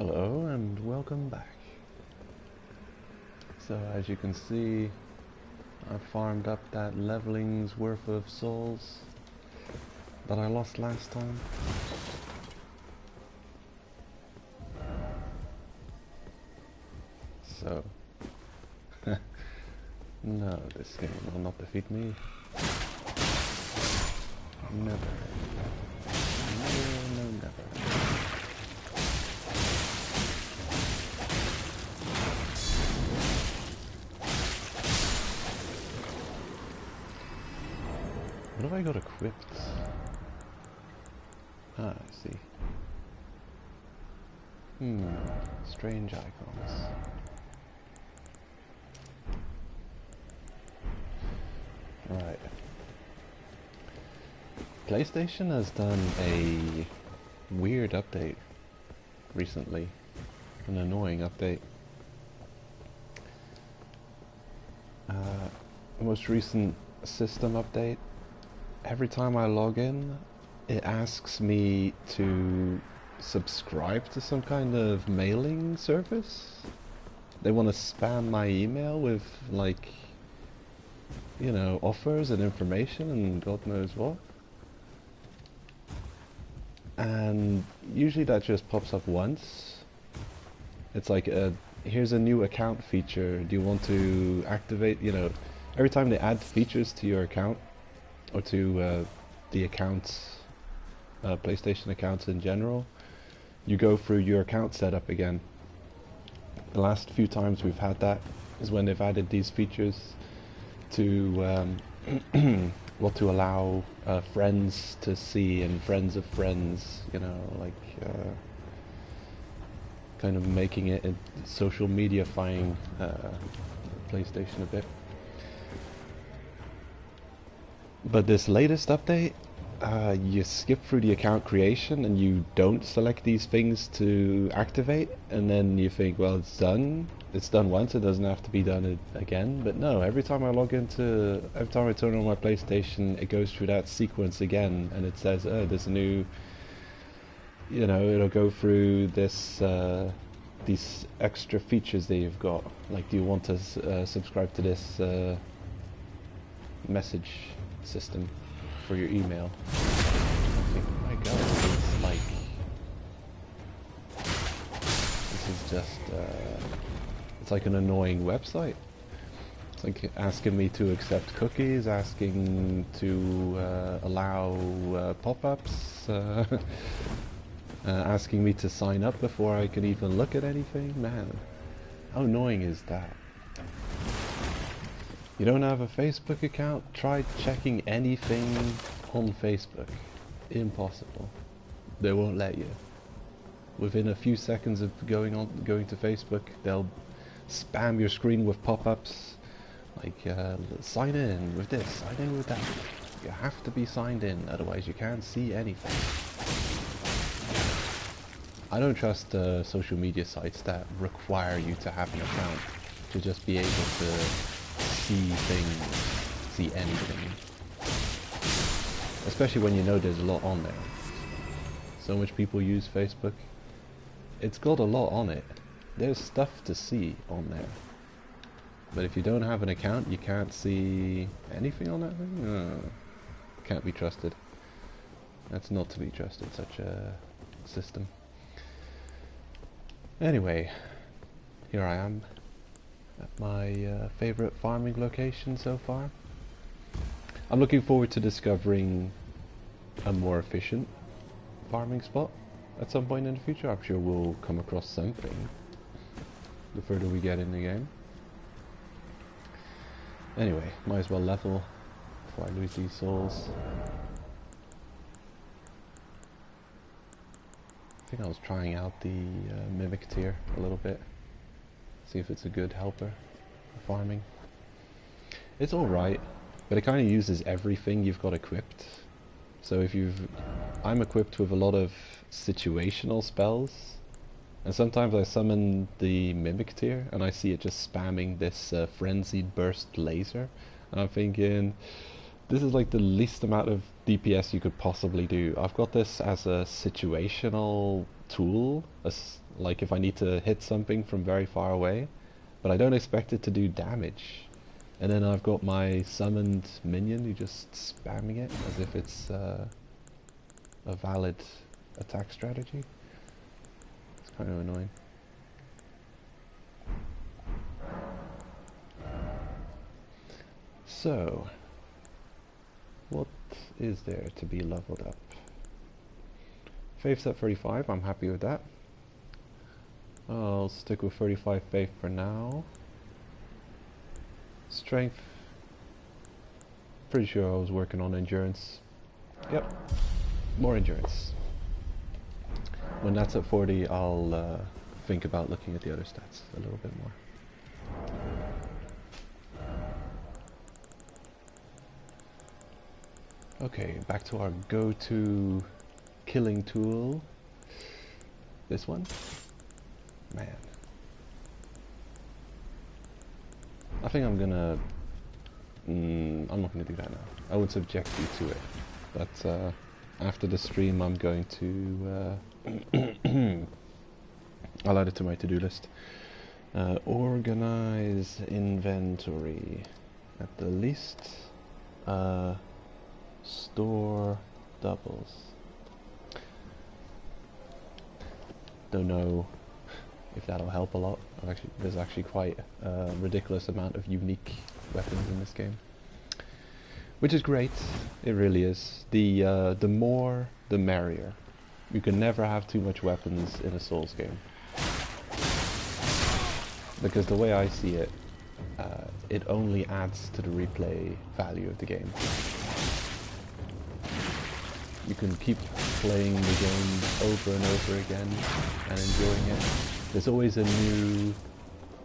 Hello and welcome back. So as you can see, I farmed up that leveling's worth of souls that I lost last time. So, no, this game will not defeat me. Never. Never, no, never. What have I got equipped? Ah, I see. Strange icons. Right. PlayStation has done a weird update recently. An annoying update. The most recent system update, every time I log in, it asks me to subscribe to some kind of mailing service. They want to spam my email with, like, you know, offers and information and God knows what. And usually that just pops up once. It's like, here's a new account feature. Do you want to activate, you know, every time they add features to your account, or to the accounts, PlayStation accounts in general, you go through your account setup again. The last few times we've had that is when they've added these features to to allow friends to see and friends of friends, you know, like kind of making it social media-fying PlayStation a bit. But this latest update, you skip through the account creation and you don't select these things to activate, and then you think, well, it's done. It's done once, it doesn't have to be done again. But no, every time I turn on my PlayStation, it goes through that sequence again, and it says, oh, there's a new, you know, it'll go through this, these extra features that you've got. Like, do you want to subscribe to this message system for your email? I think, oh my god, it's like, this is just, it's like an annoying website. It's like asking me to accept cookies, asking to allow pop-ups, asking me to sign up before I can even look at anything. Man, how annoying is that? You don't have a Facebook account? Try checking anything on Facebook. Impossible. They won't let you. Within a few seconds of going to Facebook, they'll spam your screen with pop-ups like, sign in with this, sign in with that. You have to be signed in, otherwise you can't see anything. I don't trust social media sites that require you to have an account to just be able to see things, see anything. Especially when you know there's a lot on there. So much people use Facebook. It's got a lot on it. There's stuff to see on there. But if you don't have an account, you can't see anything on that thing? Can't be trusted. That's not to be trusted, such a system. Anyway, here I am at my favorite farming location so far. I'm looking forward to discovering a more efficient farming spot at some point in the future. I'm sure we'll come across something the further we get in the game. Anyway, might as well level before I lose these souls. I think I was trying out the mimic tier a little bit. See if it's a good helper for farming. It's alright, but it kind of uses everything you've got equipped. So if I'm equipped with a lot of situational spells, and sometimes I summon the mimic tier and I see it just spamming this frenzied burst laser, and I'm thinking, this is like the least amount of DPS you could possibly do. I've got this as a situational tool, like if I need to hit something from very far away, but I don't expect it to do damage. And then I've got my summoned minion who just spamming it as if it's a valid attack strategy. It's kind of annoying. So, what is there to be leveled up? Faith's at 35, I'm happy with that. I'll stick with 35 faith for now. Strength, pretty sure I was working on endurance. Yep, more endurance. When that's at 40, I'll think about looking at the other stats a little bit more. Okay, back to our go-to killing tool. This one? Man. I think I'm gonna... I'm not gonna do that now. I would subject you to it. But after the stream I'm going to... I'll add it to my to-do list. Organize inventory. At the least. Store doubles. Don't know if that'll help a lot. There's actually quite a ridiculous amount of unique weapons in this game, which is great. It really is. The more, the merrier. You can never have too much weapons in a Souls game, because the way I see it, it only adds to the replay value of the game. You can keep playing the game over and over again and enjoying it. There's always a new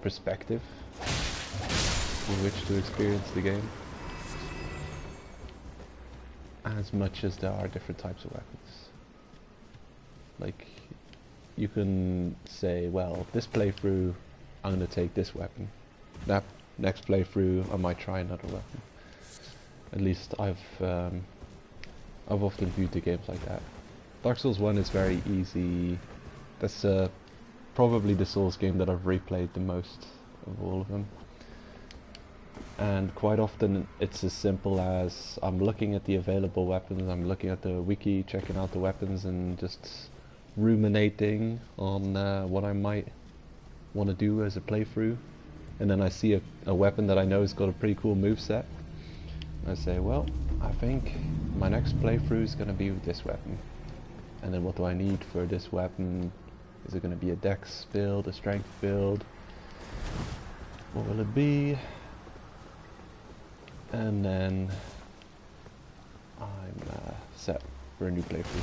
perspective with which to experience the game, as much as there are different types of weapons. Like, you can say, well, this playthrough I'm going to take this weapon. That next playthrough I might try another weapon. At least I've often viewed the games like that. Dark Souls 1 is very easy. That's probably the Souls game that I've replayed the most of all of them. And quite often it's as simple as I'm looking at the available weapons, I'm looking at the wiki, checking out the weapons and just ruminating on what I might want to do as a playthrough. And then I see a weapon that I know has got a pretty cool moveset. I say, well, I think my next playthrough is going to be with this weapon. And then what do I need for this weapon? Is it going to be a dex build, a strength build? What will it be? And then I'm set for a new playthrough.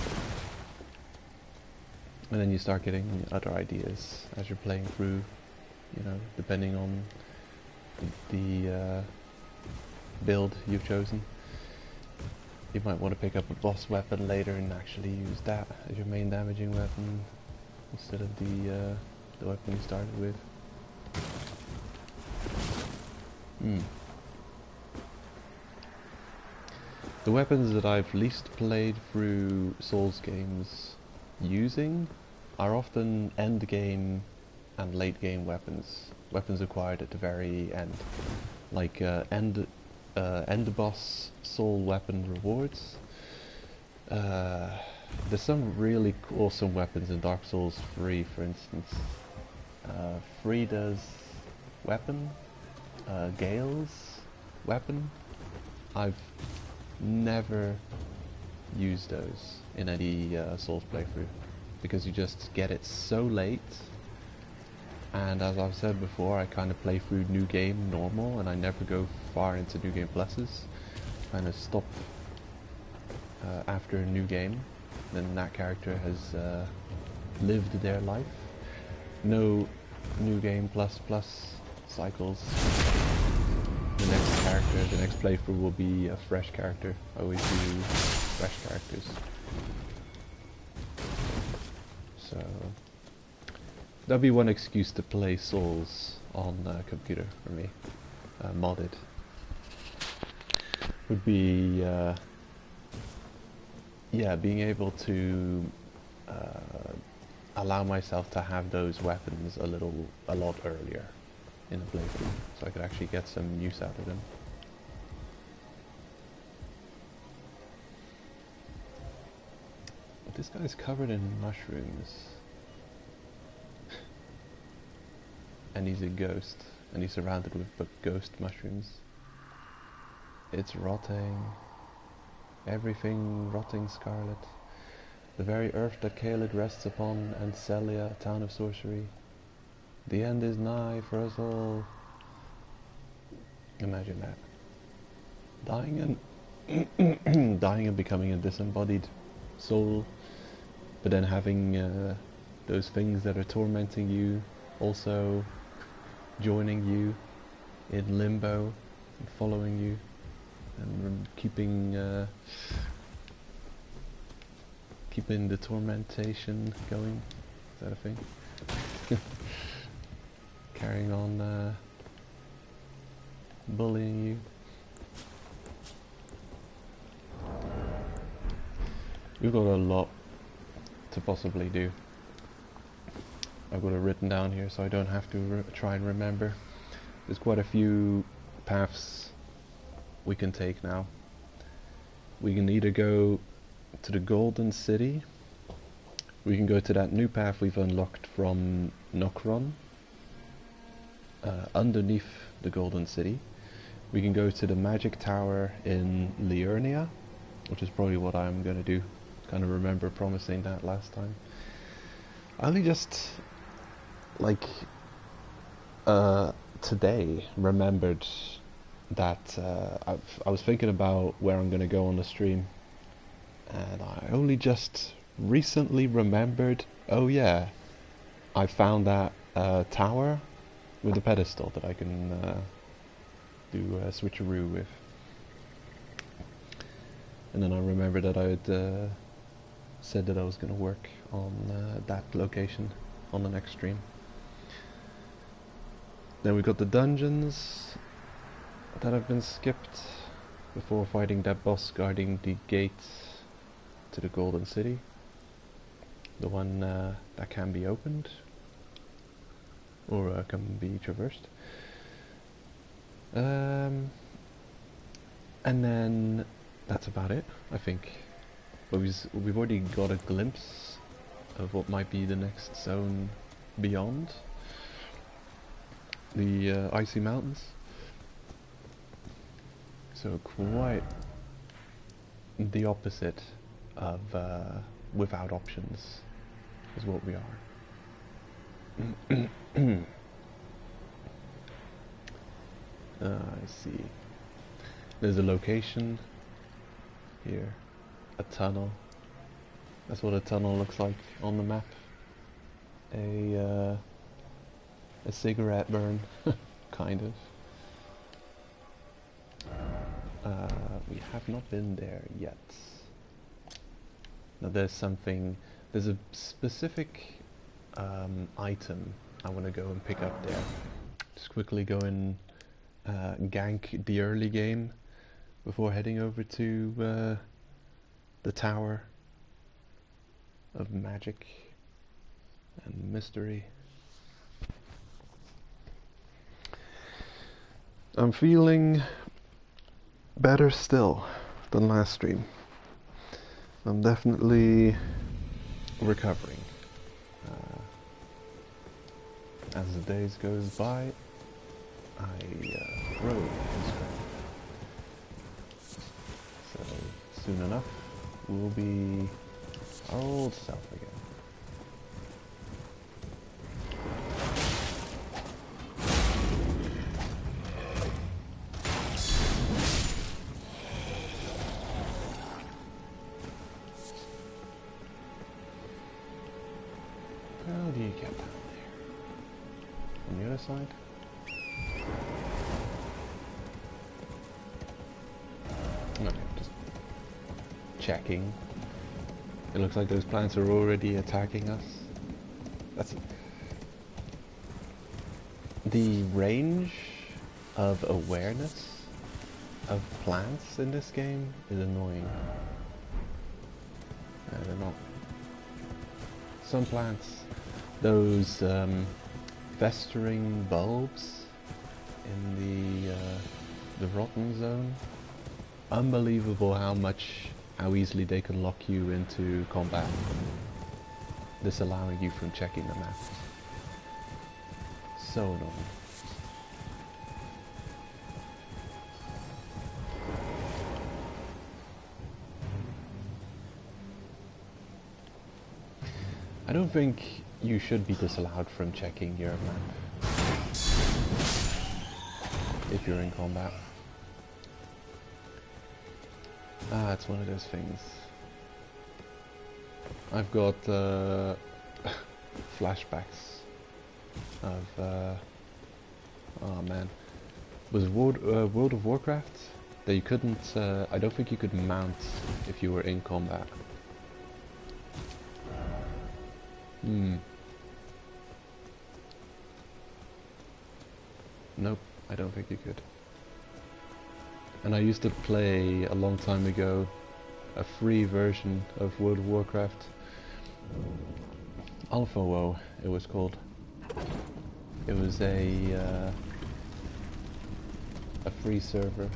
And then you start getting other ideas as you're playing through, you know, depending on the build you've chosen. You might want to pick up a boss weapon later and actually use that as your main damaging weapon instead of the weapon you started with. The weapons that I've least played through Souls games using are often end game and late game weapons. Weapons acquired at the very end. Like end boss soul weapon rewards. There's some really awesome weapons in Dark Souls 3, for instance. Frida's weapon, Gale's weapon. I've never used those in any Souls playthrough because you just get it so late, and as I've said before, I kind of play through New Game normal and I never go far into New Game Pluses. Kind of stop after a New Game, then that character has lived their life. No New Game plus cycles. The next character, the next playthrough will be a fresh character. I always do fresh characters. So that'll be one excuse to play Souls on computer for me. Modded would be yeah, being able to allow myself to have those weapons a lot earlier in the playthrough, so I could actually get some use out of them. But this guy's covered in mushrooms. And he's a ghost, and he's surrounded with ghost mushrooms. It's rotting. Everything rotting scarlet. The very earth that Caelid rests upon, and Celia, a town of sorcery. The end is nigh for us all. Imagine that. Dying and dying and becoming a disembodied soul, but then having those things that are tormenting you also joining you in limbo and following you and keeping the tormentation going. Is that a thing? Carrying on bullying you. We've got a lot to possibly do. I've got it written down here so I don't have to try and remember. There's quite a few paths we can take now. We can either go to the Golden City. We can go to that new path we've unlocked from Nokron, underneath the Golden City. We can go to the Magic Tower in Liurnia, which is probably what I'm gonna do. Kind of remember promising that last time. I only just, like, today remembered that I was thinking about where I'm gonna go on the stream, and I only just recently remembered, oh yeah, I found that tower with a pedestal that I can do a switcheroo with. And then I remembered that I had said that I was going to work on that location on the next stream. Then we got the dungeons that have been skipped before fighting that boss guarding the gate to the Golden City. The one that can be opened or can be traversed. And then that's about it, I think. But we've already got a glimpse of what might be the next zone beyond the icy mountains. So quite the opposite of without options is what we are. I see. There's a location here. A tunnel. That's what a tunnel looks like on the map. A cigarette burn, kind of. We have not been there yet. Now there's a specific item I want to go and pick up there. Just quickly go and gank the early game before heading over to the Tower of Magic and Mystery. I'm feeling better still than last stream. I'm definitely recovering. As the days goes by, I grow in strength. So soon enough, we'll be our old self again. How do you get down there? On the other side? Okay, just checking. It looks like those plants are already attacking us. That's it. The range of awareness of plants in this game is annoying. They're not some plants, those festering bulbs in the rotten zone. Unbelievable how easily they can lock you into combat, disallowing you from checking the map. So annoying. I don't think you should be disallowed from checking your map if you're in combat. Ah, it's one of those things. I've got flashbacks of oh man, was World of Warcraft that you couldn't I don't think you could mount if you were in combat. Nope, I don't think you could. And I used to play a long time ago a free version of World of Warcraft. Alpha WoW, it was called. It was a free server.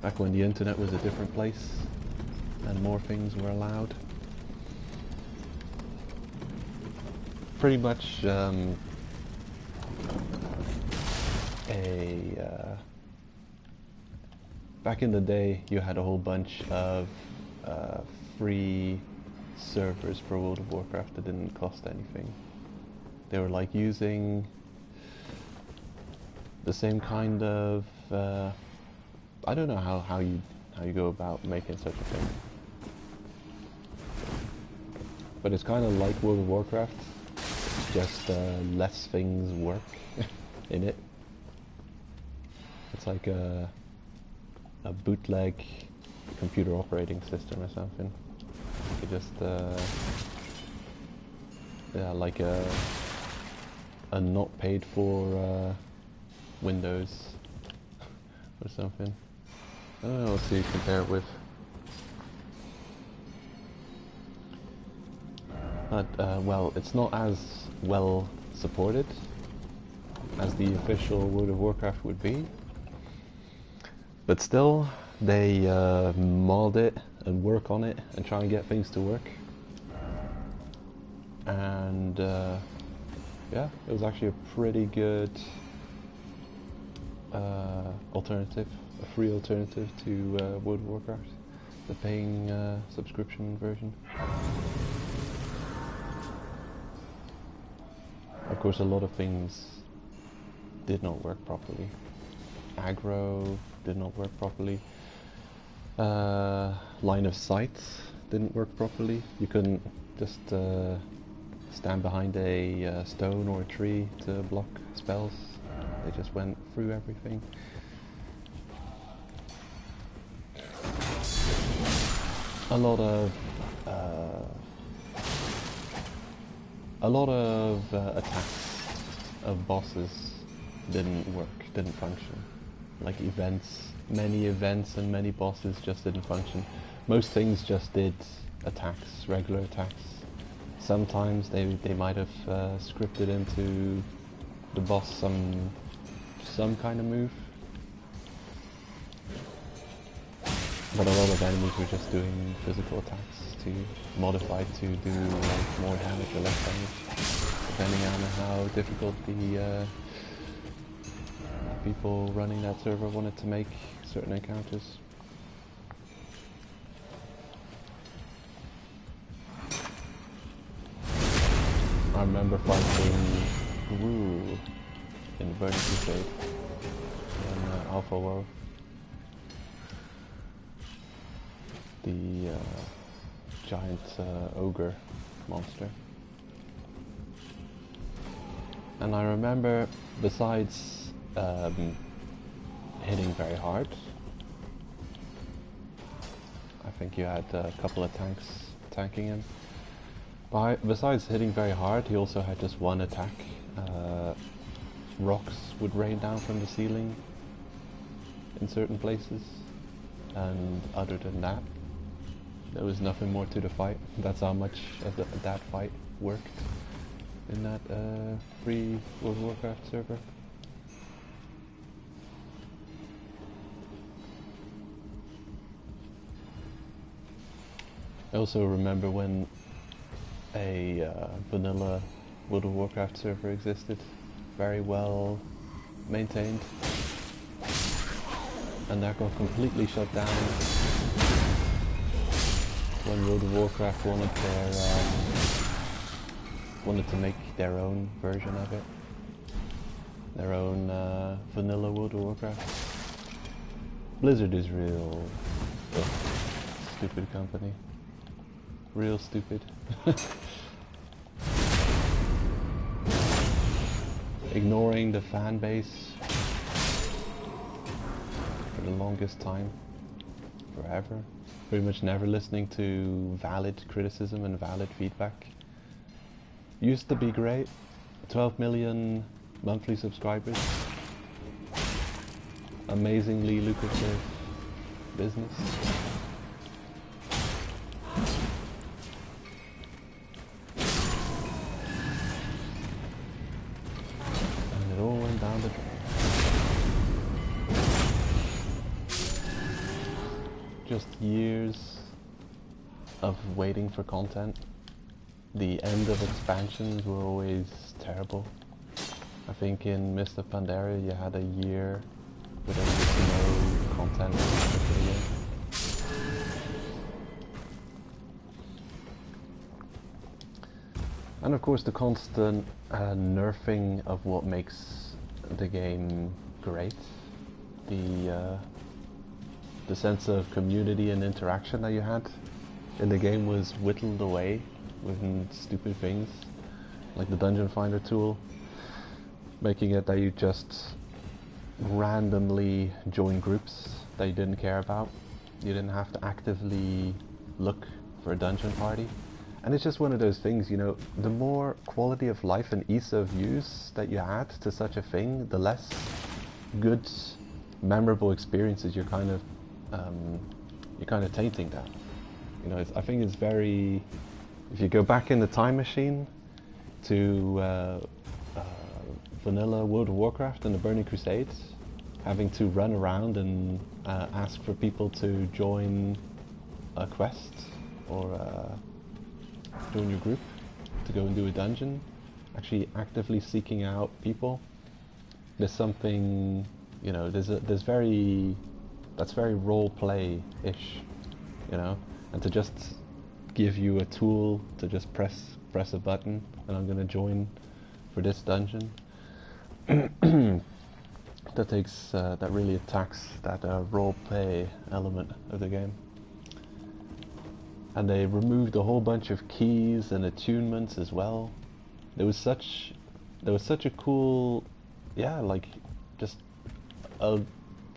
Back when the internet was a different place and more things were allowed. Pretty much back in the day you had a whole bunch of free servers for World of Warcraft that didn't cost anything. They were like using the same kind of I don't know how you go about making such a thing, but it's kind of like World of Warcraft, just less things work in it. It's like a bootleg computer operating system or something. You just yeah, like a not paid for Windows or something. I don't know what to compare it with. But well, it's not as well supported as the official World of Warcraft would be. But still, they mod it and work on it and try and get things to work. And yeah, it was actually a pretty good alternative, a free alternative to World of Warcraft, the paying subscription version. Of course, a lot of things did not work properly. Aggro did not work properly. Line of sight didn't work properly. You couldn't just stand behind a stone or a tree to block spells. They just went through everything. A lot of attacks of bosses didn't work, didn't function. Like events, many events and many bosses just didn't function. Most things just did attacks, regular attacks. Sometimes they might have scripted into the boss some kind of move. But a lot of enemies were just doing physical attacks to modify to do like more damage or less damage, depending on how difficult the people running that server wanted to make certain encounters. I remember fighting Gru in Burning Crusade in Alpha WoW. The giant ogre monster. And I remember, besides hitting very hard, I think you had a couple of tanks tanking him. Besides hitting very hard, he also had just one attack. Rocks would rain down from the ceiling in certain places. and other than that, there was nothing more to the fight. That's how much of that fight worked in that free World of Warcraft server. I also remember when a vanilla World of Warcraft server existed, very well maintained, and that got completely shut down when World of Warcraft wanted to make their own version of it, their own vanilla World of Warcraft. Blizzard is real stupid company. Real stupid. Ignoring the fan base for the longest time, forever. Pretty much never listening to valid criticism and valid feedback. Used to be great. 12 million monthly subscribers. Amazingly lucrative business. Down the drain. Just years of waiting for content. The end of expansions were always terrible. I think in Mist of Pandaria you had a year without no content for the game. And of course the constant nerfing of what makes the game great, the sense of community and interaction that you had in the game was whittled away with stupid things like the dungeon finder tool, making it that you just randomly join groups that you didn't care about. You didn't have to actively look for a dungeon party. And it's just one of those things, you know, the more quality of life and ease of use that you add to such a thing, the less good, memorable experiences you're kind of tainting that. You know, I think it's very, if you go back in the time machine to vanilla World of Warcraft and the Burning Crusades, having to run around and ask for people to join a quest or join your group to go and do a dungeon, actually actively seeking out people. There's something, you know, that's very role play-ish, you know, and to just give you a tool to just press a button and I'm gonna join for this dungeon. That really attacks that role play element of the game. And they removed a whole bunch of keys and attunements as well. There was such a cool, yeah, like just a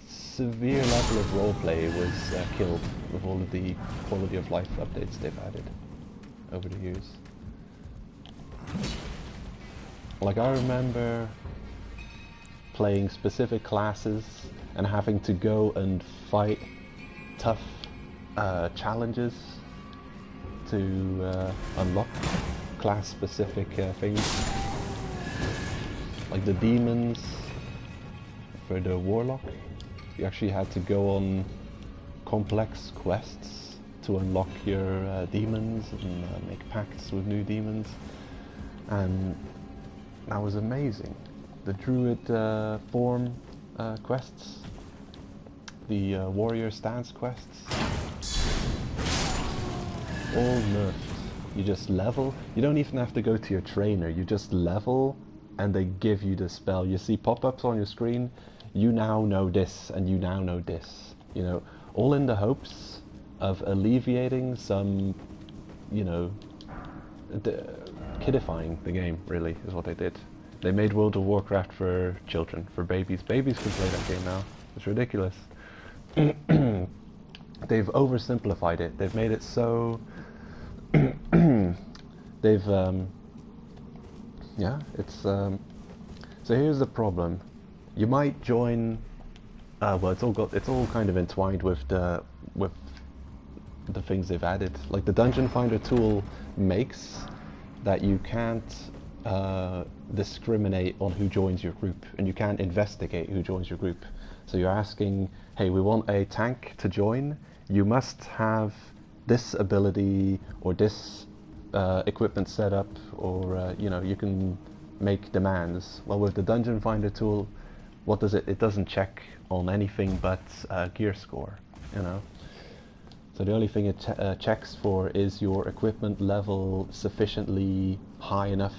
severe level of roleplay was killed with all of the quality of life updates they've added over the years. Like I remember playing specific classes and having to go and fight tough challenges to unlock class-specific things, like the demons for the warlock. You actually had to go on complex quests to unlock your demons and make pacts with new demons, and that was amazing. The druid form quests, the warrior stance quests, all nerfed. You just level. You don't even have to go to your trainer. You just level and they give you the spell. You see pop-ups on your screen. You now know this and you now know this. You know, all in the hopes of alleviating some, you know, kidifying the game, really, is what they did. They made World of Warcraft for children, for babies. Babies can play that game now. It's ridiculous. They've oversimplified it. They've made it so... they've... yeah, it's... so here's the problem. You might join Well, it's all kind of entwined with the things they've added. Like the Dungeon Finder tool makes that you can't discriminate on who joins your group, and you can't investigate who joins your group. So you're asking, hey, we want a tank to join. You must have this ability or this equipment set up, or you know, you can make demands. Well, with the Dungeon Finder tool, what does it? It doesn't check on anything but gear score, you know. So the only thing it checks for is your equipment level sufficiently high enough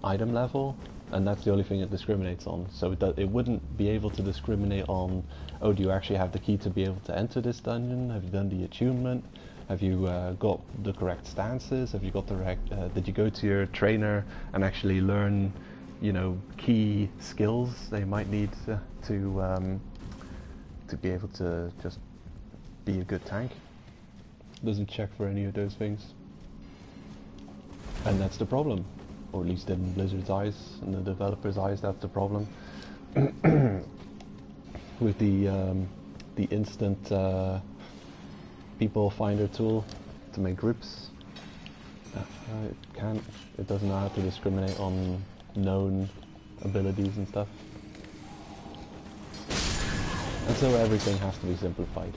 item level, and that's the only thing it discriminates on. So it wouldn't be able to discriminate on, oh, do you actually have the key to be able to enter this dungeon? Have you done the attunement? Have you got the correct stances? Have you got the correct, did you go to your trainer and actually learn, you know, key skills they might need to be able to just be a good tank? Doesn't check for any of those things, and that's the problem, or at least in Blizzard's eyes, in the developers' eyes, that's the problem. With the instant people finder tool to make groups, it doesn't know how to discriminate on known abilities and stuff, and so everything has to be simplified.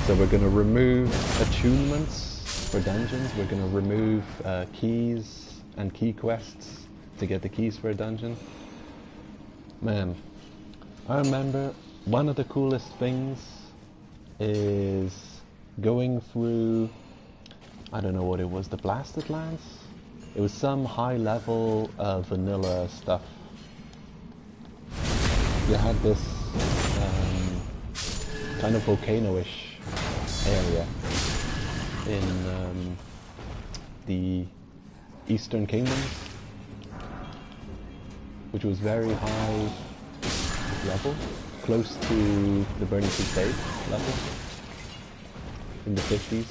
So we're going to remove attunements for dungeons, we're going to remove keys and key quests to get the keys for a dungeon. Man, I remember one of the coolest things is going through, I don't know what it was, the Blasted Lands? It was some high level vanilla stuff. You had this kind of volcano-ish area in the Eastern Kingdoms, which was very high level, close to the Burning Crusade level, in the 50s.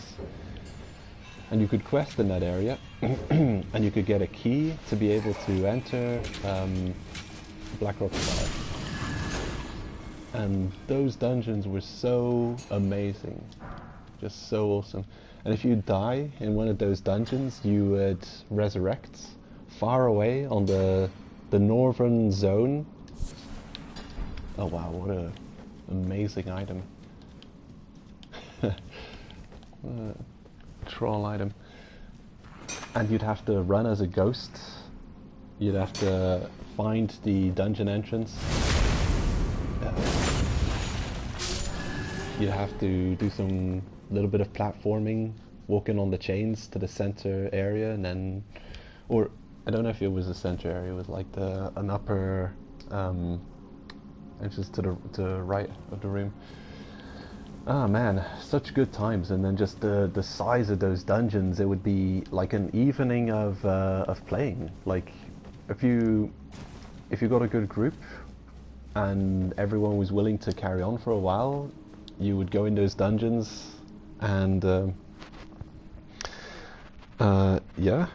And you could quest in that area, and you could get a key to be able to enter Blackrock Spire. And those dungeons were so amazing, just so awesome. And if you die in one of those dungeons, you would resurrect far away on the northern zone. Oh wow, what a amazing item. Troll item. And you'd have to run as a ghost. You'd have to find the dungeon entrance. You'd have to do some little bit of platforming, walking on the chains to the center area, and then, or I don't know if it was the center area, it was like an upper entrance to the right of the room. Ah man, such good times. And then just the size of those dungeons, it would be like an evening of playing. Like if you got a good group and everyone was willing to carry on for a while, you would go in those dungeons and yeah,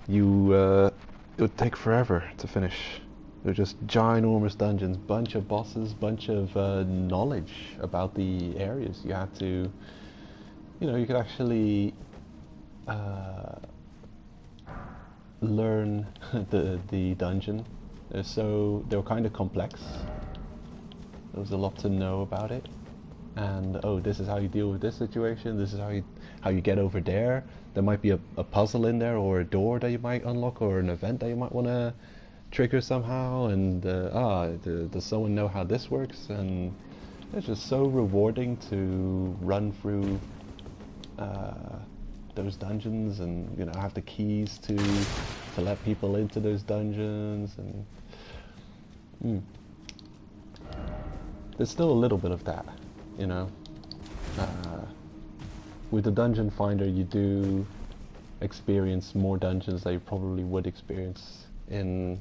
it would take forever to finish. They're just ginormous dungeons, bunch of bosses, bunch of knowledge about the areas. You had to, you know, you could actually learn the dungeon. They were kind of complex. There was a lot to know about it. And oh, this is how you deal with this situation. This is how you get over there. There might be a puzzle in there, or a door that you might unlock, or an event that you might want to trigger somehow. And does someone know how this works? And it's just so rewarding to run through those dungeons, and you know, have the keys to let people into those dungeons. And there's still a little bit of that. You know, with the Dungeon Finder, you do experience more dungeons that you probably would experience in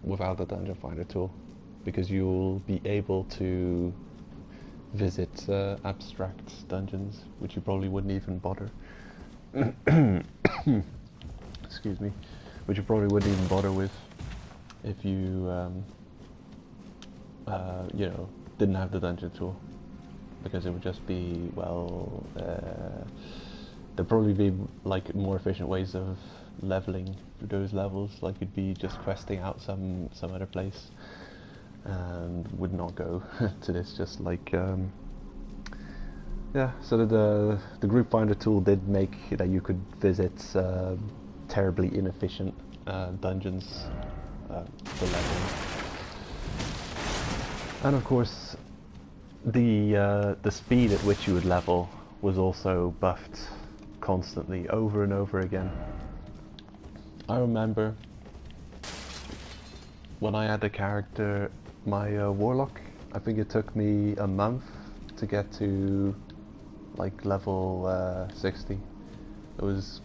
without the Dungeon Finder tool, because you'll be able to visit abstract dungeons, which you probably wouldn't even bother. Excuse me, which you probably wouldn't even bother with if you you know, didn't have the dungeon tool, because it would just be, well, there'd probably be like more efficient ways of leveling those levels. Like you'd be just questing out some other place, and would not go to this. Just like yeah. So the group finder tool did make that you could visit terribly inefficient dungeons for leveling, and of course the speed at which you would level was also buffed constantly, over and over again. I remember when I had a character, my warlock, I think it took me a month to get to like level 60. It was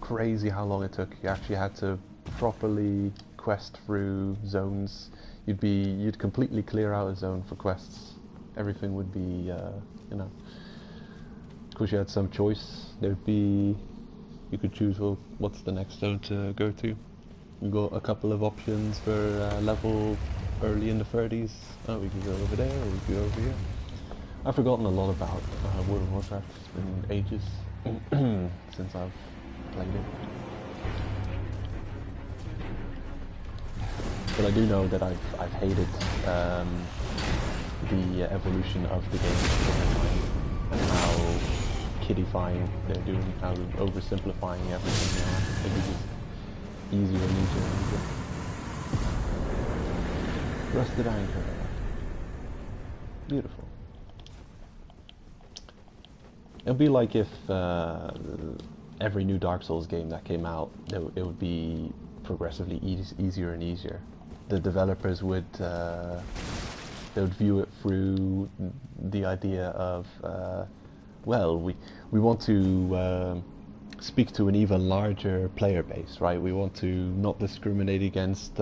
crazy how long it took. You actually had to properly quest through zones. You'd completely clear out a zone for quests. Everything would be, you know. Of course, you had some choice. There'd be, you could choose, well, what's the next zone to go to. You got a couple of options for level early in the 30s. Oh, we can go over there, or we can go over here. I've forgotten a lot about World of Warcraft. It's been ages since I've played it. But I do know that I've hated the evolution of the game over time, and how kiddifying they're doing, how oversimplifying everything now. I think it's just easier and easier and easier. Rusted anchor. Beautiful. It would be like if every new Dark Souls game that came out, it would be progressively easier and easier. The developers would they would view it through the idea of well, we want to speak to an even larger player base, right? We want to not discriminate against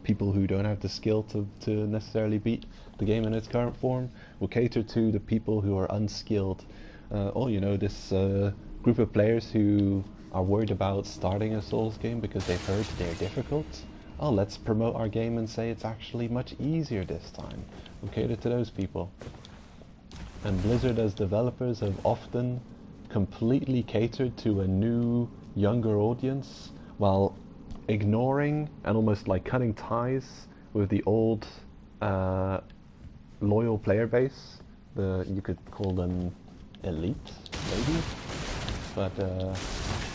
people who don't have the skill to necessarily beat the game in its current form. We'll cater to the people who are unskilled. Or, you know, this group of players who are worried about starting a Souls game because they've heard they're difficult. Oh, let's promote our game and say it's actually much easier this time. We'll cater to those people. And Blizzard as developers have often completely catered to a new, younger audience while ignoring and almost like cutting ties with the old loyal player base. You could call them elite, maybe, but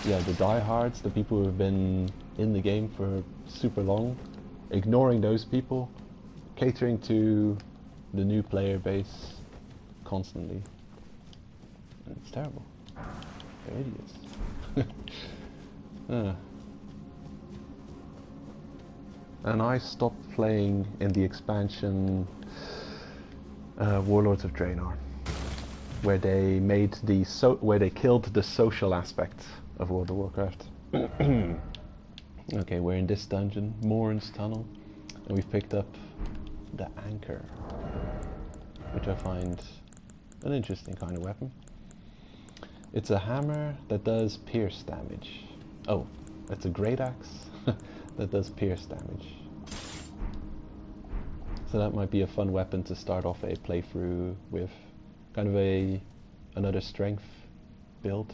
yeah, the diehards, the people who have been in the game for super long, ignoring those people, catering to the new player base constantly. And it's terrible. They're idiots. And I stopped playing in the expansion Warlords of Draenor, where they made where they killed the social aspect of World of Warcraft. Okay, we're in this dungeon, Morin's Tunnel, and we've picked up the Anchor, which I find an interesting kind of weapon. It's a hammer that does pierce damage. Oh, it's a great axe that does pierce damage. So that might be a fun weapon to start off a playthrough with. Kind of another strength build.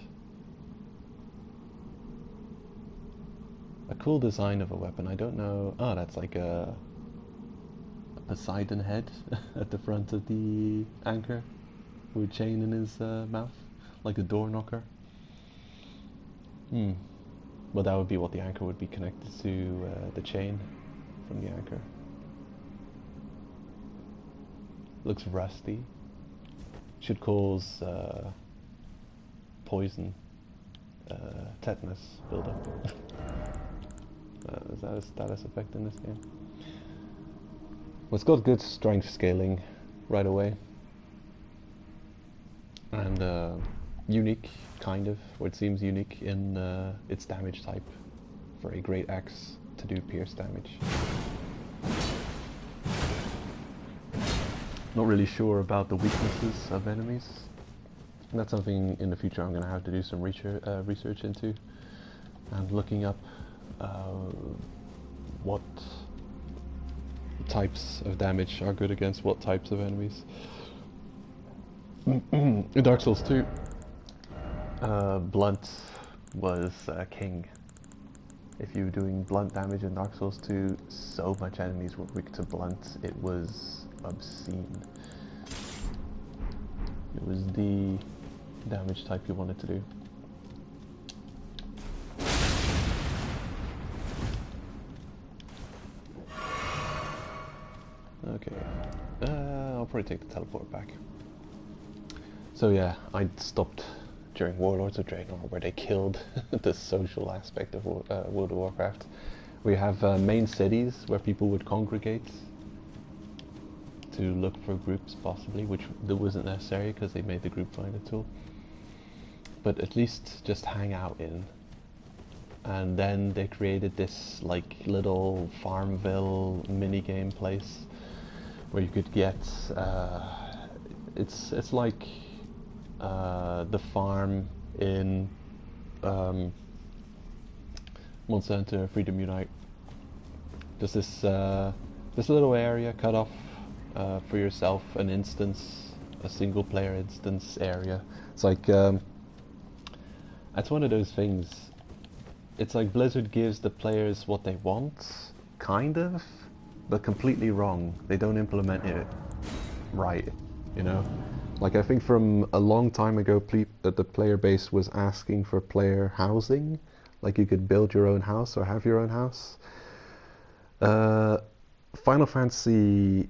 A cool design of a weapon. I don't know. Oh, that's like a Poseidon head at the front of the anchor, with a chain in his mouth, like a door knocker. Well, that would be what the anchor would be connected to, the chain from the anchor. Looks rusty. Should cause poison, tetanus buildup. Is that a status effect in this game? Well, it's got good strength scaling right away. And unique, kind of, or it seems unique in its damage type for a great axe to do pierce damage. Not really sure about the weaknesses of enemies. And that's something in the future I'm going to have to do some research into, and looking up what types of damage are good against what types of enemies. In Dark Souls 2, blunt was king. If you were doing blunt damage in Dark Souls 2, so much enemies were weak to blunt, it was obscene. It was the damage type you wanted to do. Okay, I'll probably take the teleport back. So yeah, I stopped during Warlords of Draenor, where they killed the social aspect of World of Warcraft. We have main cities where people would congregate to look for groups, possibly, which wasn't necessary because they made the group finder tool. But at least just hang out in. And then they created this like little Farmville mini-game place where you could get it's like the farm in Monster Hunter Freedom Unite. Just this little area cut off for yourself, an instance, a single player instance area. It's like that's one of those things. It's like Blizzard gives the players what they want, kind of, but completely wrong. They don't implement it right, you know? Like, I think from a long time ago, the player base was asking for player housing. Like, you could build your own house or have your own house. Final Fantasy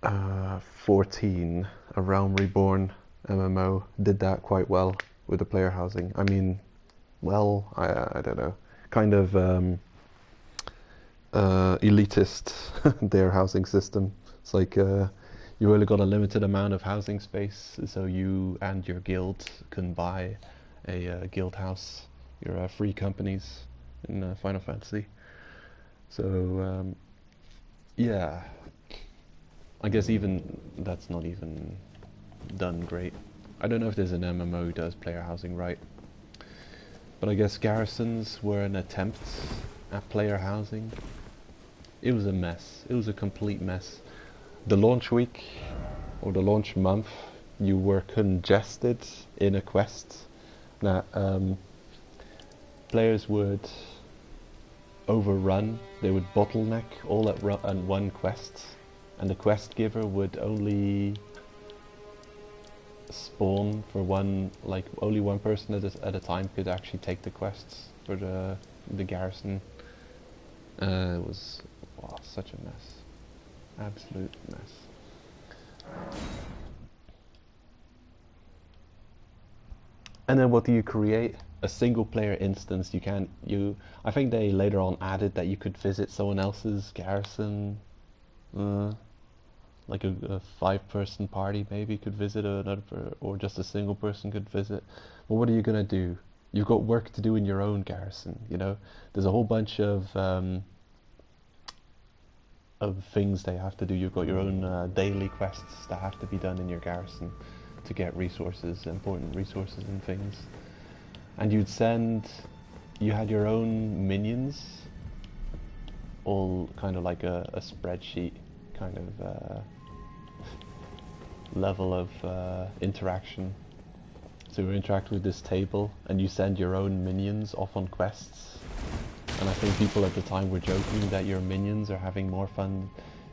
14, A Realm Reborn MMO, did that quite well with the player housing. I mean, well, I don't know, kind of elitist their housing system. It's like you only got a limited amount of housing space, so you and your guild can buy a guild house. You're free companies in Final Fantasy. So yeah, I guess even that's not even done great. I don't know if there's an MMO who does player housing right. But I guess garrisons were an attempt at player housing. It was a mess. It was a complete mess. The launch week, or the launch month, you were congested in a quest that players would overrun. They would bottleneck all at one quest, and the quest giver would only spawn for one, like only one person at a time could actually take the quests for the garrison. It was such a mess, absolute mess. And then what do you create? A single player instance. I think they later on added that you could visit someone else's garrison. Like a 5-person party maybe could visit another, or just a single person could visit. But what are you gonna do? You've got work to do in your own garrison, you know? There's a whole bunch of things they have to do. You've got your own daily quests that have to be done in your garrison to get resources, important resources and things. And you had your own minions, all kind of like a spreadsheet kind of level of interaction. So you interact with this table and you send your own minions off on quests. And I think people at the time were joking that your minions are having more fun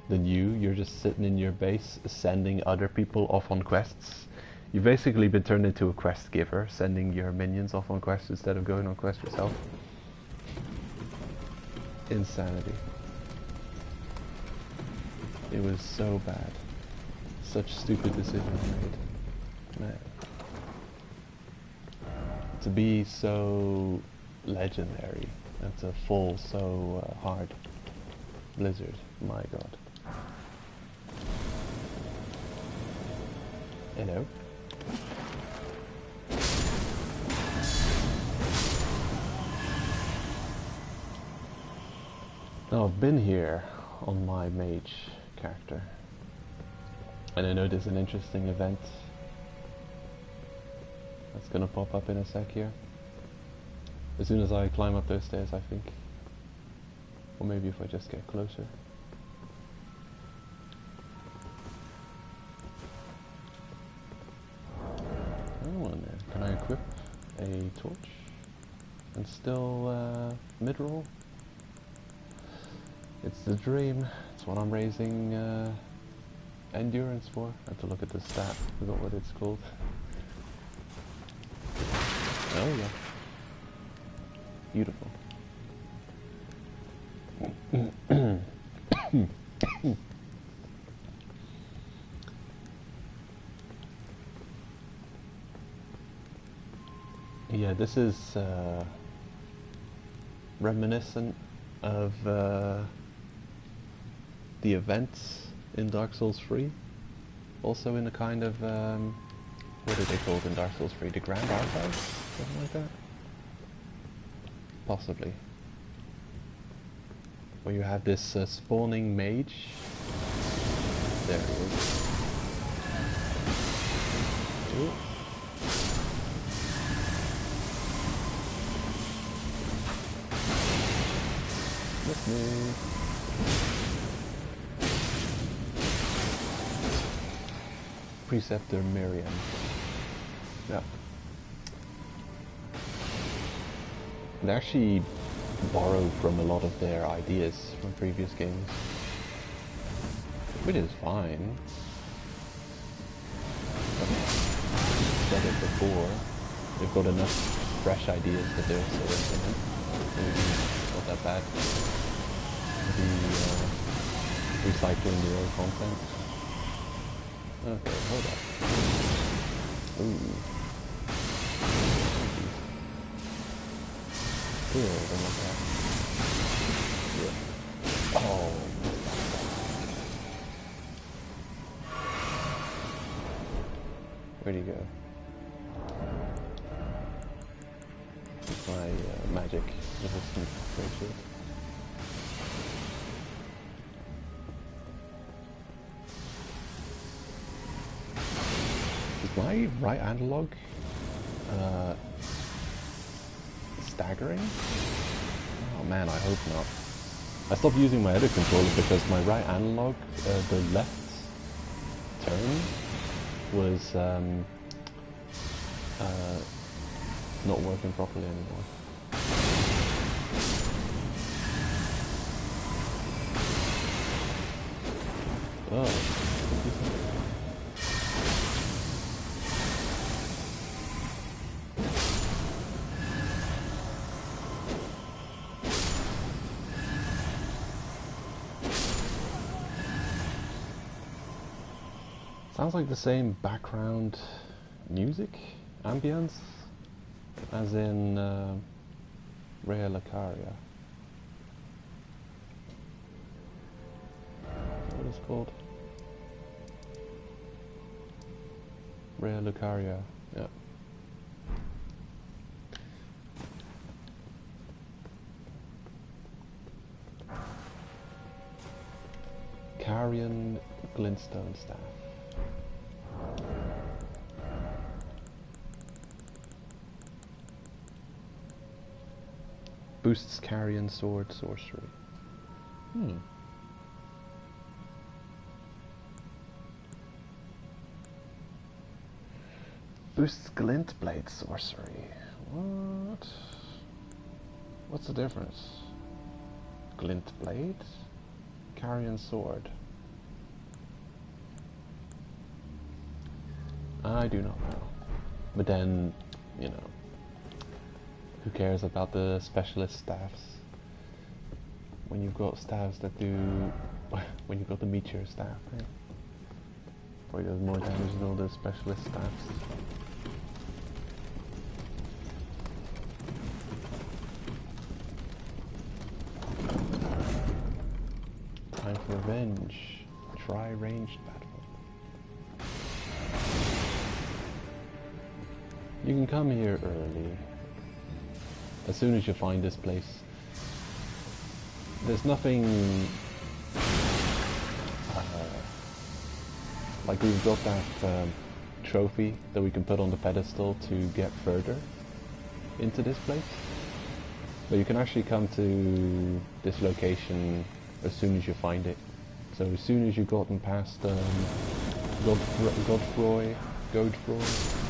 than you. You're just sitting in your base sending other people off on quests. You've basically been turned into a quest giver, sending your minions off on quests instead of going on quests yourself. Insanity. It was so bad. Such stupid decisions made. Man. To be so legendary and to fall so hard. Blizzard, my god. Hello? Now I've been here on my mage character, and I know there's an interesting event that's gonna pop up in a sec here. As soon as I climb up those stairs, I think. Or maybe if I just get closer. one there. Can I equip a torch? And still mid-roll? It's the dream. It's what I'm raising endurance for. I have to look at the stat. I forgot what it's called. Oh yeah. Beautiful. Yeah, this is reminiscent of the events in Dark Souls 3. Also in a kind of, what are they called in Dark Souls 3? The Grand Archives? Something like that? Possibly. Where you have this spawning mage. There he is. Ooh. Miss me. Preceptor Miriam. Yeah. They actually borrowed from a lot of their ideas from previous games, which is fine. I've said it before, they've got enough fresh ideas that they also implement. It's not that bad. The recycling the old content. Okay, hold up. Ooh. Ew, don't like that. Yeah. Oh. Where'd he go? My magic resistant great shield. Is my right analog staggering? Oh man, I hope not. I stopped using my other controller because my right analog, the left turn, was not working properly anymore. Oh. Sounds like the same background music, ambience, as in Rea Lucaria. Is that what it's called? Rea Lucaria, yeah. Carian Glintstone Staff. Boosts Carian Sword Sorcery. Boosts Glint Blade Sorcery. What? What's the difference? Glint Blade? Carian Sword. I do not know. But then, you know, who cares about the specialist staffs? When you've got staffs that do... when you've got the meteor staff, right? Probably does more damage than all the specialist staffs. Time for revenge. Try ranged battle. You can come here early. As soon as you find this place. There's nothing... like we've got that trophy that we can put on the pedestal to get further into this place. But you can actually come to this location as soon as you find it. So as soon as you've gotten past Godfroy,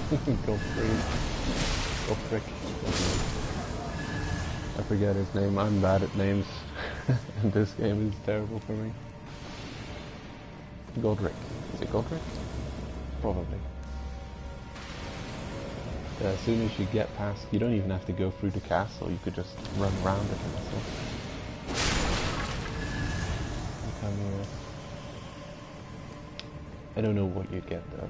Godfrey. Godfrick. I forget his name. I'm bad at names. And this game is terrible for me. Godric. Is it Godric? Probably. Yeah, as soon as you get past, you don't even have to go through the castle, you could just run around the castle. You come here. I don't know what you'd get though.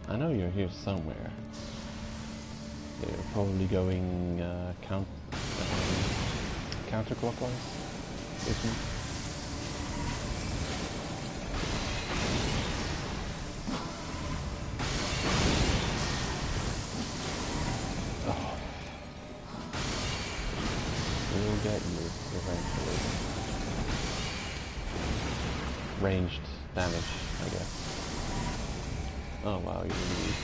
I know you're here somewhere. You're probably going counterclockwise, isn't it? Get you eventually. Ranged damage, I guess. Oh wow, you're really weak.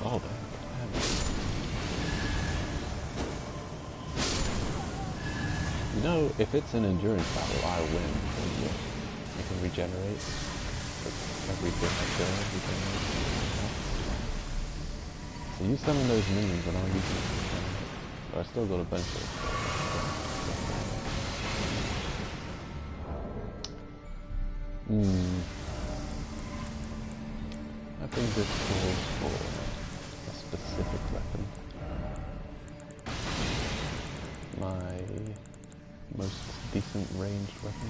Oh damn. You know, if it's an endurance battle, I win. Yeah. You can regenerate. Everything I kill, regenerate. So you summon those minions and I'll use them. But I still got a bunch of... I think this calls for a specific weapon. My most decent ranged weapon.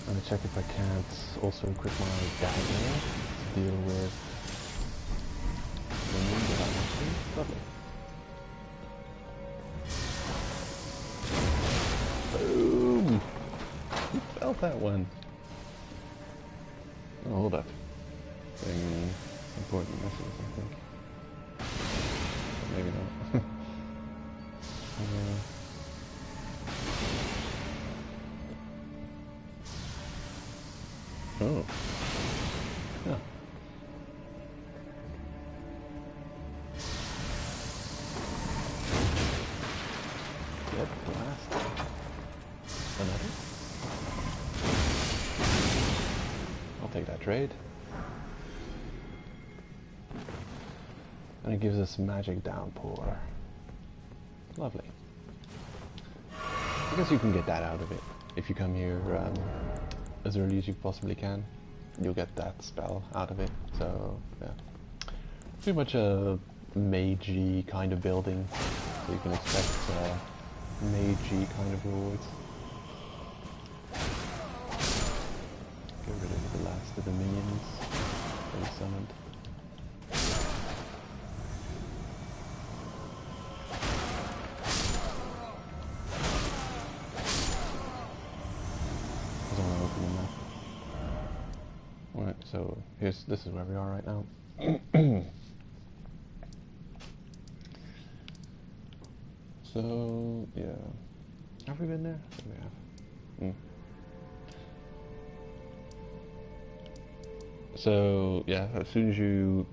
I'm gonna check if I can't also equip my dagger to deal with the minion that I'm after. Lovely. Boom! You felt that one. Oh, hold up. Getting important messages, I think. Maybe not. Oh. Yeah. Get blasted. Another? I'll take that trade. And it gives us magic downpour. Lovely. I guess you can get that out of it if you come here as early as you possibly can. You'll get that spell out of it. So yeah, pretty much a magey kind of building. So you can expect magey kind of rewards. Get rid of the last of the minions that we summoned. Alright, so this is where we are right now. So yeah, have we been there? We have. So yeah, as soon as you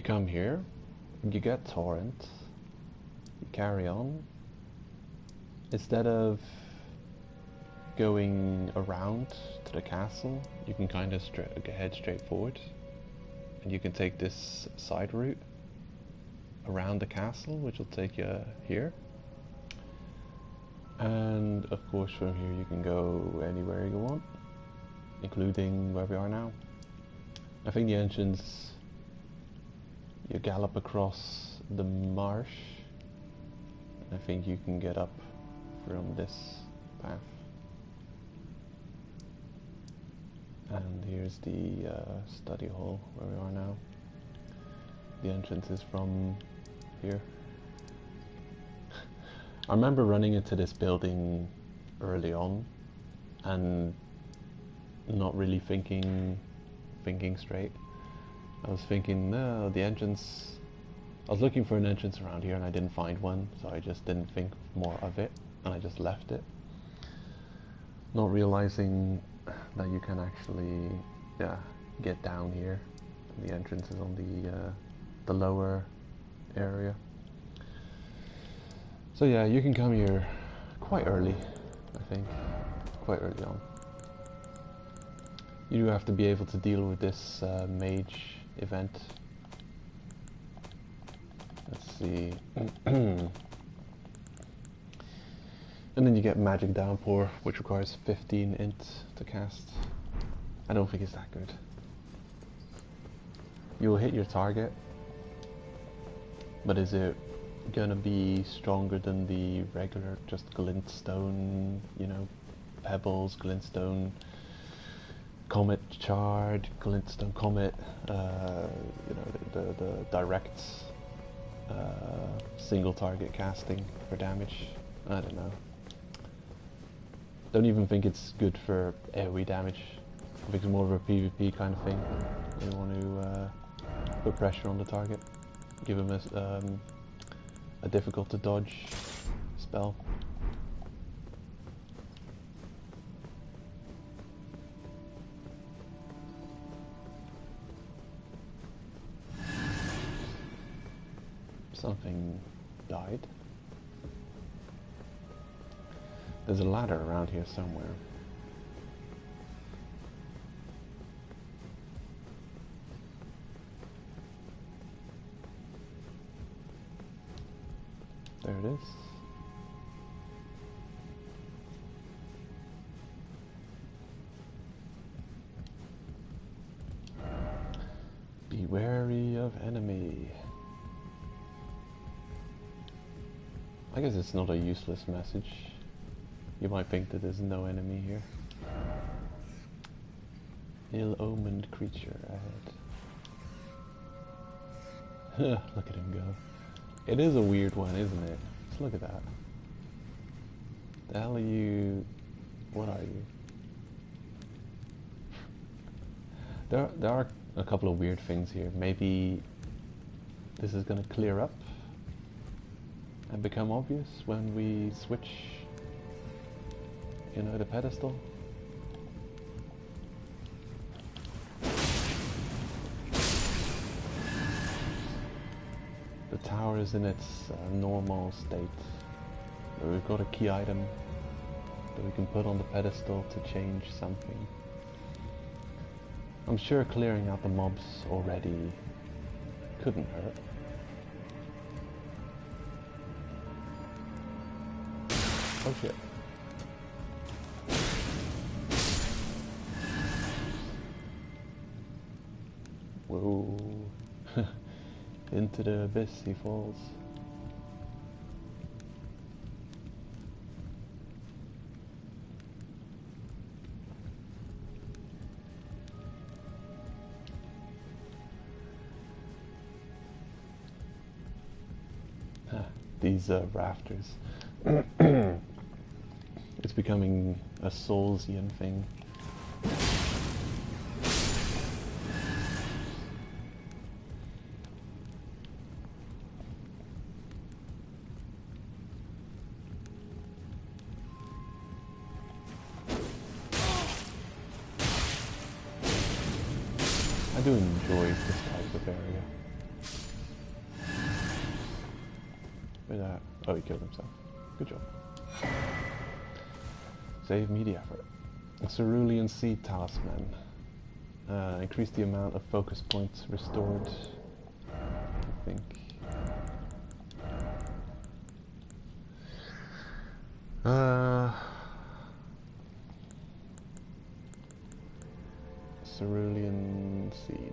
come here, you get torrent. You carry on. Instead of going around to the castle, you can kind of head straight forward, and you can take this side route around the castle, which will take you here. And of course from here you can go anywhere you want, including where we are now. I think the entrance, you gallop across the marsh. I think you can get up from this path. And here's the study hall where we are now. The entrance is from here. I remember running into this building early on and not really thinking straight. I was thinking, no, the entrance... I was looking for an entrance around here and I didn't find one, so I just didn't think more of it and I just left it. Not realizing that you can actually, yeah, get down here. The entrance is on the lower area. So yeah, you can come here quite early, I think, quite early on. You do have to be able to deal with this mage event. Let's see. And then you get Magic Downpour, which requires 15 int to cast. I don't think it's that good. You'll hit your target, but is it gonna be stronger than the regular just glintstone, you know, pebbles, glintstone, comet shard, glintstone comet, you know, the direct single target casting for damage? I don't know. Don't even think it's good for AoE damage. I think it's more of a PvP kind of thing. You want to put pressure on the target, give him a difficult to dodge spell. Something died. There's a ladder around here somewhere. There it is. Be wary of enemy. I guess it's not a useless message. You might think that there's no enemy here. Ill-omened creature ahead. Look at him go. It is a weird one, isn't it? Just look at that. The hell are you? What are you? There are a couple of weird things here. Maybe this is going to clear up and become obvious when we switch, you know, the pedestal. The tower is in its normal state. We've got a key item that we can put on the pedestal to change something. I'm sure clearing out the mobs already couldn't hurt. Oh shit. Whoa. Into the abyss he falls. These rafters. It's becoming a Soulsian thing. I do enjoy this type of area. Where's that? Oh, he killed himself. Good job. Save media effort. A Cerulean Seed Talisman. Increase the amount of focus points restored. I think. Cerulean Seed.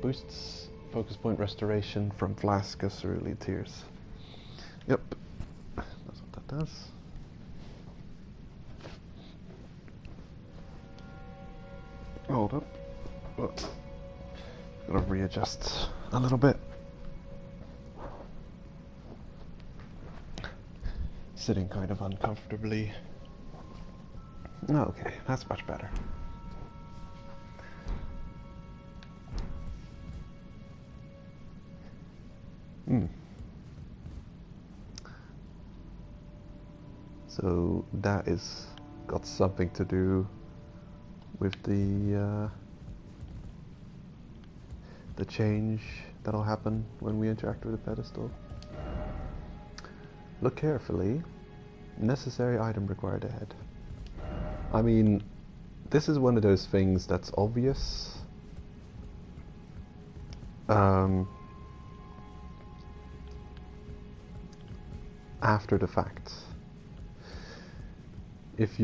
Boosts focus point restoration from Flask of Cerulean Tears. Yep. That's what that does. Hold up. Oh. Gotta readjust a little bit. Sitting kind of uncomfortably. Okay, that's much better. So that is got something to do with the the change that'll happen when we interact with the pedestal. Look carefully. Necessary item required ahead. I mean, this is one of those things that's obvious. After the fact. If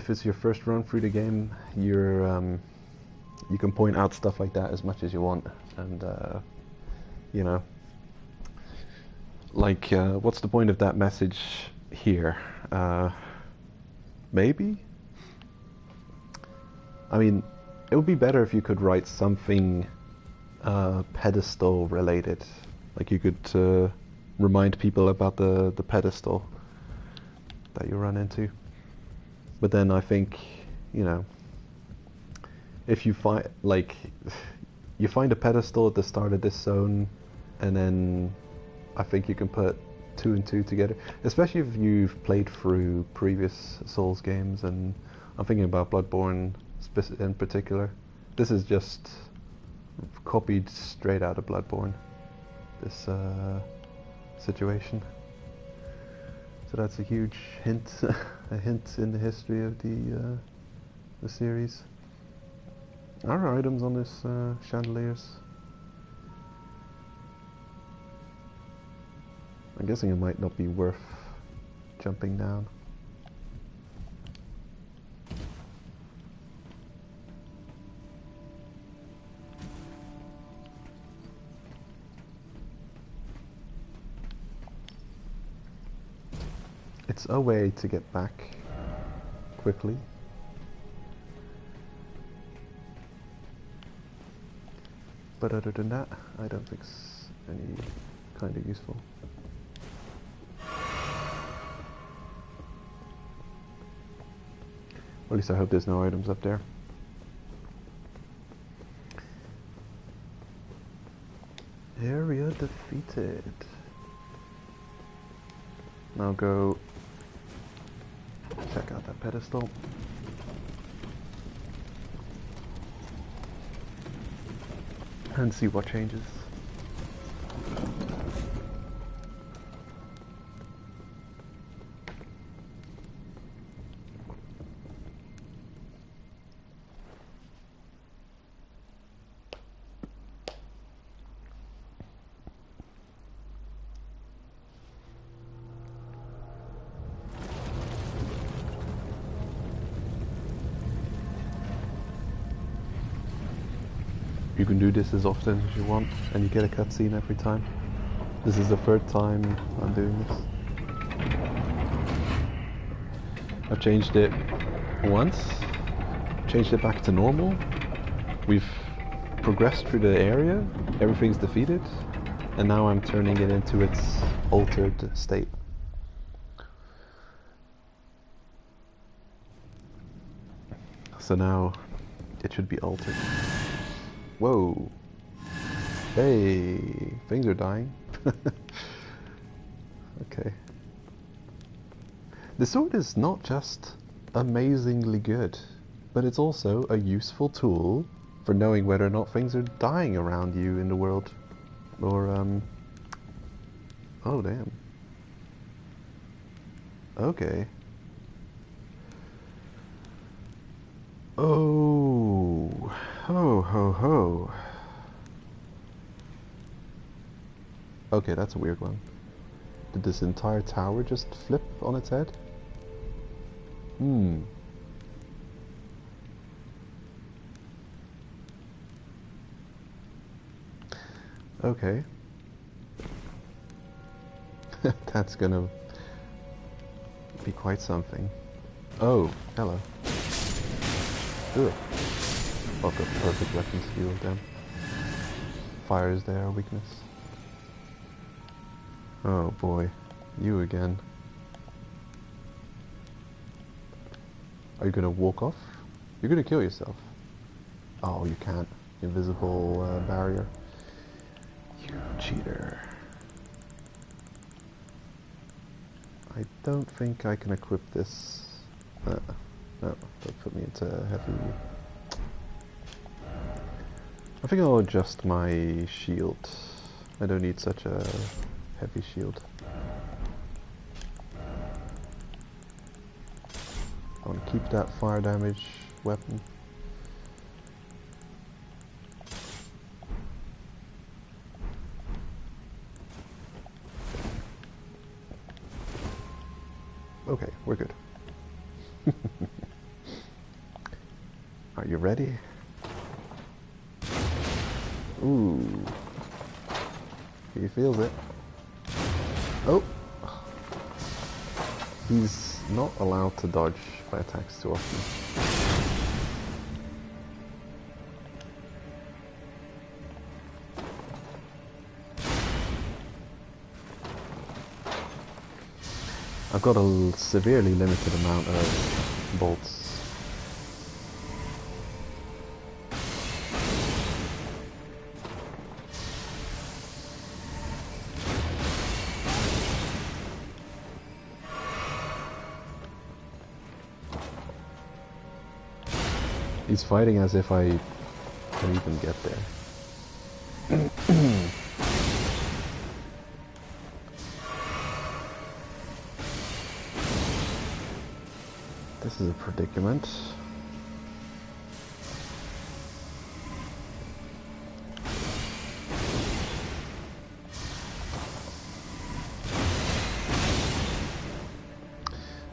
it's your first run through the game, you can point out stuff like that as much as you want, and you know, like what's the point of that message here? Maybe? I mean, it would be better if you could write something pedestal related, like you could remind people about the pedestal that you run into. But then I think, you know, if you find, like, you find a pedestal at the start of this zone, and then I think you can put 2 and 2 together, especially if you've played through previous Souls games, and I'm thinking about Bloodborne in particular. This is just copied straight out of Bloodborne, this situation. So that's a huge hint, a hint in the history of the series. Are there items on this chandeliers? I'm guessing it might not be worth jumping down. It's a way to get back quickly. But other than that, I don't think it's any kind of useful. Or at least I hope there's no items up there. Area defeated. Now go check out that pedestal. And see what changes. You can do this as often as you want, and you get a cutscene every time. This is the third time I'm doing this. I've changed it once, changed it back to normal. We've progressed through the area, everything's defeated, and now I'm turning it into its altered state. So now it should be altered. Whoa. Hey, things are dying. Okay. The sword is not just amazingly good, but it's also a useful tool for knowing whether or not things are dying around you in the world. Or, oh damn. Okay. Oh. Ho ho ho. Okay, that's a weird one. Did this entire tower just flip on its head? Hmm. Okay. That's gonna be quite something. Oh, hello. Ugh. I've got perfect weapons to deal with them. Fire is their weakness. Oh boy, you again. Are you gonna walk off? You're gonna kill yourself. Oh, you can't. Invisible barrier. You cheater. I don't think I can equip this. No, don't put me into heavy I think I'll adjust my shield. I don't need such a heavy shield. I want to keep that fire damage weapon. Okay, we're good. Are you ready? Ooh. He feels it. Oh! He's not allowed to dodge my attacks too often. I've got a severely limited amount of bolts. He's fighting as if I can even get there. This is a predicament.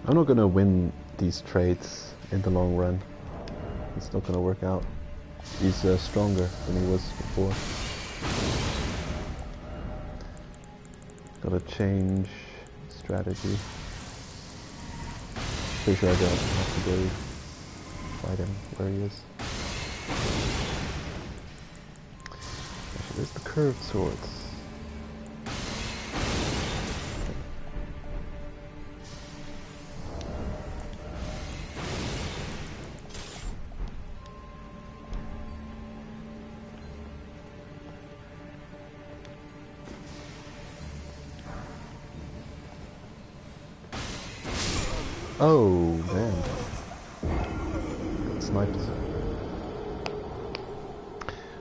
I'm not gonna win these trades in the long run. It's not gonna work out. He's stronger than he was before. Gotta change strategy. Pretty sure I don't have to go fight him where he is. Actually, there's the curved swords. Oh, damn. Got sniped.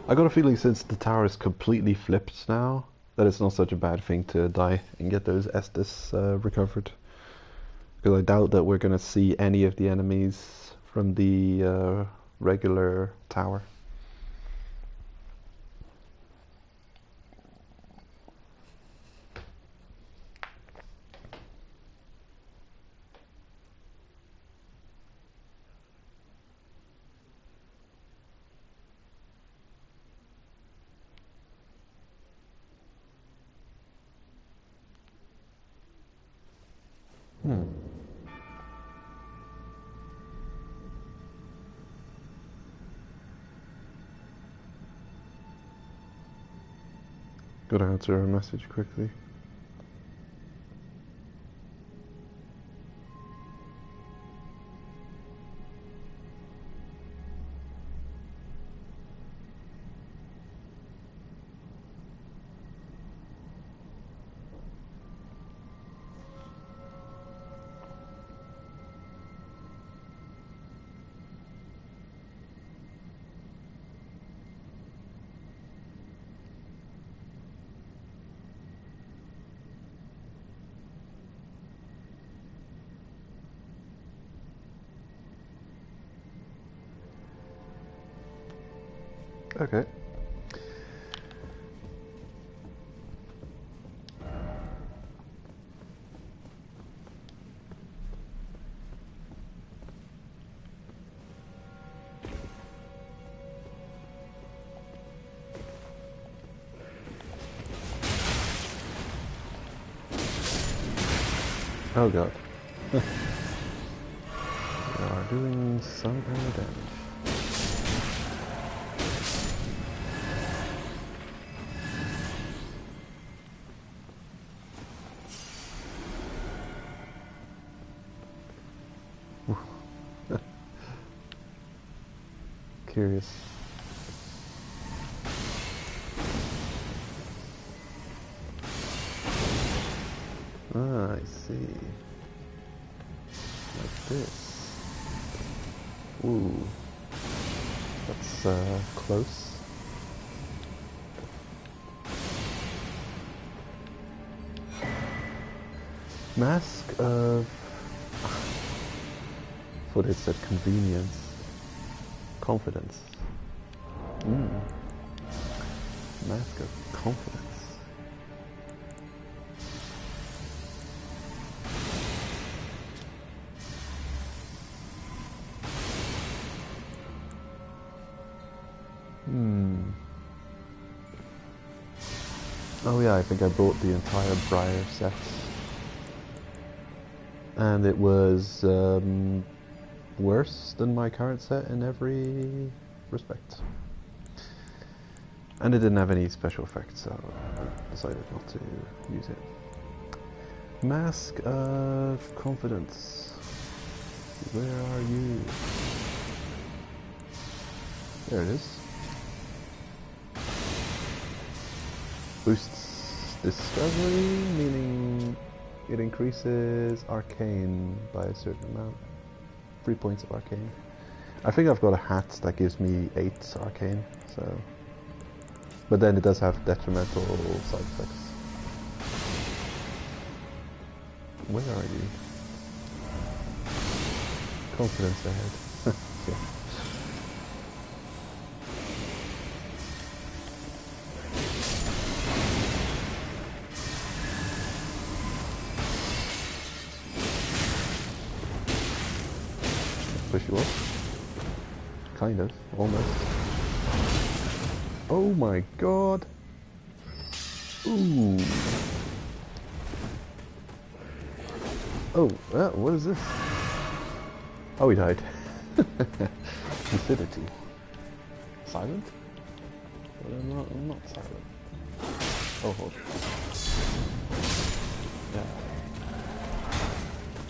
I got a feeling since the tower is completely flipped now, that it's not such a bad thing to die and get those Estus recovered. Because I doubt that we're gonna see any of the enemies from the regular tower. Gotta answer a message quickly. Okay. Oh god. We are doing some kind of damage. Curious. Ah, I see. Like this. Ooh. That's close. Mask of... Thought it said convenience. Confidence. Mask of confidence. Oh yeah, I think I bought the entire Briar set. And it was worse than my current set in every respect. And it didn't have any special effects, so I decided not to use it. Mask of Confidence. Where are you? There it is. Boosts Discovery, meaning it increases Arcane by a certain amount. 3 points of Arcane. I think I've got a hat that gives me 8 Arcane, so... But then it does have detrimental side effects. Where are you? Confidence ahead. Yeah. Push you off? Kind of, almost. Oh my god! Ooh! Oh, what is this? Oh, he died. Infinity. Silent? Well, I'm not silent. Oh, hold. Yeah.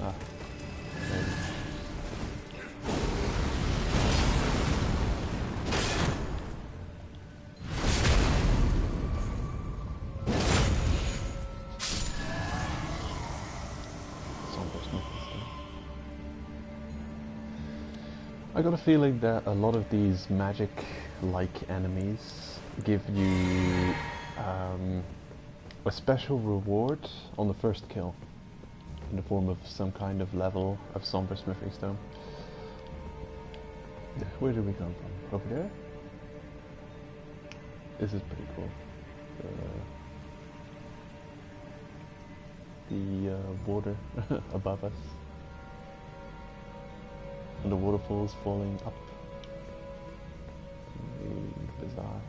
Ah. Maybe. I got a feeling that a lot of these magic-like enemies give you a special reward on the first kill in the form of some kind of level of Somber Smithing Stone. Where did we come from? Over there? This is pretty cool. The water above us. And the waterfalls falling up. Bizarre.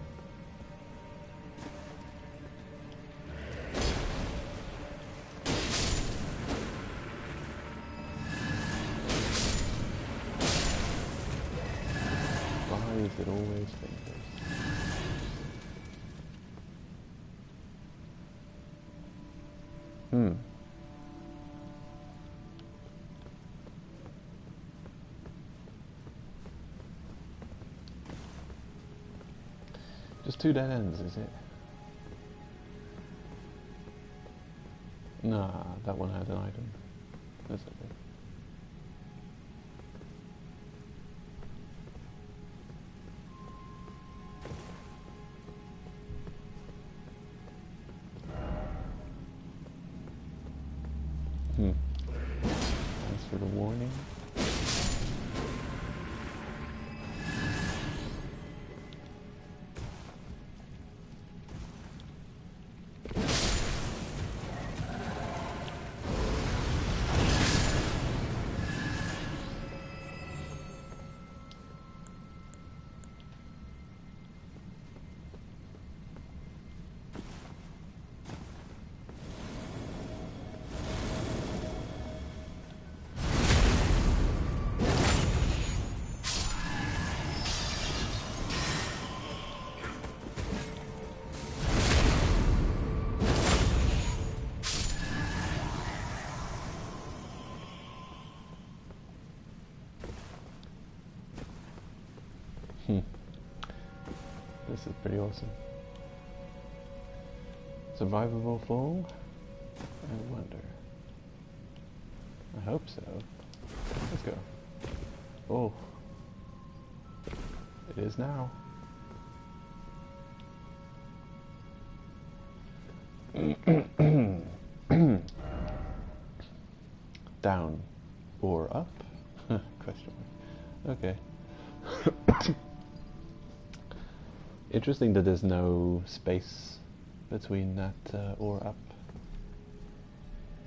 Why is it always fingers? Just 2 dead ends, is it? Nah, that one had an item. That's okay. Thanks for the warning. This is pretty awesome. Survivable fall? I wonder. I hope so. Let's go. Oh. It is now. down or up? Question mark. Okay. Interesting that there's no space between that or up.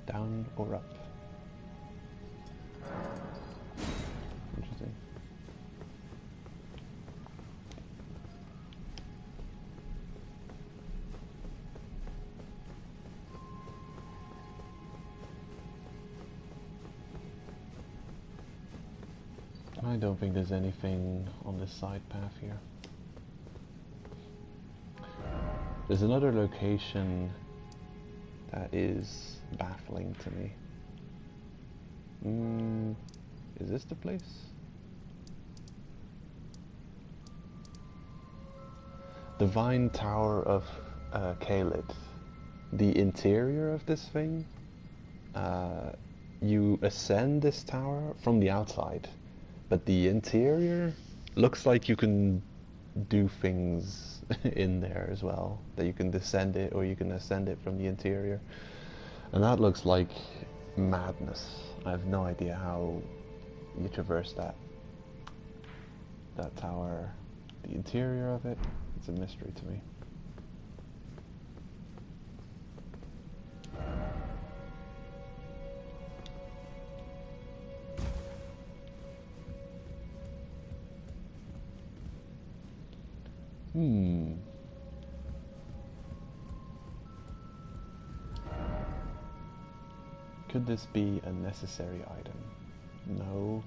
Down or up. Interesting. I don't think there's anything on this side path here. There's another location that is baffling to me. Is this the place? Divine Tower of Khalid. The interior of this thing, you ascend this tower from the outside, but the interior looks like you can do things in there as well, that you can descend it or you can ascend it from the interior, and that looks like madness. I have no idea how you traverse that tower. The interior of it, it's a mystery to me. Could this be a necessary item? No.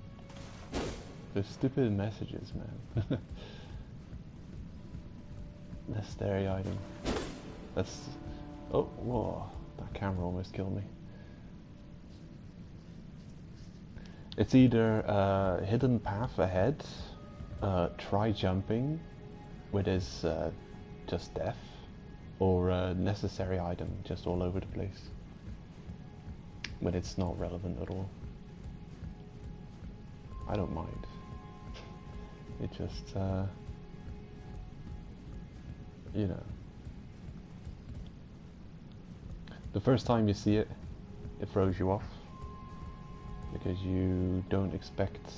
Those stupid messages, man. Necessary item. That's... Oh, whoa. That camera almost killed me. It's either hidden path ahead, try jumping, where there's just death, or a necessary item just all over the place, when it's not relevant at all. I don't mind. It just, you know. The first time you see it, it throws you off, because you don't expect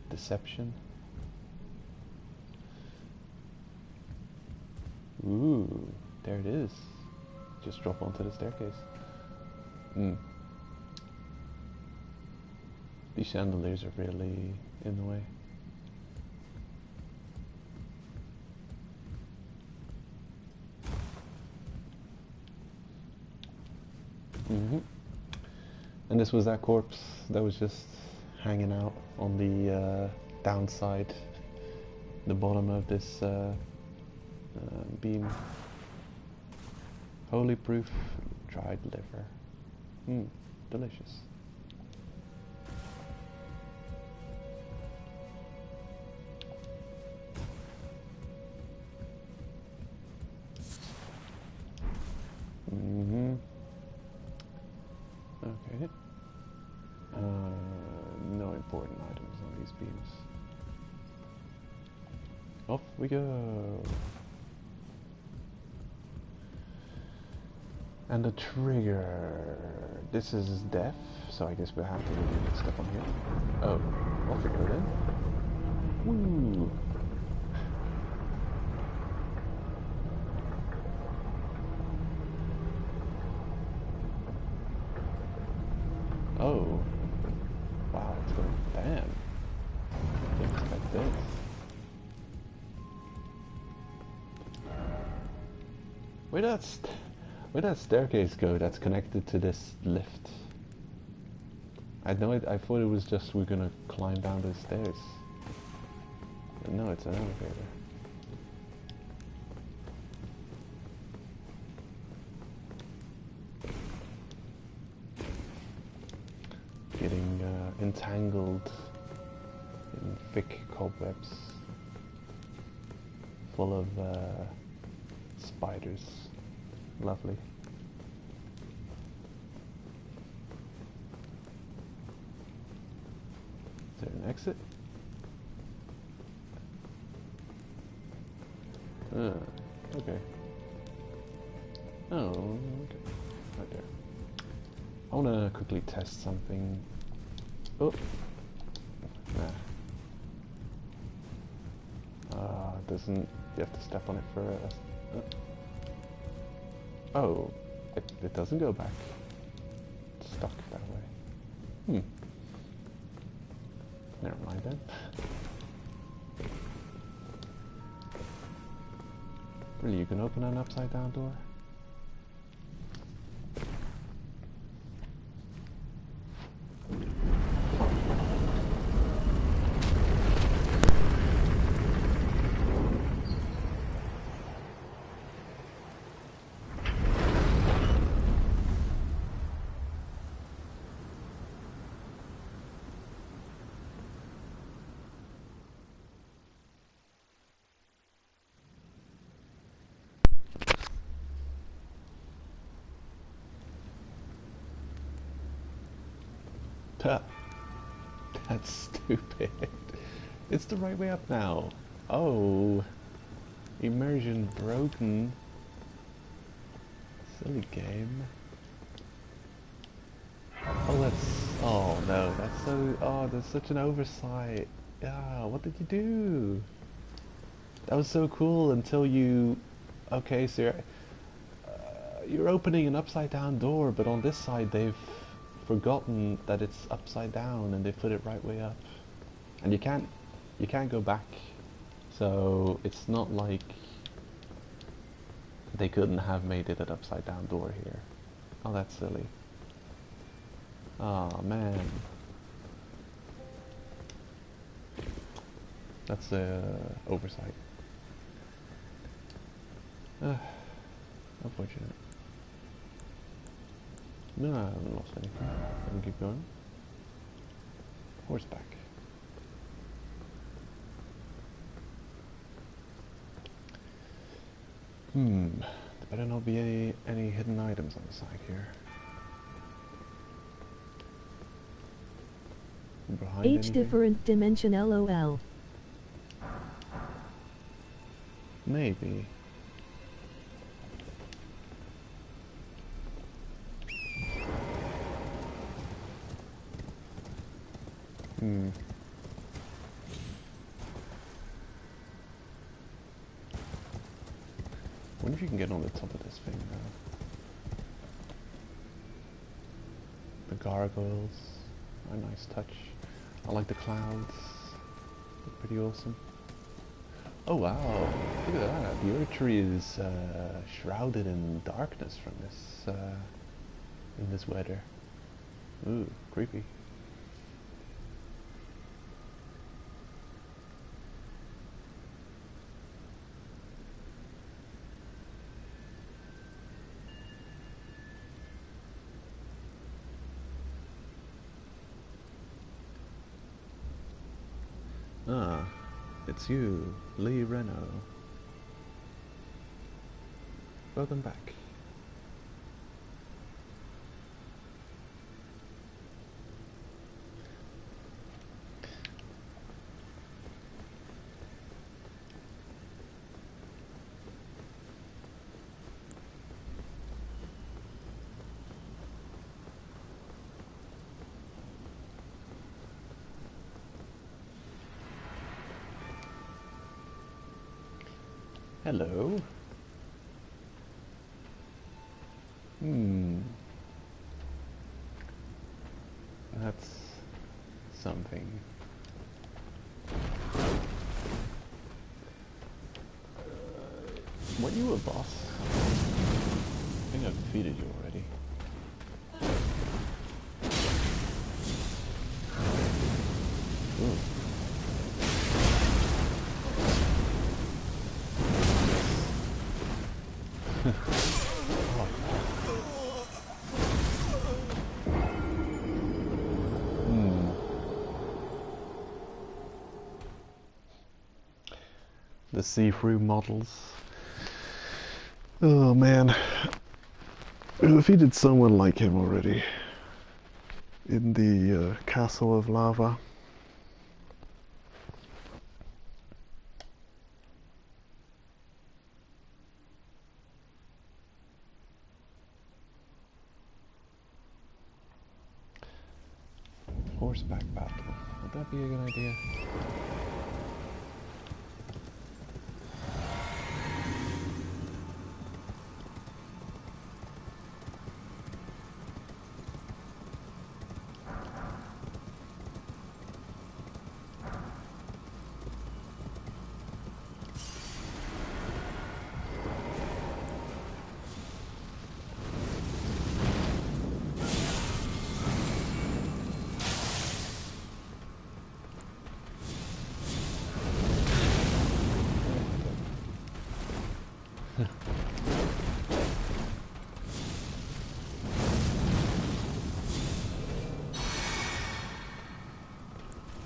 deception. Ooh, there it is. Just drop onto the staircase. These chandeliers are really in the way. And this was that corpse that was just hanging out on the downside, the bottom of this beam. Holy proof dried liver. Delicious. Okay. No important items on these beams. Off we go. And the trigger. This is death, so I guess we have to do stuff on here. Oh, off we go then. Woo! Oh. Wow, it's going bam. Didn't expect this. Where'd that staircase go that's connected to this lift? I thought it was just we're gonna climb down those stairs. But no, it's an elevator. Getting entangled in thick cobwebs full of spiders. Lovely. Is there an exit? Okay. Oh, okay. Right there. I want to quickly test something. Oh, nah. Doesn't. You have to step on it first. Oh, it doesn't go back. It's stuck that way. Never mind then. Really, you can open an upside down door? That's stupid. It's the right way up now. Oh. Immersion broken. Silly game. Oh, that's... Oh, no. That's so... Oh, there's such an oversight. Yeah, what did you do? That was so cool until you... Okay, so you're opening an upside down door, but on this side they've forgotten that it's upside down and they put it right way up. And you can't go back. So it's not like they couldn't have made it an upside down door here. Oh, that's silly. Oh man. That's oversight. Unfortunate. No, I haven't lost anything. I can keep going. Horseback. There better not be any hidden items on the side here. Behind H anything? different dimension LOL. Maybe. I wonder if you can get on the top of this thing now. The gargoyles. A nice touch. I like the clouds. They're pretty awesome. Oh wow, look at that. The Earth tree is shrouded in darkness from this in this weather. Ooh, creepy. Ah, it's you, Lee Reno. Welcome back. Hello. That's something. Weren't you a boss? I think I've defeated you already. Ooh. The see-through models. Oh man. I defeated someone like him already. In the castle of lava. Horseback battle. Would that be a good idea?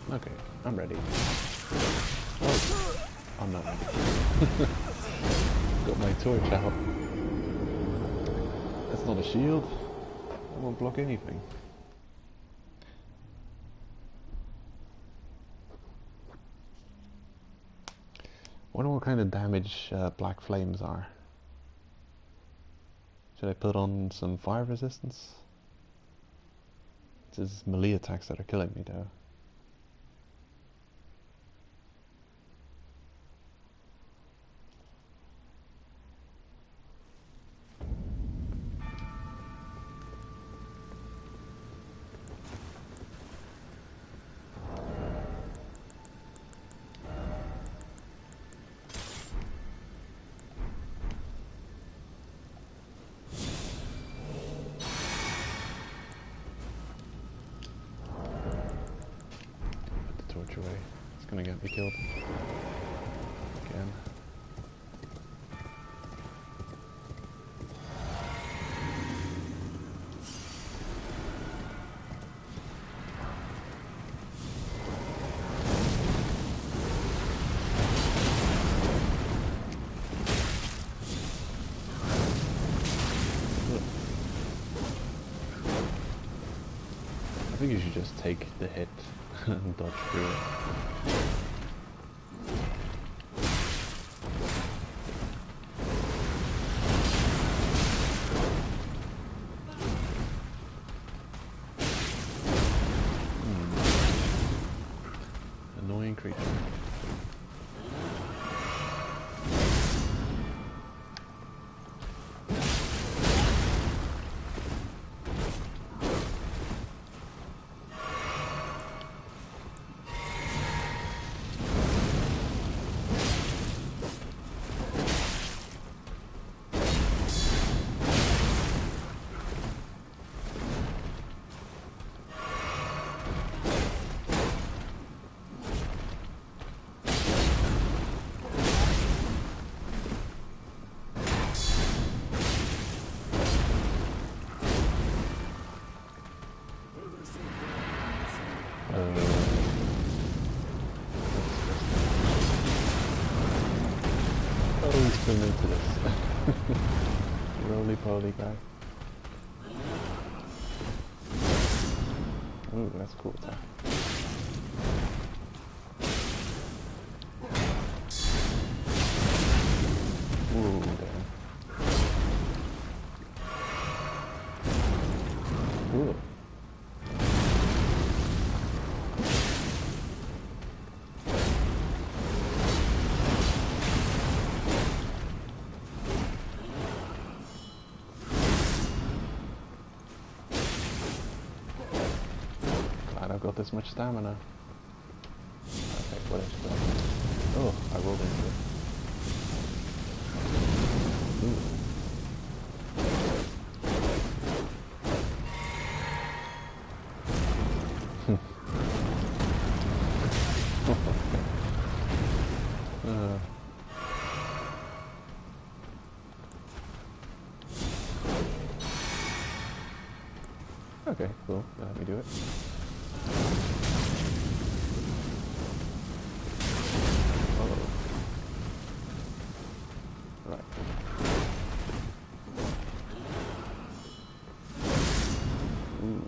Okay, I'm ready. Oh, I'm not ready. Got my torch out. That's not a shield. It won't block anything. I wonder what kind of damage black flames are. Should I put on some fire resistance? It's melee attacks that are killing me though. Torch away. It's gonna get me killed. Again. I think you should just take the hit and dodge through it. Annoying creature. Oh, he's still into this. Roly-poly guy. Ooh, that's a cool attack. Ooh, damn. Ooh. I've got this much stamina. Okay, what is that? Oh, I rolled into it. Okay, cool. Let me do it. Right. Ooh.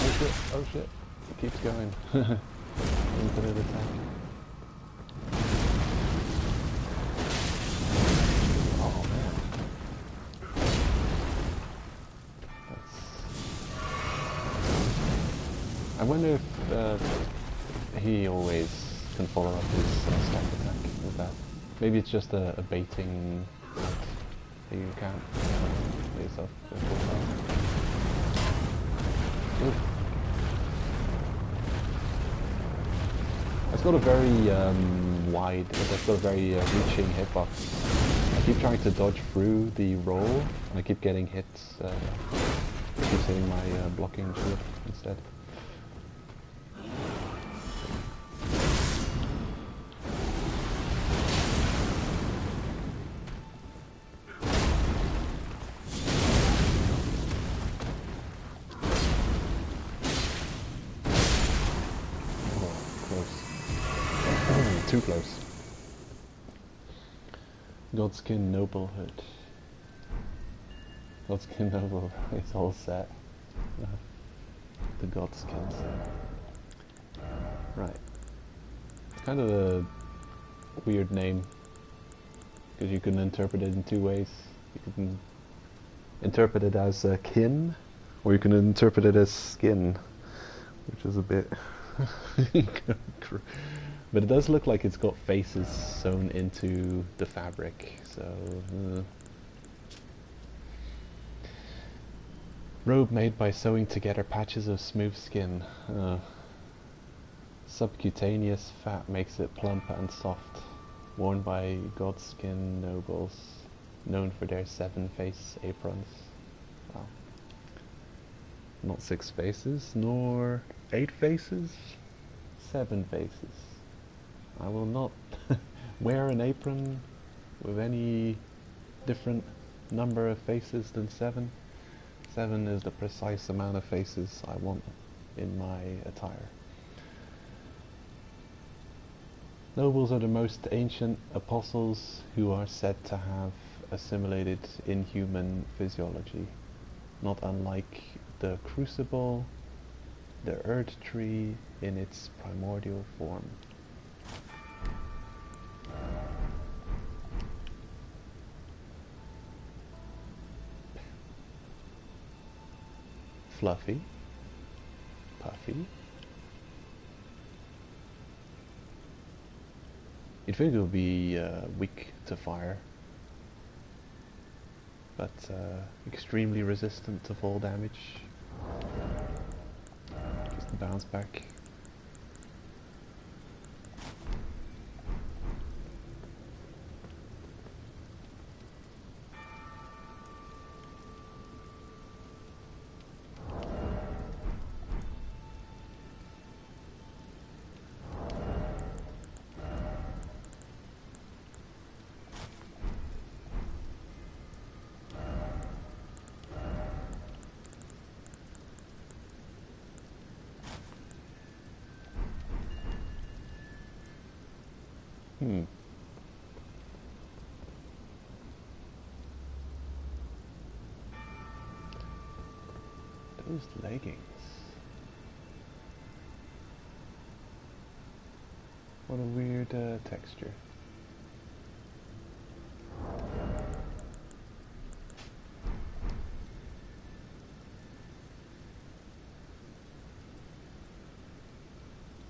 Oh shit, oh shit. It keeps going. Infinite attack. Oh man. That's I wonder if he always can follow up his stomp attack with that. Maybe it's just a baiting that you can't let yourself go full out. It's got a very wide, it's got a very reaching hitbox. I keep trying to dodge through the roll, and I keep getting hits. Keeps hitting my blocking shield instead. Too close. Godskin Noblehood. Godskin Noble, it's all set. The Godskins. Right. It's kind of a weird name, because you can interpret it in two ways. You can interpret it as kin, or you can interpret it as skin, which is a bit... But it does look like it's got faces sewn into the fabric, so... Robe made by sewing together patches of smooth skin. Subcutaneous fat makes it plump and soft. Worn by Godskin nobles, known for their 7-face aprons. Wow. Not 6 faces, nor 8 faces. 7 faces. I will not wear an apron with any different number of faces than 7. 7 is the precise amount of faces I want in my attire. Nobles are the most ancient apostles who are said to have assimilated inhuman physiology, not unlike the crucible, the Earth Tree in its primordial form. Fluffy, puffy. You'd think it would be weak to fire, but extremely resistant to fall damage. Just the bounce back. Those leggings. What a weird texture.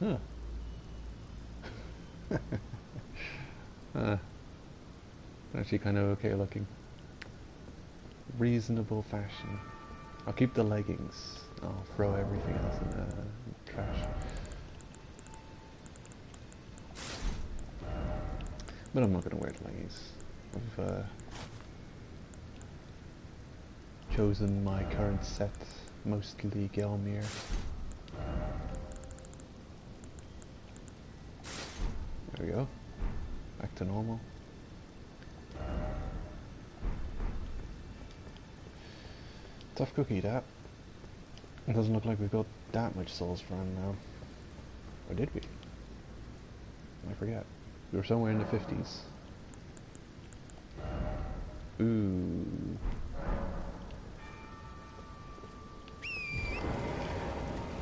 Huh. Actually kind of okay looking. Reasonable fashion. I'll keep the leggings. I'll throw everything else in the trash. But I'm not going to wear the leggings. I've chosen my current set, mostly Gelmir. There we go. Back to normal. Tough cookie, that. It doesn't look like we've got that much souls for him now. Or did we? I forget. We were somewhere in the 50s. Ooh.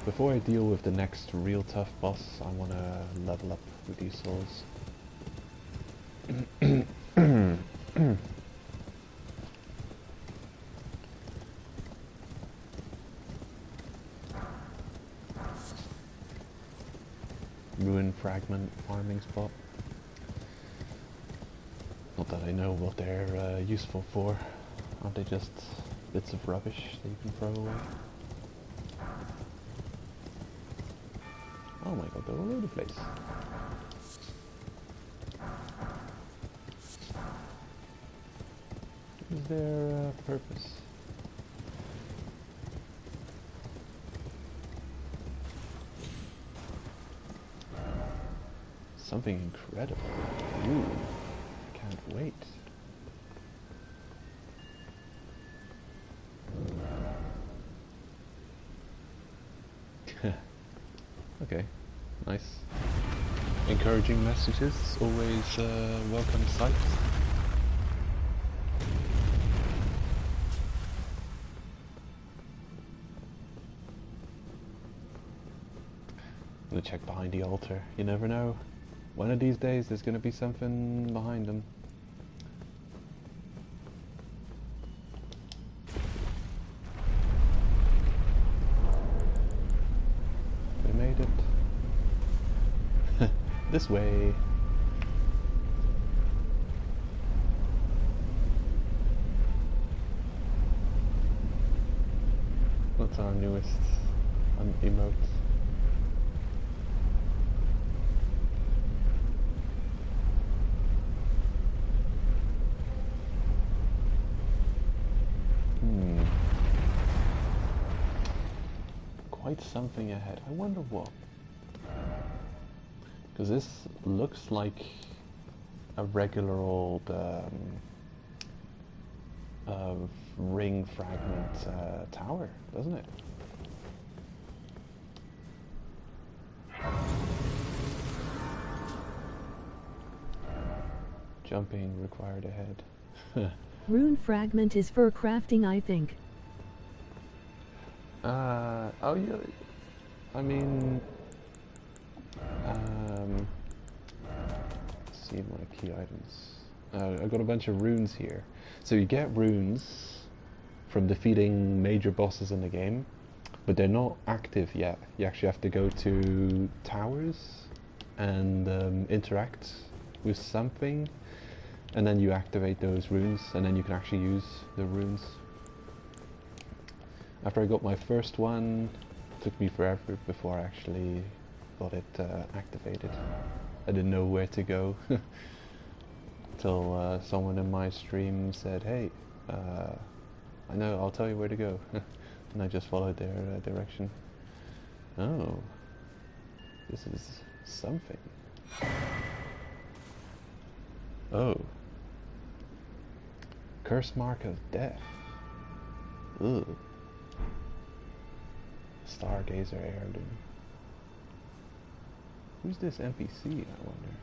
Before I deal with the next real tough boss, I want to level up with these souls. ruin fragment farming spot. Not that I know what they're useful for. Aren't they just bits of rubbish that you can throw away? Oh my god, they're all over the place. What is their purpose? Something incredible. Ooh, I can't wait. Okay, nice. Encouraging messages, always welcome sight. I'm gonna check behind the altar, you never know. One of these days there's gonna be something behind them. We made it. This way. What's our newest emote? Quite something ahead. I wonder what. Because this looks like a regular old ring fragment tower, doesn't it? Jumping required ahead. Rune fragment is for crafting, I think. Oh yeah, I mean, let's see my key items. I've got a bunch of runes here. So you get runes from defeating major bosses in the game, but they're not active yet. You actually have to go to towers and interact with something, and then you activate those runes, and then you can actually use the runes. After I got my first one, it took me forever before I actually got it activated. I didn't know where to go till someone in my stream said, "Hey, I know, I'll tell you where to go." And I just followed their direction. Oh, this is something. Oh, curse mark of death. Ugh. Stargazer heirloom. Who's this NPC, I wonder?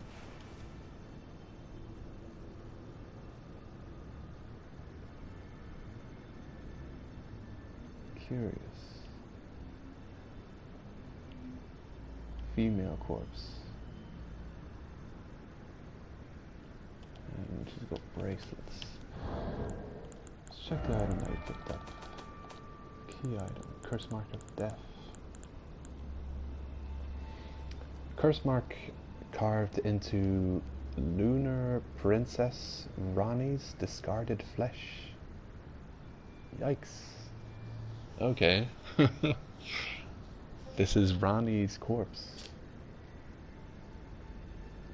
Curious. Female corpse. And she's got bracelets. Let's check the item that you picked up. Key item. Curse mark of death. Curse mark carved into lunar princess Rani's discarded flesh. Yikes. Okay. This is Rani's corpse.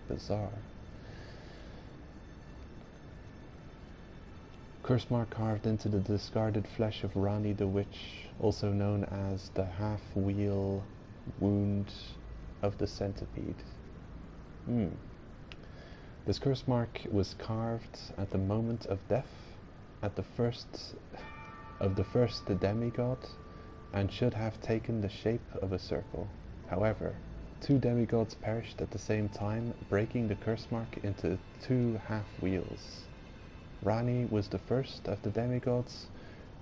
Bizarre. Curse mark carved into the discarded flesh of Rani the Witch, also known as the half-wheel wound of the centipede. This curse mark was carved at the moment of death, at the first demigod, and should have taken the shape of a circle. However, 2 demigods perished at the same time, breaking the curse mark into 2 half-wheels. Rani was the first of the demigods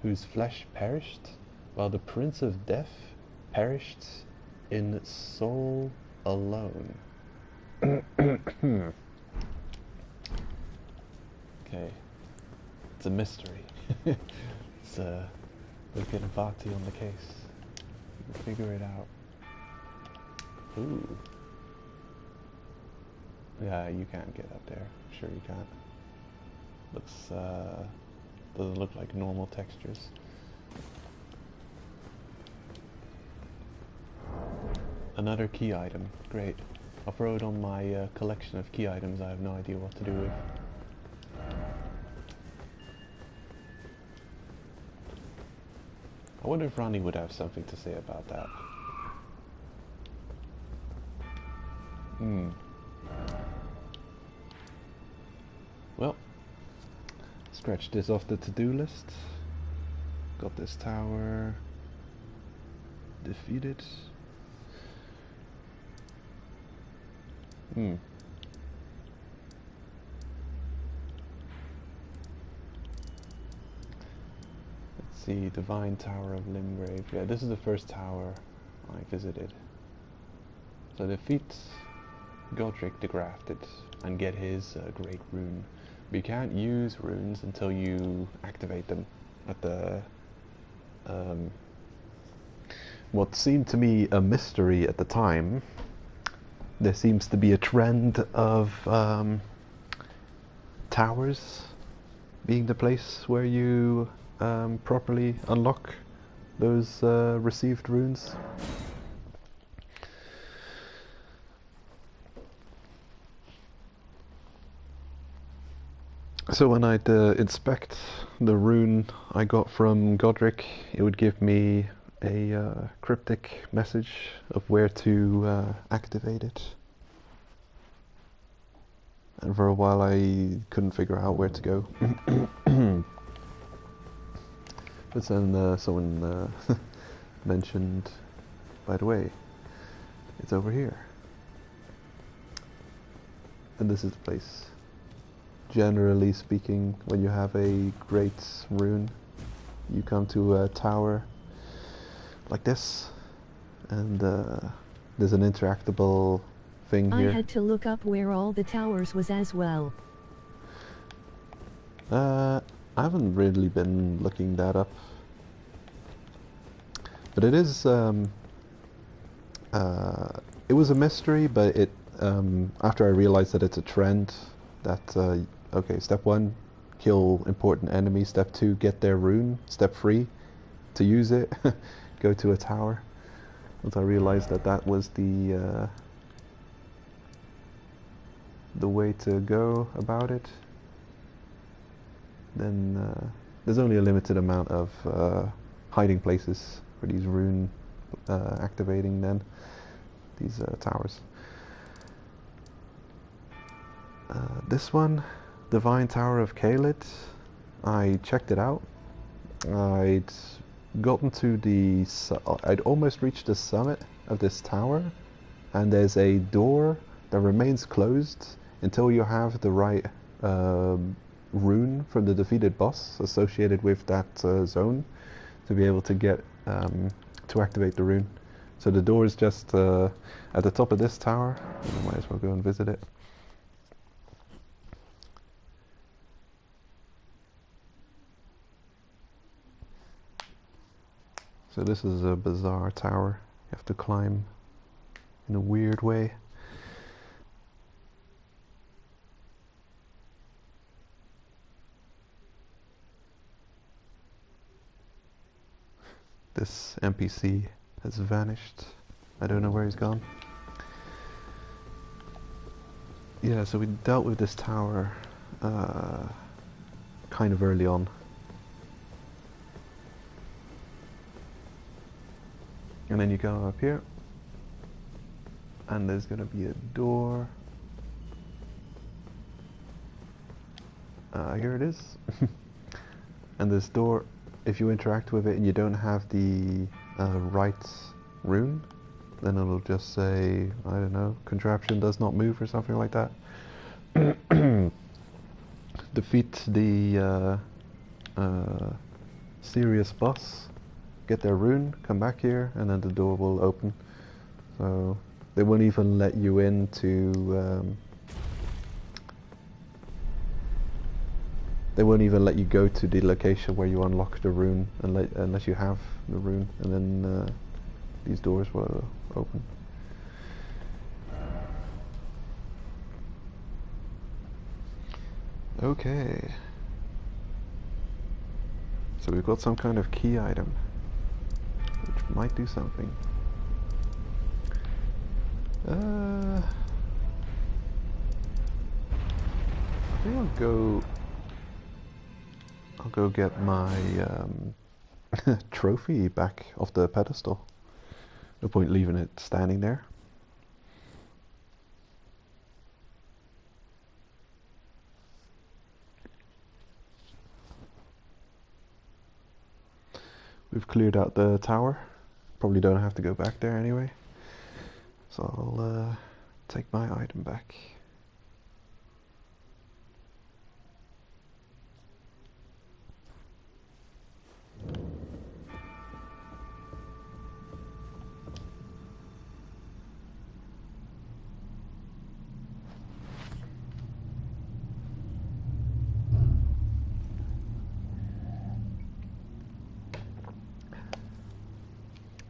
whose flesh perished, while the Prince of Death perished in soul alone. Okay. It's a mystery. It's we're getting Vati on the case. We'll figure it out. Ooh. Yeah, you can't get up there. Sure you can't. Looks, doesn't look like normal textures. Another key item. Great. I'll throw it on my collection of key items I have no idea what to do with. I wonder if Ronnie would have something to say about that. Well, scratch this off the to-do list. Got this tower defeated. Let's see, Divine Tower of Limgrave. Yeah, this is the first tower I visited. So defeat Godric the Grafted and get his great rune. But you can't use runes until you activate them at the what seemed to me a mystery at the time. There seems to be a trend of towers being the place where you properly unlock those received runes. So when I'd inspect the rune I got from Godric, it would give me a cryptic message of where to activate it. And for a while I couldn't figure out where to go. But then someone mentioned, by the way, it's over here. And this is the place. Generally speaking, when you have a great rune, you come to a tower like this, and there's an interactable thing here. I had to look up where all the towers was as well. I haven't really been looking that up, but it is it was a mystery, but it after I realized that it's a trend, that okay, step 1, kill important enemies, step 2, get their rune, step 3, to use it, go to a tower. Once I realized that that was the way to go about it, then there's only a limited amount of hiding places for these rune activating then, these towers. This one, Divine Tower of Caelid, I checked it out. I'd gotten to I'd almost reached the summit of this tower, and there's a door that remains closed until you have the right rune from the defeated boss associated with that zone to be able to get to activate the rune. So the door is just at the top of this tower. I might as well go and visit it. So this is a bizarre tower. You have to climb in a weird way. This NPC has vanished. I don't know where he's gone. Yeah, so we dealt with this tower kind of early on. And then you go up here, and there's going to be a door. Here it is. And this door, if you interact with it and you don't have the right rune, then it'll just say, I don't know, contraption does not move or something like that. Defeat the serious boss, get their rune, come back here, and then the door will open. So they won't even let you in to they won't even let you go to the location where you unlock the rune unless you have the rune, and then these doors will open. Okay. So we've got some kind of key item, which might do something. I think I'll go get my trophy back off the pedestal. No point leaving it standing there. We've cleared out the tower. Probably don't have to go back there anyway. So I'll take my item back.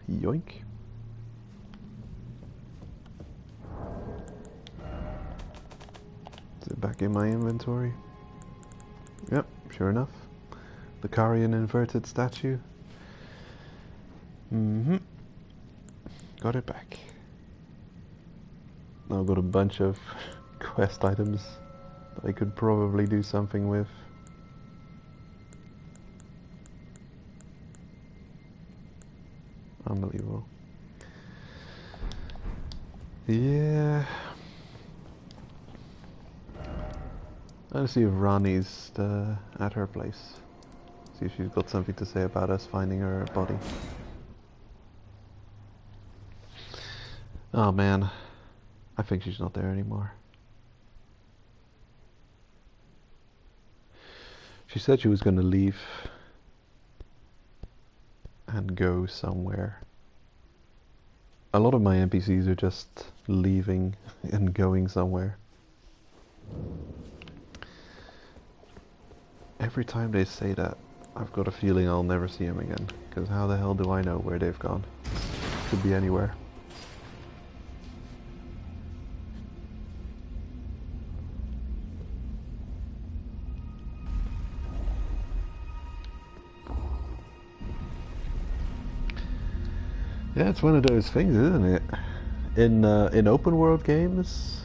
Yoink. Is it back in my inventory? Yep, sure enough. The Karian inverted statue. Got it back. Now I've got a bunch of quest items that I could probably do something with. Unbelievable. Yeah. Let's see if Rani's at her place. See if she's got something to say about us finding her body. Oh man, I think she's not there anymore. She said she was going to leave and go somewhere. A lot of my NPCs are just leaving and going somewhere. Every time they say that, I've got a feeling I'll never see them again. Because how the hell do I know where they've gone? Could be anywhere. Yeah, it's one of those things, isn't it? In open world games,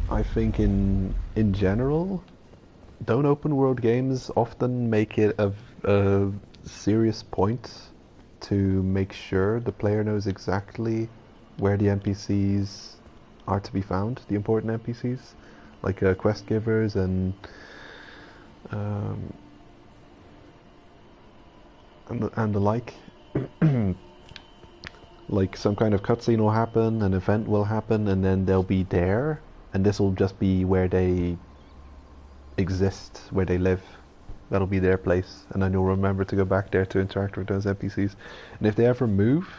I think in general, don't open world games often make it a serious point to make sure the player knows exactly where the NPCs are to be found, the important NPCs, like quest givers and the like. Like some kind of cutscene will happen, an event will happen, and then they'll be there, and this will just be where they exist, where they live. That'll be their place, and then you'll remember to go back there to interact with those NPCs. And if they ever move,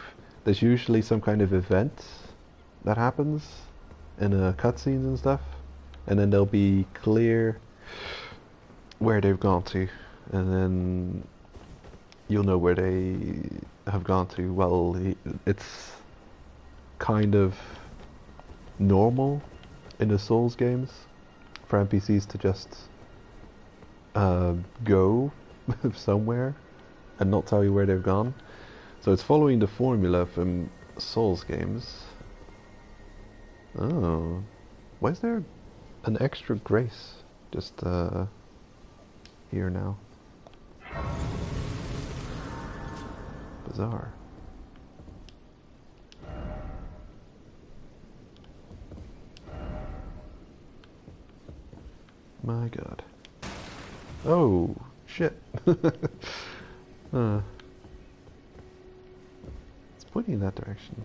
there's usually some kind of event that happens in cutscenes and stuff, and then they'll be clear where they've gone to, and then you'll know where they have gone to. Well, it's kind of normal in the Souls games for NPCs to just go somewhere and not tell you where they've gone. So it's following the formula from Souls games. Oh, why is there an extra grace just here now? Bizarre. My god. Oh, shit. It's pointing in that direction.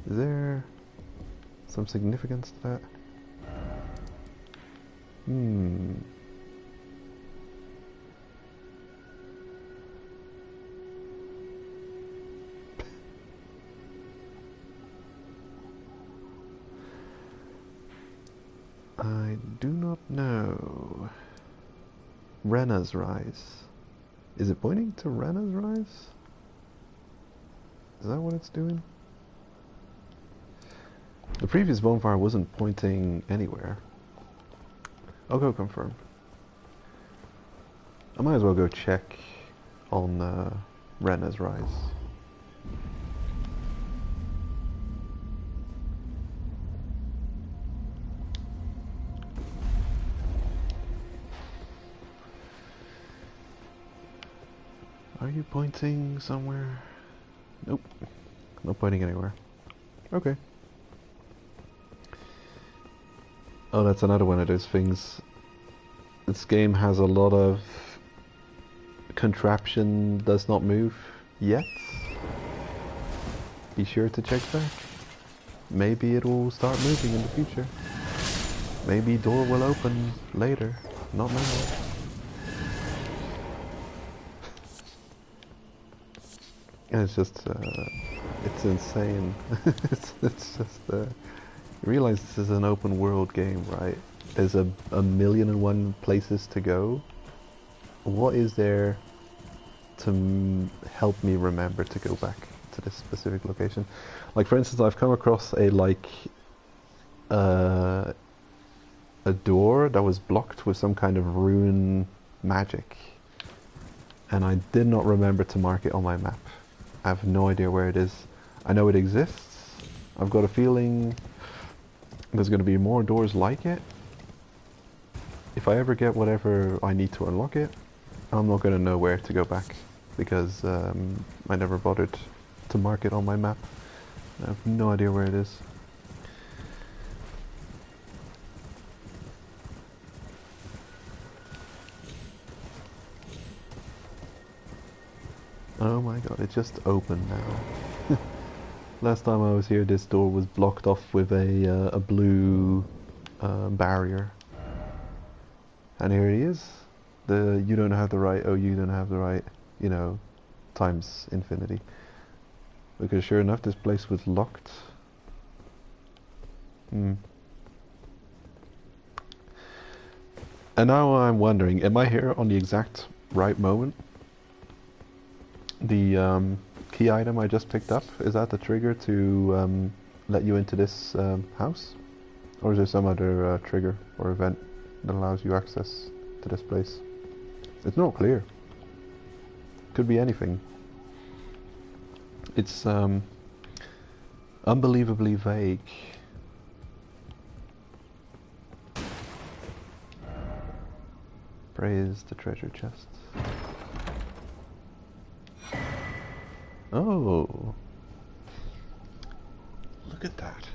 Is there some significance to that? I do not know. Rena's Rise. Is it pointing to Rena's Rise? Is that what it's doing? The previous bonfire wasn't pointing anywhere. I'll go confirm. I might as well go check on Rena's Rise. Are you pointing somewhere? Nope. Not pointing anywhere. Okay. Oh, that's another one of those things. This game has a lot of contraption does not move yet. Be sure to check back. Maybe it will start moving in the future. Maybe door will open later. Not now. It's just, it's insane. it's just, you realize this is an open world game, right? There's a million and one places to go. What is there to help me remember to go back to this specific location? Like, for instance, I've come across a door that was blocked with some kind of rune magic, and I did not remember to mark it on my map. I have no idea where it is. I know it exists. I've got a feeling there's going to be more doors like it. If I ever get whatever I need to unlock it, I'm not going to know where to go back, because I never bothered to mark it on my map. I have no idea where it is. Oh my god, it just opened now. Last time I was here, this door was blocked off with a blue barrier. And here he is. The you don't have the right, oh you don't have the right, you know, times infinity. Because sure enough, this place was locked. And now I'm wondering, am I here on the exact right moment? The key item I just picked up, is that the trigger to let you into this house? Or is there some other trigger or event that allows you access to this place? It's not clear. Could be anything. It's unbelievably vague. Praise the treasure chest. Oh, look at that.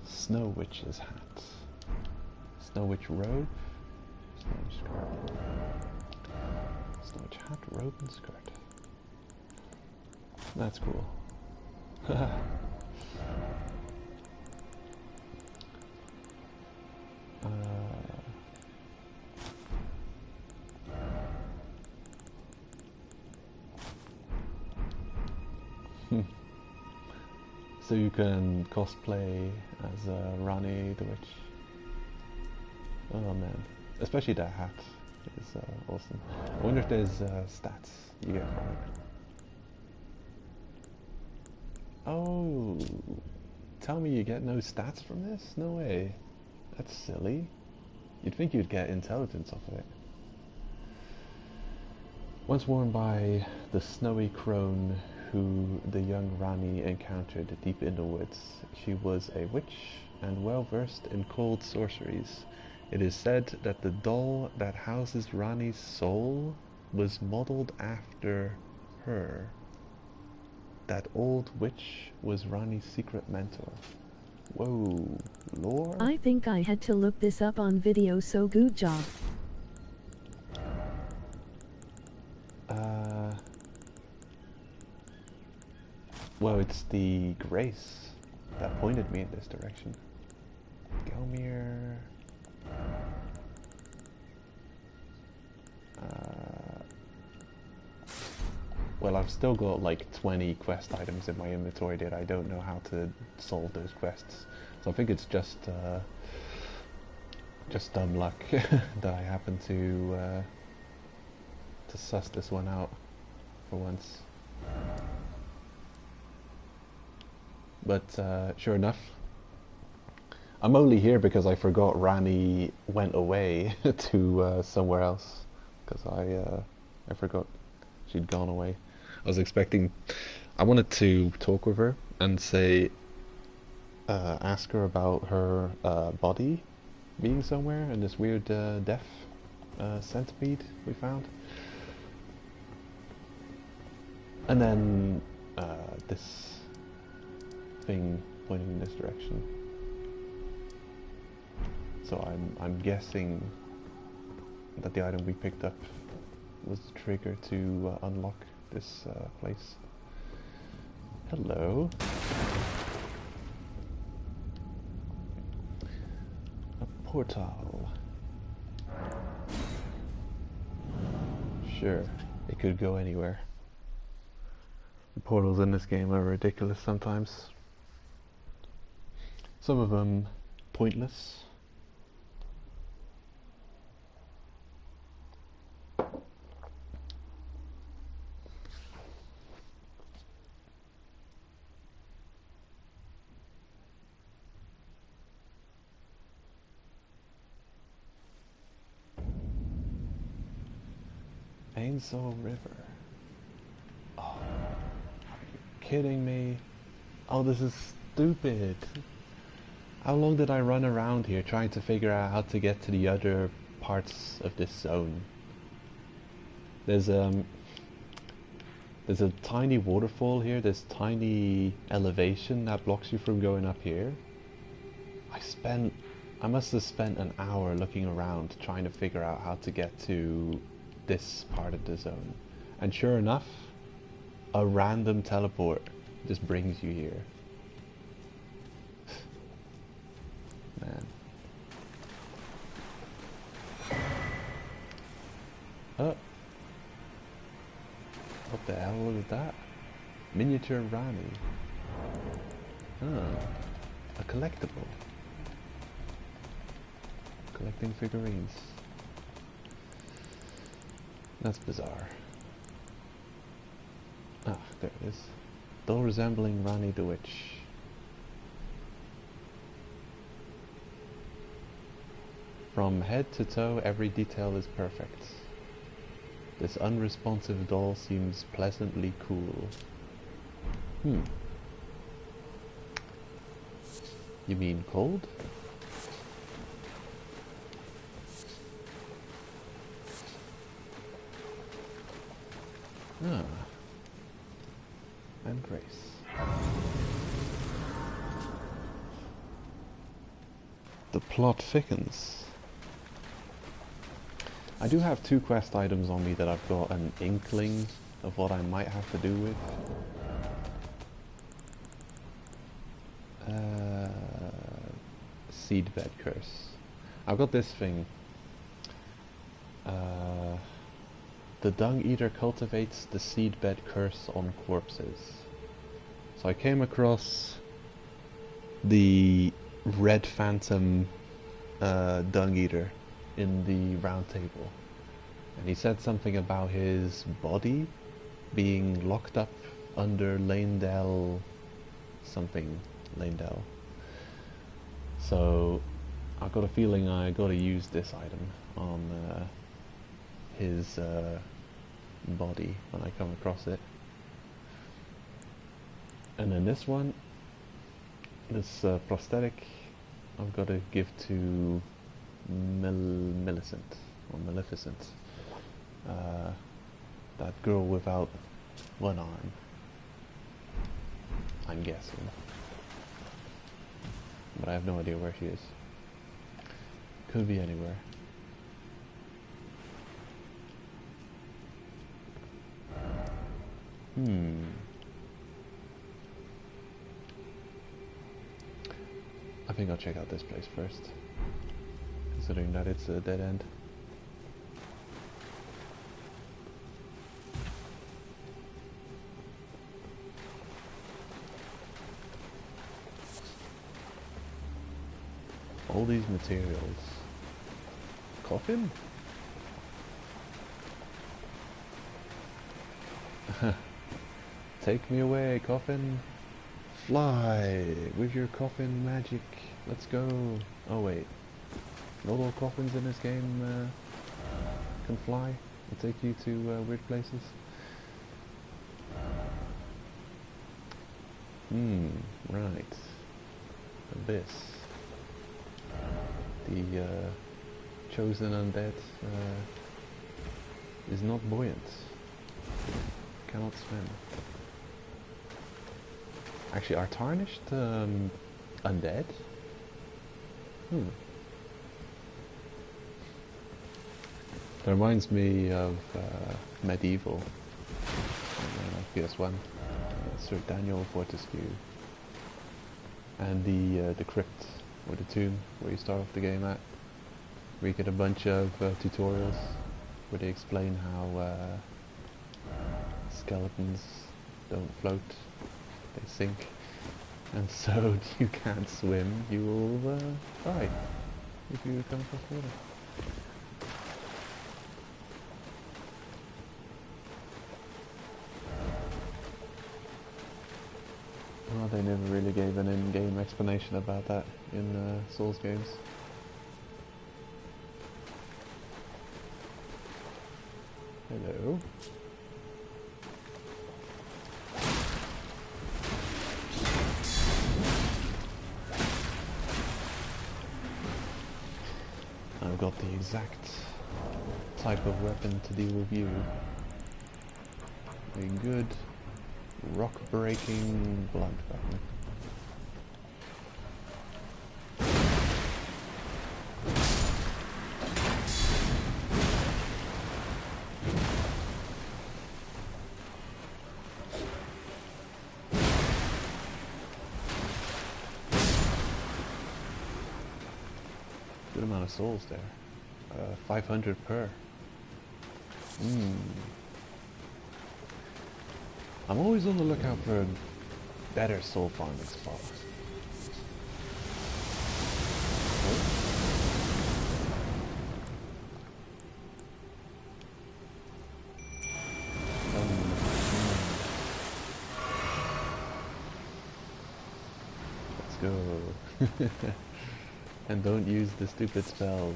Snow Witch's hat. Snow Witch robe. Snow Witch skirt. Snow Witch hat, robe, and skirt. That's cool. So you can cosplay as Rani the Witch. Oh man, especially that hat is awesome. I wonder if there's stats you get from it. Oh, tell me you get no stats from this? No way. That's silly. You'd think you'd get intelligence off of it. Once worn by the snowy crone who the young Rani encountered deep in the woods. She was a witch and well versed in cold sorceries. It is said that the doll that houses Rani's soul was modeled after her. That old witch was Rani's secret mentor. Whoa, lore? I think I had to look this up on video, so good job. Well, it's the grace that pointed me in this direction. Gelmir. Well, I've still got like 20 quest items in my inventory that I don't know how to solve those quests. So I think it's just dumb luck that I happen to suss this one out for once. But sure enough, I'm only here because I forgot Rani went away to somewhere else. because I forgot she'd gone away. I was expecting. I wanted to talk with her and say, ask her about her body being somewhere and this weird deaf centipede we found, and then this thing pointing in this direction. So I'm guessing that the item we picked up was the trigger to unlock this place. Hello. A portal. Sure, it could go anywhere. The portals in this game are ridiculous sometimes. Some of them pointless. Ainsole River. Oh, are you kidding me? Oh, this is stupid. How long did I run around here trying to figure out how to get to the other parts of this zone? There's a tiny waterfall here, this tiny elevation that blocks you from going up here. I must have spent an hour looking around trying to figure out how to get to this part of the zone. And sure enough, a random teleport just brings you here. Man. Oh. What the hell was that? Miniature Rani. Ah. A collectible. Collecting figurines. That's bizarre. Ah, there it is. Though resembling Rani the Witch. From head to toe, every detail is perfect. This unresponsive doll seems pleasantly cool. You mean cold? Ah. And Grace. The plot thickens. I do have 2 quest items on me that I've got an inkling of what I might have to do with. Seedbed curse. I've got this thing. The Dung Eater cultivates the seedbed curse on corpses. So I came across the Red Phantom Dung Eater in the round table, and he said something about his body being locked up under Lanedell something. Lanedell. So I've got a feeling I got to use this item on his body when I come across it. And then this one, this prosthetic, I've got to give to Millicent, or Maleficent. That girl without one arm, I'm guessing. But I have no idea where she is. Could be anywhere. I think I'll check out this place first, considering that it's a dead end. All these materials. Coffin? Take me away, coffin. Fly with your coffin magic. Let's go. Oh wait, not all coffins in this game can fly. Will take you to weird places. Right. Abyss. The chosen undead is not buoyant. Cannot swim. Actually, are tarnished undead? That reminds me of Medieval on PS1. Sir Daniel Fortescue. And the crypt, or the tomb, where you start off the game at. Where you get a bunch of tutorials where they explain how skeletons don't float, they sink. And so you can't swim, you will die if you come across water. Well, they never really gave an in-game explanation about that in Souls games. Hello. I've got the exact type of weapon to deal with you. A good rock-breaking blood weapon. Good amount of souls there. 500 per. I'm always on the lookout for a better soul farming spot. Let's go. And don't use the stupid spells.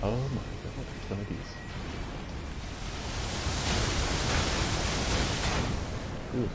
Oh my god, some of these. Ooh.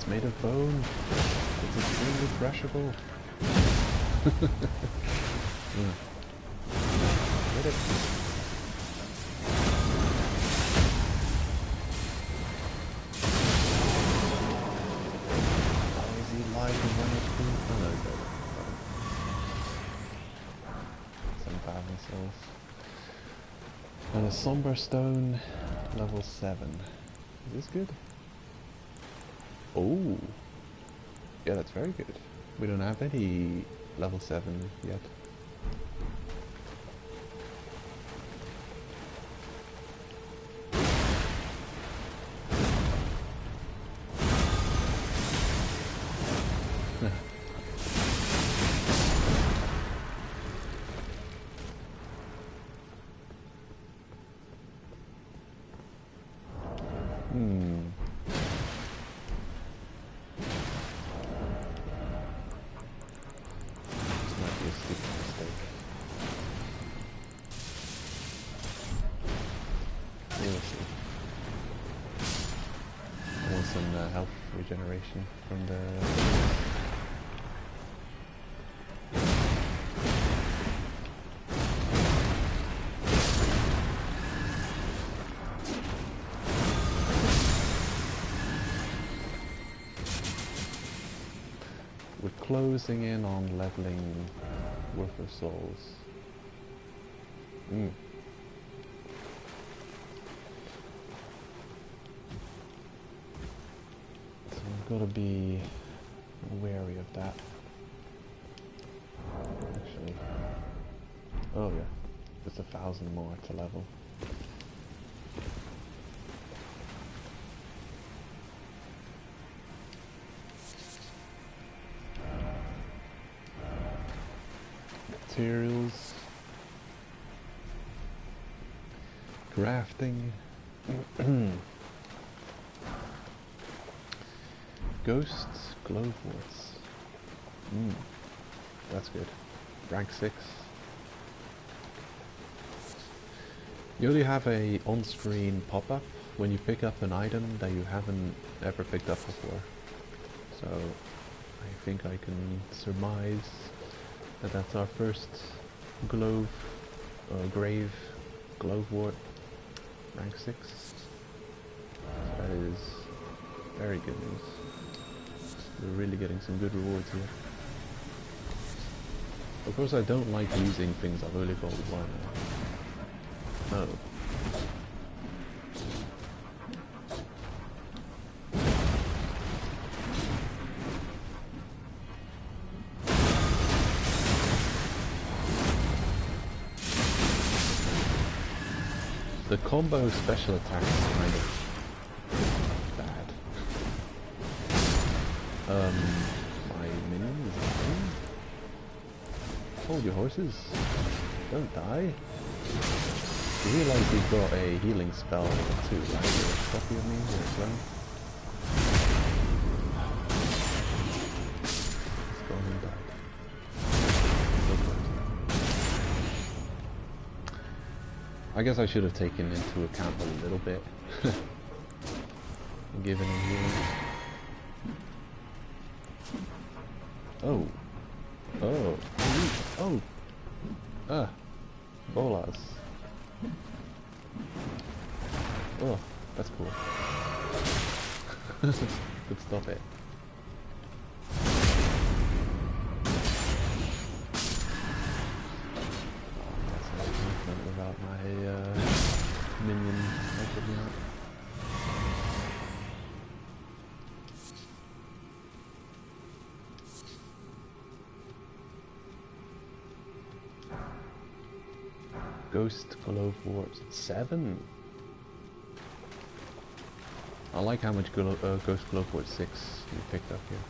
Made of bone. It's extremely crushable. Get it. How is he live and when it's been followed? 7,000 souls. And a somber stone, level 7. Is this good? Oh, yeah, that's very good. We don't have any level 7 yet. I want some health regeneration from the... We're closing in on leveling worth of souls. So we've got to be I'm wary of that. Actually. Oh yeah. Just 1,000 more to level. Materials. Crafting. Ghosts, glowworts. That's good. Rank 6. You only have a on-screen pop-up when you pick up an item that you haven't ever picked up before. So I think I can surmise that that's our first grave glowwort, rank 6. So that is very good news. We're really getting some good rewards here. Of course I don't like using things I've only got one. No. The combo special attack is kind of bad. My minion is dying? Hold your horses. Don't die. You realise you've got a healing spell too, right? You're a copy of me here as well. It's gone and died. I guess I should have taken into account a little bit. Given him healing. Oh. Oh. Oh. Ah. Bolas. Oh, that's cool. Could stop it. About my minion helping me out. Ghost glowworts 7. I like how much Ghost glowwort 6 you picked up here.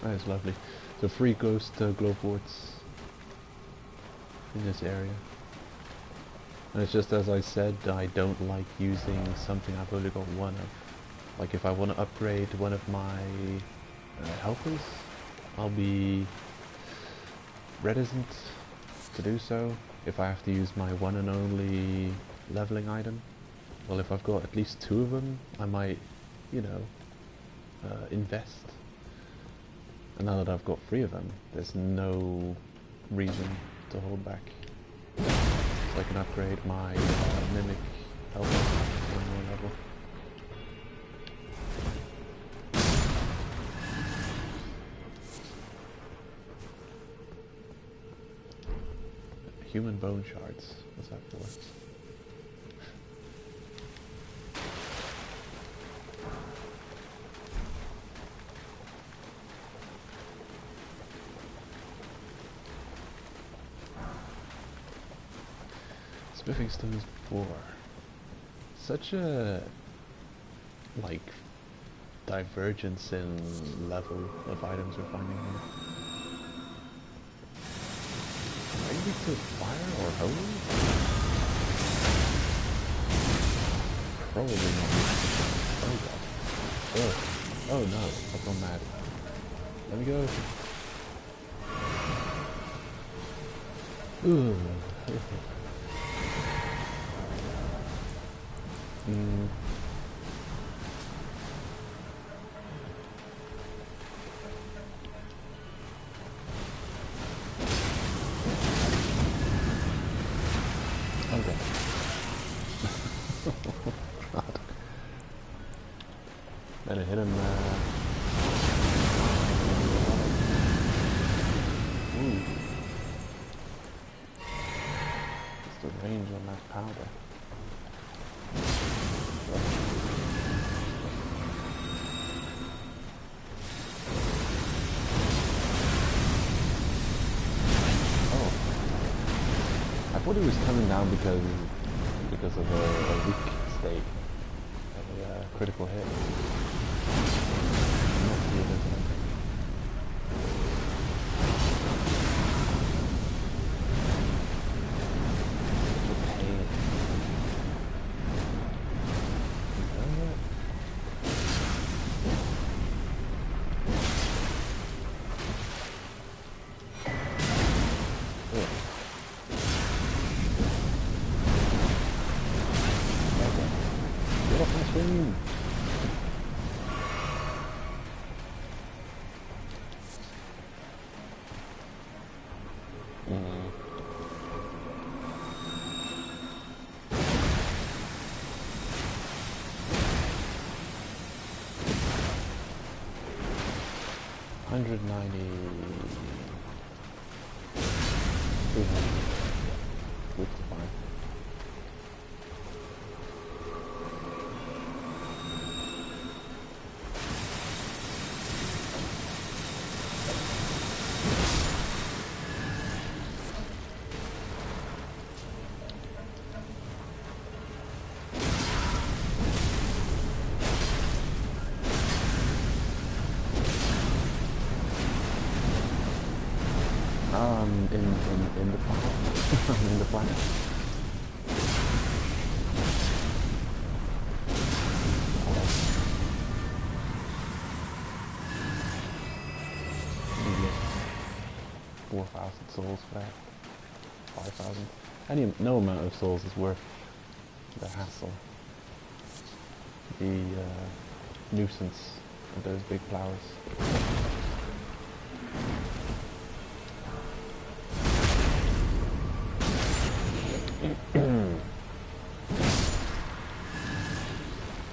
That is lovely. So 3 Ghost glowworts in this area. And it's just as I said, I don't like using something I've only got one of. Like if I want to upgrade one of my helpers, I'll be reticent to do so if I have to use my one and only leveling item. Well, if I've got at least 2 of them, I might, you know, invest. And now that I've got 3 of them, there's no reason to hold back. So I can upgrade my mimic helper one more level. Human bone shards. What's that for? Smithing stones 4. Such a like divergence in level of items we're finding here. Maybe to fire or holy? Probably not. Oh god. Oh. Oh no, I've gone mad. Let me go. Ooh. Okay. God. Better hit him. Ooh. What's the range on that powder? thought he was coming down because of a weak state, a critical hit. Not see it as anything. In the planet. In the planet. Maybe 4,000 souls for that. 5,000. No amount of souls is worth the hassle. The nuisance of those big flowers.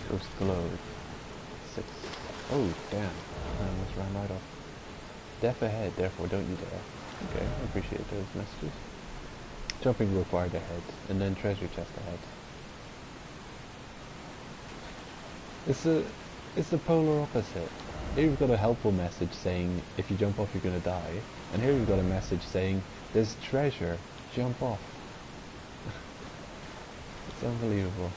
Ghost glow. 6. Oh, damn. I almost ran right off. Death ahead, therefore don't you dare. Okay, I appreciate those messages. Jumping required ahead, and then treasure chest ahead. It's the polar opposite. Here you've got a helpful message saying, if you jump off you're gonna die. And here you've got a message saying, there's treasure, jump off. It's unbelievable.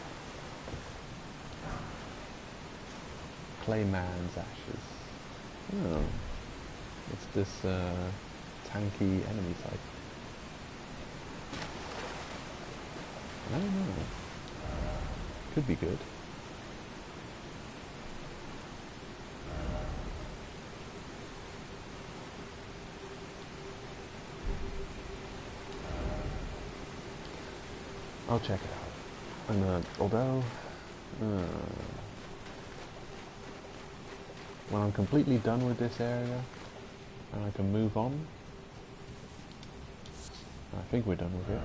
Clayman's ashes. Oh. It's this tanky enemy type. I don't know. Could be good. I'll check it out. And although when I'm completely done with this area and I can move on, I think we're done with it.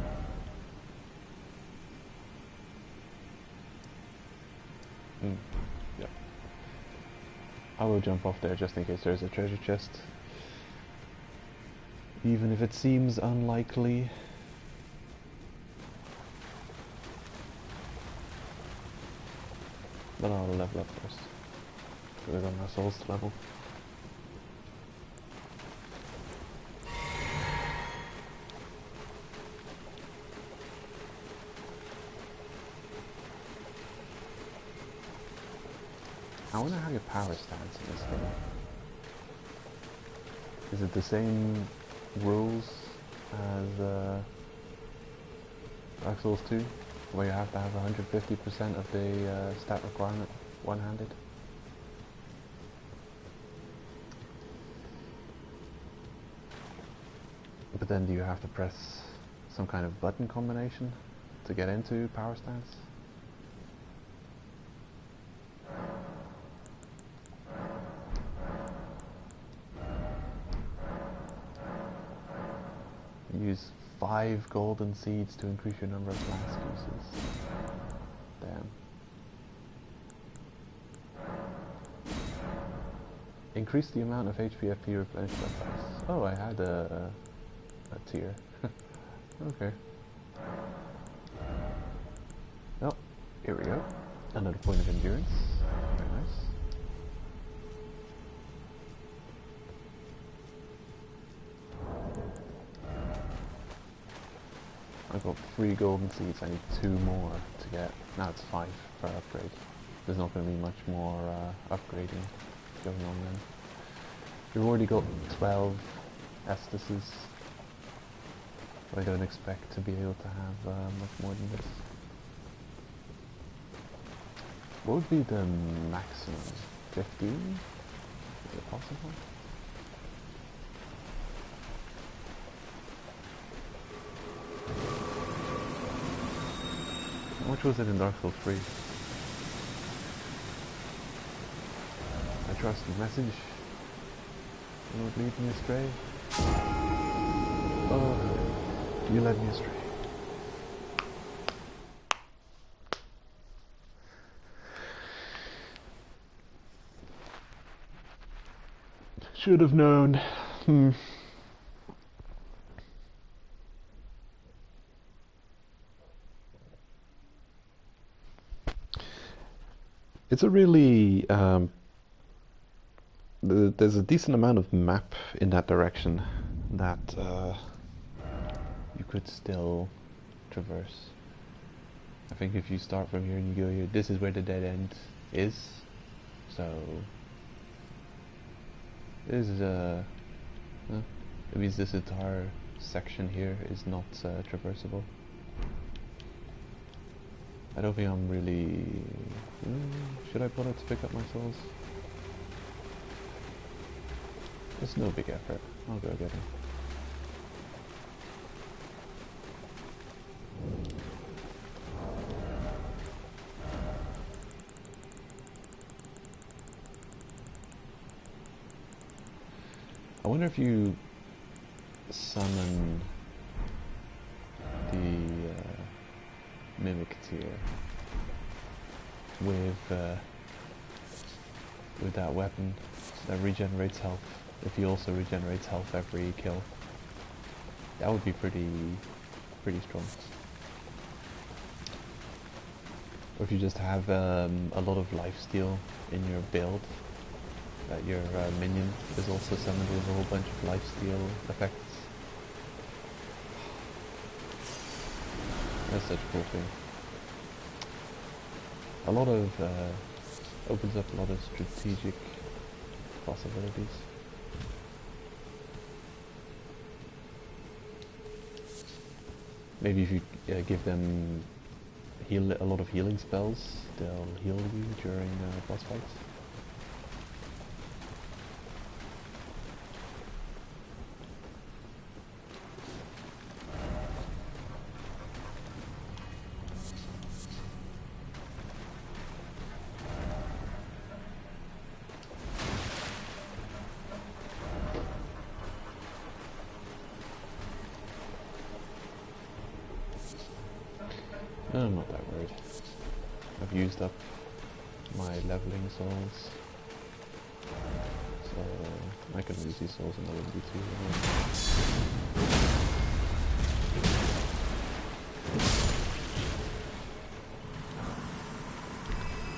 Yeah. I will jump off there just in case there's a treasure chest. Even if it seems unlikely. But I'll level up first. So we've got my souls to level. I wonder how your power stands in this thing. Is it the same rules as Dark Souls 2? Where you have to have 150% of the stat requirement one-handed? But then do you have to press some kind of button combination to get into power stance? Use 5 golden seeds to increase your number of flask uses. Damn. Increase the amount of HP FP replenished by twice. Oh, I had a tier. Okay. Oh, here we go. Another point of endurance. Very nice. I've got 3 golden seeds, I need 2 more to get, now it's 5 for upgrade. There's not going to be much more upgrading going on then. We've already got 12 Estases, so I don't expect to be able to have much more than this. What would be the maximum? 15? Is it possible? How much was it in Dark Souls 3? I trust the message. You would lead me astray. Oh, you led me astray. Should have known. It's a really there's a decent amount of map in that direction that you could still traverse. I think if you start from here and you go here, this is where the dead end is. So this is it means this entire section here is not traversable. I don't think I'm really... should I bother to pick up my souls? It's no big effort. I'll go get him. I wonder if you summon the mimic tier with that weapon that regenerates health. If he also regenerates health every kill, that would be pretty strong. Or if you just have a lot of lifesteal in your build, that your minion is also summoned with a whole bunch of lifesteal effects. That's such a cool thing. A lot of opens up a lot of strategic possibilities. Maybe if you give them a lot of healing spells, they'll heal you during boss fights. No, I'm not that worried. I've used up my leveling souls, so I can use these souls and I wouldn't be too worried.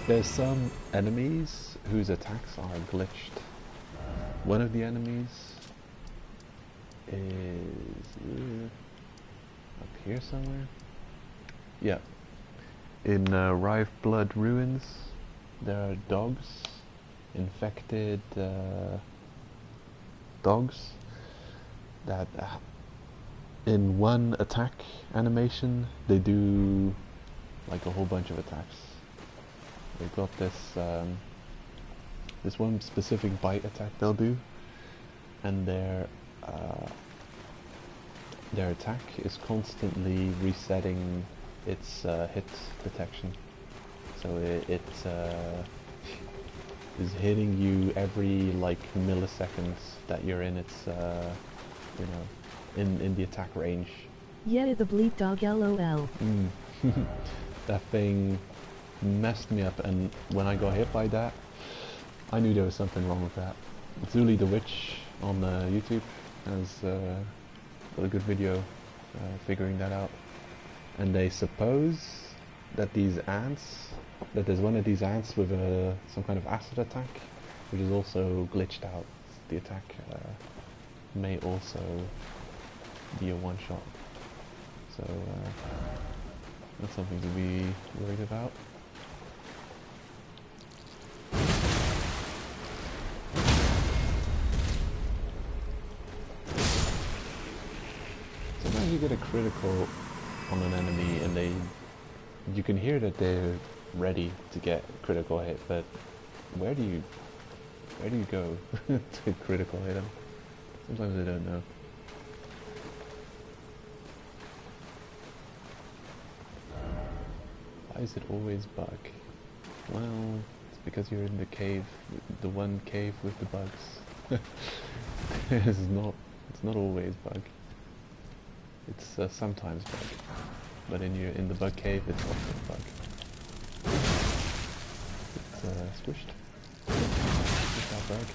There's some enemies whose attacks are glitched. One of the enemies is up here somewhere. Yeah, in Rive Blood Ruins, there are dogs, infected dogs, that in one attack animation, they do like a whole bunch of attacks. They've got this, this one specific bite attack they'll do, and their attack is constantly resetting its hit detection, so it is hitting you every like milliseconds that you're in its you know, in the attack range. Yeah, the bleep dog LOL. That thing messed me up, and when I got hit by that, I knew there was something wrong with that. Zuli the Witch on YouTube has got a good video figuring that out. And they suppose that these ants, that there's one of these ants with some kind of acid attack, which is also glitched out. The attack may also be a one-shot. So that's something to be worried about. Sometimes you get a critical on an enemy and you can hear that they're ready to get critical hit, but where do you go to critical hit them? Sometimes I don't know. Why is it always bug? Well, it's because you're in the cave, the one cave with the bugs. it's not always bug. It's sometimes bug, but in the bug cave, it's often bug. It's squished. Squished that bug.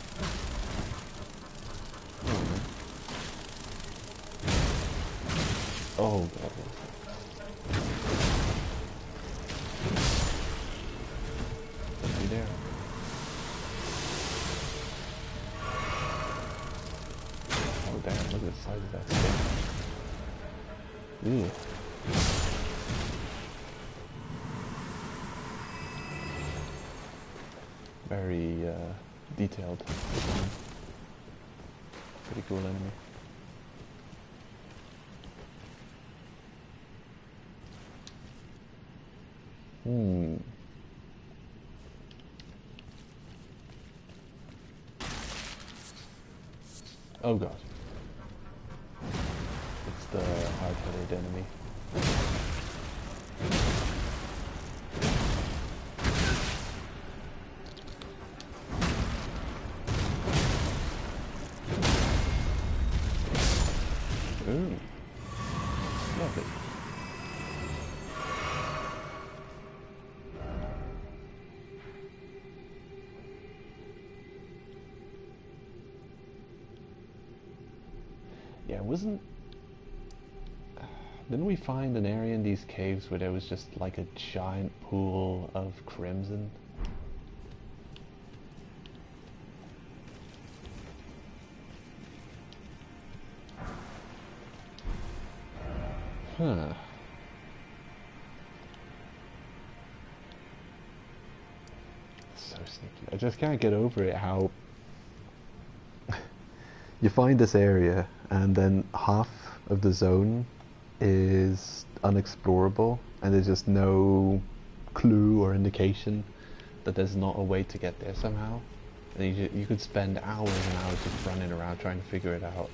Oh god. Don't be there. Oh damn! Look at the size of that stick. Ooh. Very detailed. Pretty cool enemy. Oh god. It's the hard-headed enemy. Ooh. Lovely. Yeah, didn't we find an area in these caves where there was just like a giant pool of crimson? Huh. So sneaky. I just can't get over it how you find this area and then half of the zone is unexplorable and there's just no clue or indication that there's not a way to get there somehow. And you could spend hours and hours just running around trying to figure it out.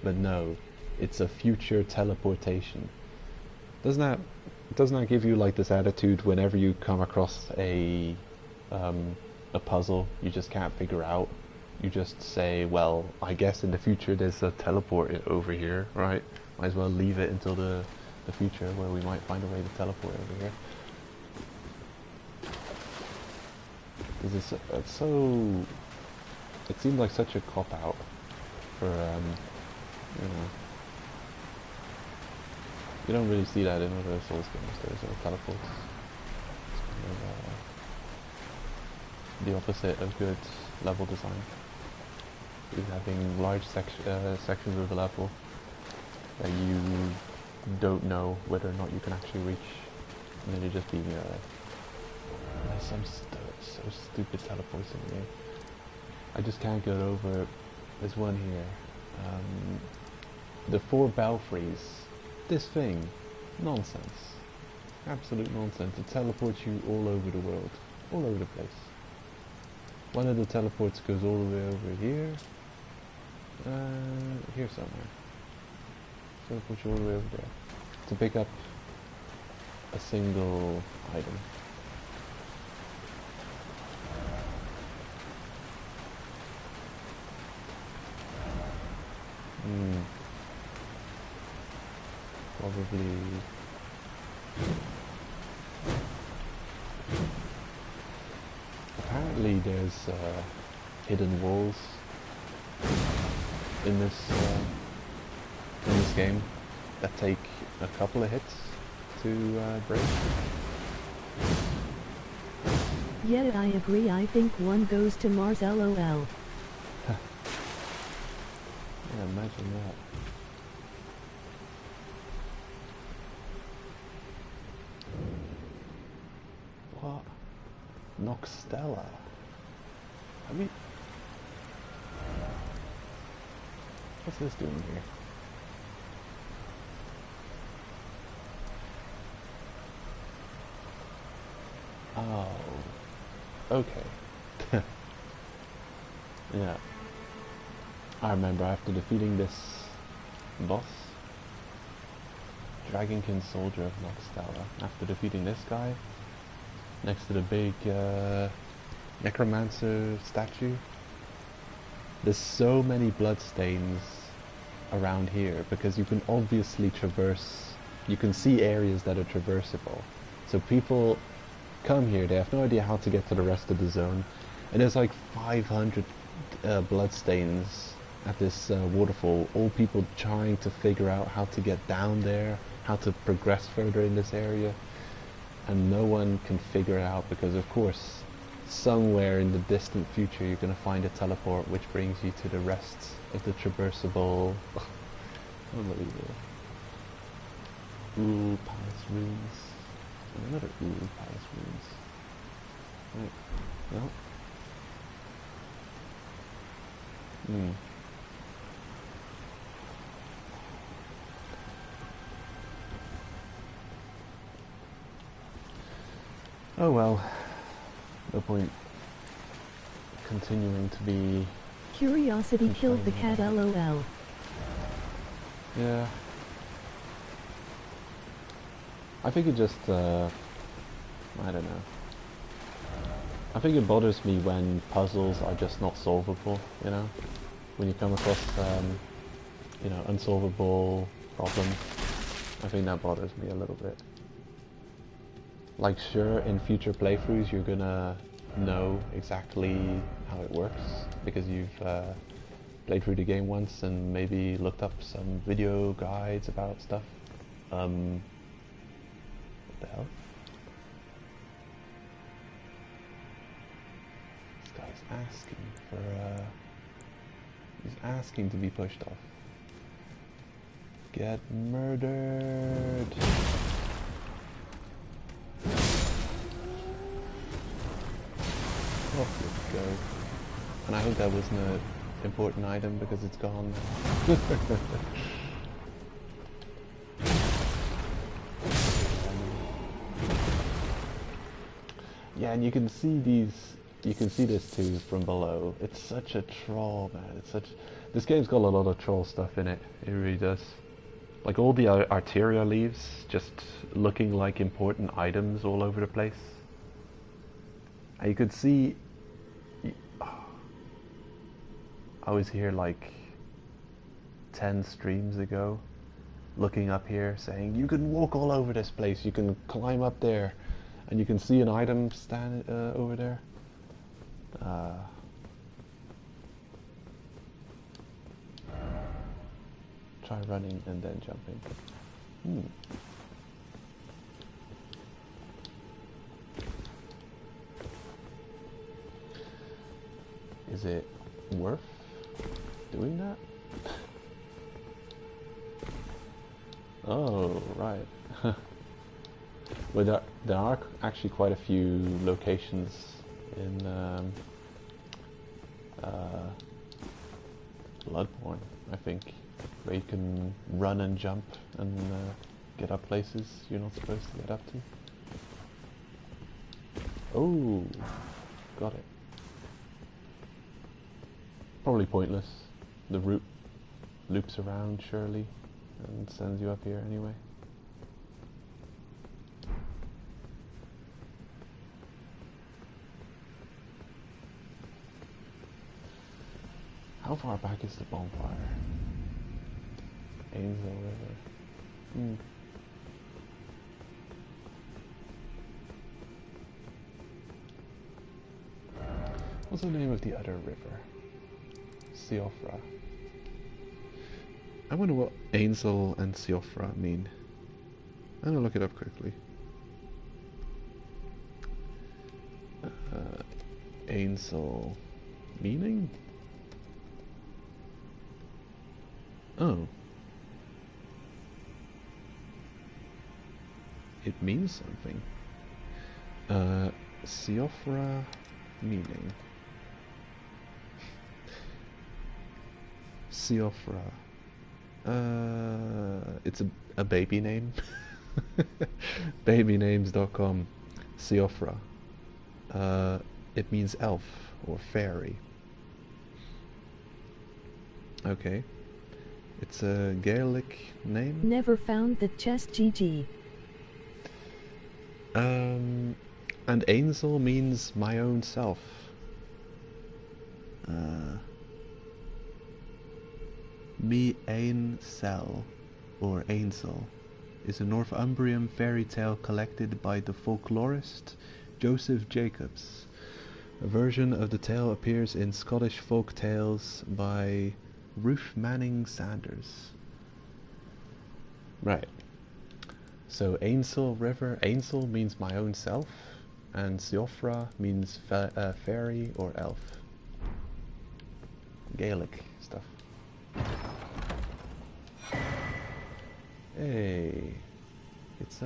But no, it's a future teleportation. Doesn't that give you like this attitude whenever you come across a puzzle you just can't figure out? You just say, well, I guess in the future there's a teleport over here, right? Might as well leave it until the future where we might find a way to teleport over here. It's so... It seemed like such a cop-out for, you know... You don't really see that in other Souls games. There's teleports. It's kind of the opposite of good level design. Is having large sections of the level that you don't know whether or not you can actually reach, and then you're just being there's some so stupid teleports in here. I just can't get over. There's one here. The 4 belfries. This thing, nonsense, absolute nonsense. It teleports you all over the world, all over the place. One of the teleports goes all the way over here, here somewhere. Teleports you all the way over there to pick up a single item. Probably apparently there's hidden walls in this game that take a couple of hits to break. Yeah, I agree. I think one goes to Mars, LOL. Yeah, imagine that. Noxtella. Have we... What's this doing here? Oh, okay. Yeah. I remember after defeating this boss, Dragonkin Soldier of Noxtella, after defeating this guy, next to the big necromancer statue, there's so many bloodstains around here because you can obviously traverse, you can see areas that are traversable. So people come here, they have no idea how to get to the rest of the zone, and there's like 500 bloodstains at this waterfall, all people trying to figure out how to get down there, how to progress further in this area, and no one can figure it out because of course somewhere in the distant future you're going to find a teleport which brings you to the rest of the traversable. Unbelievable. Ooh, Palace Ruins. Another Ooh, Palace Ruins. Right. No. Oh well, no point continuing to be... Curiosity killed the cat, lol. Yeah. I think it just, I don't know. I think it bothers me when puzzles are just not solvable, you know? When you come across, you know, unsolvable problems. I think that bothers me a little bit. Like, sure, in future playthroughs you're gonna know exactly how it works because you've played through the game once and maybe looked up some video guides about stuff. What the hell? This guy's asking for, he's asking to be pushed off. Get murdered! Off you go. And I hope that wasn't an important item because it's gone now. Yeah, and you can see these, you can see this too from below. It's such a troll, man. It's such, this game's got a lot of troll stuff in it. It really does. Like all the arteria leaves just looking like important items all over the place. And you could see, I was here like 10 streams ago, looking up here saying, you can walk all over this place, you can climb up there, and you can see an item stand over there. Try running and then jumping. Is it worth doing that? Oh, right. Well, there are actually quite a few locations in Bloodborne, I think, where you can run and jump and get up places you're not supposed to get up to. Oh, got it. Probably pointless. The route loops around surely and sends you up here anyway. How far back is the bonfire? Ainsel River. What's the name of the other river? Siofra. I wonder what Ainsel and Siofra mean. I'm gonna look it up quickly. Ainsel meaning? Oh. It means something. Siofra meaning. Siofra. It's a baby name. Babynames.com. Siofra. It means elf or fairy. Okay. It's a Gaelic name. Never found the chest, GG. And Ainsel means my own self. Me Ainsel, or Ainsel, is a Northumbrian fairy tale collected by the folklorist Joseph Jacobs. A version of the tale appears in Scottish folk tales by Ruth Manning Sanders. Right. So Ainsel River, Ainsel means my own self, and Siofra means fairy or elf. Gaelic stuff. Hey, it's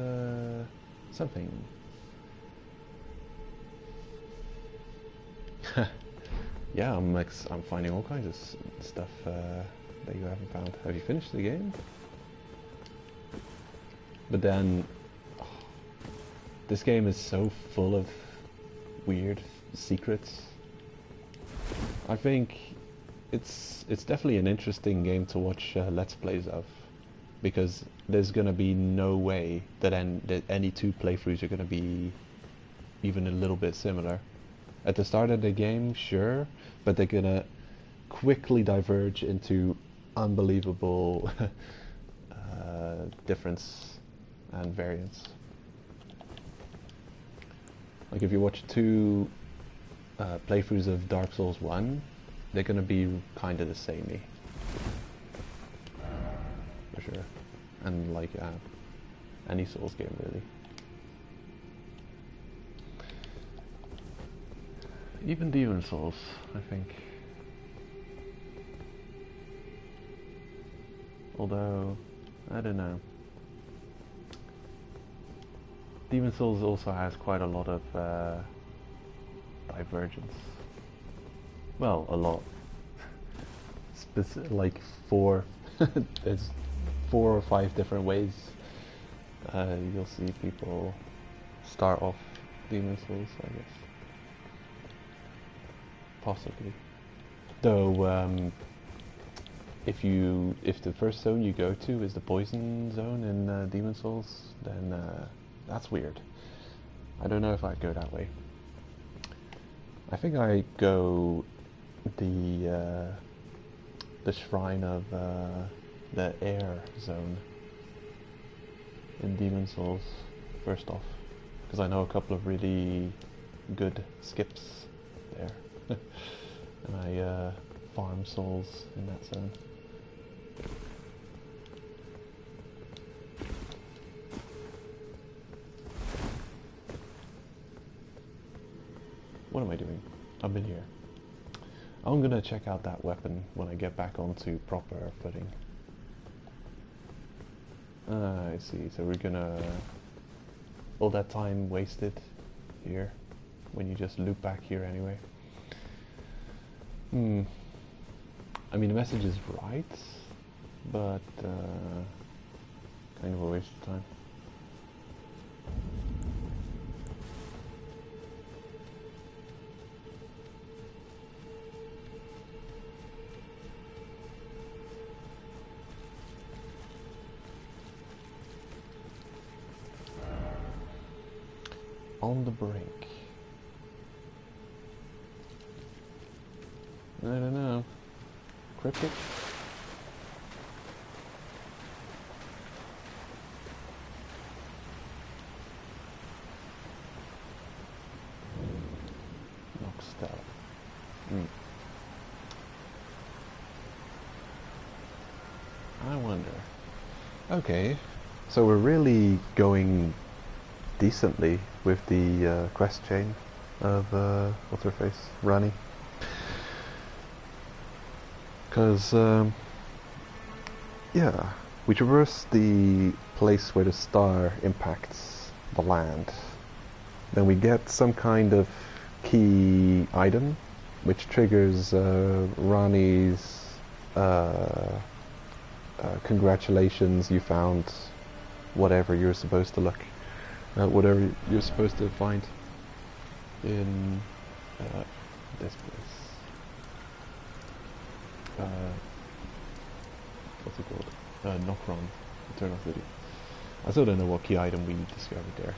something. Yeah, I'm finding all kinds of stuff that you haven't found. Have you finished the game? But then, this game is so full of weird secrets. I think it's definitely an interesting game to watch Let's Plays of, because there's gonna be no way that any two playthroughs are gonna be even a little bit similar. At the start of the game, sure, but they're gonna quickly diverge into unbelievable difference and variance. Like if you watch two playthroughs of Dark Souls 1, they're gonna be kind of the samey, for sure. And like any Souls game, really. Even Demon Souls, I think. Although, I don't know. Demon Souls also has quite a lot of divergence. Well, a lot. Like there's 4 or 5 different ways you'll see people start off Demon Souls, I guess. Possibly. Though, if the first zone you go to is the poison zone in Demon Souls, then that's weird. I don't know if I'd go that way. I think I go the shrine of the air zone in Demon Souls first off, because I know a couple of really good skips there. And I farm souls in that zone. What am I doing? I've been here. I'm gonna check out that weapon when I get back onto proper footing. I see, so we're gonna... all that time wasted here, when you just loop back here anyway. I mean, the message is right, but kind of a waste of time. On the brink. I don't know. Cryptic? Knockstella. I wonder. Okay, so we're really going decently with the quest chain of what's her face, Rani. Because yeah, we traverse the place where the star impacts the land, Then we get some kind of key item, which triggers Ronnie's congratulations, you found whatever you're supposed to look, whatever you're supposed to find in this place. What's it called? Nokron, Eternal City. I still don't know what key item we discovered there.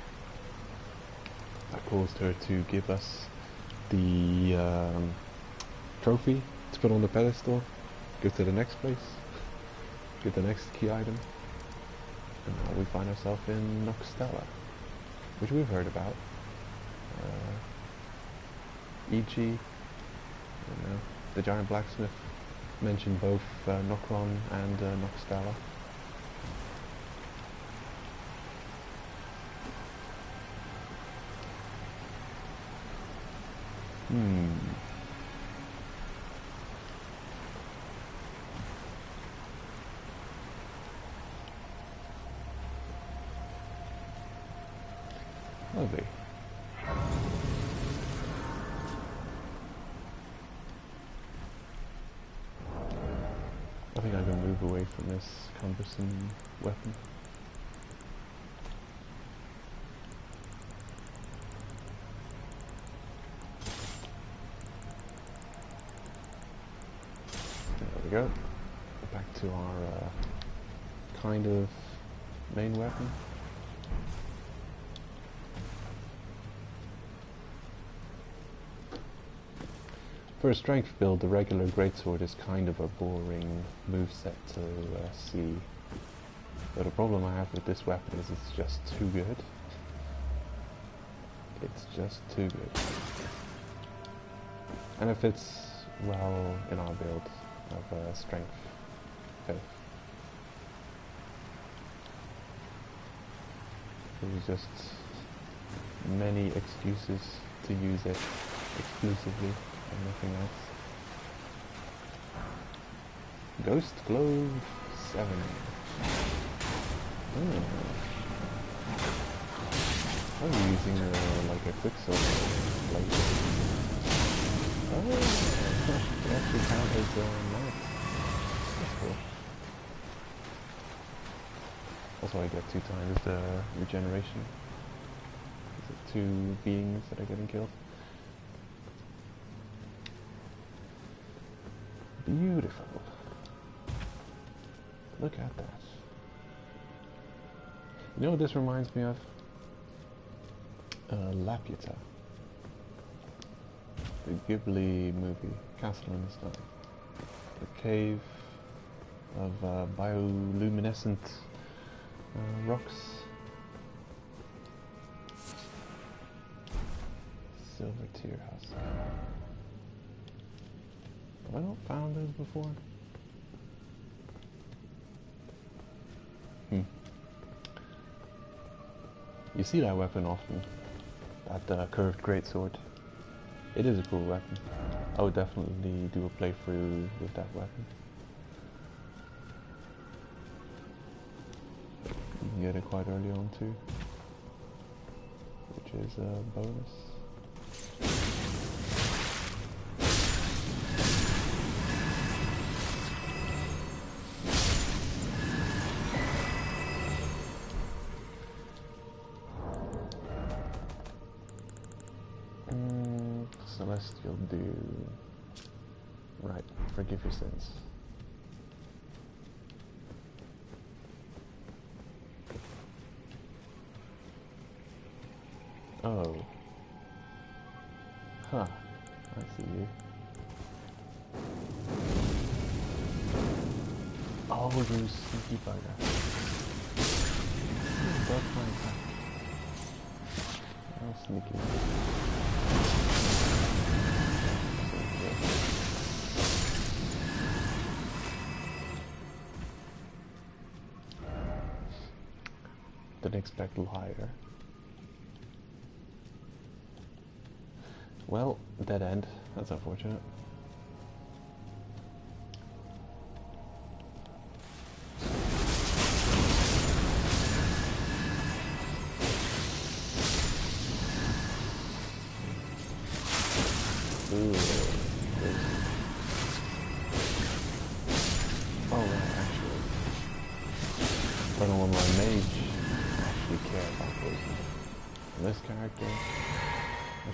That caused her to give us the trophy to put on the pedestal, go to the next place, get the next key item, and now we find ourselves in Noxtella, which we've heard about. E.g., you know, the giant blacksmith mentioned both Nokron and Noxtella. Lovely. I think I can move away from this cumbersome weapon. There we go. Back to our kind of main weapon. For a strength build, the regular greatsword is kind of a boring moveset to see. But the problem I have with this weapon is it's just too good. It's just too good. And it fits well in our build of strength 5. There's just many excuses to use it exclusively and nothing else. Ghost Globe 7. I'm using like a quicksilver blade. Oh, it actually counts as knife. That's cool. Also, I get 2 times the regeneration. Is it 2 beings that are getting killed? Beautiful. Look at that. You know what this reminds me of? Laputa. The Ghibli movie, Castle in the Sky. The cave of bioluminescent rocks. Silver Tear House. Have I not found those before? You see that weapon often. That curved greatsword. It is a cool weapon. I would definitely do a playthrough with that weapon. You can get it quite early on too, which is a bonus. Celestial Dew. Right, forgive your sins. Oh. Huh. I see you. Oh, you sneaky bugger. That's my attack. How sneaky. Didn't expect higher. Well, dead end. That's unfortunate. Ooh. Oh, right, actually. I don't want my mage actually care about poison. And this character, I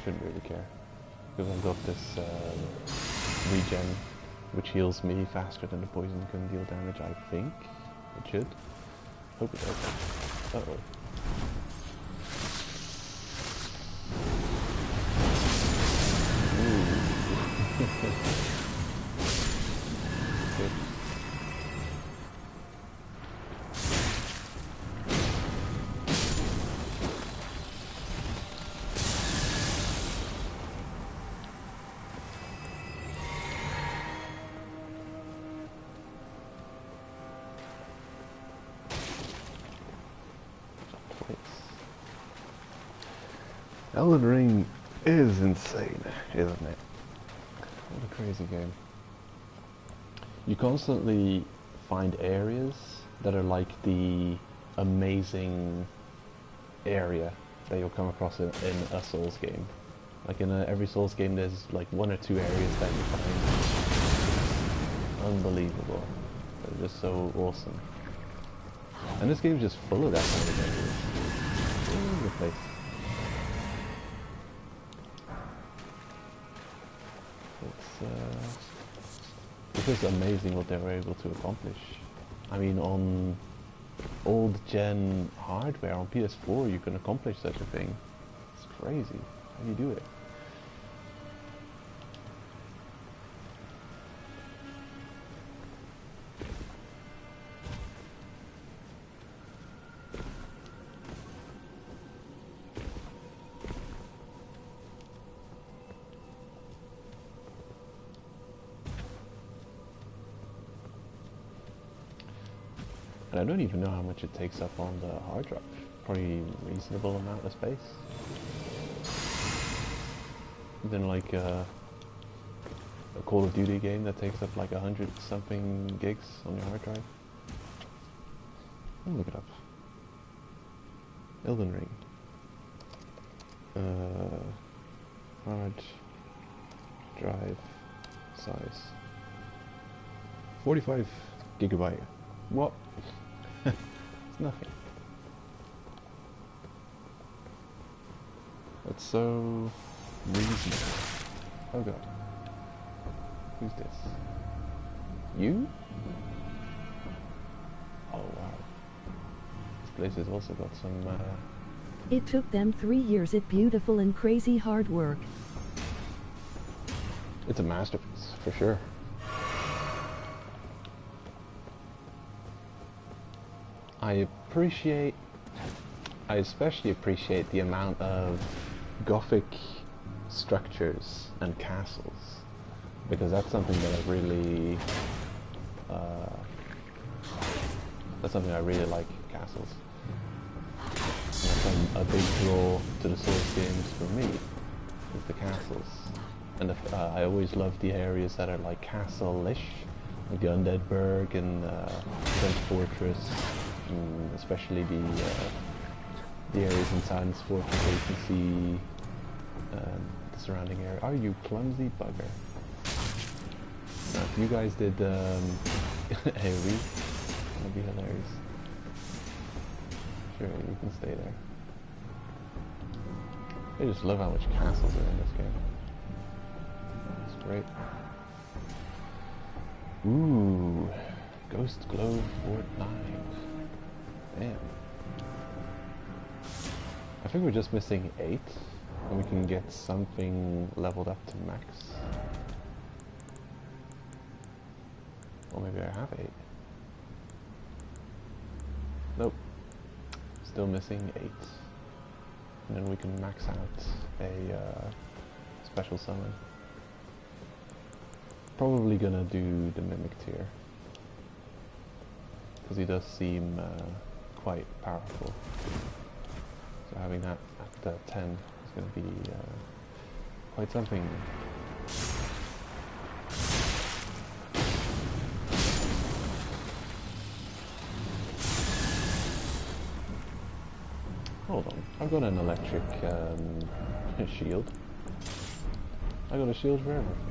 shouldn't really care. Because I've got this regen, which heals me faster than the poison can deal damage, I think. It should. Hope it does. Uh-oh. Good. Elden Ring is insane, isn't it? What a crazy game. You constantly find areas that are like the amazing area that you'll come across in a Souls game. Like in every Souls game there's like one or two areas that you find unbelievable. They're just so awesome. And this game's just full of that kind of areas. All over the place. It's just amazing what they were able to accomplish. I mean, on old gen hardware, on PS4, you can accomplish such a thing. It's crazy. How do you do it? And I don't even know how much it takes up on the hard drive. Probably a reasonable amount of space. Then like a Call of Duty game that takes up like 100 something gigs on your hard drive. I'll look it up. Elden Ring. Hard drive size. 45 gigabyte. What? It's nothing. That's so reasonable. Oh god. Who's this? You? Oh wow. This place has also got some It took them 3 years of beautiful and crazy hard work. It's a masterpiece, for sure. I especially appreciate the amount of Gothic structures and castles, because that's something that I really, like, castles. And that's a big draw to the Souls games for me, is the castles. And I always love the areas that are like castle-ish, like the Undead Burg and French Fortress. Especially the areas in Silence Fortress where you can see the surrounding area. Are you clumsy bugger? Now, if you guys did AoE, that'd be hilarious. Sure, you can stay there. I just love how much castles are in this game. It's great. Ooh, Ghost Glow Fort 9. Damn. I think we're just missing 8, and we can get something leveled up to max. Or maybe I have 8. Nope. Still missing 8. And then we can max out a special summon. Probably gonna do the Mimic tier, because he does seem quite powerful. So having that at 10 is going to be quite something. Hold on, I've got an electric shield. I got a shield for everything.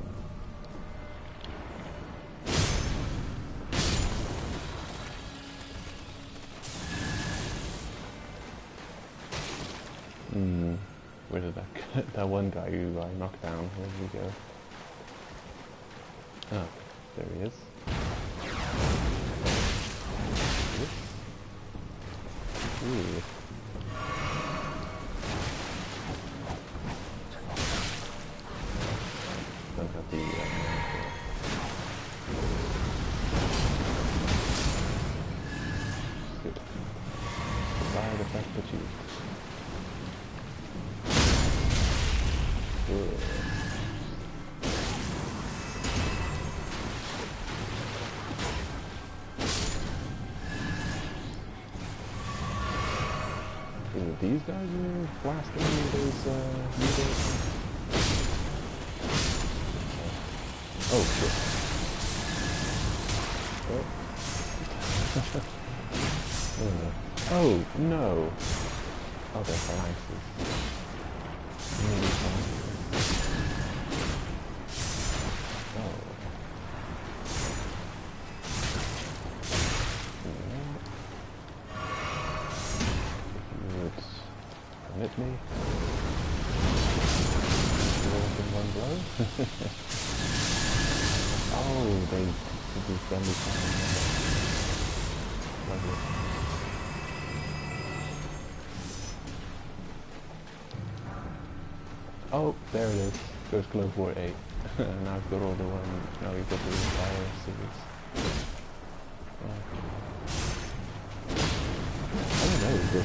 Where did that one guy who I knocked down, where did he go? Oh, there he is. Ooh. Don't have the good. Side effect achieved. Good. Is it these guys who are blasting those needles? Oh shit. Oh. Oh no. Oh, they're phalanxes. Really phalanxes. Oh. Hit me. All in one blow. Oh, they could be friendly fire. Lovely. Oh, there it is. Goes Glove War 8. Now I've got all the one. Now we've got the fire series. I don't know,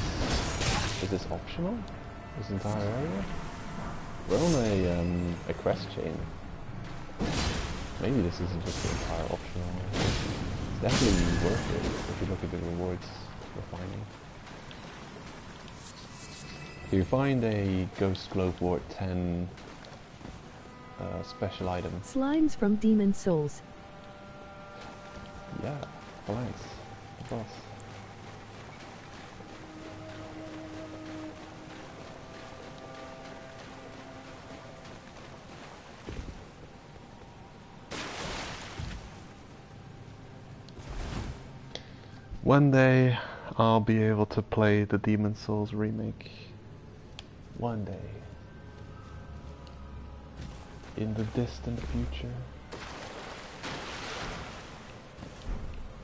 is this optional? This entire area? We're on a quest chain. Maybe this isn't just the entire optional. It's definitely worth it if you look at the rewards we're finding. If you find a Ghost Globe Wart 10 special item. Slimes from Demon Souls. Yeah, thanks. Boss. One day I'll be able to play the Demon Souls remake. One day. In the distant future.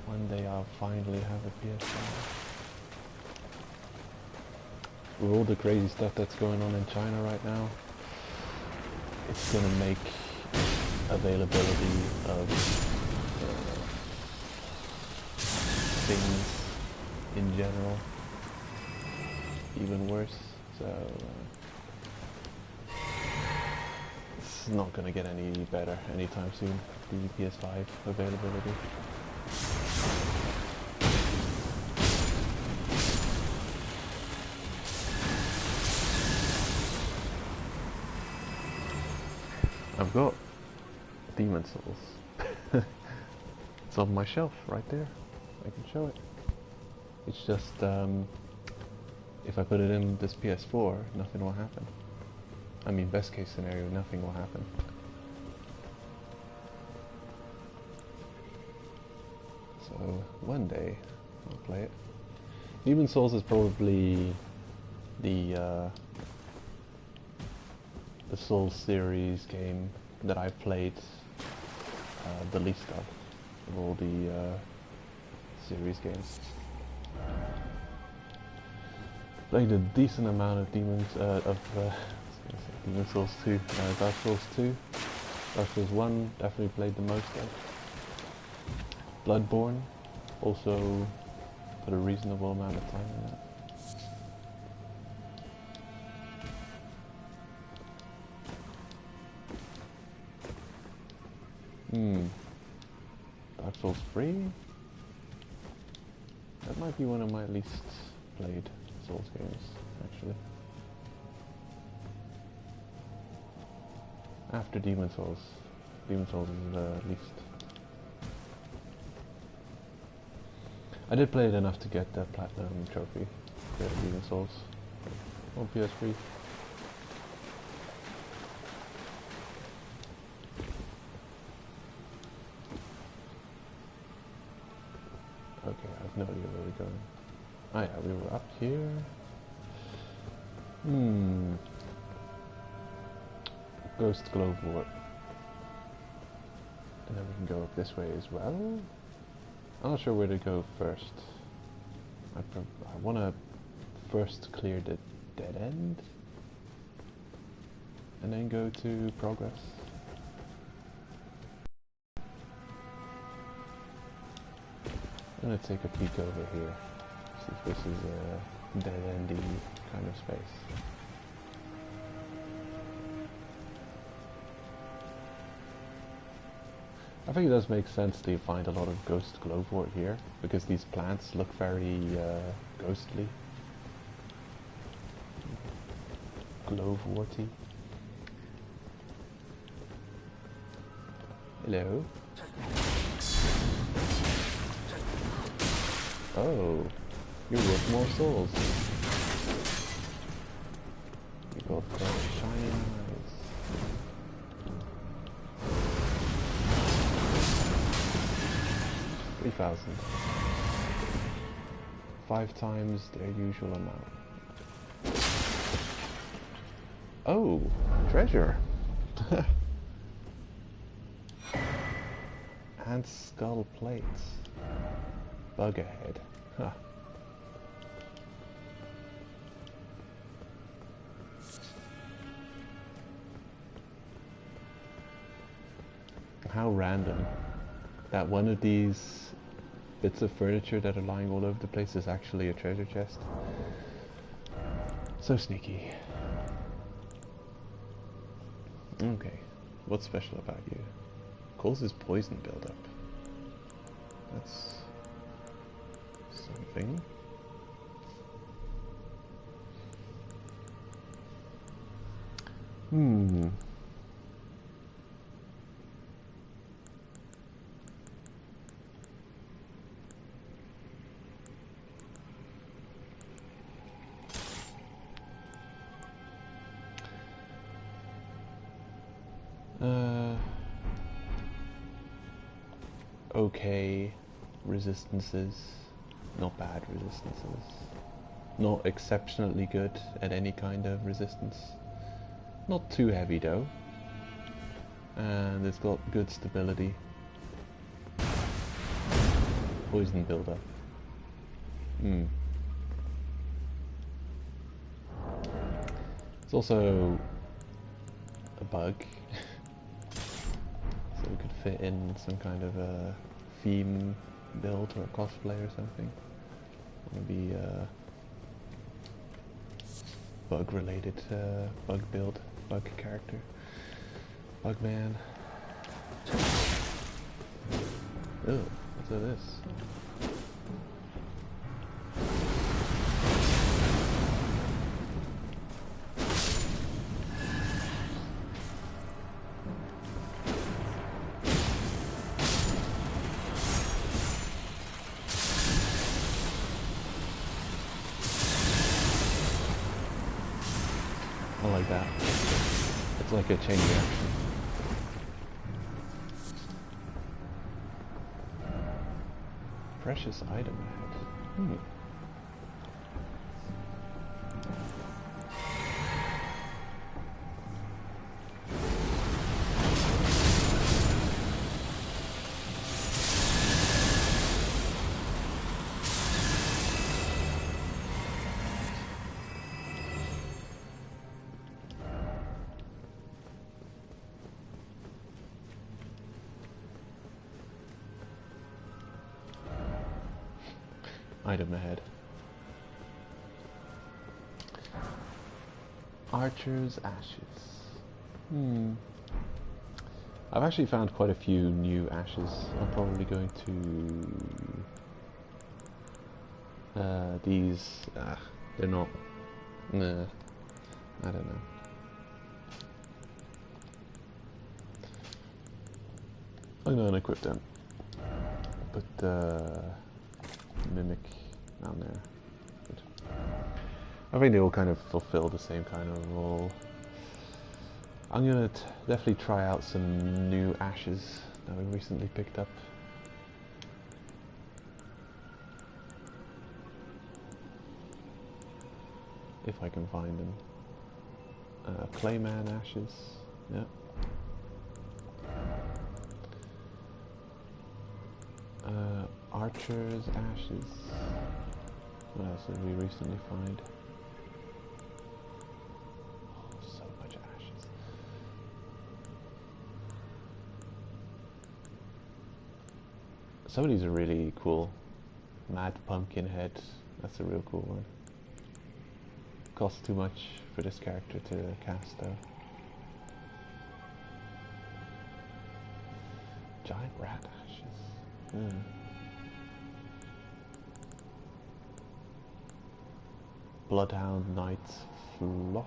One day I'll finally have a PS5. With all the crazy stuff that's going on in China right now, it's gonna make availability of things in general even worse, so it's not gonna get any better anytime soon, the PS5 availability. I've got Demon Souls. It's on my shelf right there. I can show it. It's just if I put it in this PS4, nothing will happen. I mean, best case scenario, nothing will happen. So one day I'll play it. Demon Souls is probably the Souls series game that I've played the least of all the series games. Played a decent amount of Demon Souls 2, Dark Souls 2, Dark Souls 1 definitely played the most of. Bloodborne also put a reasonable amount of time in that. Dark Souls 3? That might be one of my least played Souls games, actually. After Demon Souls. Demon Souls is the least. I did play it enough to get the Platinum trophy for Demon Souls on PS3. have no idea where we're going. Oh yeah, we were up here. Ghost Glowwort. And then we can go up this way as well. I'm not sure where to go first. I want to first clear the dead end. And then go to progress. I'm gonna take a peek over here. See if this is a dead-endy kind of space. I think it does make sense to find a lot of ghost glowwort here, because these plants look very ghostly. Glowworty. Hello. Oh, you're worth more souls. You got shiny eyes. $3,000. 5 times their usual amount. Oh, treasure. And skull plates. Bug ahead. Huh. How random that one of these bits of furniture that are lying all over the place is actually a treasure chest. So sneaky. Okay, what's special about you? Causes poison buildup. That's something. Okay resistances, not bad resistances, not exceptionally good at any kind of resistance, not too heavy though, and it's got good stability. Poison buildup. It's also a bug. So we could fit in some kind of a theme build or a cosplay or something. Maybe bug related bug build, bug character. Bug man. Ew, what's this? I like that. It's like a chain reaction. Precious item ahead. Item ahead. Archer's ashes. I've actually found quite a few new ashes. I'm probably going to these. They're not. Nah, I don't know. I'm gonna equip them. But mimic down there. Good. I think they all kind of fulfill the same kind of role. I'm gonna definitely try out some new ashes that we recently picked up. if I can find them. Clayman ashes, yeah. Archer's ashes. What else did we recently find? Oh, so much ashes. Some of these are really cool. Mad Pumpkin Head, that's a real cool one. Costs too much for this character to cast though. Giant rat ashes. Bloodhound Knight's Flaw.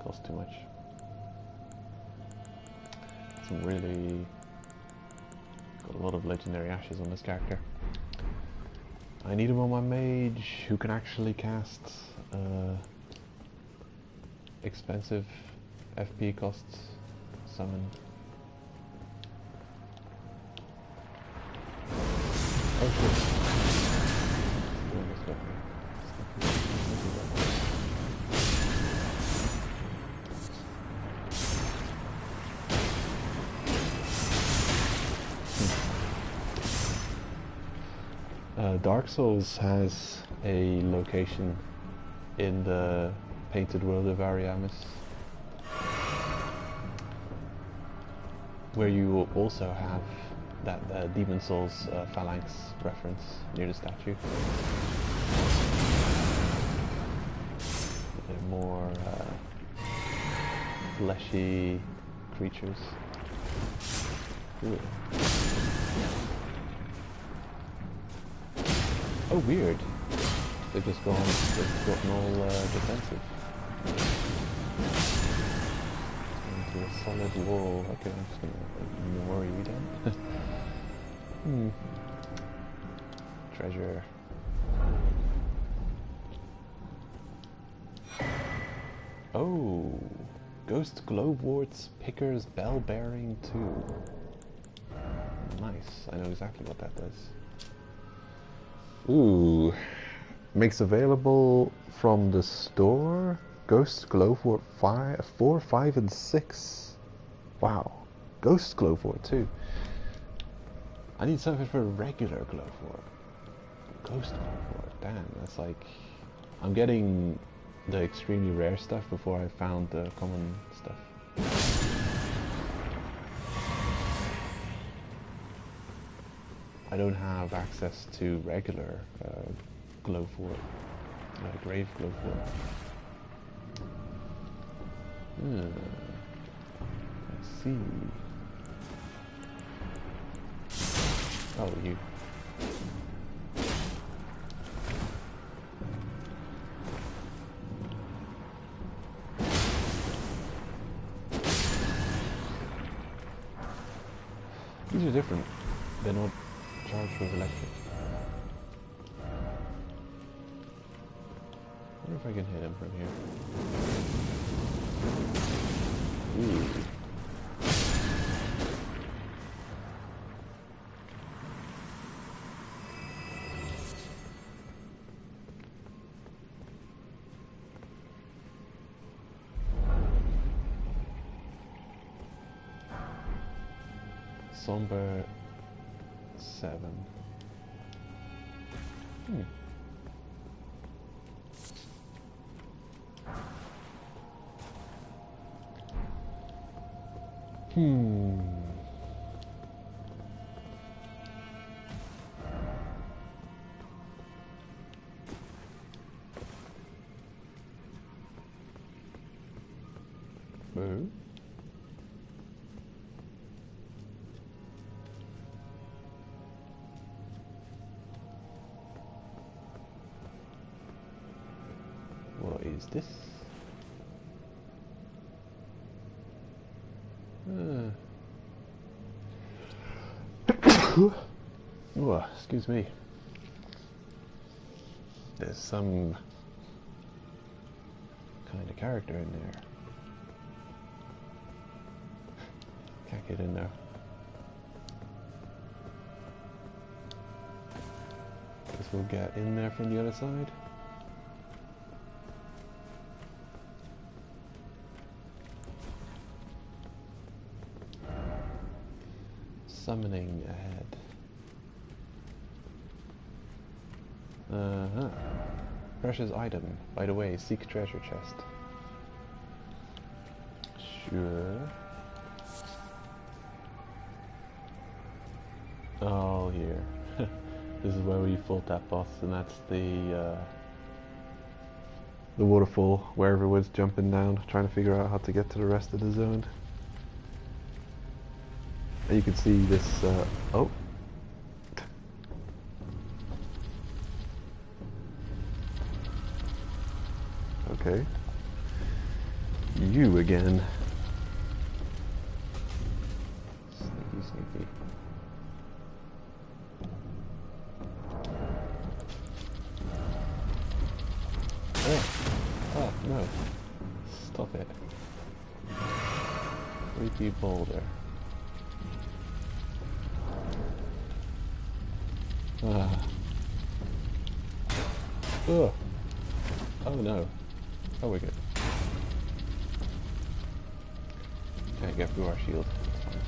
Costs too much. Some really got a lot of legendary ashes on this character. I need him on my mage who can actually cast expensive FP costs summon. Oh shit. Dark Souls has a location in the painted world of Ariamis where you will also have that Demon Souls phalanx reference near the statue. They're more fleshy creatures. Ooh. Oh, weird. They've just gotten all defensive. Into a solid wall. Okay, I'm just gonna ignore you then. Treasure. Oh, Ghost Glovewort's Picker's Bell Bearing 2. Nice, I know exactly what that does. Ooh, makes available from the store Ghost Glovewort 4, 5, and 6. Wow, Ghost Glovewort too. I need something for regular Glovewort. Ghost Glovewort, damn, that's like... I'm getting the extremely rare stuff before I found the common stuff. I don't have access to regular Glowfort, Grave Glowfort. I see. Oh, you. These are different. They're not charged with electric. I wonder if I can hit him from here. Ooh. Somber 7. Boo. What is this? Oh, excuse me. There's some kind of character in there. Can't get in there. Guess we'll get in there from the other side. summoning ahead. Uh-huh. Precious item. By the way, seek treasure chest. Sure. Oh, here. This is where we fought that boss, and that's the waterfall where everyone's jumping down, trying to figure out how to get to the rest of the zone. And you can see this, oh. Okay. You again. Sneaky, sneaky. Oh, no. Stop it. Creepy boulder. Ah. Ugh. Oh no. Oh, we're good. Can't get through our shield. That's fine.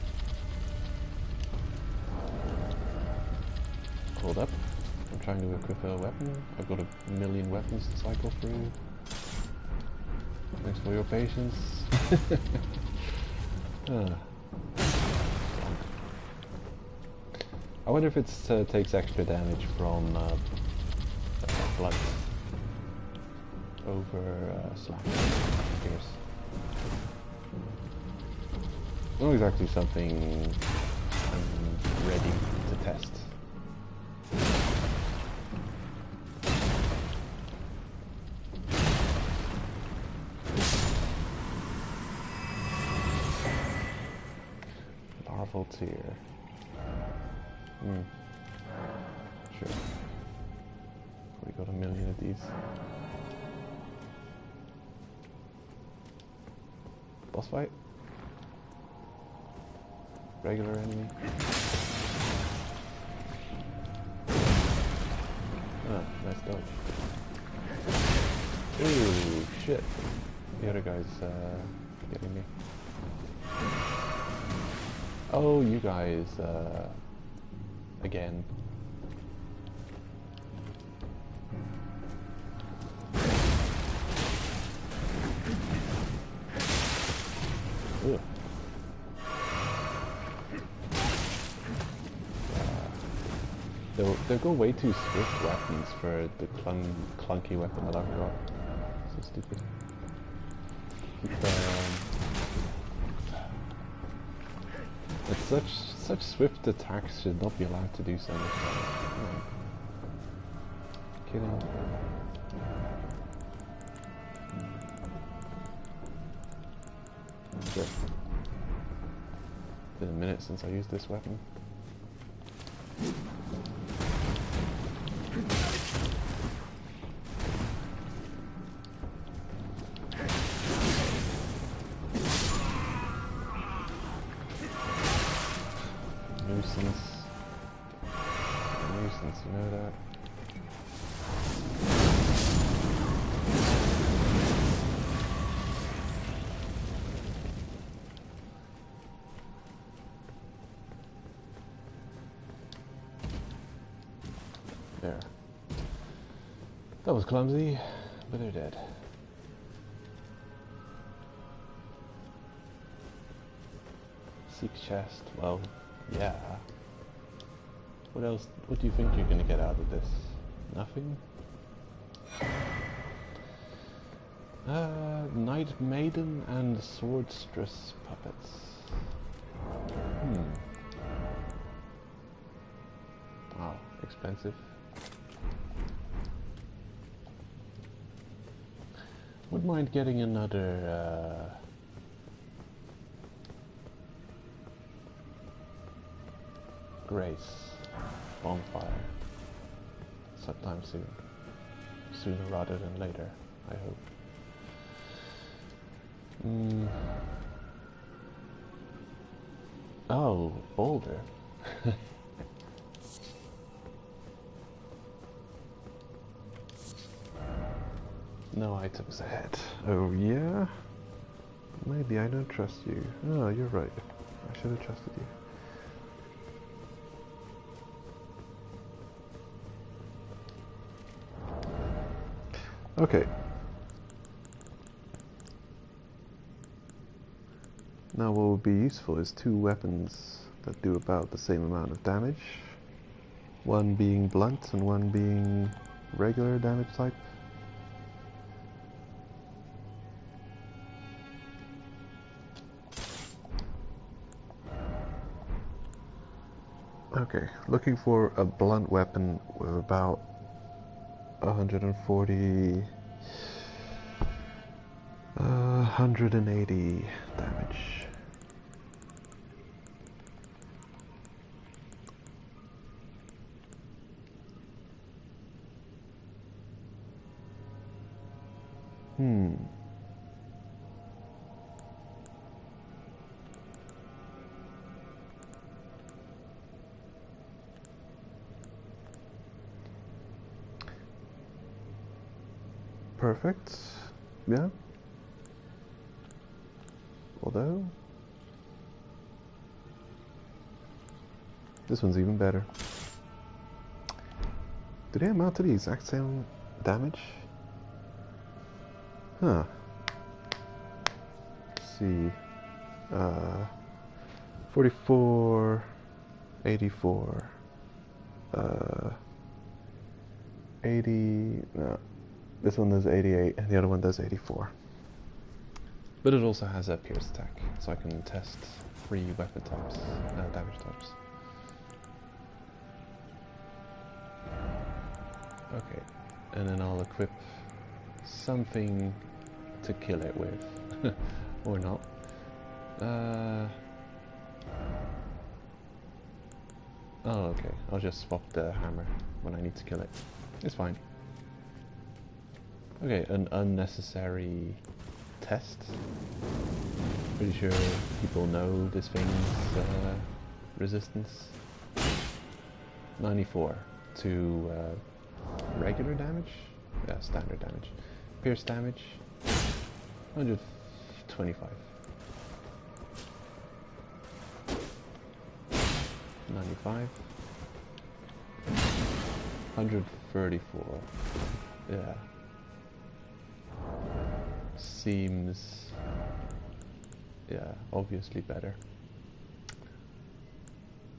Hold up. I'm trying to equip a weapon. I've got a million weapons to cycle through. Thanks for your patience. I wonder if it takes extra damage from blood over slash. Pierce. Not exactly something I'm ready to test. Larval tier. Sure. We got a million of these. Boss fight? Regular enemy? Ah, nice dodge. Ooh, shit. The other guy's getting me. Oh, you guys, again. Ugh. They'll go way too swift weapons for the clunky weapon that I've got. So stupid. It's such swift attacks should not be allowed to do so much damage. Kidding. Sure. Been a minute since I used this weapon. Nuisance, you know that? There. That was clumsy, but they're dead. Seek chest, well, yeah. What else? What do you think you're gonna get out of this? Nothing? Night Maiden and Swordstress puppets. Wow, expensive. Wouldn't mind getting another Grace bonfire sometime soon. Sooner rather than later, I hope. Oh, boulder. No items ahead. Oh yeah? Maybe I don't trust you. Oh, you're right. I should have trusted you. Okay. Now what would be useful is two weapons that do about the same amount of damage. One being blunt and one being regular damage type. Okay, looking for a blunt weapon with about 140, 180 damage. Perfect. Yeah. Although this one's even better. Do they amount to the exact same damage? Huh. Let's see. 44, 84, 80. No. This one does 88, and the other one does 84. But it also has a pierce attack, so I can test 3 weapon types, damage types. Okay, and then I'll equip something to kill it with, or not. Oh, okay, I'll just swap the hammer when I need to kill it. It's fine. Okay, an unnecessary test. Pretty sure people know this thing's resistance. 94 to regular damage? Yeah, standard damage. Pierce damage, 125. 95. 134. Yeah. Seems, yeah, obviously better.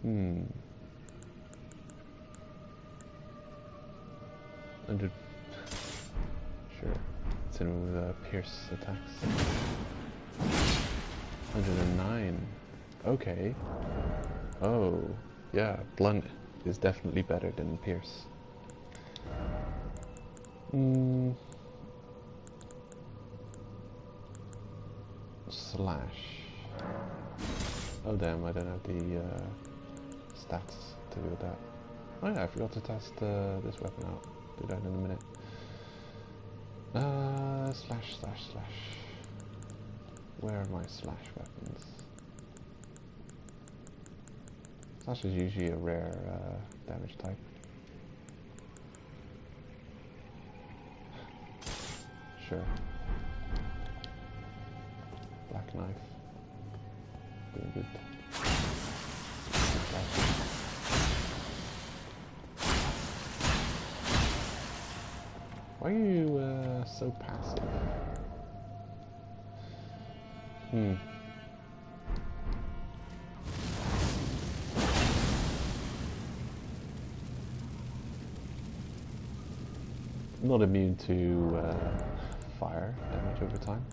100. Sure. It's in with pierce attacks. 109. Okay. Oh, yeah, blunt is definitely better than pierce. Slash. Oh damn, I don't have the stats to do that. Oh yeah, I forgot to test this weapon out. Do that in a minute. Slash. Where are my slash weapons? Slash is usually a rare damage type. Sure. Black knife. Doing good. Why are you so passive? Not immune to fire damage over time.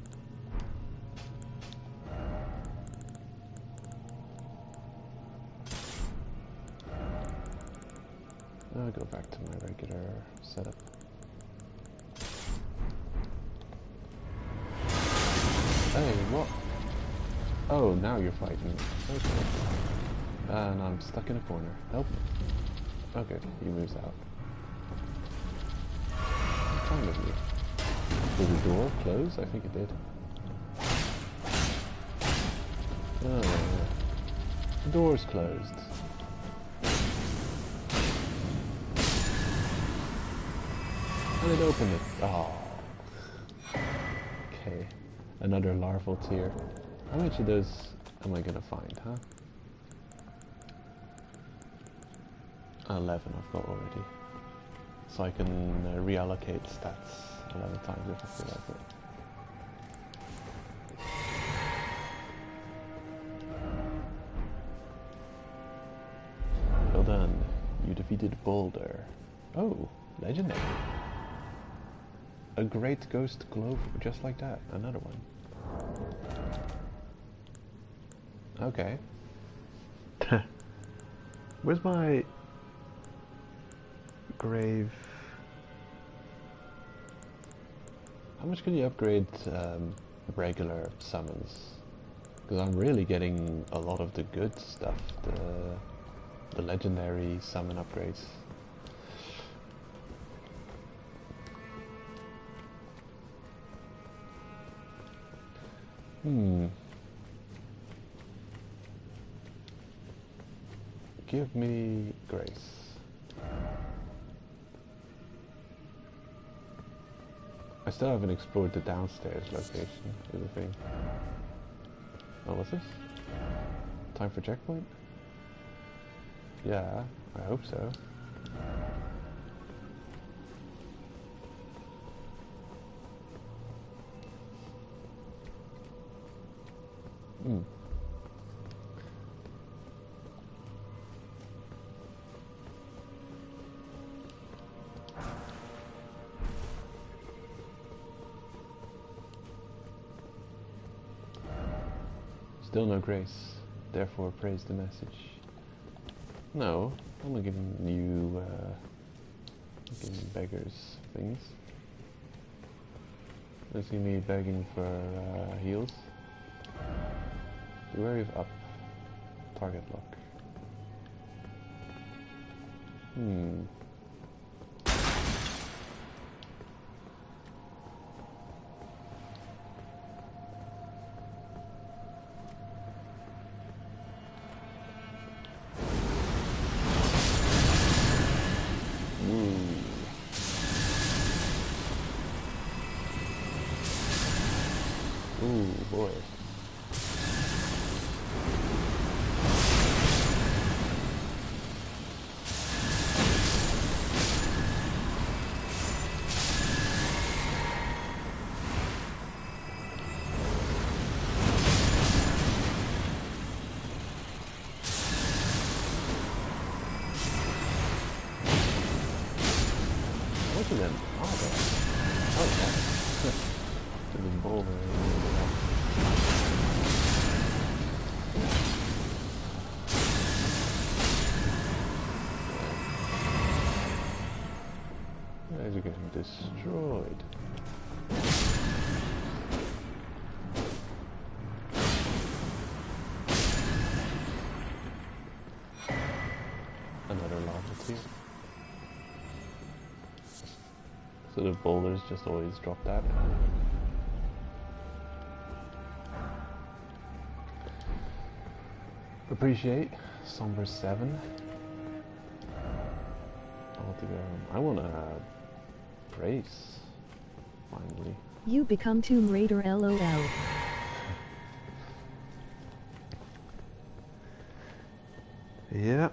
I'll go back to my regular setup. Hey, what? Oh, now you're fighting. Okay. And I'm stuck in a corner. Help. Okay, he moves out. What's wrong with you? Did the door close? I think it did. Oh, the door's closed. And it opened it. Oh. Okay. Another larval tier. How much of those am I gonna find, huh? 11 I've got already. So I can reallocate stats 11 times if I feel like it. Well done. You defeated Boulder. Oh, legendary. A great ghost globe, just like that. Another one. Okay. Where's my grave? How much can you upgrade regular summons? Because I'm really getting a lot of the good stuff, the legendary summon upgrades. Give me grace. I still haven't explored the downstairs location, is the thing. Oh, what's this? Time for checkpoint? Yeah, I hope so. Still no grace, therefore praise the message. No, I'm not giving you, giving beggars things. You see me begging for heals. Be wary of up. Target lock. Ooh, boy. Look at them. Oh, yeah. To the boulder. Guys are getting destroyed. Another lava too. So the boulders just always drop that. Appreciate. Somber 7. I want to brace. Finally. You become Tomb Raider LOL. Yeah.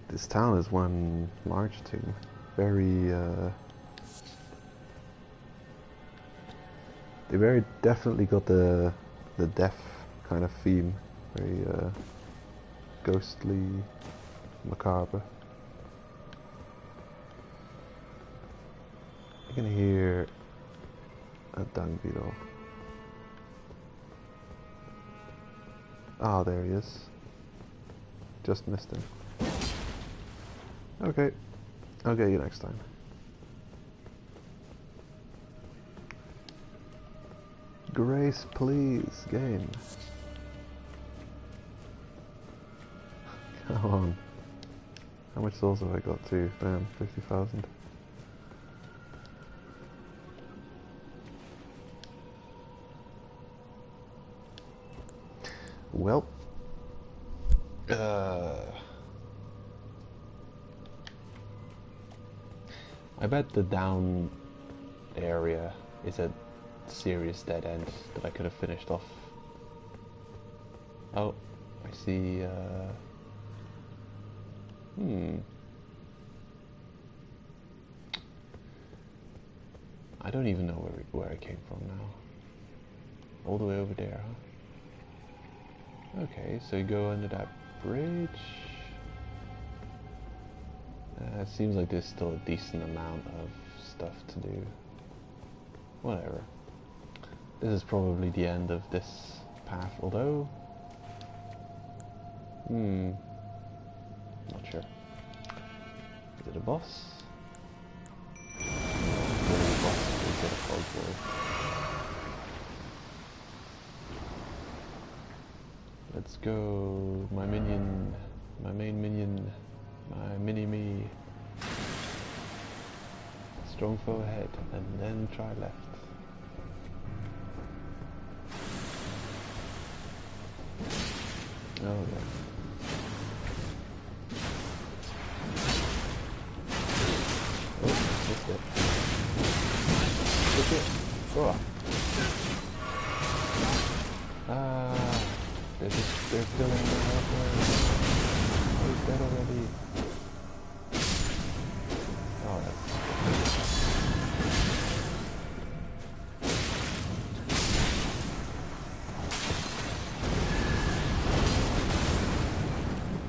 This town is one large thing. Very, they very definitely got the death kind of theme. Very, ghostly, macabre. You can hear a dung beetle. Ah, there he is. Just missed him. Okay, I'll get you next time. Grace, please, game. Come on. How much souls have I got to? Damn, 50,000. Well, I bet the down area is a serious dead end that I could have finished off. Oh, I see, I don't even know where it came from now. All the way over there, huh? Okay, so you go under that bridge. It seems like there's still a decent amount of stuff to do. Whatever. This is probably the end of this path, although... not sure. Is it a boss? No, it's a boss. Is it a fog wall? Let's go, my minion, my main minion, my mini-me. Strong foe ahead, and then try left. Oh yeah. Oh, missed it. Look it. Oh. They're killing the helper. Oh, he's dead already. Oh, that's...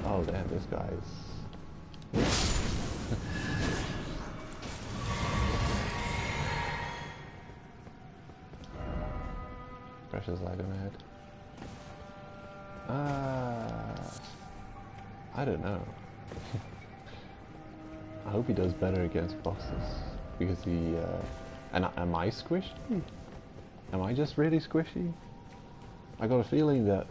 Oh damn, this guy's... Precious light ahead. I don't know. I hope he does better against bosses, because he, and am I squishy? Am I just really squishy? I got a feeling that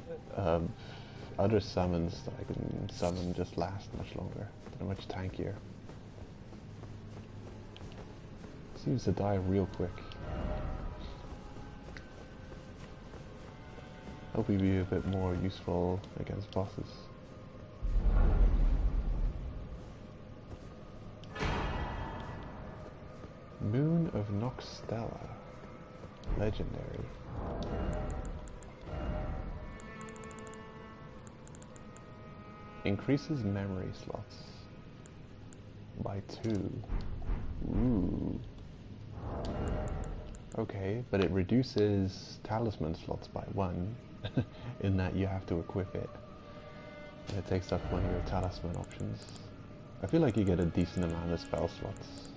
other summons that I can summon just last much longer. They're much tankier. Seems to die real quick. Hope he'd be a bit more useful against bosses. Moon of Noxtella. Legendary. Increases memory slots by 2. Ooh. Okay, but it reduces talisman slots by 1, in that you have to equip it. And it takes up one of your talisman options. I feel like you get a decent amount of spell slots.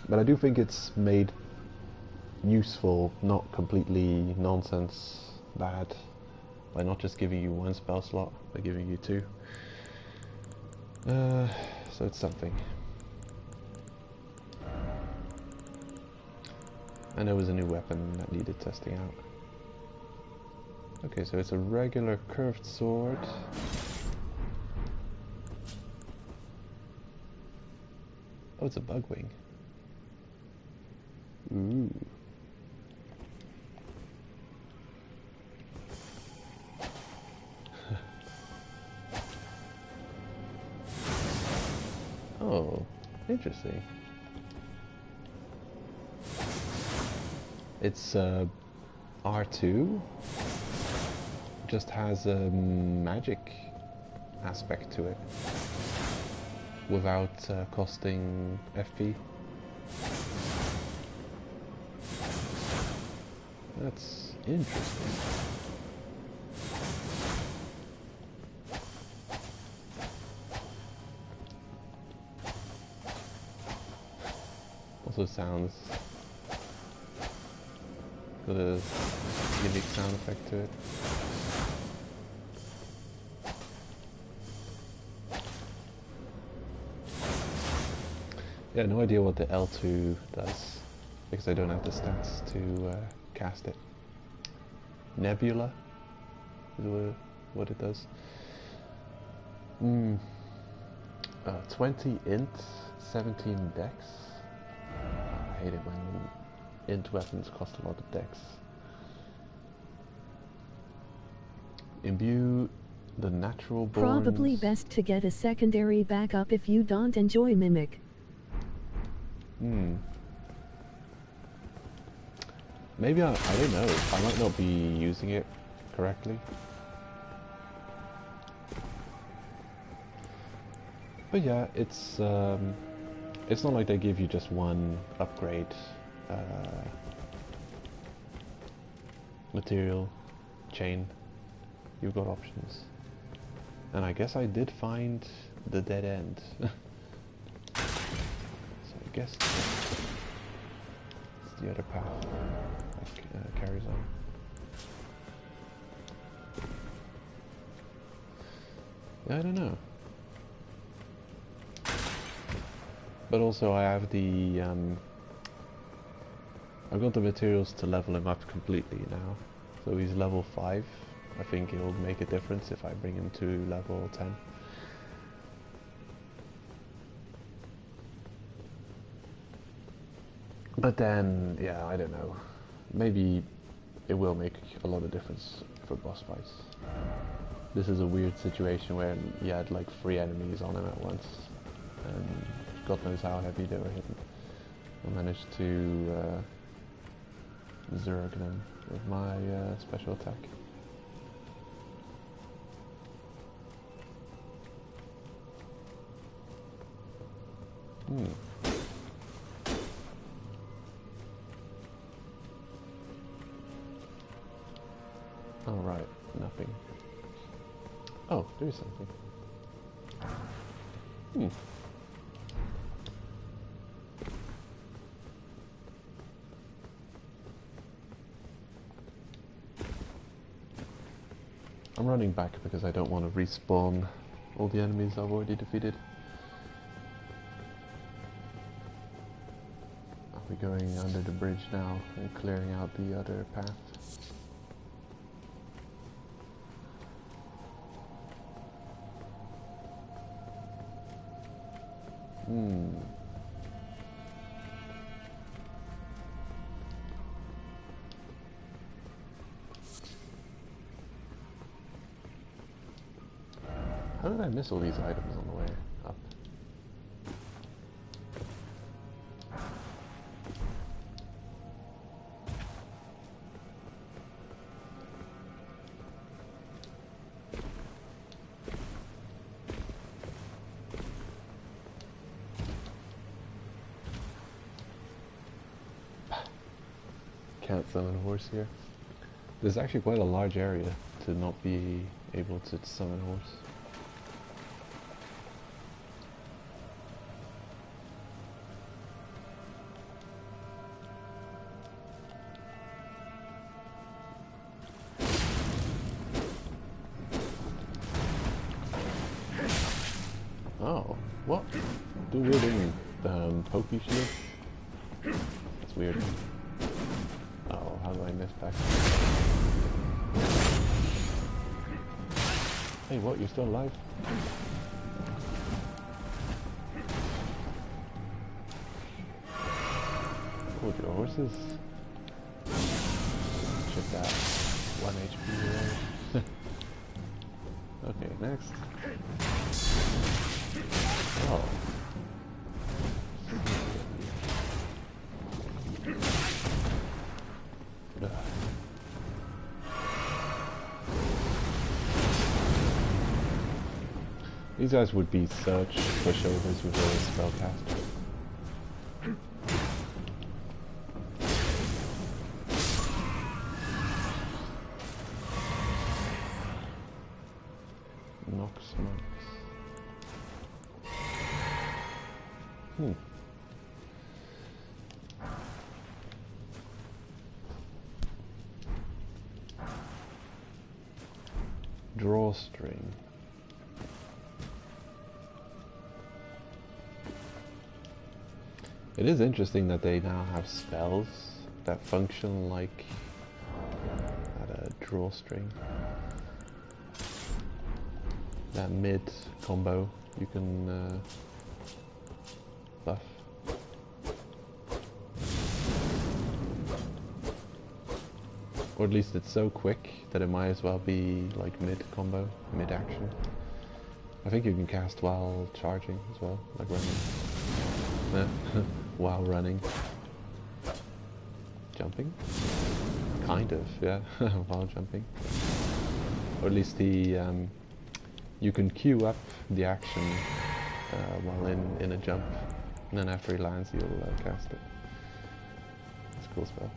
But I do think it's made useful, not completely nonsense bad, by not just giving you 1 spell slot, but giving you 2. So it's something. And there was a new weapon that needed testing out. Okay, so it's a regular curved sword. Oh, it's a bug wing. Ooh. Oh, interesting. It's R2, just has a magic aspect to it, without costing FP. That's interesting. Also sounds... got a unique sound effect to it. Yeah, no idea what the L2 does, because I don't have the stats to cast it. Nebula is what it does. 20 int, 17 dex. I hate it when int weapons cost a lot of dex. Imbue the natural born. Probably best to get a secondary backup if you don't enjoy Mimic. Maybe I don't know. I might not be using it correctly. But yeah, it's it's not like they give you just one upgrade material chain. You've got options. And I guess I did find the dead end. So I guess it's the other path that carries on. Yeah, I don't know. But also I have the I've got the materials to level him up completely now. So he's level 5. I think it'll make a difference if I bring him to level 10. But then, yeah, I don't know. Maybe it will make a lot of difference for boss fights. This is a weird situation where you had like 3 enemies on him at once. And God knows how heavy they were hitting. I managed to zerg them with my special attack. Oh right, nothing. Oh, there is something. I'm running back because I don't want to respawn all the enemies I've already defeated. I'll be going under the bridge now and clearing out the other path. How did I miss all these items on the way up? Can't summon a horse here. There's actually quite a large area to not be able to summon a horse. Oh, what? Do wielding pokey shield? That's weird. Oh, how do I miss back? Hey, what? You're still alive? Hold your horses. Check that. 1 HP away. Okay, next. Oh. These guys would be such pushovers with a spellcaster. Nox marks. Drawstring. It is interesting that they now have spells that function like a drawstring. That mid combo you can buff. Or at least it's so quick that it might as well be like mid combo, mid action. I think you can cast while charging as well, like running. While running. Jumping? Kind of, yeah, while jumping. Or at least the you can queue up the action while in a jump And then after he lands, you'll cast it. It's a cool spell.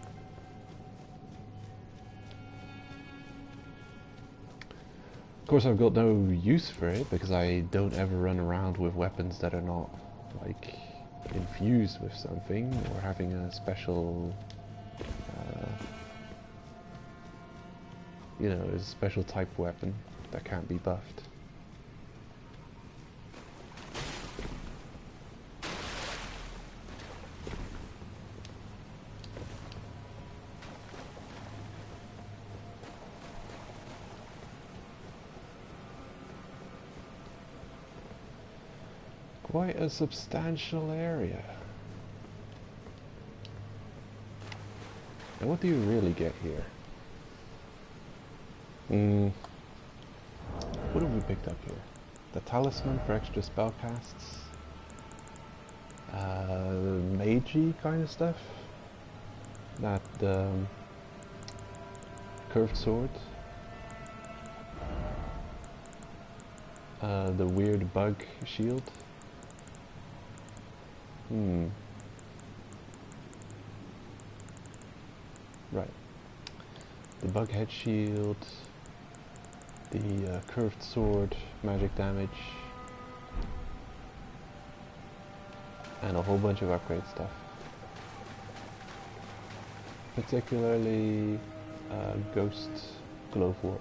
Of course, I've got no use for it because I don't ever run around with weapons that are not like infused with something or having a special, you know, a special type weapon that can't be buffed. Quite a substantial area. And what do you really get here? What have we picked up here? The talisman for extra spell casts. Magey kind of stuff. That curved sword. The weird bug shield. Right. The bug head shield, the curved sword, magic damage, and a whole bunch of upgrade stuff. Particularly Ghost Glowform.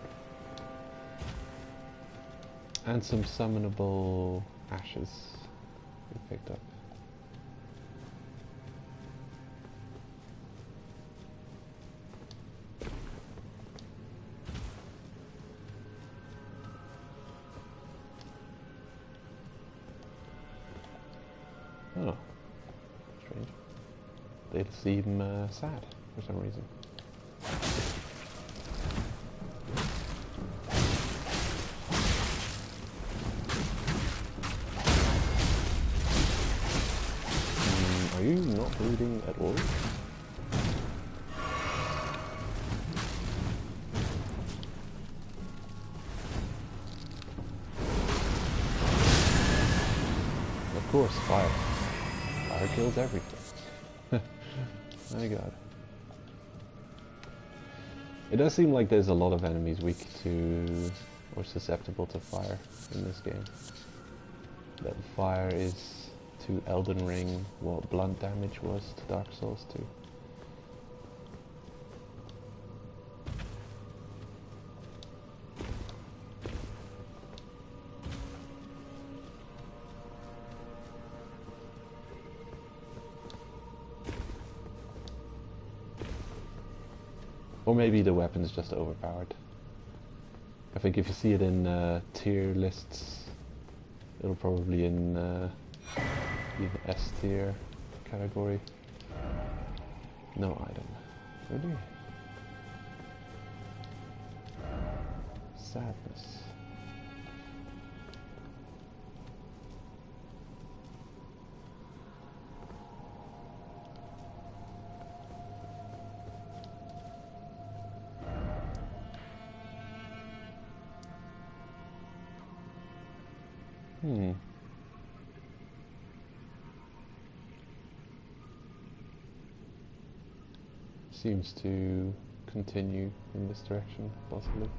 And some summonable ashes we picked up. Oh, strange. They seem sad for some reason. Are you not bleeding at all? Of course, fire. Fire kills everything. My god. It does seem like there's a lot of enemies weak to, or susceptible to fire in this game. That fire is to Elden Ring what blunt damage was to Dark Souls 2. Or maybe the weapon's just overpowered. I think if you see it in tier lists, it'll probably in the S tier category. No item. Really? Sadness. Seems to continue in this direction, possibly.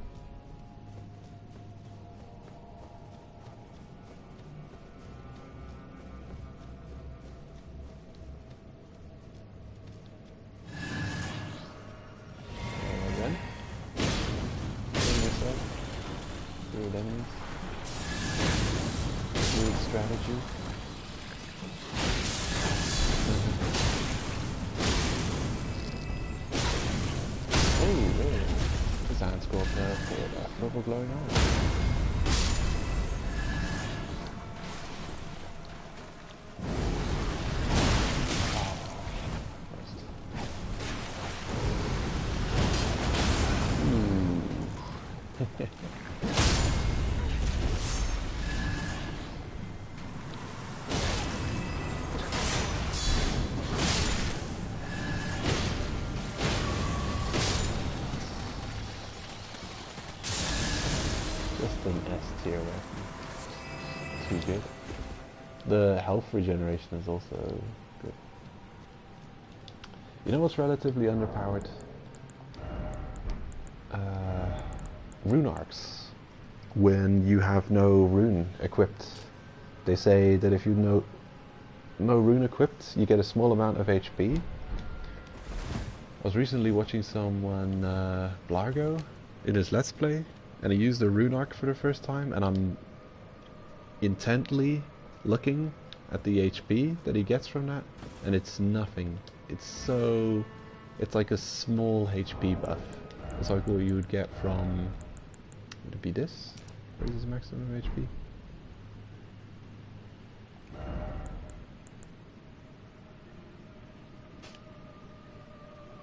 Again. Killing yourself. Weird enemies. Weird strategy. Designs go up there for that purple glowing eye. Just an S tier weapon. Too good. The health regeneration is also good. You know what's relatively underpowered? Rune arcs. When you have no rune equipped. They say that if you no rune equipped, you get a small amount of HP. I was recently watching someone, Blargo, in his Let's Play, and he used a rune arc for the first time, and I'm intently looking at the HP that he gets from that, and it's nothing. It's like a small HP buff. It's like what you would get from, would it be this? What is his maximum HP?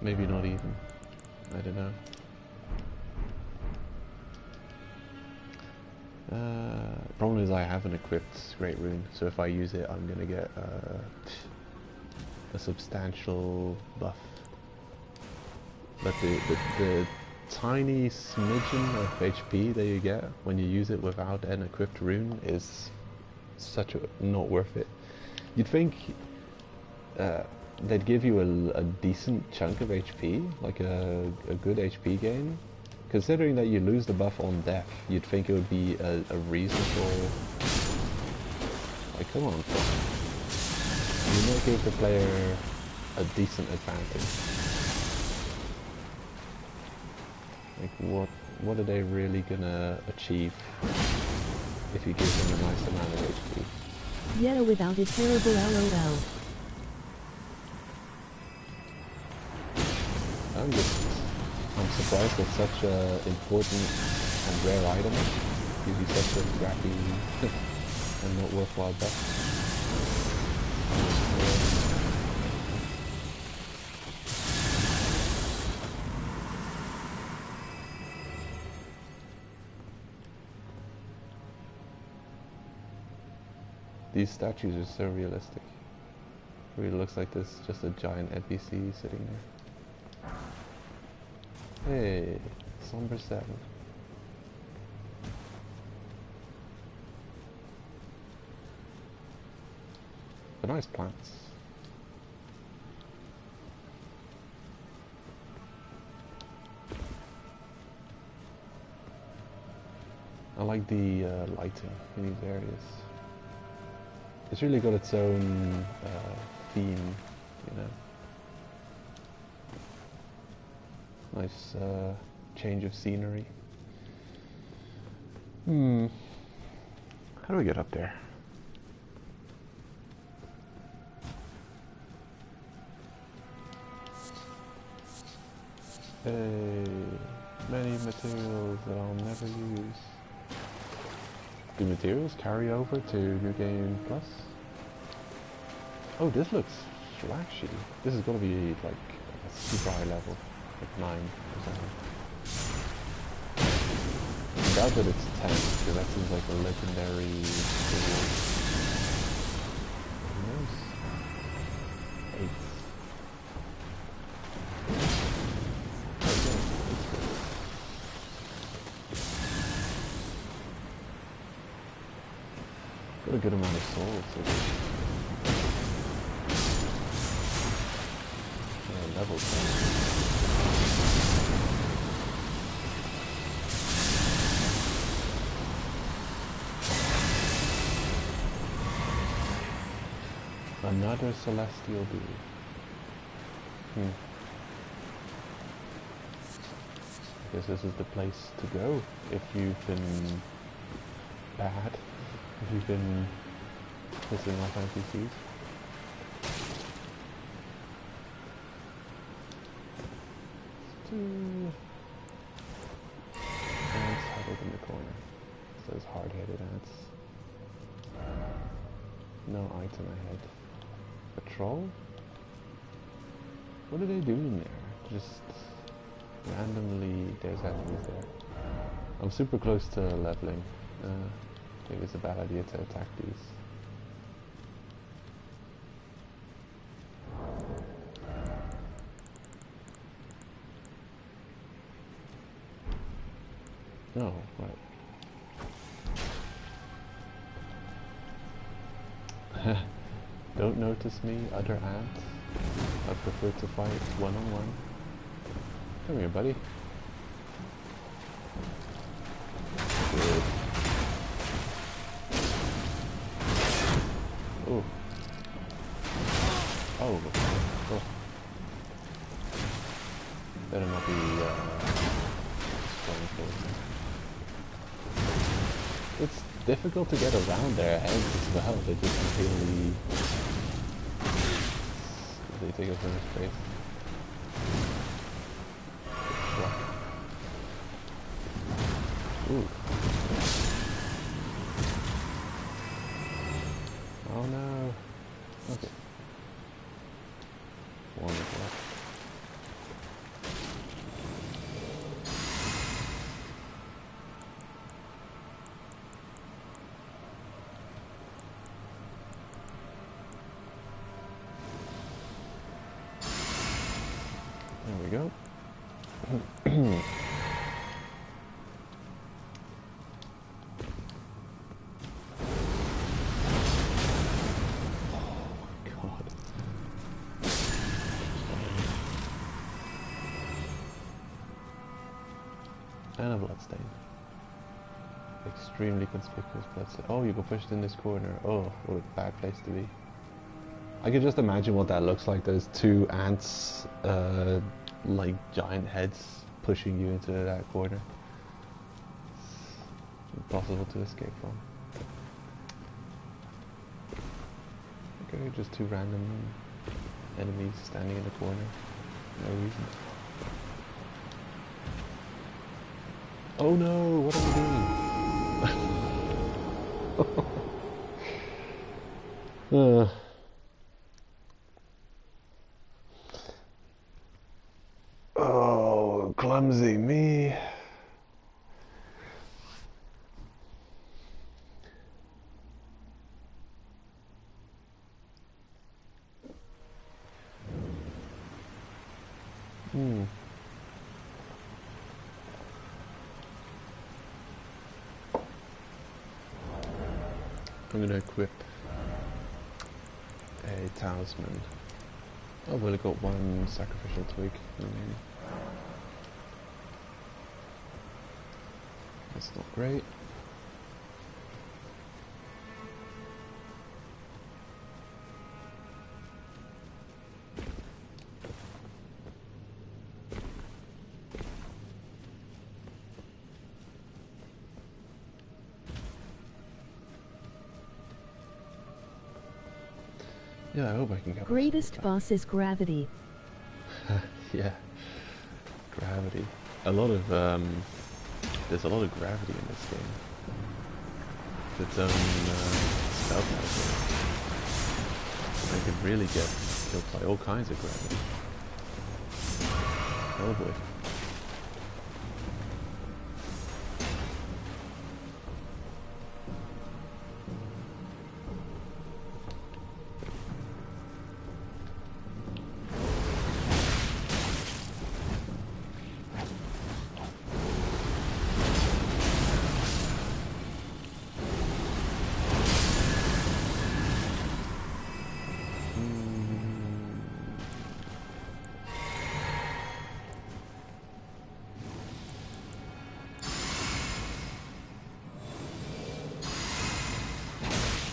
Maybe not even. I don't know. Problem is I haven't equipped Great Rune, so if I use it I'm gonna get a substantial buff. But the tiny smidgen of HP that you get when you use it without an equipped rune is such a not worth it. You'd think they'd give you a decent chunk of HP, like a good HP gain. Considering that you lose the buff on death, you'd think it would be a reasonable... Like, come on. You might give the player a decent advantage. Like, what are they really gonna achieve if you give them a nice amount of HP? Yetta without a terrible LOL. I'm surprised that such an important and rare item gives you such a crappy and not worthwhile buff. These statues are so realistic. It really looks like there's just a giant NPC sitting there. Hey, Somber 7. They're nice plants. I like the lighting in these areas. It's really got its own theme, you know. Nice change of scenery. How do we get up there? Hey, many materials that I'll never use. Do materials carry over to New Game Plus? Oh, this looks flashy. This is gonna be like a super high level. Like 9 or something. I doubt that it's 10, because that seems like a legendary reward. Who knows? 8. Okay, got a good amount of souls. Yeah, level 10. Another celestial being. I guess this is the place to go if you've been bad, if you've been pissing off NPCs. Ants huddled in the corner. It says hard-headed ants. No item ahead. A troll? What are they doing there? Just randomly, there's enemies there. I'm super close to leveling. Maybe it's a bad idea to attack these. No, right. Don't notice me, other ants. I prefer to fight one-on-one. Come here, buddy. Good. Ooh. Oh. Oh. Better not be it's difficult to get around their heads as well. They just completely they take up so much space. Ooh. Oh no. Okay. Wonderful. There we go. And a bloodstain. Extremely conspicuous bloodstain. Oh, you got pushed in this corner. Oh, what a bad place to be. I can just imagine what that looks like. There's two ants, like giant heads, pushing you into that corner. It's impossible to escape from. Okay, just two random enemies standing in the corner. No reason. Oh no, what are we doing? Oh, clumsy me. I'm gonna equip a talisman. Oh, well, I got one sacrificial twig remaining. That's not great. Yeah, I hope I can get Greatest boss is gravity. yeah, gravity. A lot of there's a lot of gravity in this game. It's its own spell category. I could really get killed by all kinds of gravity. Oh boy.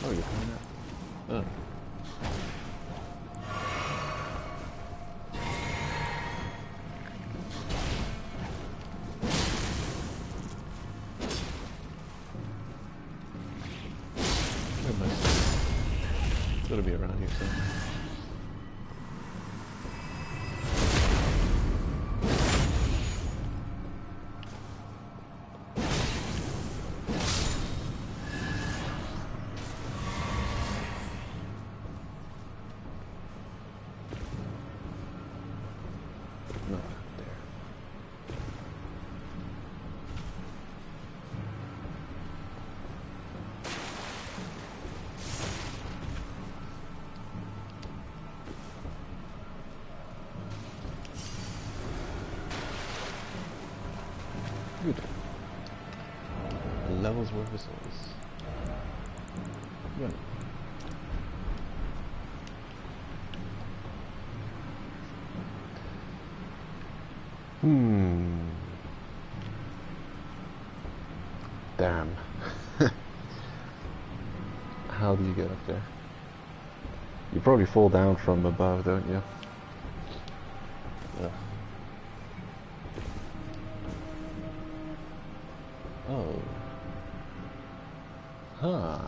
Oh, you're coming out. Oh. It's gotta be around here somewhere. Not there. Good. A level's worth of souls. Run. Hmm. Damn. How do you get up there? You probably fall down from above, don't you? Ugh. Oh. Huh.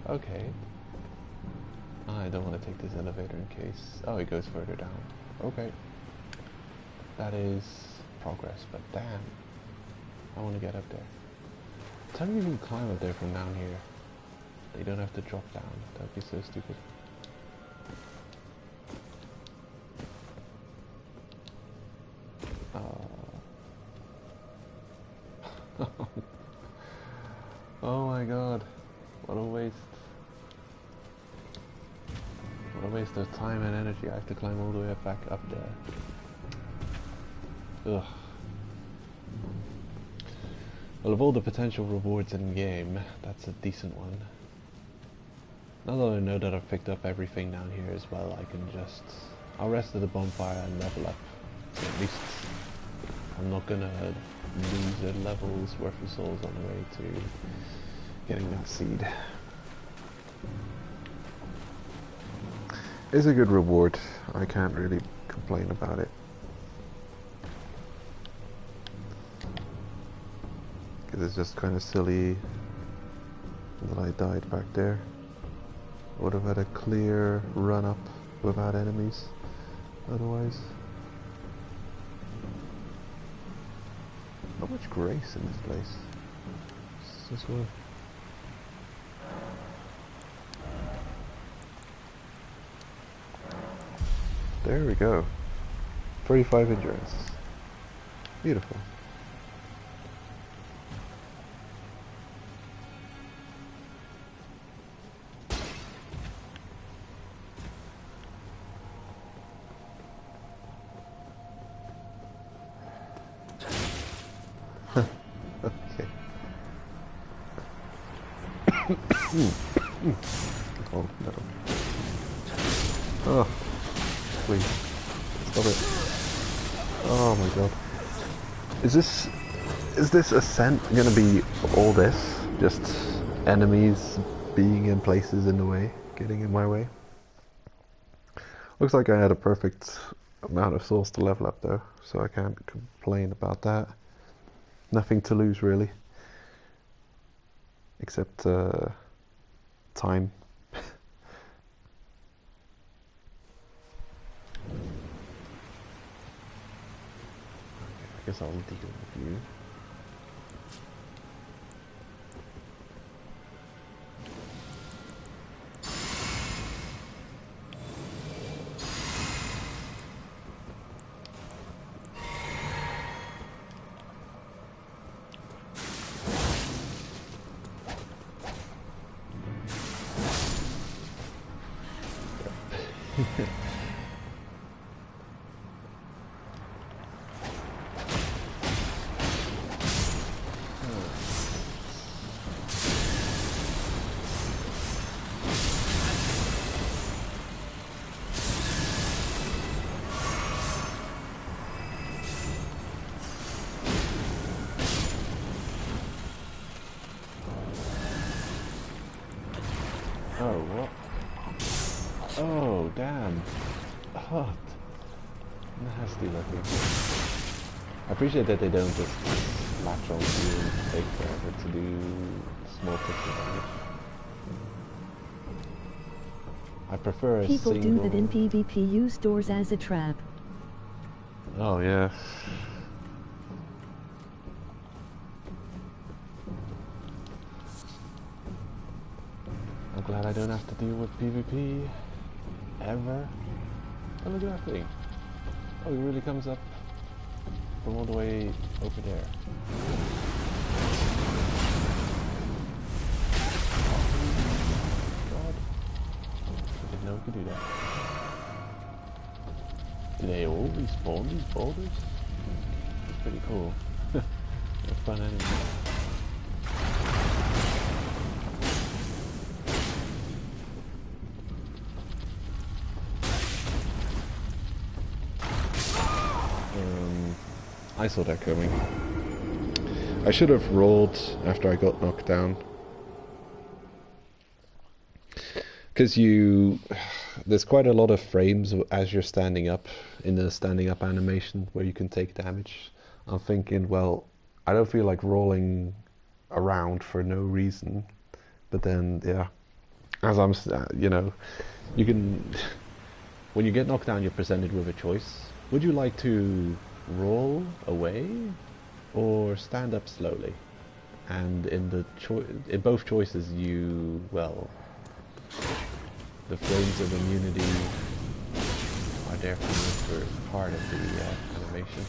Okay. I don't want to take this elevator in case... Oh, it goes further down. Okay. That is progress, but damn. I want to get up there. Tell me you can climb up there from down here. You don't have to drop down. That'd be so stupid. Oh my god. What a waste. What a waste of time and energy. I have to climb all the way back up there. Ugh. Well, of all the potential rewards in game, that's a decent one. Now that I know that I've picked up everything down here as well, I can just... I'll rest at the bonfire and level up. So at least I'm not gonna lose a level's worth of souls on the way to getting that seed. It's a good reward. I can't really complain about it. Because it's just kind of silly that I died back there. I would have had a clear run up without enemies otherwise. How much grace in this place? Is this one? There we go. 35 endurance. Beautiful. Okay. Oh no. Oh, please. Stop it. Oh my god. Is this ascent gonna be all this? Just enemies being in places in the way, getting in my way? Looks like I had a perfect amount of souls to level up though, so I can't complain about that. Nothing to lose really. Except time. I guess I'll deal with you. Oh, what? Oh, damn. Oh, nasty looking. I appreciate that they don't just latch on to you and take forever to do small pixel damage. I prefer a People single... do that in PvP, use doors as a trap. Oh, yeah. I'm glad I don't have to deal with PvP ever. Oh, look at that thing. Oh, it really comes up from all the way over there. God. I didn't know we could do that. Do they all respawn these boulders? It's pretty cool. They're fun anyway. I saw that coming. I should have rolled after I got knocked down. Because there's quite a lot of frames as you're standing up in the standing up animation where you can take damage. I'm thinking, well, I don't feel like rolling around for no reason. But then, yeah, as I'm, you can, when you get knocked down, you're presented with a choice. Would you like to roll away or stand up slowly? And in both choices, the frames of immunity are there for part of the animation.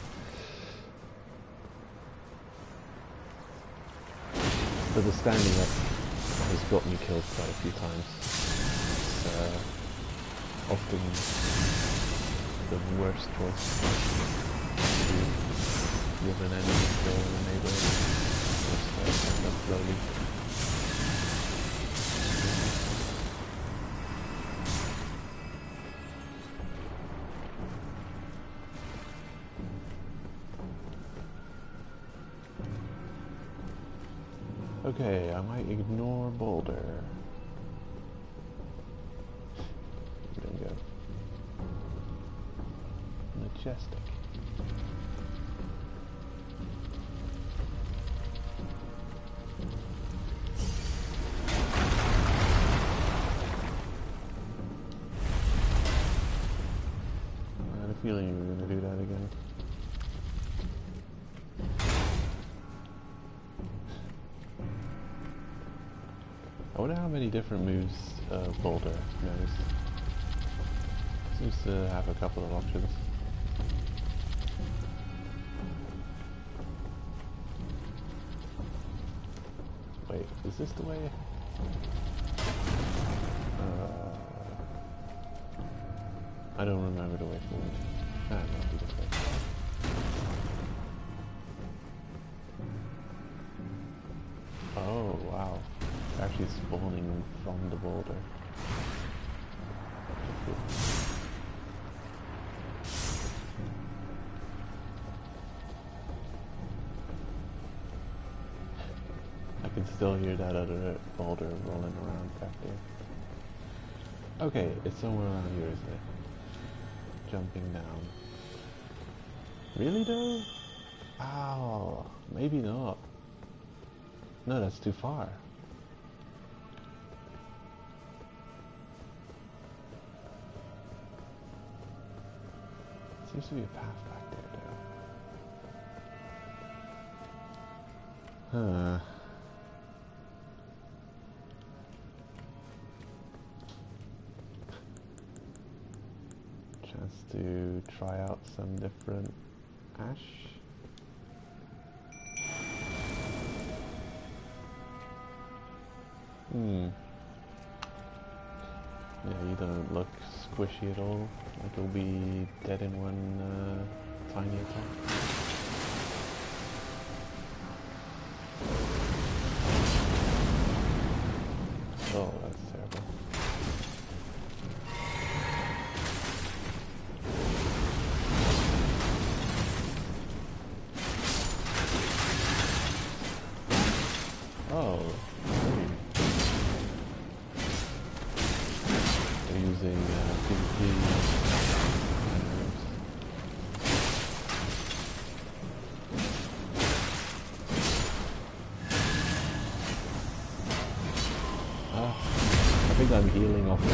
But the standing up has got me killed quite a few times. It's often the worst choice with an enemy still in the neighborhood. Just stand up slowly. Okay, I might ignore boulder. Bingo. Majestic. I had a feeling you were going to do that again. I wonder how many different moves Boulder knows. Seems to have a couple of options. Wait, is this the way? I don't remember the way forward. Ah, it might be this way. Oh, wow. Actually spawning from the boulder. I can still hear that other boulder rolling around back there. Okay, it's somewhere around here, isn't it? Jumping down. Really though? Ow, maybe not. No, that's too far. Seems to be a path back there, though. Huh. Chance to try out some different ash. Yeah, you don't look squishy at all. Like you'll be dead in one tiny attack. Oh, that's terrible. Oh. They're using PvP. I think I'm healing off of my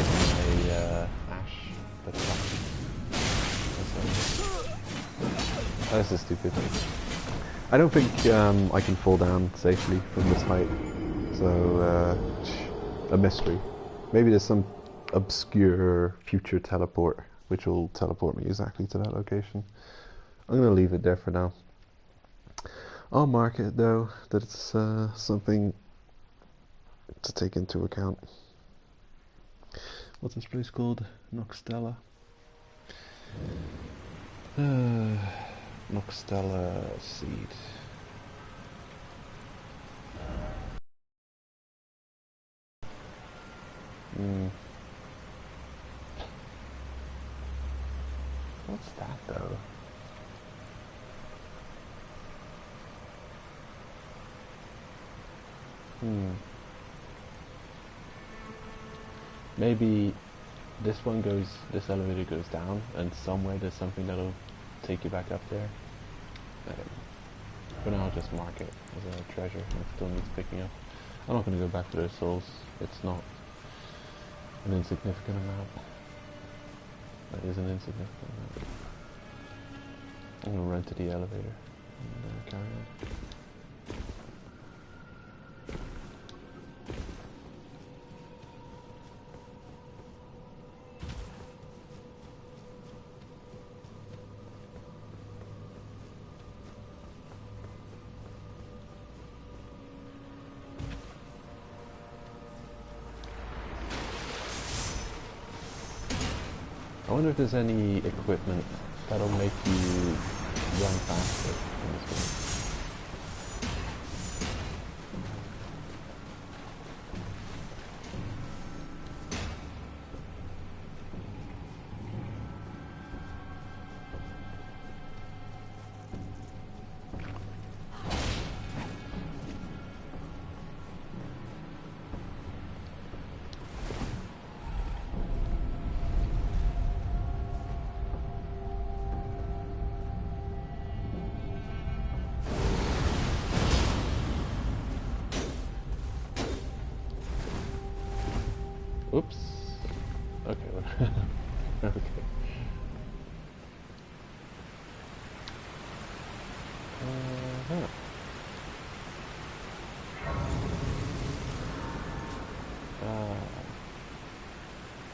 ash. This is stupid. I don't think I can fall down safely from this height. So, a mystery. Maybe there's some obscure future teleport which will teleport me exactly to that location. I'm gonna leave it there for now. I'll mark it though that it's something to take into account. What's this place called? Noxtella. Noxtella seed. What's that though? Hmm. Maybe this elevator goes down, and somewhere there's something that'll take you back up there. I don't know. For now, I'll just mark it as a treasure and still needs picking up. I'm not going to go back for those souls. It's not an insignificant amount. That is an insignificant amount. I'm going to run to the elevator and carry on. I wonder if there's any equipment that'll make you run faster in this game. Oops. Okay. Okay. Huh.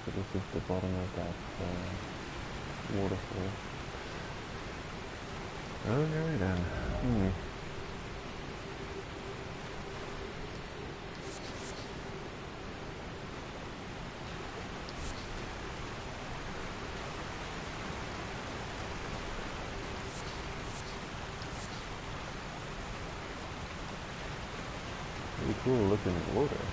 So this is the bottom of that waterfall. Okay then. Pretty cool looking water.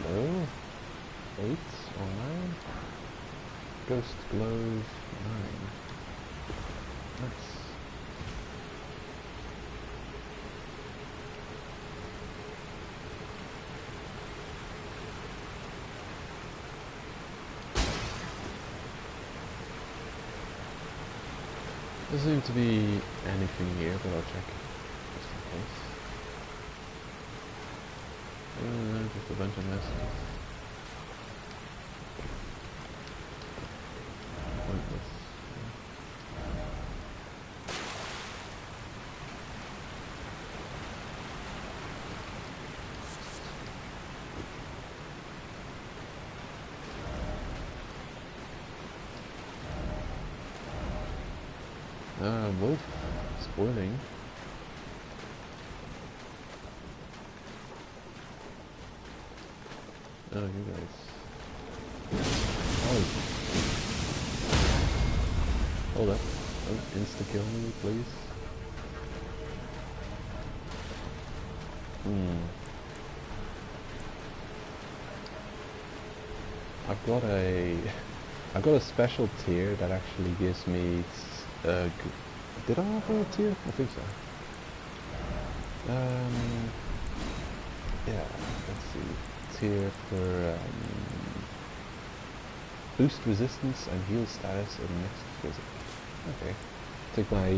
Hello? 8 or 9? Ghost glows 9. Nice. Doesn't seem to be anything here, but I'll check just in case. Just a bunch of messages. Pointless. Wolf. Spoiling. Oh, you guys. Oh. Hold up. Don't insta-kill me, please. I've got a special tier that actually gives me did I have a tier? I think so. Yeah, let's see. Tier for boost resistance and heal status in next visit. Okay. Take my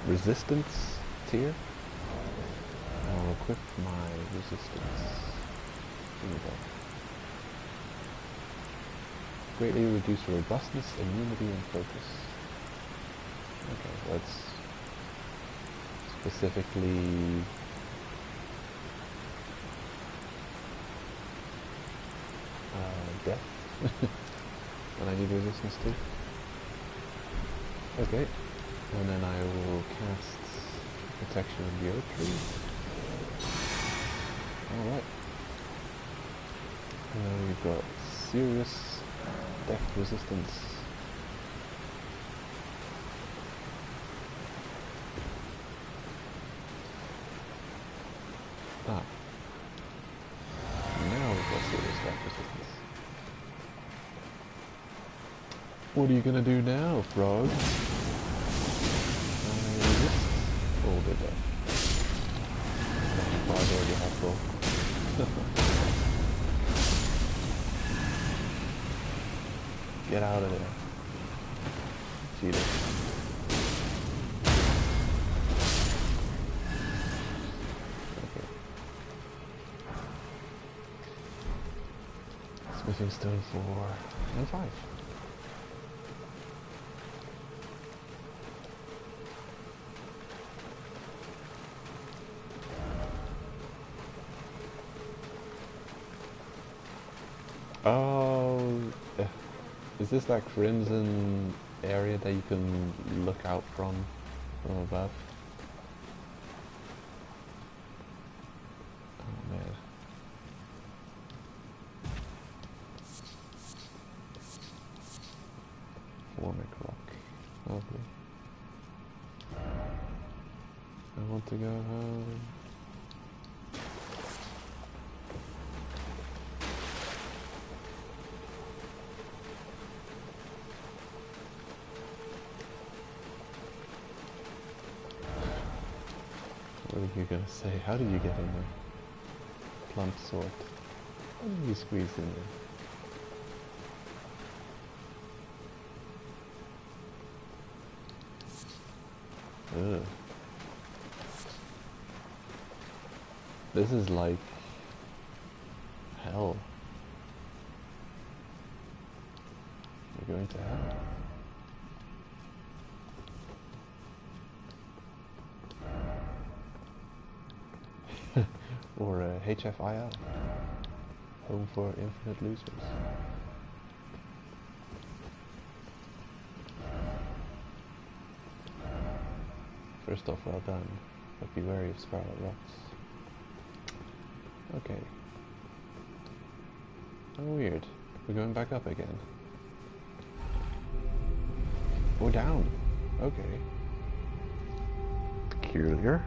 resistance tier. I'll equip my resistance. Here we go. Greatly reduce robustness, immunity, and focus. Okay, let's specifically death. And I need resistance too. Okay, and then I will cast protection of the oak tree. Alright. We've got serious death resistance. Ah. Now we've got serious attack resistance. What are you gonna do now, frog? Resist older death. Frog already helpful. Get out of there. Cheater. Okay. Smithing stone 4 and 5. Oh, is this that crimson area that you can look out from above? Oh man. Formic rock. Lovely. I want to go home. What are you gonna say? How did you get in there? Plump sort. How did you squeeze in there? Ugh. This is like hell. You're going to hell. Or HFIL, Home for Infinite Losers. First off, well done, but be wary of scarlet rocks. Okay. Oh, weird. We're going back up again. Or down. Okay. Peculiar.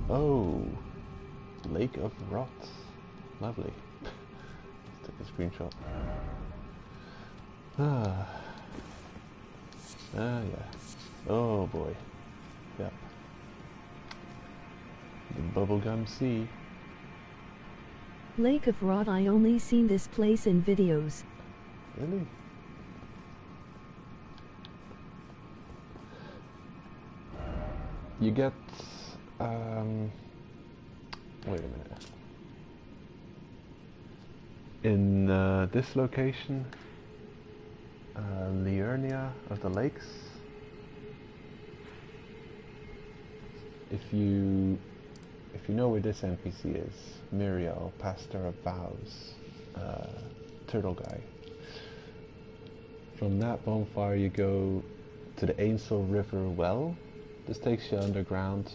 Oh, Lake of Rots. Lovely. Let's take a screenshot. Ah. Ah, yeah. Oh boy. Yeah. The bubblegum sea. Lake of Rot. I only seen this place in videos. Really? You get wait a minute. In this location, Liurnia of the Lakes, if you know where this NPC is, Miriad, Pastor of Vows, Turtle Guy. From that bonfire you go to the Ainsel River well. This takes you underground,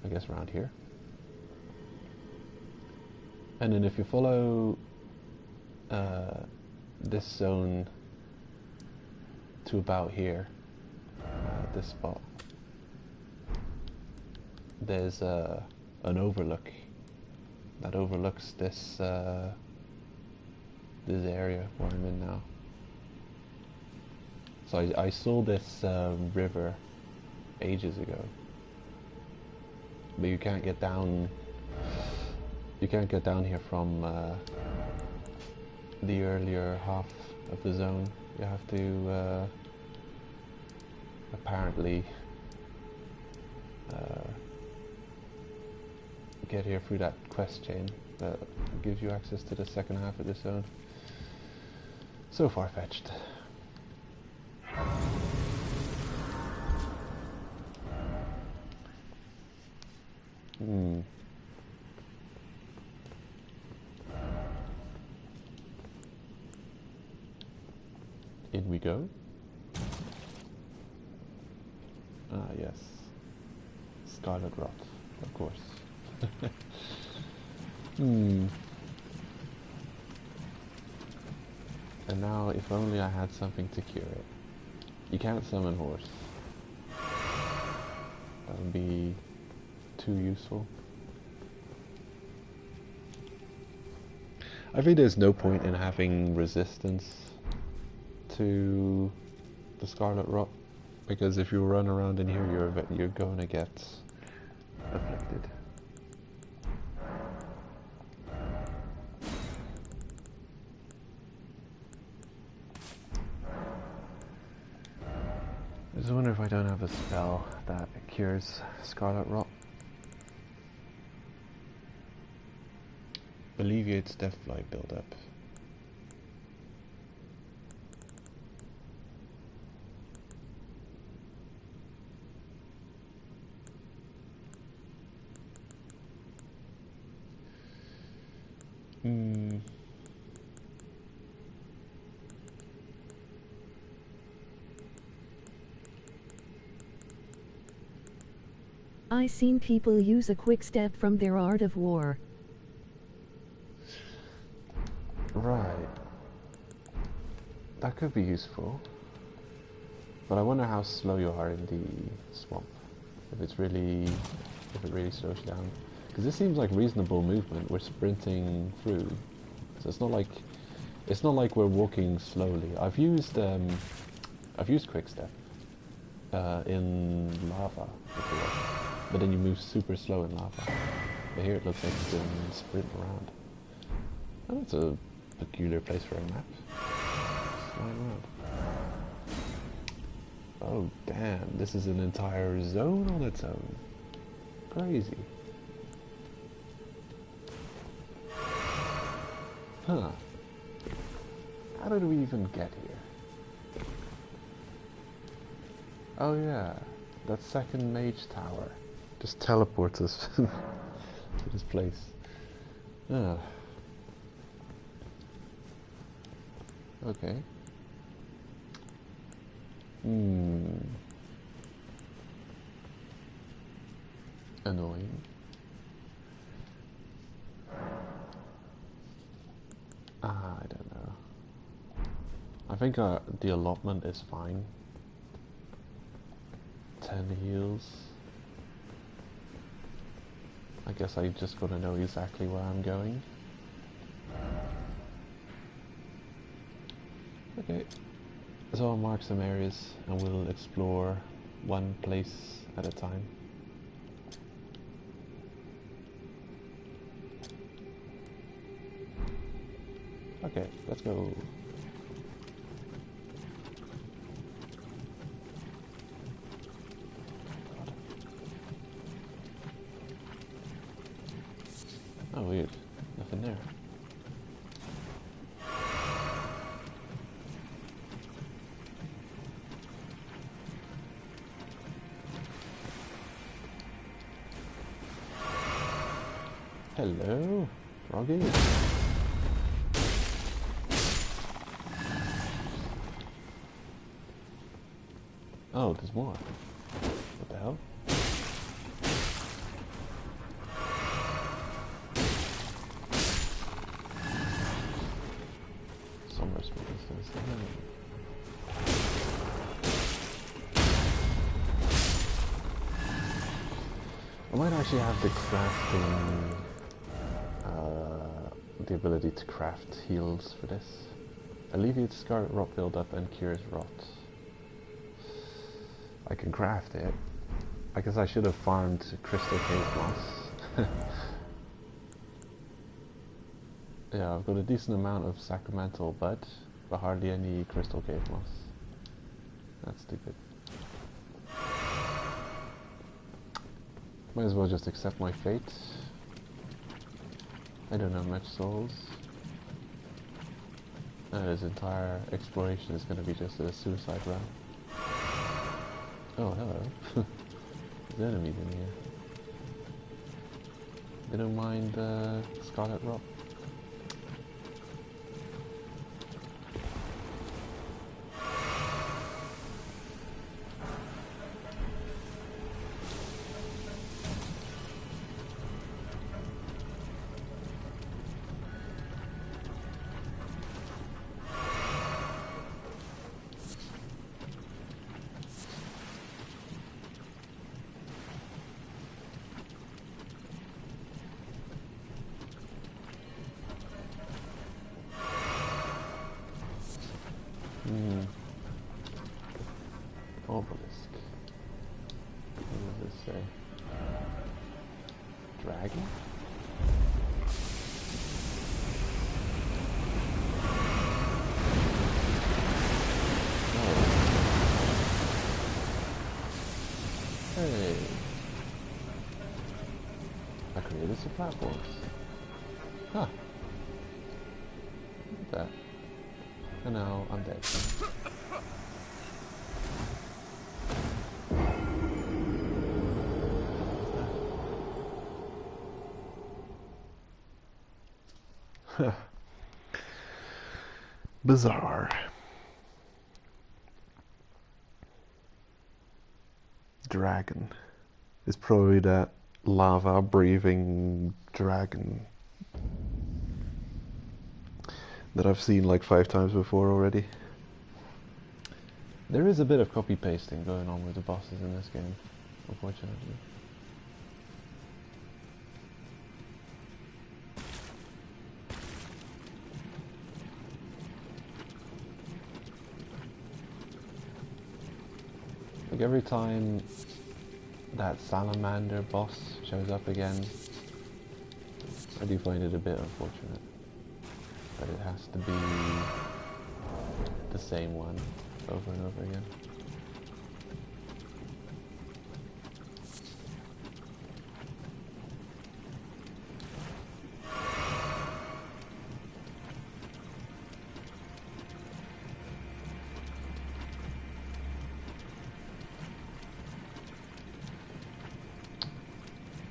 I guess around here. And then if you follow this zone to about here, this spot, there's an overlook that overlooks this this area where I'm in now. So I saw this river ages ago, but you can't get down. You can't get down here from the earlier half of the zone. You have to apparently get here through that quest chain that gives you access to the second half of the zone. So far-fetched. Hmm. In we go. Ah, yes. Scarlet Rot, of course. Hmm. And now, if only I had something to cure it. You can't summon horse. That would be too useful. I think there's no point in having resistance to the scarlet rot, because if you run around in here, you're going to get afflicted. I just wonder if I don't have a spell that cures scarlet rot. Alleviates deathfly buildup. I seen people use a quick step from their Art of War. Right. That could be useful. But I wonder how slow you are in the swamp. If it really slows you down. Because this seems like reasonable movement. We're sprinting through. So it's not like we're walking slowly. I've used quick step in lava before. But then you move super slow in lava. But here it looks like you can sprint around. Oh, that's a peculiar place for a map. Flying around. Oh damn, this is an entire zone on its own. Crazy. Huh. How did we even get here? Oh yeah, that second mage tower just teleports us to this place. Ah. Okay. Annoying. I don't know. I think the allotment is fine. 10 heals. I guess I just gotta know exactly where I'm going. Okay. So I'll mark some areas and we'll explore one place at a time. Okay, let's go. Oh, weird. Nothing there. Hello, Froggy. Oh, there's more. What the hell? Somewhere resistance. I might actually have the crafting, the ability to craft heals for this. Alleviates scarlet rot buildup and cures rot. I can craft it. I guess I should have farmed crystal cave moss. Yeah, I've got a decent amount of sacramental bud, but hardly any crystal cave moss. That's stupid. Might as well just accept my fate. I don't have much souls. This entire exploration is going to be just a suicide run. Oh, hello. There's enemies in here. They don't mind scarlet rot. Hey! I created some platforms. Huh. Look at that. And now I'm dead. Bizarre. Dragon. It's probably that lava breathing dragon that I've seen like 5 times before already. There is a bit of copy pasting going on with the bosses in this game, unfortunately. Like every time that salamander boss shows up again, I do find it a bit unfortunate that it has to be the same one over and over again.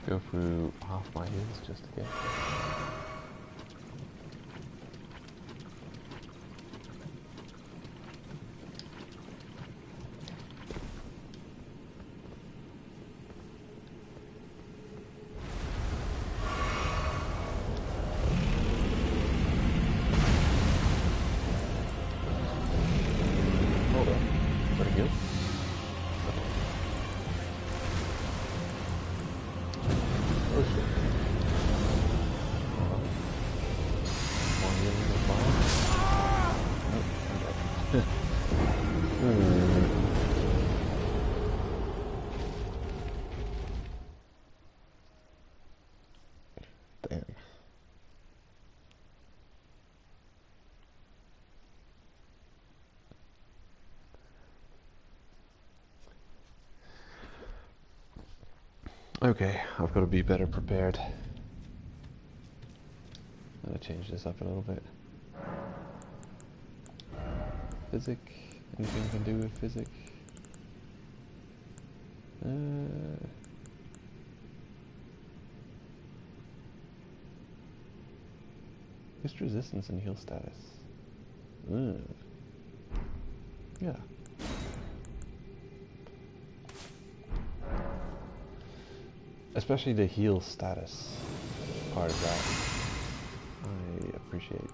Go through half my heals just to get. Hold on. Is that a heal? Oh shit. Hold on. One heal in the bomb. Nope, I'm dead. Damn. Okay, I've got to be better prepared. I'm gonna change this up a little bit. Physic? Anything I can do with physic? Fist resistance and heal status. Yeah. Especially the heal status part of that, I appreciate.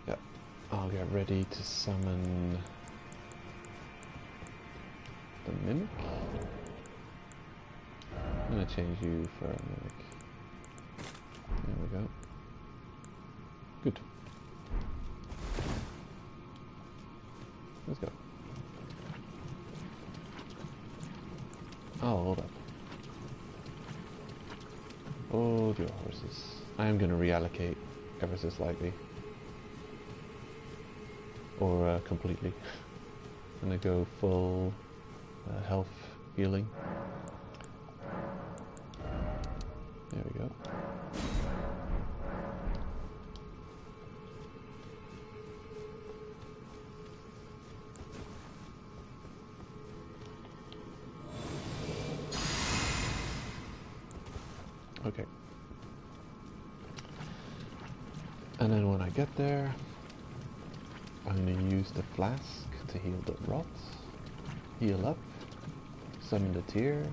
Yeah, I'll get ready to summon the mimic. I'm gonna change you for a mimic. There we go. Good. Let's go. Oh, hold up. Oh, dear horses. I am gonna reallocate ever so slightly. Or completely. I'm gonna go full health healing. There we go. Okay. And then when I get there, I'm going to use the flask to heal the rot, heal up, summon the tear,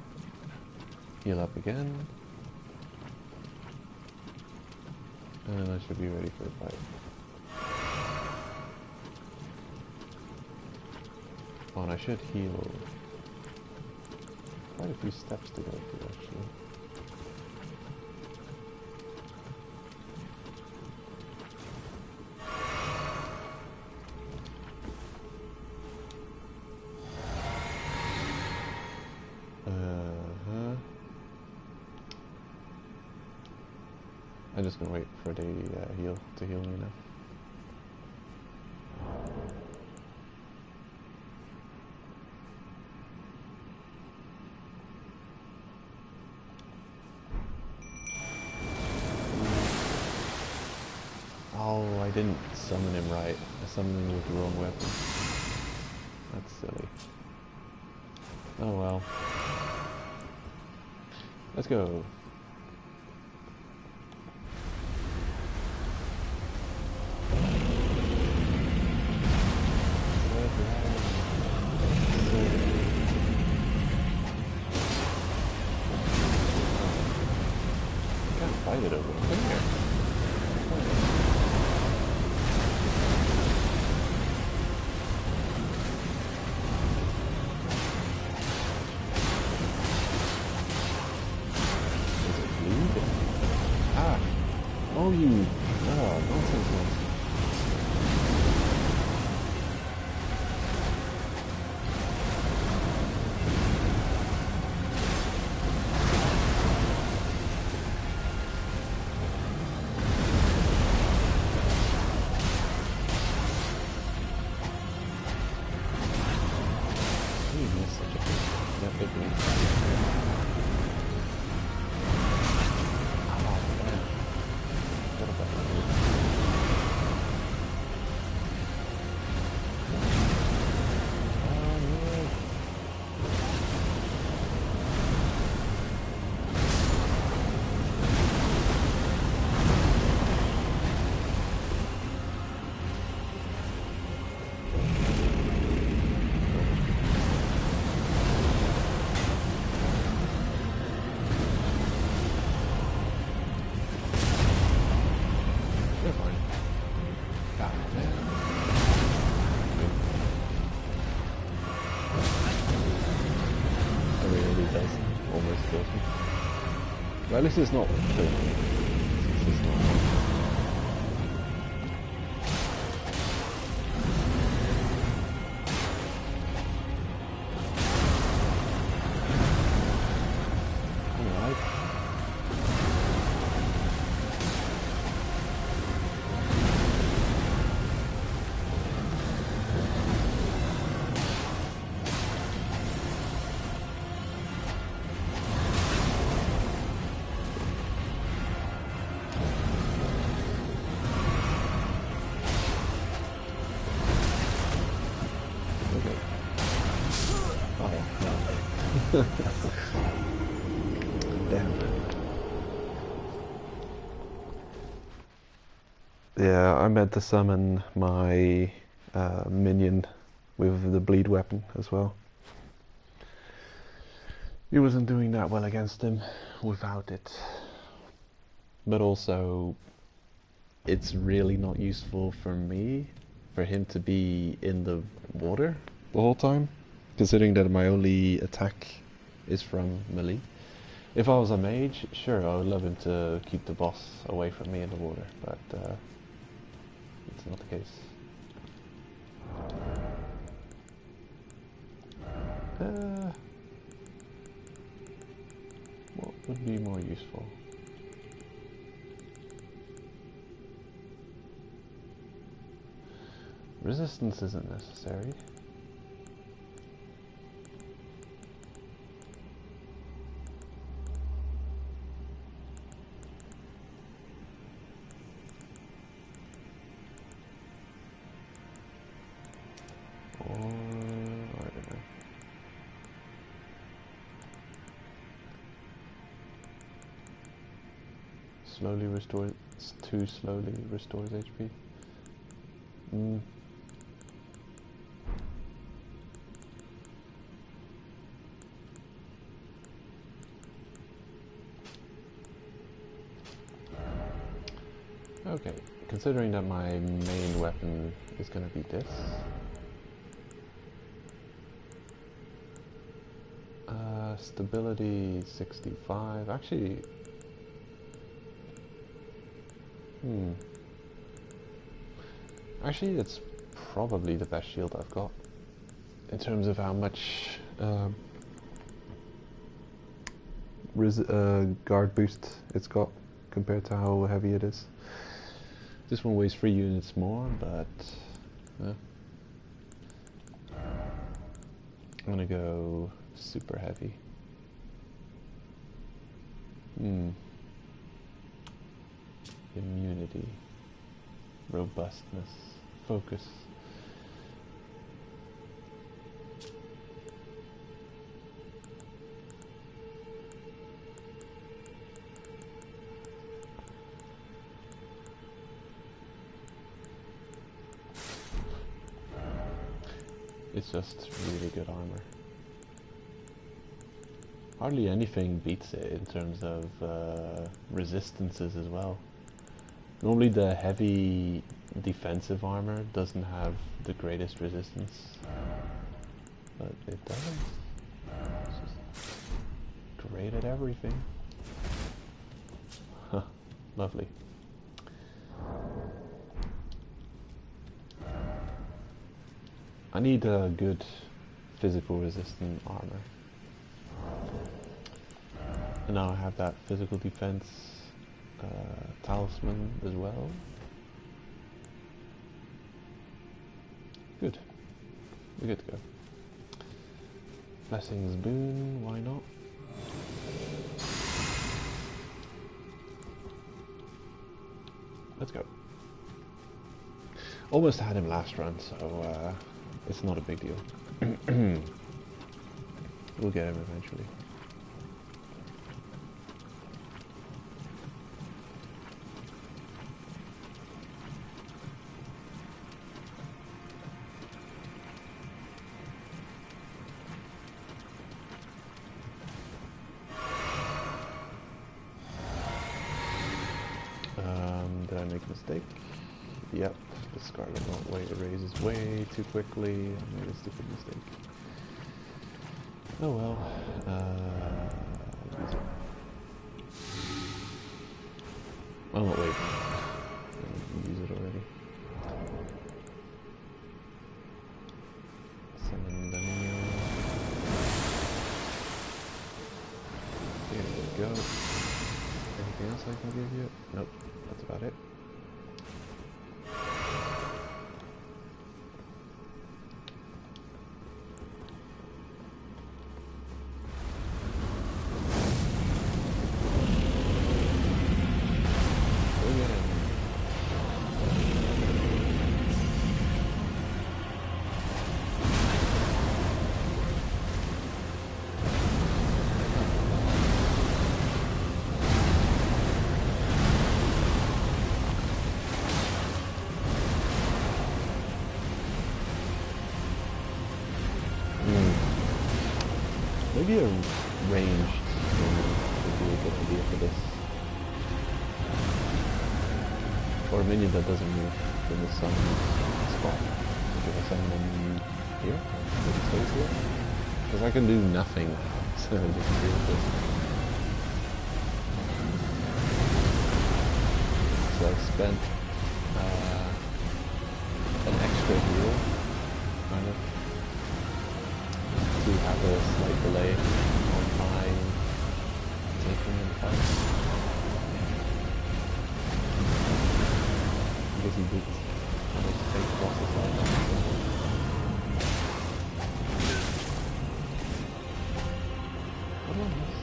heal up again, and then I should be ready for the fight. Oh, and I should heal quite a few steps to go through actually. I'm just gonna wait for the heal to heal me now. Oh, I didn't summon him right. I summoned him with the wrong weapon. That's silly. Oh well. Let's go. I can't fight it over. Come here. Oh, you... Oh, nonsense, nonsense. You missed such a thing. That big one. Oh, man. What about that? Well, at least it's not killing me. It's just not. Alright. Damn. Yeah, I meant to summon my minion with the bleed weapon as well. He wasn't doing that well against him without it. But also, it's really not useful for me, for him to be in the water the whole time, considering that my only attack is from melee. If I was a mage, sure, I would love him to keep the boss away from me in the water, but it's not the case. What would be more useful? Resistance isn't necessary. Or, I don't know. Slowly restores, too slowly restores HP. Okay, considering that my main weapon is going to be this. Stability 65, actually, actually it's probably the best shield I've got in terms of how much guard boost it's got compared to how heavy it is. This one weighs 3 units more, but I'm gonna go super heavy. Immunity, robustness, focus. It's just really good armor. Hardly anything beats it in terms of resistances as well. Normally the heavy defensive armor doesn't have the greatest resistance, but it does. It's just great at everything. Huh, lovely. I need a good physical resistant armor. And now I have that physical defense talisman as well. Good. We're good to go. Blessings boon, why not? Let's go. Almost had him last run, so it's not a big deal. We'll get him eventually. Did I make a mistake? Yep, the Scarlet Knot way raises way too quickly. I made a stupid mistake. Oh well. Use it. Oh wait. I use it already. Summon the Neo. Here we go. Anything else I can give you? Nope, that's about it. Maybe a ranged would be a good idea for this. Or a minion that doesn't move from the sun spot. If I summon them here, if it stays here. Because I can do nothing, so just deal with this. So I spent an extra heal, kind of, to have a slight delay on my taking in the fight. Because he did almost take bosses like that. What do I miss?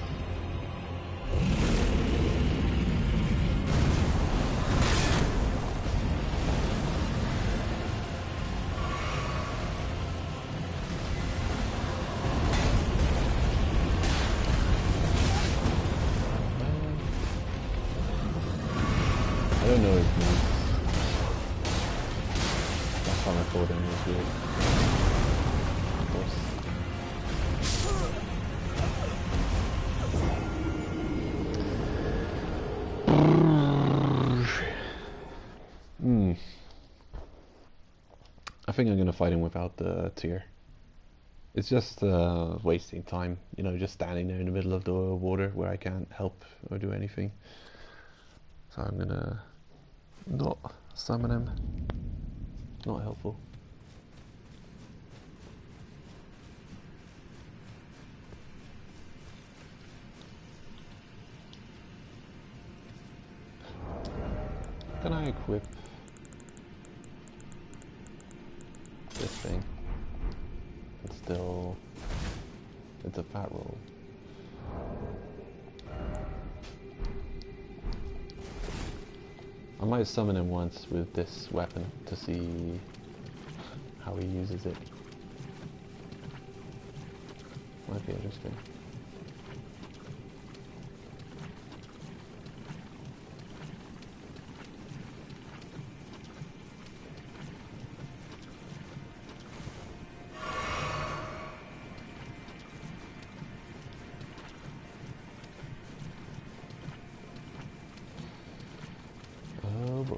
I don't know his moves. Last time I fought him was weird. Of course. I think I'm gonna fight him without the tier. It's just wasting time, you know, just standing there in the middle of the water where I can't help or do anything. So I'm gonna not summon him. Not helpful. I equip this thing? It's still... it's a fat roll. I might summon him once with this weapon to see how he uses it. Might be interesting. Oh boy.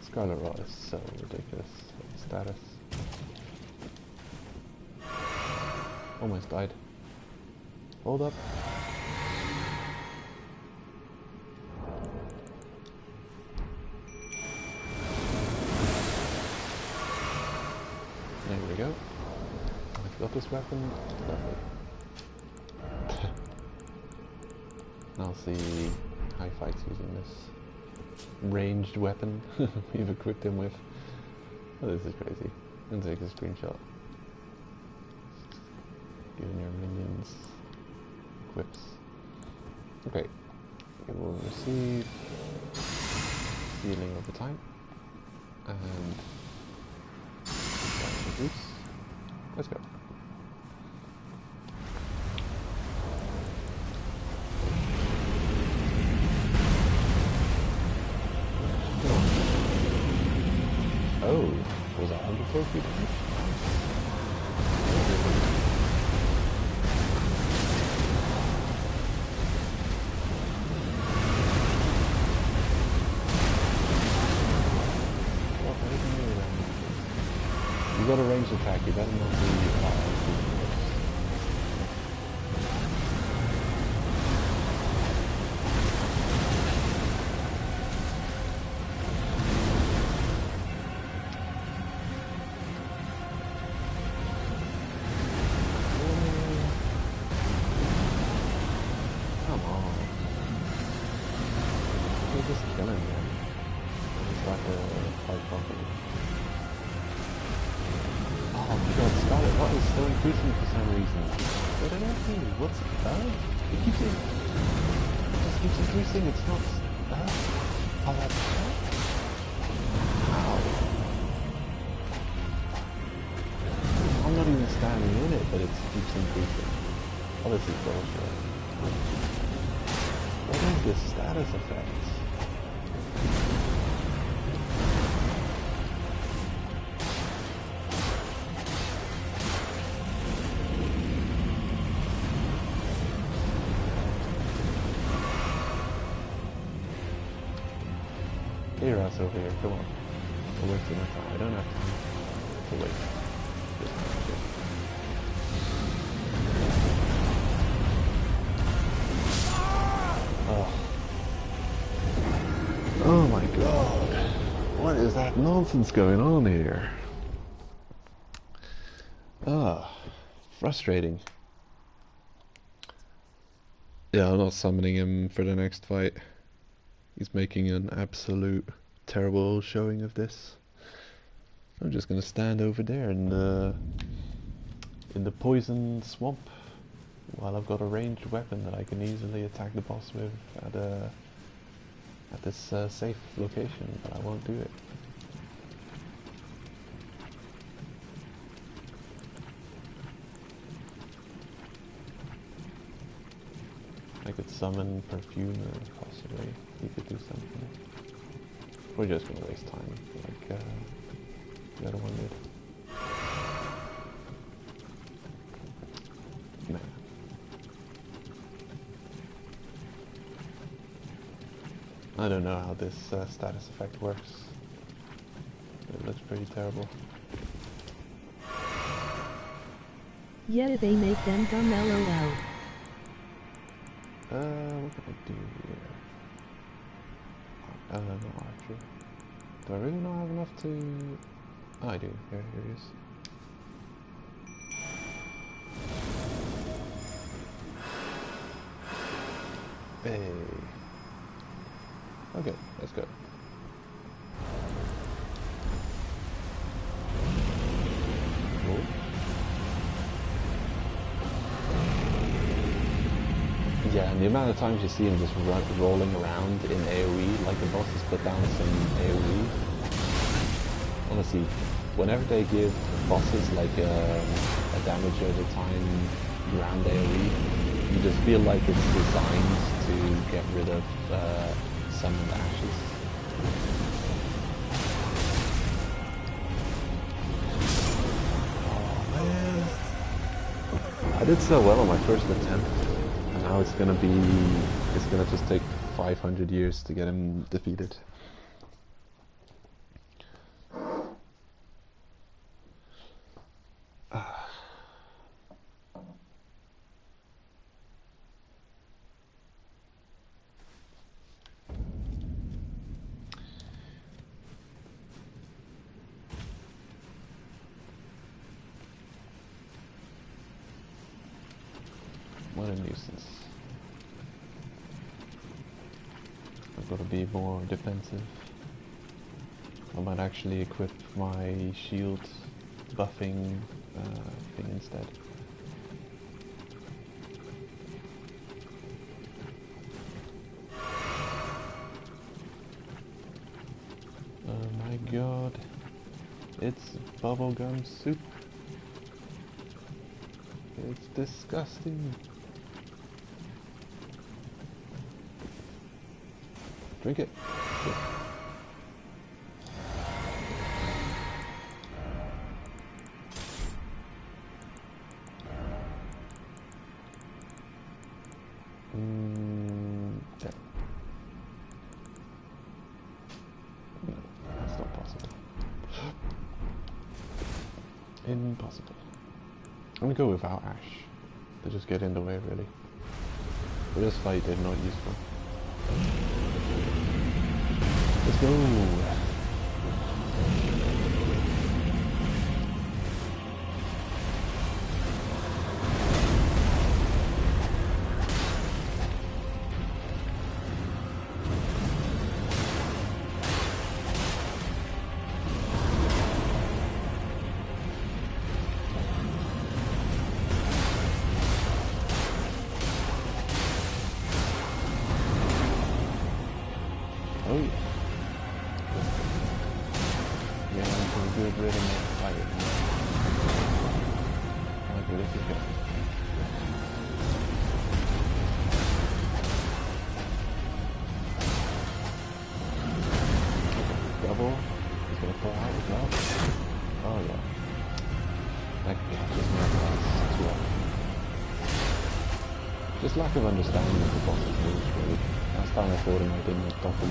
Scarlet Rot is so ridiculous. Status. Almost died. Hold up. There we go. I've got this weapon. Lovely. I'll see how he fights using this ranged weapon we've equipped him with. Oh, this is crazy. I'm gonna take a screenshot. Giving your minions equips. Okay. It will receive healing over time. And reduce. Let's go. Oh, was that 104 feet? You got a ranged attack, you better not be come on. You're just killing them. It's like a fight properly. Oh my god, Scarlet Rot is still increasing for some reason. I don't know what's it keeps it just keeps increasing, it's not oh that's wow. I'm not even standing in it, but it keeps increasing. Oh, this is bullshit. What is this status effect? Get your ass over here, come on. I'm wasting my time. I don't have time to wait. Just shit. Oh. Oh my god. What is that nonsense going on here? Ah, frustrating. Yeah, I'm not summoning him for the next fight. He's making an absolute terrible showing of this. I'm just gonna stand over there in the poison swamp while I've got a ranged weapon that I can easily attack the boss with at this safe location, but I won't do it. I could summon Perfumer, possibly. He could do something. We're just gonna waste time, like the other one did. Nah. I don't know how this status effect works. It looks pretty terrible. Yeah, they make them dumb LOL. What can I do here? No archer. Do I really not have enough to... Oh, I do. Here he is. Hey. Okay, let's go. the amount of times you see him just rolling around in AoE, like the bosses put down some AoE. Honestly, whenever they give bosses like a damage over time ground AoE, you just feel like it's designed to get rid of summoned ashes. Oh man! I did so well on my first attempt, and now it's gonna just take 500 years to get him defeated. What a nuisance. I've got to be more defensive. I might actually equip my shield buffing thing instead. Oh my god. It's bubblegum soup. It's disgusting. Drink it. Yeah. Yeah. No, that's not possible. Impossible. I'm gonna go without Ash. They just get in the way, really. For this fight, they're not useful. Let's go! Oh yeah. Yeah, I'm doing good rhythm of fire. How good is it going? Double. He's gonna pull out as well. Oh yeah. That catches my glass too often. Just lack of understanding of the boss's moves, really. Last time I fought him, I didn't properly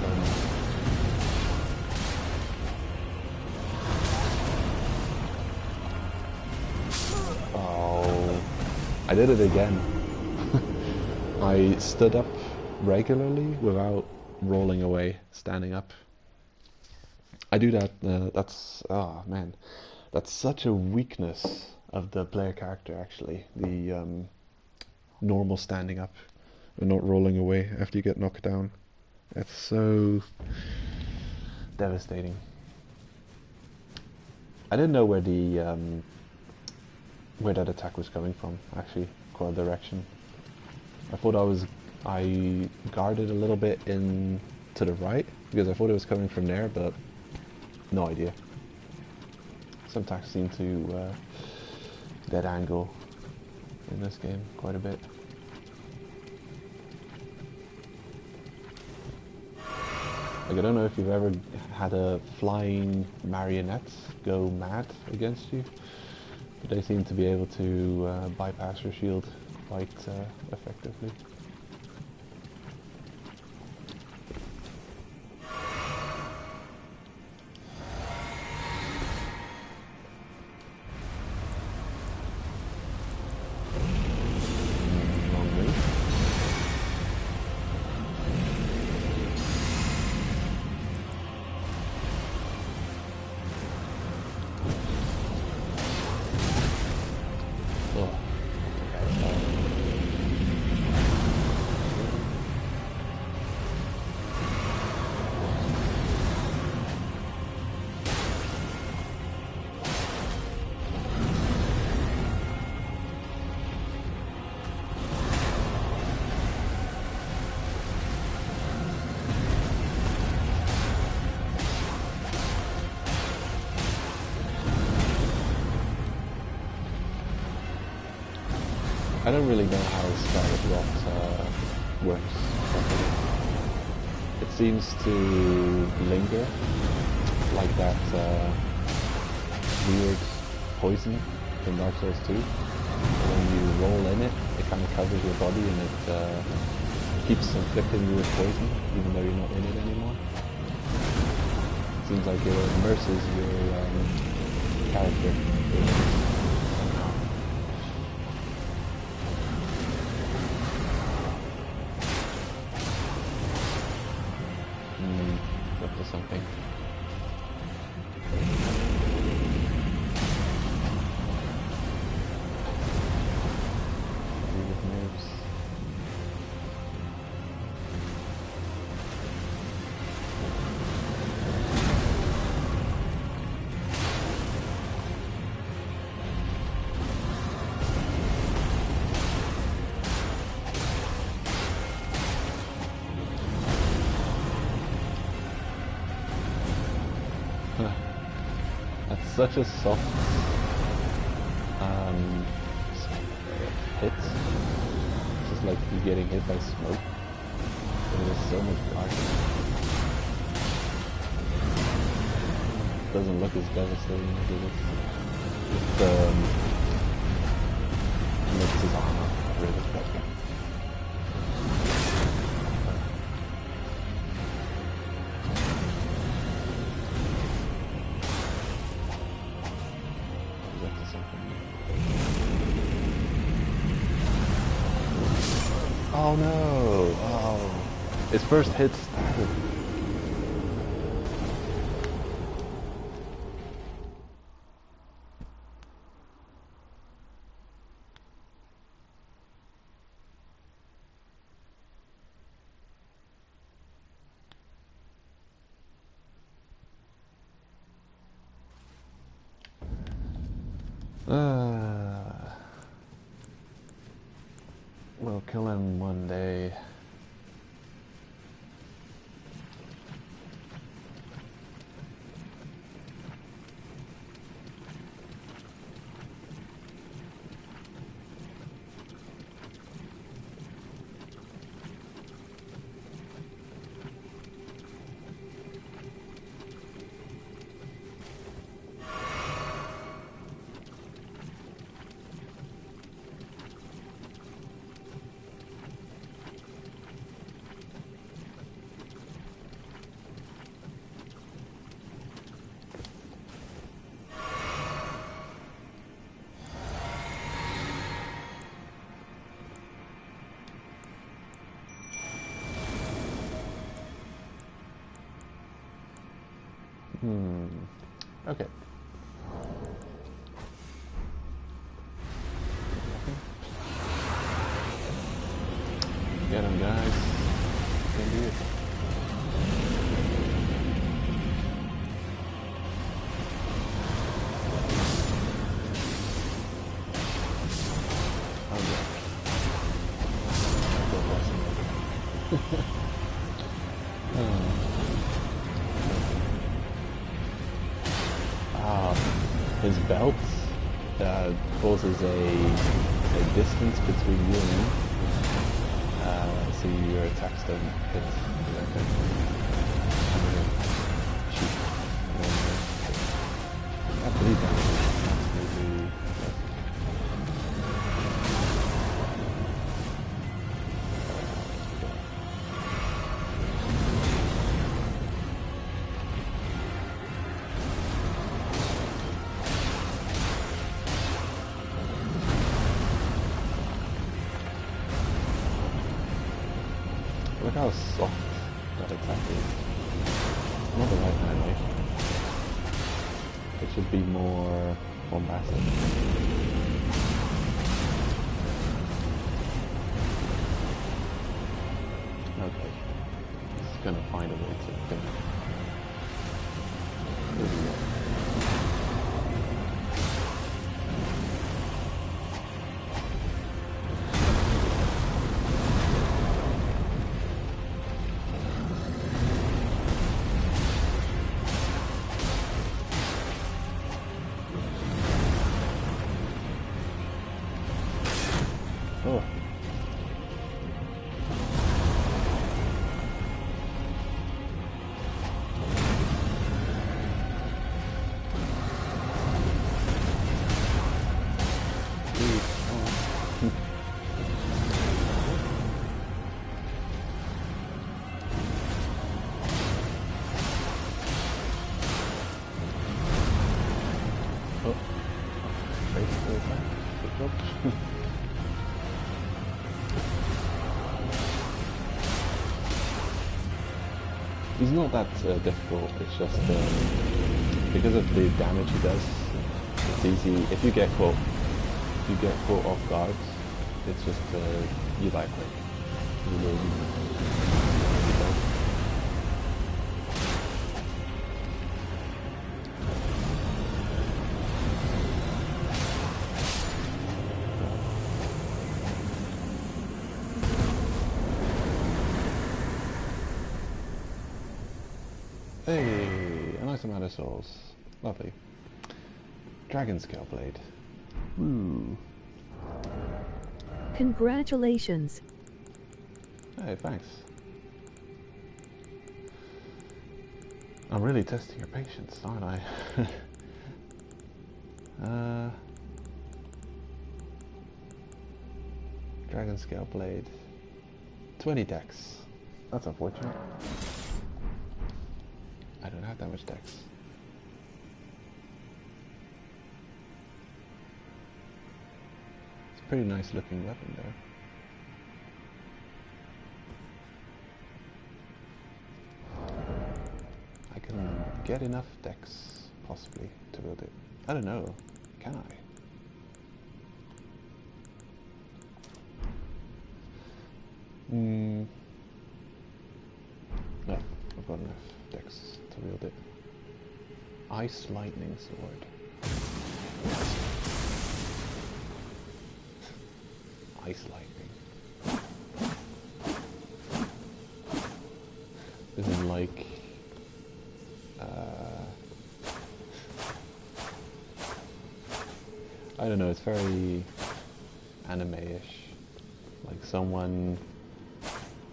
learn it. Oh, I did it again. I stood up regularly without rolling away, standing up. I do that, oh man, that's such a weakness of the player character actually, the normal standing up and not rolling away after you get knocked down. That's so devastating. I didn't know where the where that attack was coming from, actually, what direction. I thought I guarded a little bit in to the right because I thought it was coming from there, but no idea. Some attacks seem to dead angle in this game quite a bit. Like, I don't know if you've ever had a flying marionette go mad against you, but they seem to be able to bypass your shield quite effectively. I don't really know how Scarlet Rot works properly. It seems to linger like that weird poison in Dark Souls 2. When you roll in it, it kind of covers your body and it keeps inflicting you with poison, even though you're not in it anymore. It seems like it immerses your character somehow. Up to something. That's such a soft hit. It's just like you getting hit by smoke. But it is so much darker. It doesn't look as devastating as it is. It makes his armor really better. Oh no! Oh, his first hit started. We'll kill him one day. Okay. Get him, guys. Can do it. His belt causes a distance between you and him, so your attacks don't hit directly. Shoot. I believe that's maybe. Look how soft that attack is. Not the right hand way. It should be more bombastic. Okay. It's gonna find a way to finish. Here we go. Oh, basically attack. Good dodge. He's not that difficult, it's just because of the damage he does, it's easy. If you get caught off guard, it's just, you die quick. You lose. Hey, a nice amount of souls. Lovely. Dragon Scale Blade. Woo. Congratulations. Hey, thanks. I'm really testing your patience, aren't I? Dragon Scale Blade. 20 dex. That's unfortunate. I don't have that much dex. It's a pretty nice looking weapon though. I can get enough dex, possibly, to build it. I don't know. Can I? No, I've got enough dex to wield it. Ice Lightning Sword. Ice Lightning. This is like... I don't know, it's very anime-ish. Like someone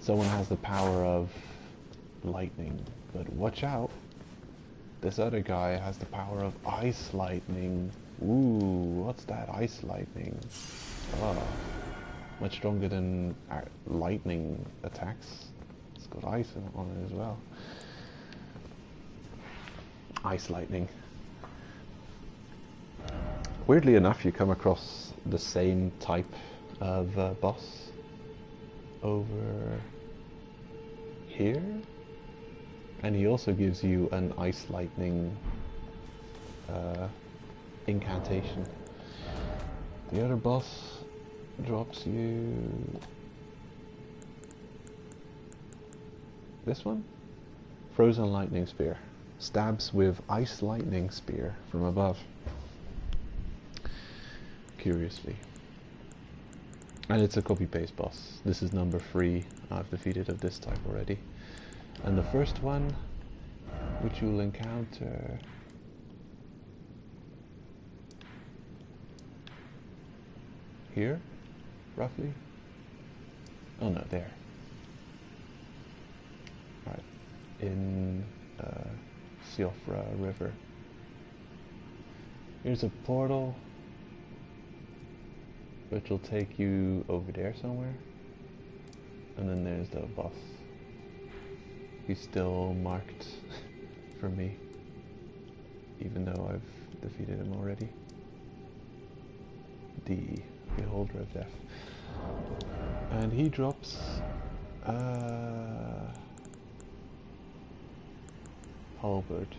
has the power of lightning, but watch out, this other guy has the power of ice lightning. Ooh, what's that? Ice lightning. Oh, much stronger than lightning attacks. It's got ice on it as well. Ice lightning. Weirdly enough, you come across the same type of boss over here, and he also gives you an ice lightning incantation. The other boss drops you this one, Frozen Lightning Spear, stabs with Ice Lightning Spear from above. Curiously. And it's a copy-paste boss. This is number 3 I've defeated of this type already. And the first one, which you'll encounter... here, roughly? Oh no, there. Right, in Siofra River. Here's a portal which will take you over there somewhere, and then there's the boss. He's still marked for me, even though I've defeated him already. The Beholder of Death. And he drops halberd.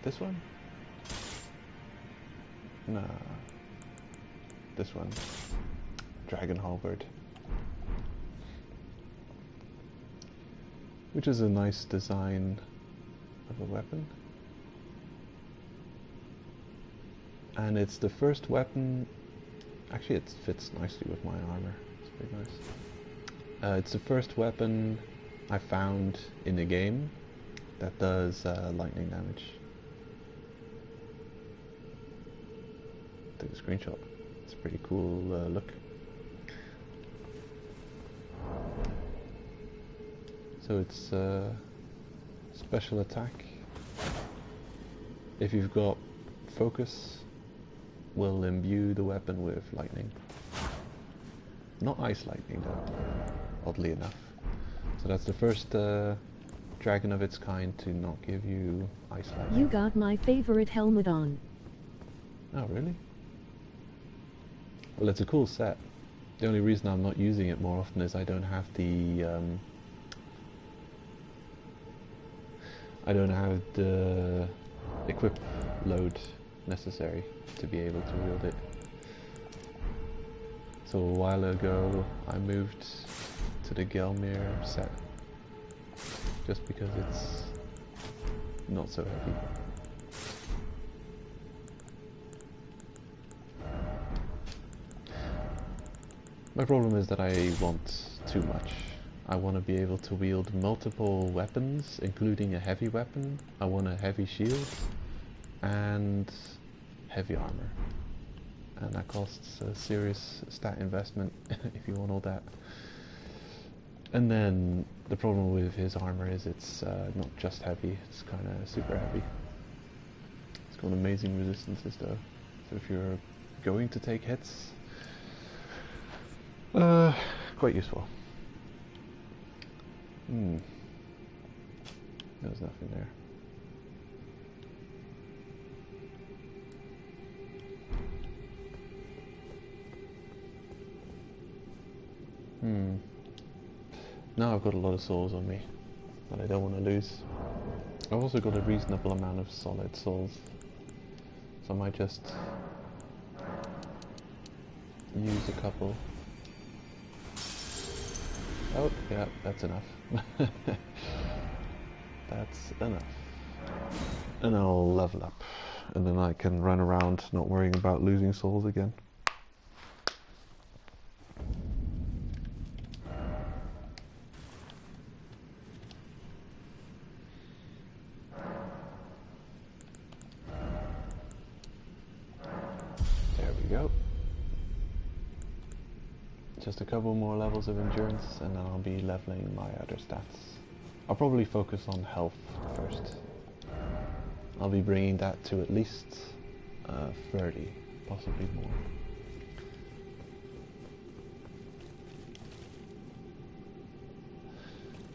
This one? Nah. This one. Dragon halberd. Which is a nice design of a weapon. And it's the first weapon... Actually, it fits nicely with my armor. It's pretty nice. It's the first weapon I found in the game that does lightning damage. Took a screenshot. It's a pretty cool look. So it's special attack. If you've got focus, will imbue the weapon with lightning. Not ice lightning though, oddly enough. So that's the first dragon of its kind to not give you ice lightning. You got my favorite helmet on. Oh, really? Well, it's a cool set. The only reason I'm not using it more often is I don't have the equip load necessary to be able to wield it. So a while ago I moved to the Gelmir set just because it's not so heavy. My problem is that I want too much. I want to be able to wield multiple weapons, including a heavy weapon. I want a heavy shield and heavy armor. And that costs a serious stat investment if you want all that. And then the problem with his armor is it's not just heavy, it's kind of super heavy. It's got amazing resistances though. So if you're going to take hits, quite useful. There's nothing there. Now I've got a lot of souls on me that I don't want to lose. I've also got a reasonable amount of solid souls, so I might just use a couple. Oh, yeah, that's enough. That's enough. And I'll level up, and then I can run around not worrying about losing souls again. There we go. Just a couple more levels of endurance and then I'll be leveling my other stats. I'll probably focus on health first. I'll be bringing that to at least 30, possibly more.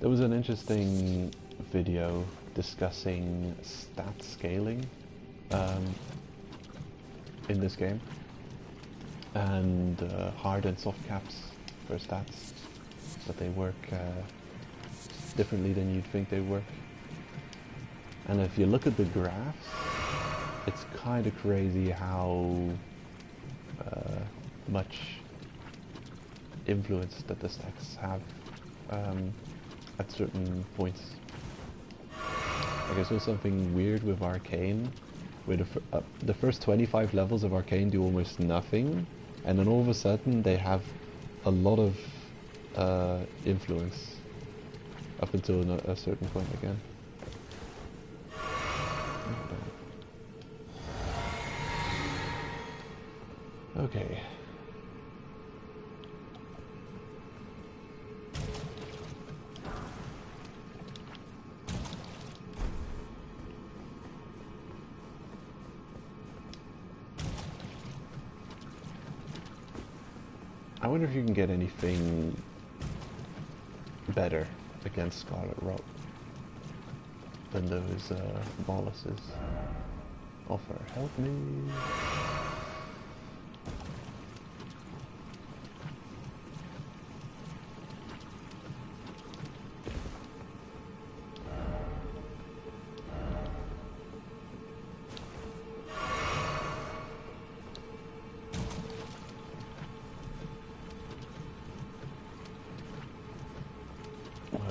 There was an interesting video discussing stat scaling in this game, and hard and soft caps for stats, but they work differently than you'd think they work. And if you look at the graphs, it's kind of crazy how much influence that the stacks have at certain points. Like I saw something weird with Arcane, where the first 25 levels of Arcane do almost nothing, and then all of a sudden they have a lot of influence up until a certain point again. Okay. I wonder if you can get anything better against Scarlet Rot than those boluses offer. Help me.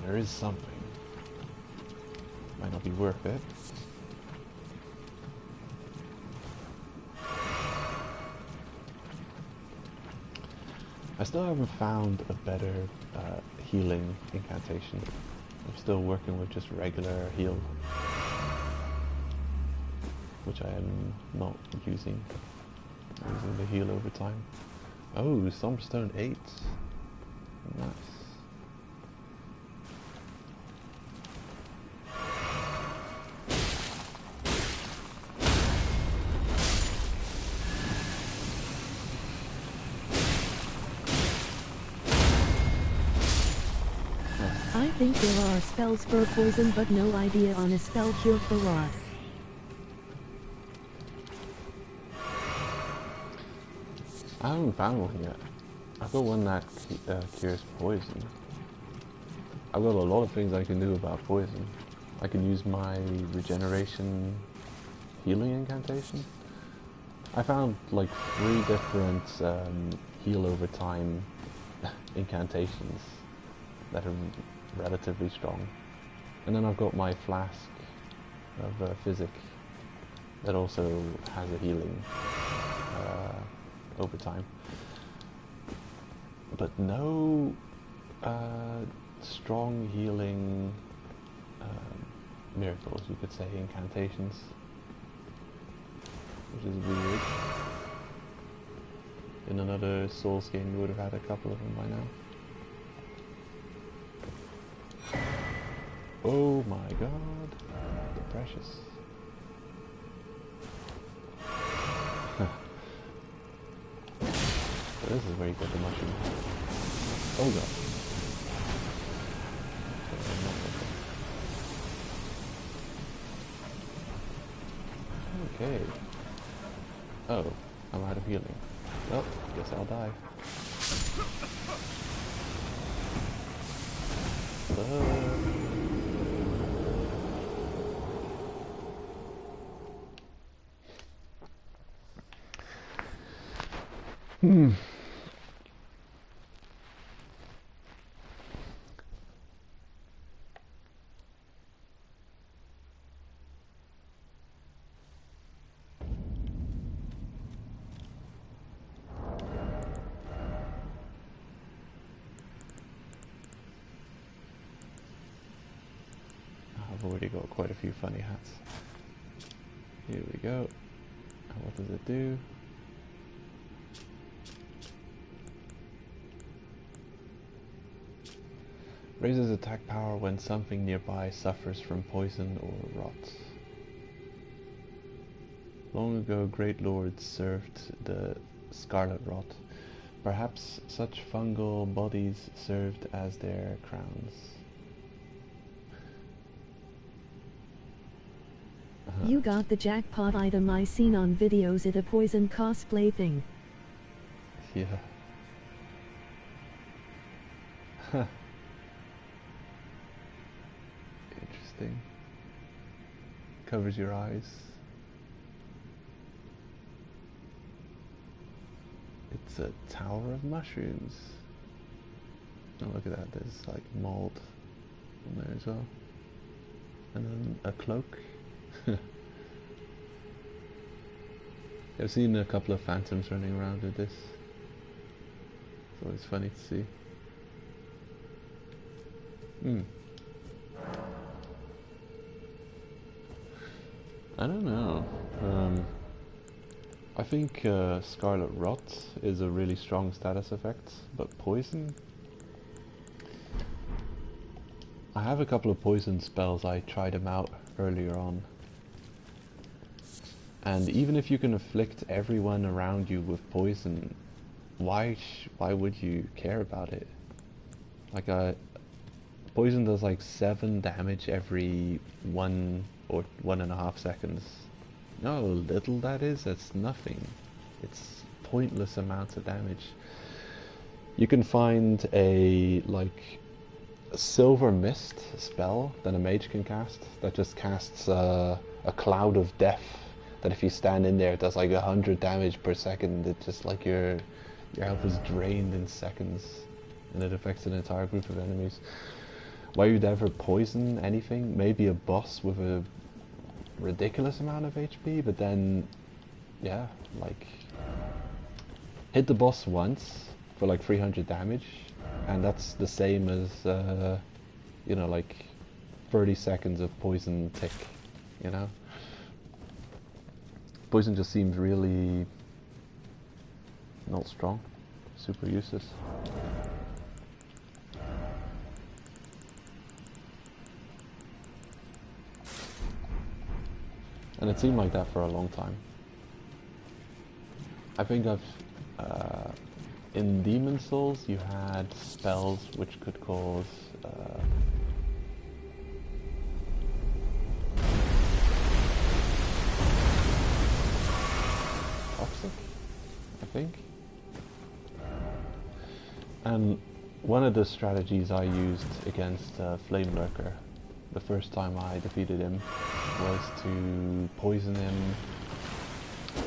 There is something. Might not be worth it. I still haven't found a better healing incantation. I'm still working with just regular heal, which I am not using. I'm using the heal over time. Oh, Stormstone 8. Nice. I think there are spells for poison but no idea on a spell cure for rot. I haven't found one yet. I've got one that cures poison. I've got a lot of things I can do about poison. I can use my regeneration healing incantation. I found like 3 different heal over time incantations that are relatively strong. And then I've got my flask of physic that also has a healing over time. But no strong healing miracles, you could say, incantations. Which is weird. In another Souls game you would have had a couple of them by now. Oh my god, the precious. So this is where you get the mushroom. Oh god. Okay. Oh, I'm out of healing. Well, guess I'll die. I've already got quite a few funny hats. Here we go. And what does it do? Raises attack power when something nearby suffers from poison or rot. Long ago, great lords served the scarlet rot. Perhaps such fungal bodies served as their crowns. You got the jackpot item I seen on videos at a poison cosplay thing. Yeah. Interesting. Covers your eyes. It's a tower of mushrooms. Oh, look at that, there's like mold on there as well. And then a cloak. I've seen a couple of phantoms running around with this. It's always funny to see. I don't know. I think Scarlet Rot is a really strong status effect, but poison? I have a couple of poison spells, I tried them out earlier on. And even if you can afflict everyone around you with poison, why would you care about it? Like poison does like 7 damage every 1 or 1.5 seconds. You know how little that is? That's nothing. It's pointless amounts of damage. You can find a silver mist spell that a mage can cast that just casts a cloud of death. That if you stand in there, it does like 100 damage per second. It's just like your health is drained in seconds, and it affects an entire group of enemies. Why you'd ever poison anything? Maybe a boss with a ridiculous amount of HP, but then, yeah, like hit the boss once for like 300 damage, and that's the same as you know, like 30 seconds of poison tick, you know. Poison just seems really not strong, super useless. And it seemed like that for a long time. I think in Demon Souls you had spells which could cause think. And one of the strategies I used against Flame Lurker the first time I defeated him was to poison him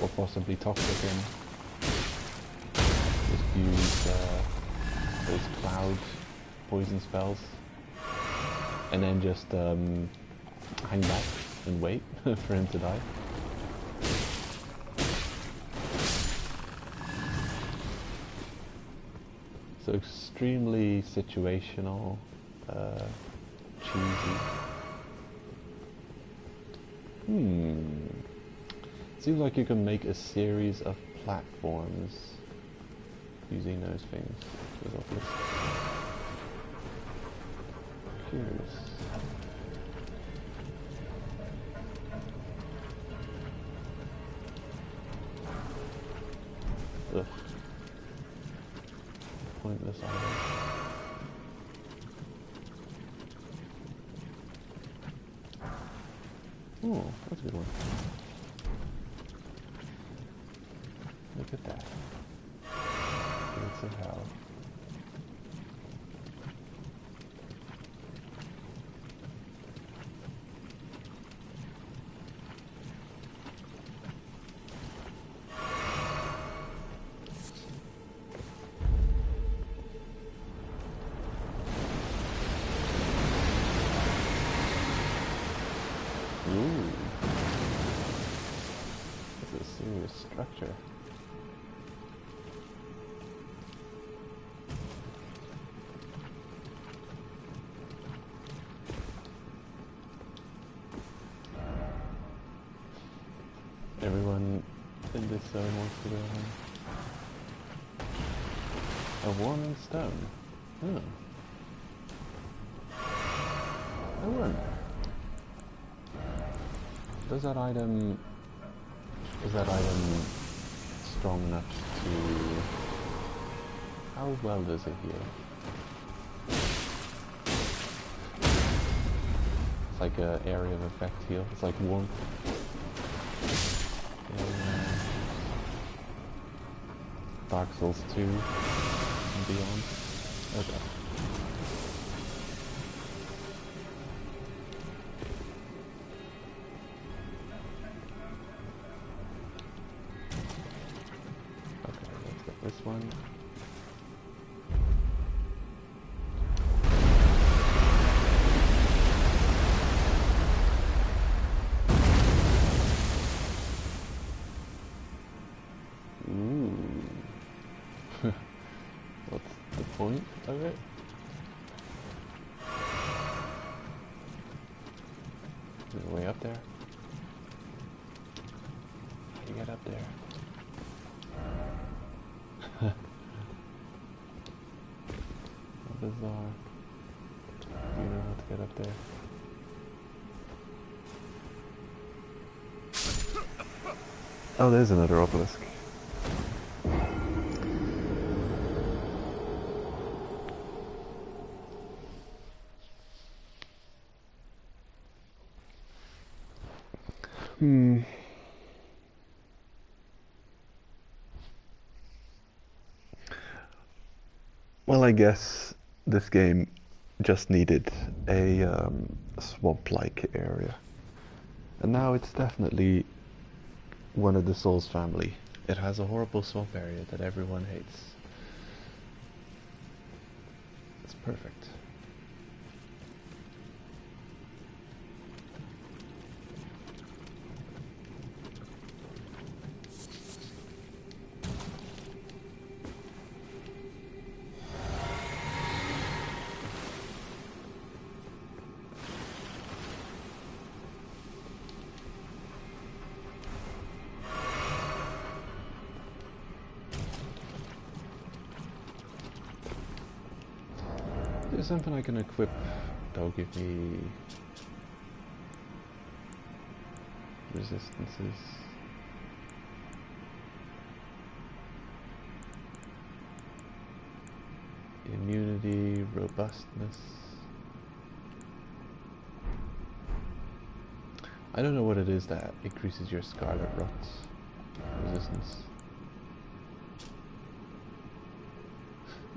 or possibly toxic him. Just use those cloud poison spells and then just hang back and wait for him to die. So extremely situational, cheesy. Seems like you can make a series of platforms using those things. Curious. Ugh. Pointless item. Oh, that's a good one. Look at that. Gates of hell. Ooh. This is a serious structure. Everyone in this zone wants to go home. A warming stone. Oh. I wonder. Is that item strong enough to... How well does it heal? It's like an area of effect heal. It's like warmth. Dark Souls 2 and beyond. Okay. This one. Ooh. What's the point of it? Is it way up there? How do you get up there? Bizarre. Do you know how to get up there? Oh, there's another obelisk. Well, I guess this game just needed a swamp-like area. And now it's definitely one of the Souls family. It has a horrible swamp area that everyone hates. It's perfect. There's something I can equip that'll give me resistances. Immunity, robustness. I don't know what it is that increases your Scarlet Rot's resistance.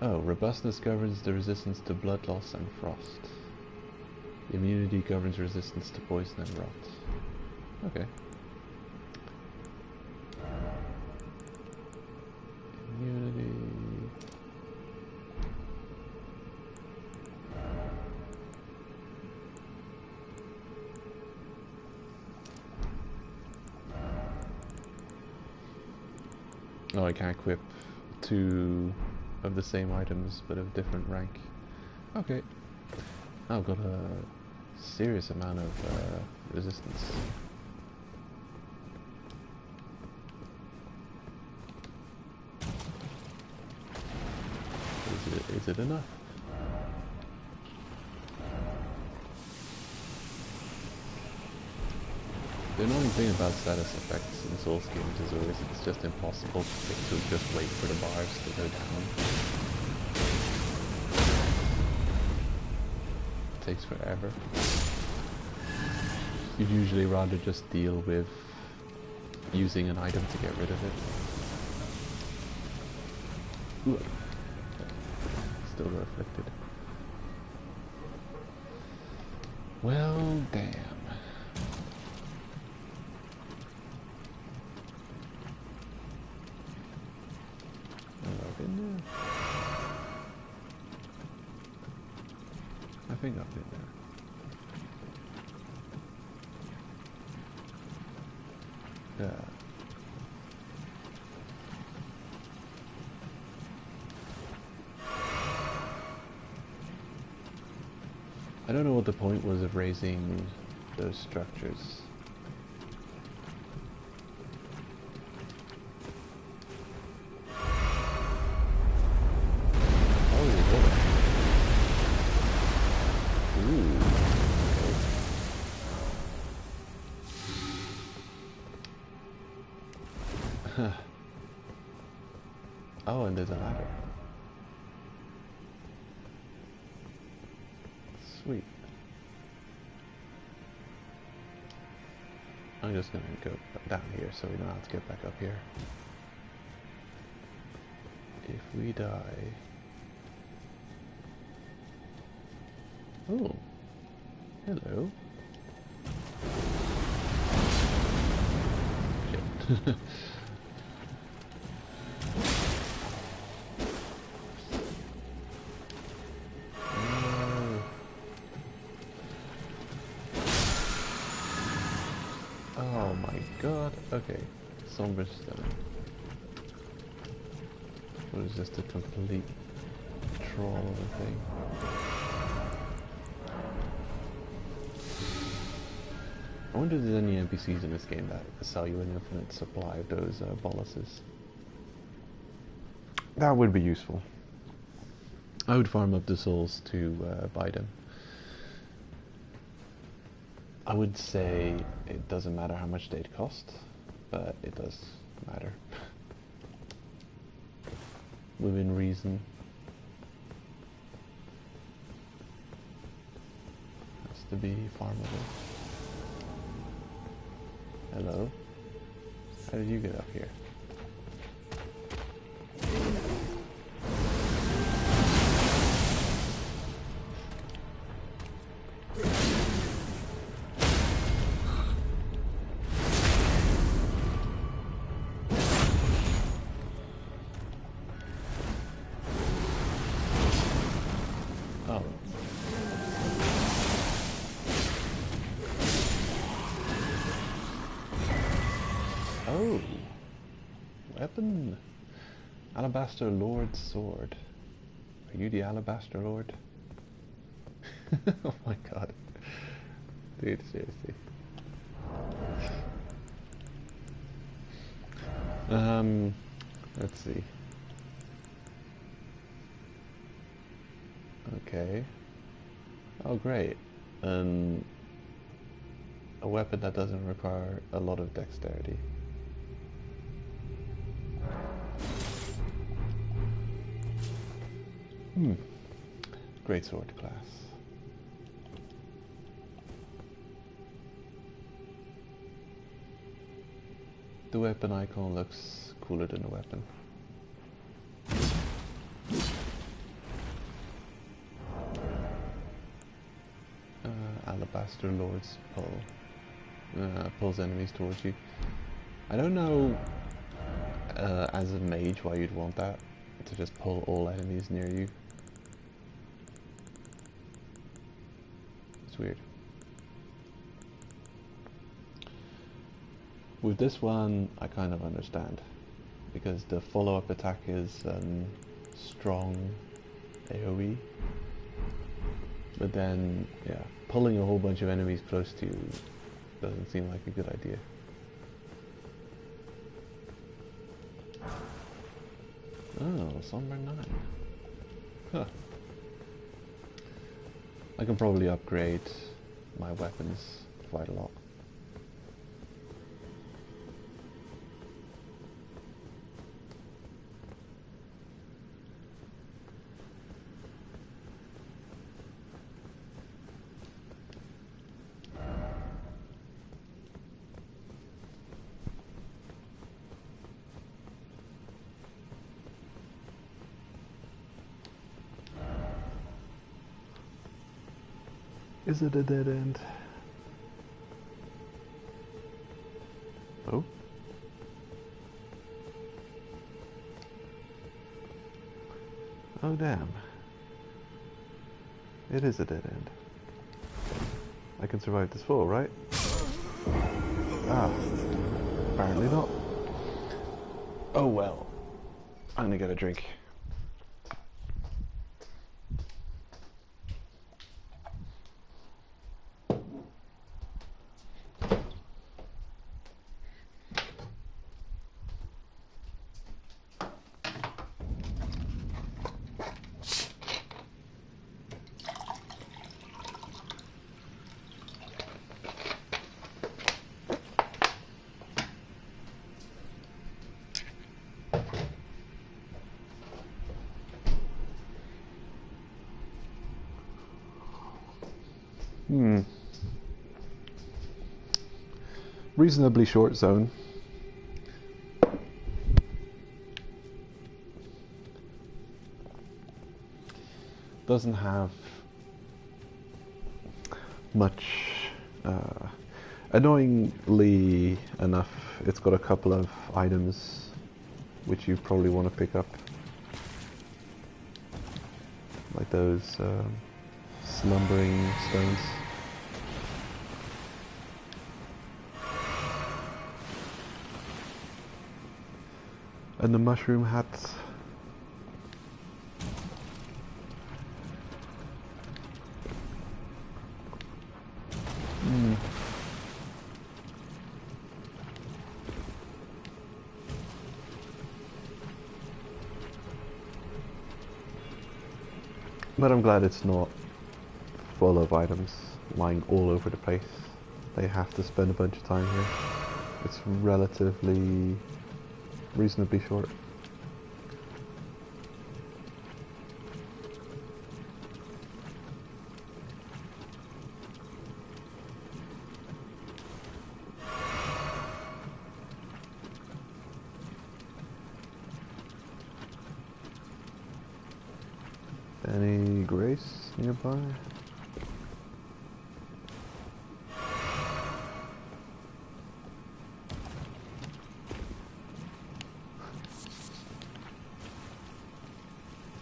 Oh, robustness governs the resistance to blood loss and frost. Immunity governs resistance to poison and rot. Okay. Immunity. Oh, I can't equip two of the same items but of different rank. Okay. I've got a serious amount of resistance. Is it enough? The annoying thing about status effects in Souls games is always it's just impossible to just wait for the bars to go down. It takes forever. You'd usually rather just deal with using an item to get rid of it. Ooh. Still got afflicted. Well, damn. I think I've been there. Yeah. I don't know what the point was of raising those structures. Oh, and there's a ladder. Sweet. I'm just gonna go down here so we don't have to get back up here. If we die... Oh. Hello. Shit. Oh my god, okay. Somber Stone. What is just a complete troll of a thing? I wonder if there's any NPCs in this game that sell you an infinite supply of those boluses. That would be useful. I would farm up the souls to buy them. I would say it doesn't matter how much they'd cost, but it does matter. Within reason. Has to be farmable. Hello? How did you get up here? Oh. Oh. Weapon. Alabaster Lord's sword. Are you the Alabaster Lord? Oh my god. Dude, seriously. Let's see. Okay. Oh great. A weapon that doesn't require a lot of dexterity. Great sword class. The weapon icon looks cooler than the weapon. Alabaster Lords pulls enemies towards you. I don't know as a mage why you'd want that, to just pull all enemies near you. It's weird. With this one, I kind of understand, because the follow-up attack is strong AoE, but then, yeah, pulling a whole bunch of enemies close to you doesn't seem like a good idea. Oh, Somber 9. Huh. I can probably upgrade my weapons quite a lot. Is it a dead end? Oh? Oh damn. It is a dead end. I can survive this fall, right? Ah. Apparently not. Oh well. I'm gonna get a drink. Reasonably short zone. Doesn't have much, annoyingly enough, it's got a couple of items which you probably want to pick up, like those slumbering stones. And the mushroom hats. But I'm glad it's not full of items lying all over the place. They have to spend a bunch of time here. It's relatively reasonably short. Any grace nearby?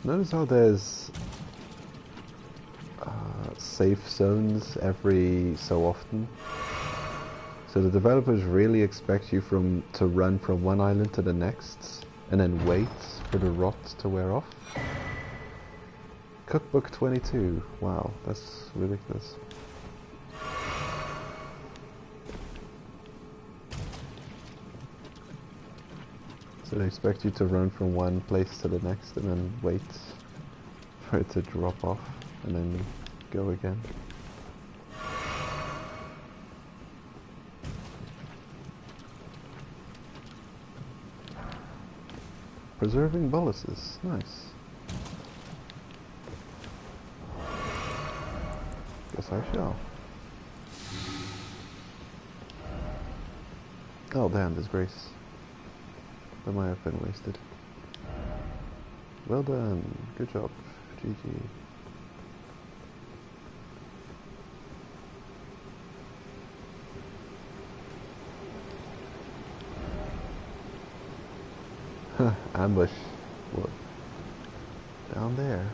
Notice how there's safe zones every so often. So the developers really expect you to run from one island to the next and then wait for the rot to wear off. Cookbook 22. Wow, that's ridiculous. So they expect you to run from one place to the next and then wait for it to drop off and then go again. Preserving boluses. Nice. Guess I shall. Oh damn, disgrace. That might have been wasted. Well done. Good job. GG. Ambush. What? Down there.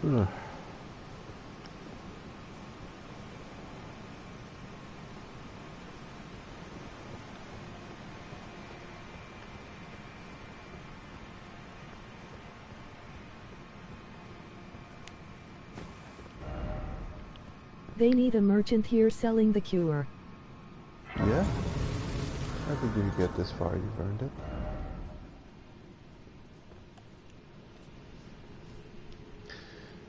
Ugh. They need a merchant here selling the cure. Yeah? I think if you get this far, you've earned it.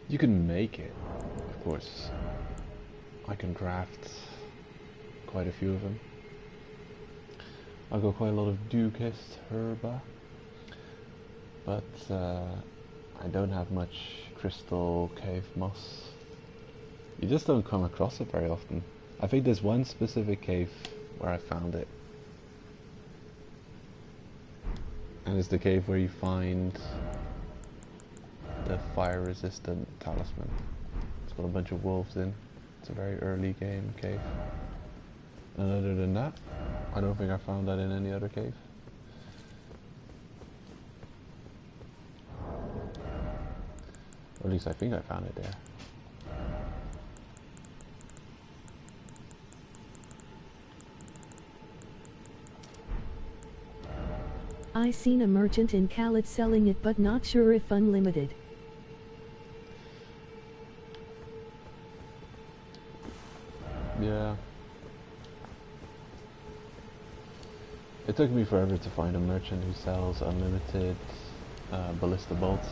You can make it, of course. I can craft quite a few of them. I've got quite a lot of Dukist herba, but I don't have much crystal cave moss. You just don't come across it very often. I think there's one specific cave where I found it. And it's the cave where you find the fire resistant talisman. It's got a bunch of wolves in. It's a very early game cave. And other than that, I don't think I found that in any other cave. Or at least I think I found it there. I seen a merchant in Khaled selling it, but not sure if unlimited. Yeah. It took me forever to find a merchant who sells unlimited ballista bolts.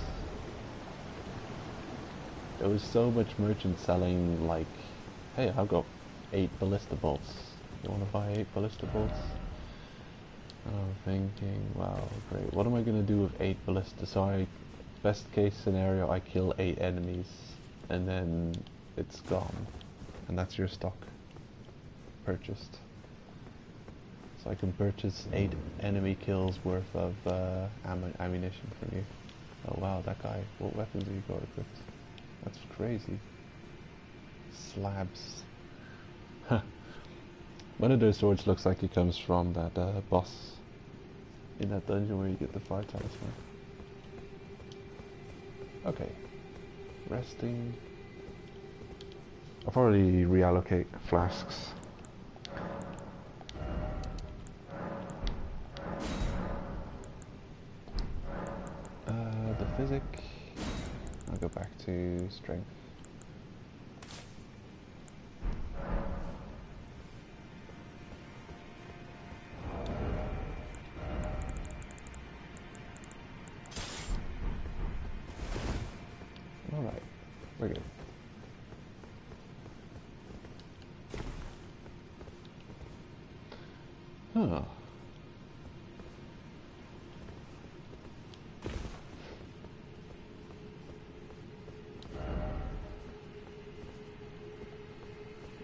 There was so much merchant selling like, hey, I've got 8 ballista bolts. You want to buy 8 ballista bolts? And I'm thinking, wow, great. What am I going to do with 8 ballista? So best case scenario, I kill 8 enemies and then it's gone. And that's your stock purchased. So I can purchase 8 enemy kills worth of ammunition from you. Oh wow, that guy, what weapons have you got equipped? That's crazy. Slabs. One of those swords looks like it comes from that boss in that dungeon where you get the fire talisman. Okay. Resting. I'll probably reallocate flasks. The physic. I'll go back to strength. Alright, we're good. Huh.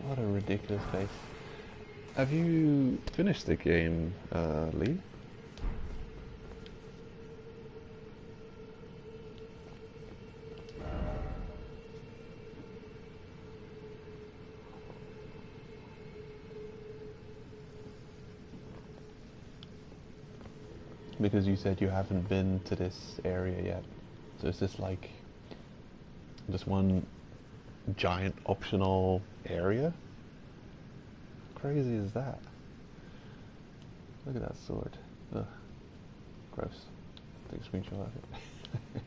What a ridiculous face. Have you finished the game, Lee? Because you said you haven't been to this area yet. So is this like just one giant optional area? How crazy is that? Look at that sword. Ugh. Gross. Take a screenshot of it.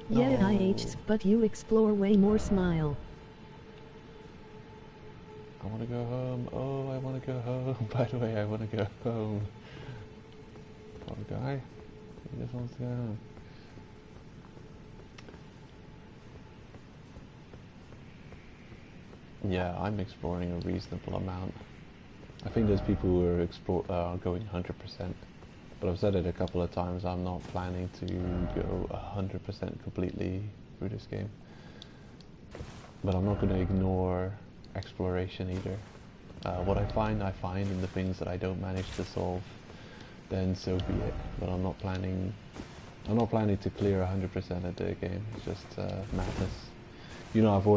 Yeah, I aged, but you explore way more. Smile. I want to go home. Oh, I want to go home. By the way, I want to go home. Poor guy. He just wants to go home. Yeah, I'm exploring a reasonable amount. I think there's people who are going 100%. But I've said it a couple of times, I'm not planning to go 100% completely through this game. but I'm not going to ignore exploration either. What I find, and the things that I don't manage to solve, then so be it. But I'm not planning to clear 100% of the game. It's just madness. You know, I'm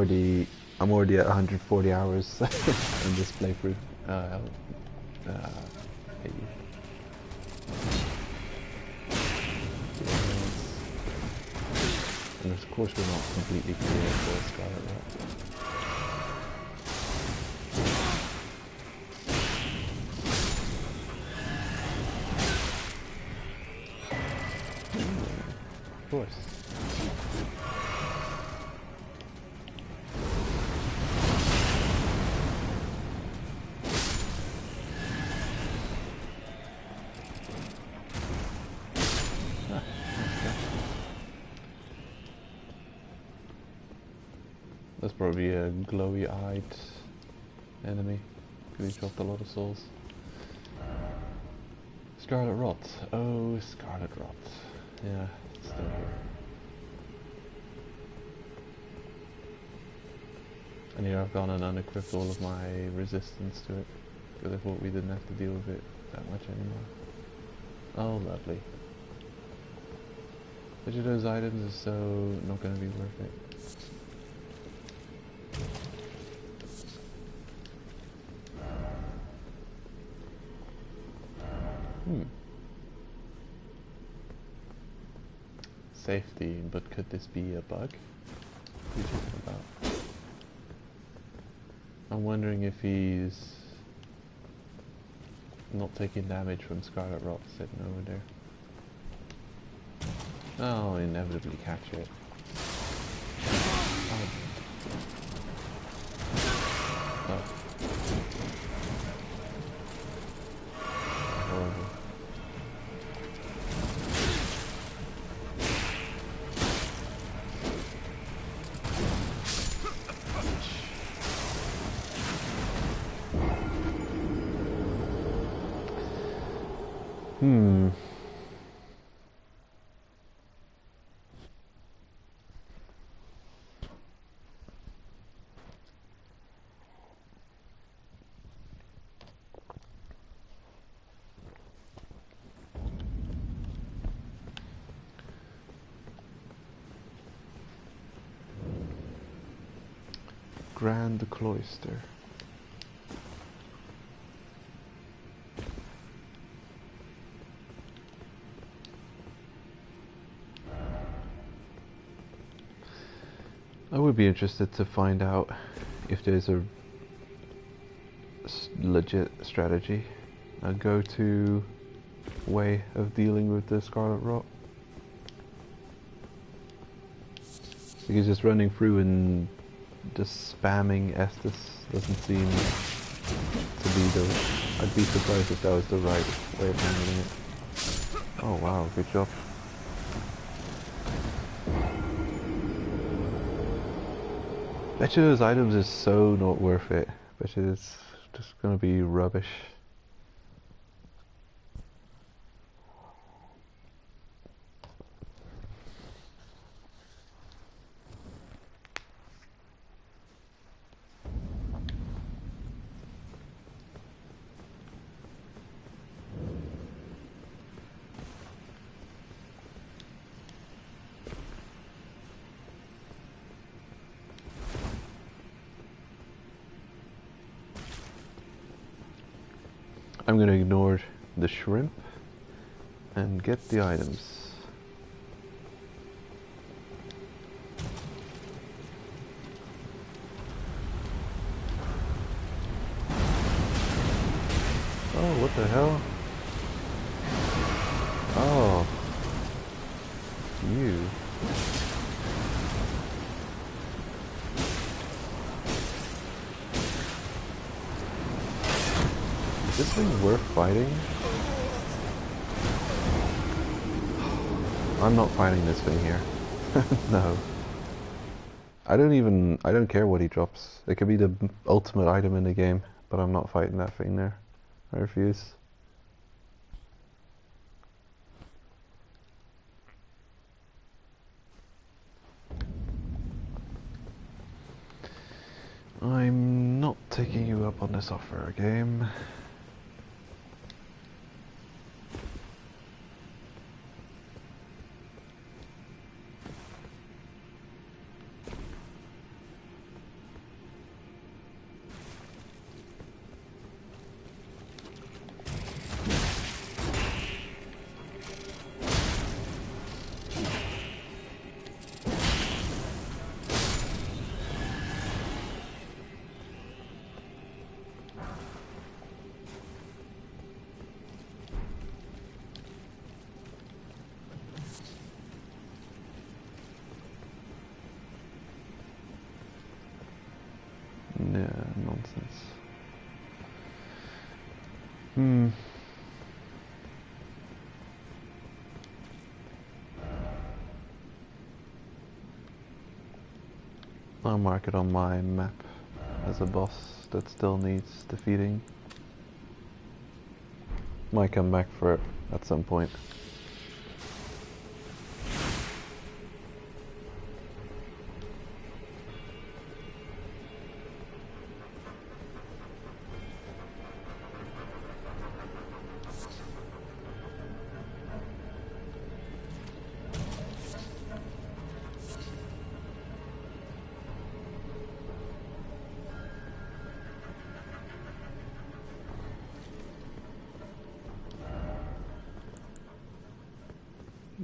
already at 140 hours in this playthrough. Hate you. And of course we're not completely clear for Scarlet Rot. Of course. That's probably a glowy-eyed enemy, because he dropped a lot of souls. Scarlet Rot. Oh, Scarlet Rot. Yeah, it's still here. And here I've gone and unequipped all of my resistance to it, because I thought we didn't have to deal with it that much anymore. Oh, lovely. Each of those items is so not going to be worth it. Safety, but could this be a bug? What are you talking about? I'm wondering if he's not taking damage from Scarlet Rot sitting over there. I'll inevitably catch it. Oh. Horrible. Grand Cloister. I would be interested to find out if there's a legit strategy, a go-to way of dealing with the Scarlet Rot. Because just running through and just spamming Estus doesn't seem to be the... I'd be surprised if that was the right way of handling it. Oh wow, good job. Bet you those items is so not worth it. Bet you it's just gonna be rubbish. I'm gonna ignore the shrimp and get the items. Oh, what the hell? Oh. You. Is this thing worth fighting? I'm not fighting this thing here. No. I don't care what he drops. It could be the ultimate item in the game, but I'm not fighting that thing there. I refuse. up on this offer game. Yeah, nonsense. I'll mark it on my map as a boss that still needs defeating. Might come back for it at some point.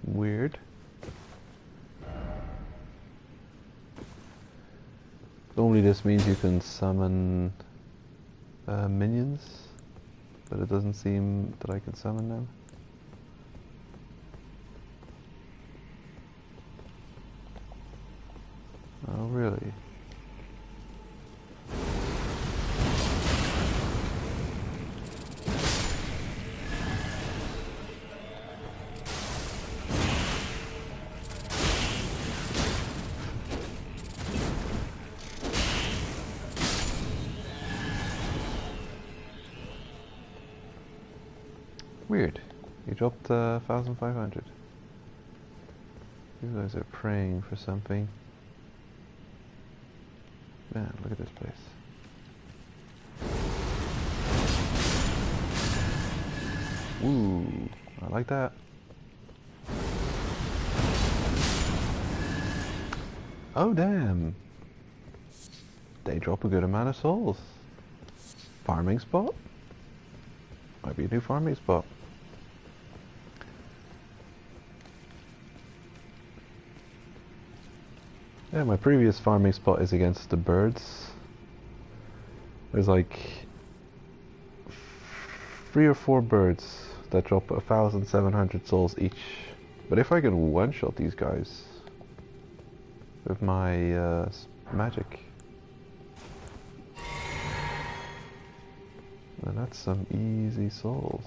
Weird. Normally this means you can summon minions, but it doesn't seem that I can summon them. Oh, really? Weird. You dropped 1,500. You guys are praying for something. Man, look at this place. Ooh, I like that. Oh, damn. They drop a good amount of souls. Farming spot? Might be a new farming spot. Yeah, my previous farming spot is against the birds. There's like 3 or 4 birds that drop 1,700 souls each. But if I can one-shot these guys with my magic, then that's some easy souls.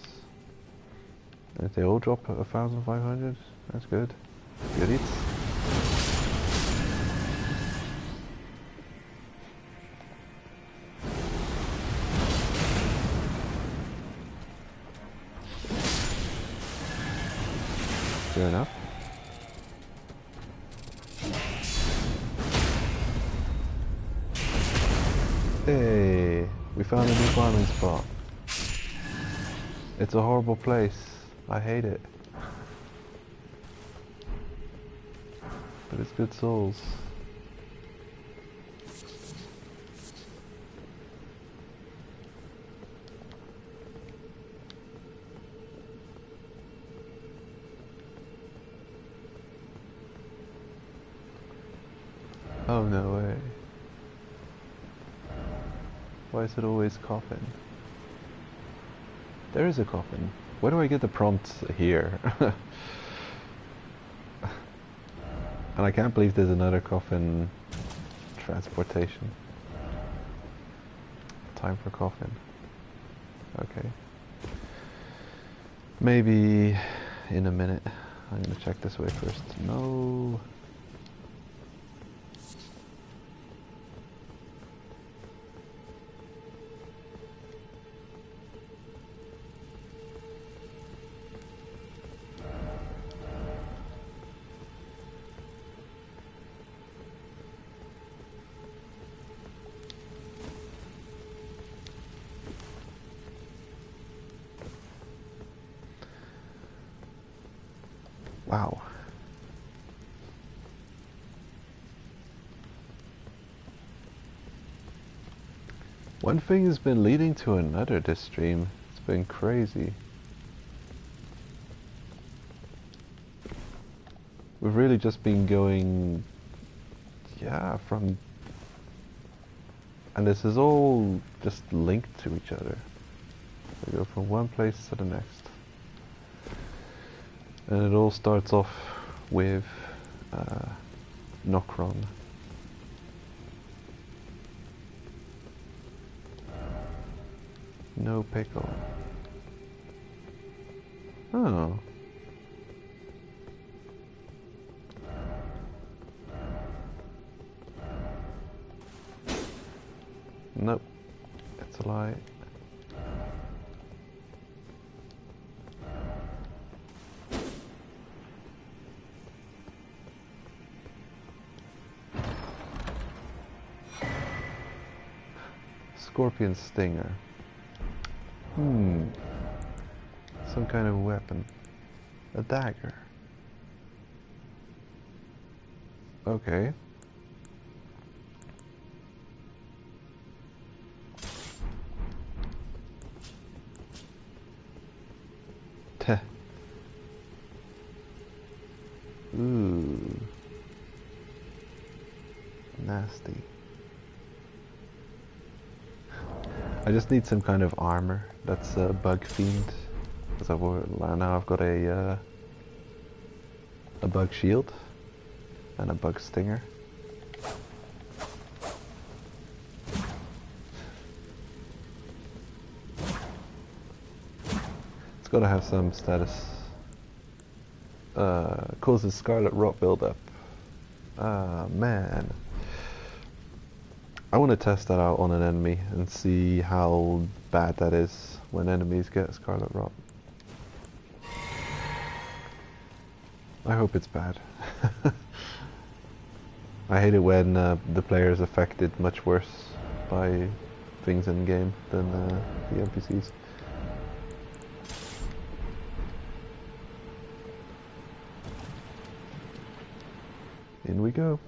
And if they all drop 1,500, that's good. Good eats. Fair enough. Hey, we found a new farming spot. It's a horrible place. I hate it. But it's good souls. Oh, no way. Why is it always coffin? There is a coffin. Where do I get the prompts here? And I can't believe there's another coffin transportation. Time for coffin. Okay. Maybe in a minute. I'm gonna check this way first. No. Wow. One thing has been leading to another this stream. It's been crazy. We've really just been going, yeah, from, and this is all just linked to each other. We go from one place to the next. And it all starts off with Nokron. No pickle. Oh. Nope. It's a lie. Scorpion stinger. Some kind of weapon. A dagger. Okay. Teh. Ooh. Nasty. I just need some kind of armor that's a bug fiend. Because now I've got a bug shield and a bug stinger. It's got to have some status. Causes scarlet rot buildup. Ah, man. I want to test that out on an enemy and see how bad that is when enemies get scarlet rot. I hope it's bad. I hate it when the player is affected much worse by things in game than the NPCs. In we go.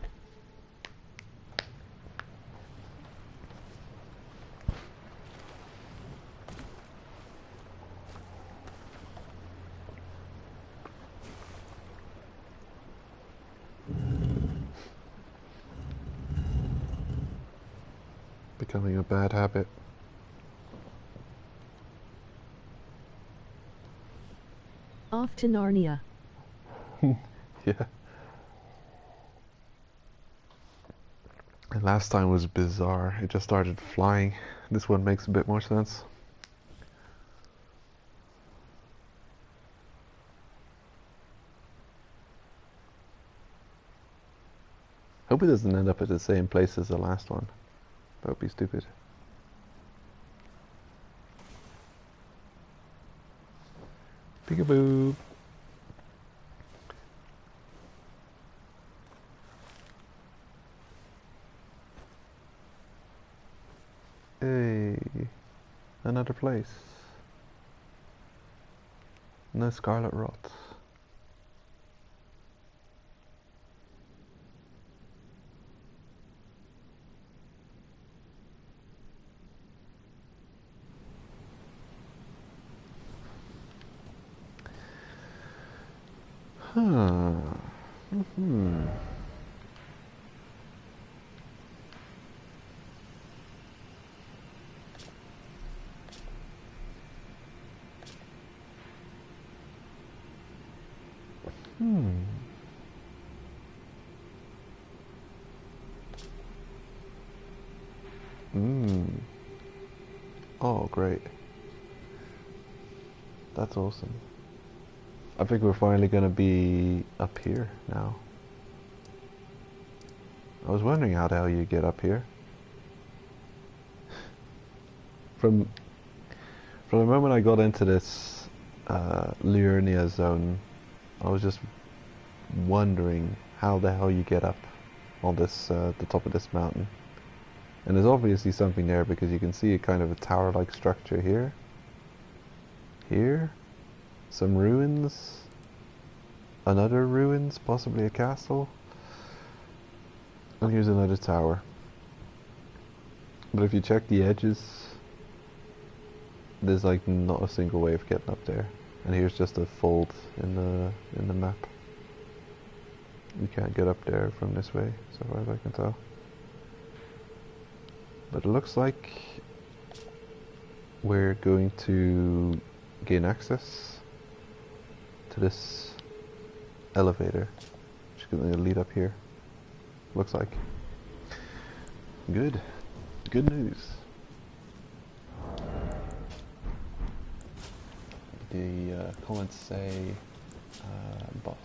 Becoming a bad habit. Off to Narnia. Yeah. And last time was bizarre. It just started flying. This one makes a bit more sense. Hope it doesn't end up at the same place as the last one. That would be stupid. Peekaboo. Hey, another place. No scarlet rot. Huh. Oh, great. That's awesome. I think we're finally gonna be up here now. I was wondering how the hell you get up here. From the moment I got into this Liurnia zone, I was just wondering how the hell you get up on this the top of this mountain. And there's obviously something there because you can see a kind of a tower-like structure here. Here, some ruins. another ruins, possibly a castle. And here's another tower. But if you check the edges, there's like not a single way of getting up there. And here's just a fold in the map. You can't get up there from this way, so far as I can tell. But it looks like we're going to gain access to this elevator, which is going to lead up here. Looks like. Good. Good news. The comments say boss.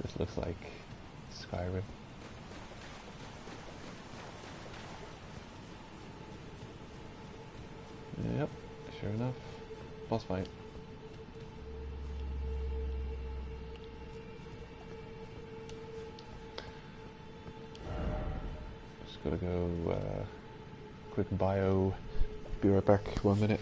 This looks like Skyrim. Yep, sure enough. Boss fight. Just gotta go quick bio. Be right back, 1 minute.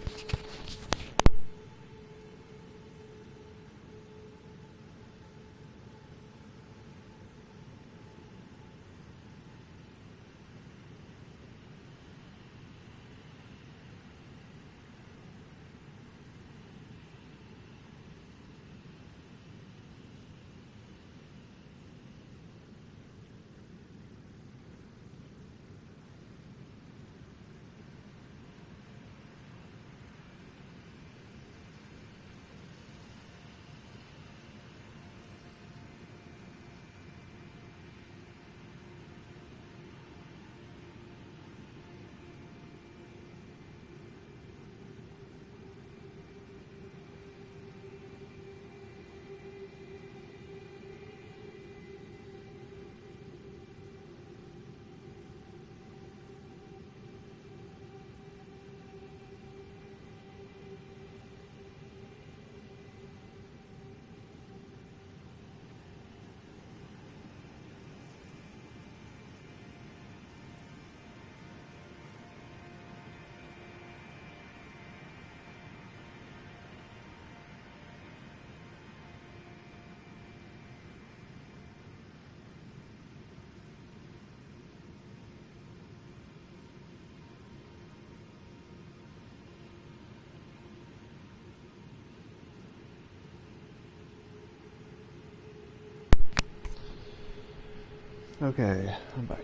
Okay, I'm back.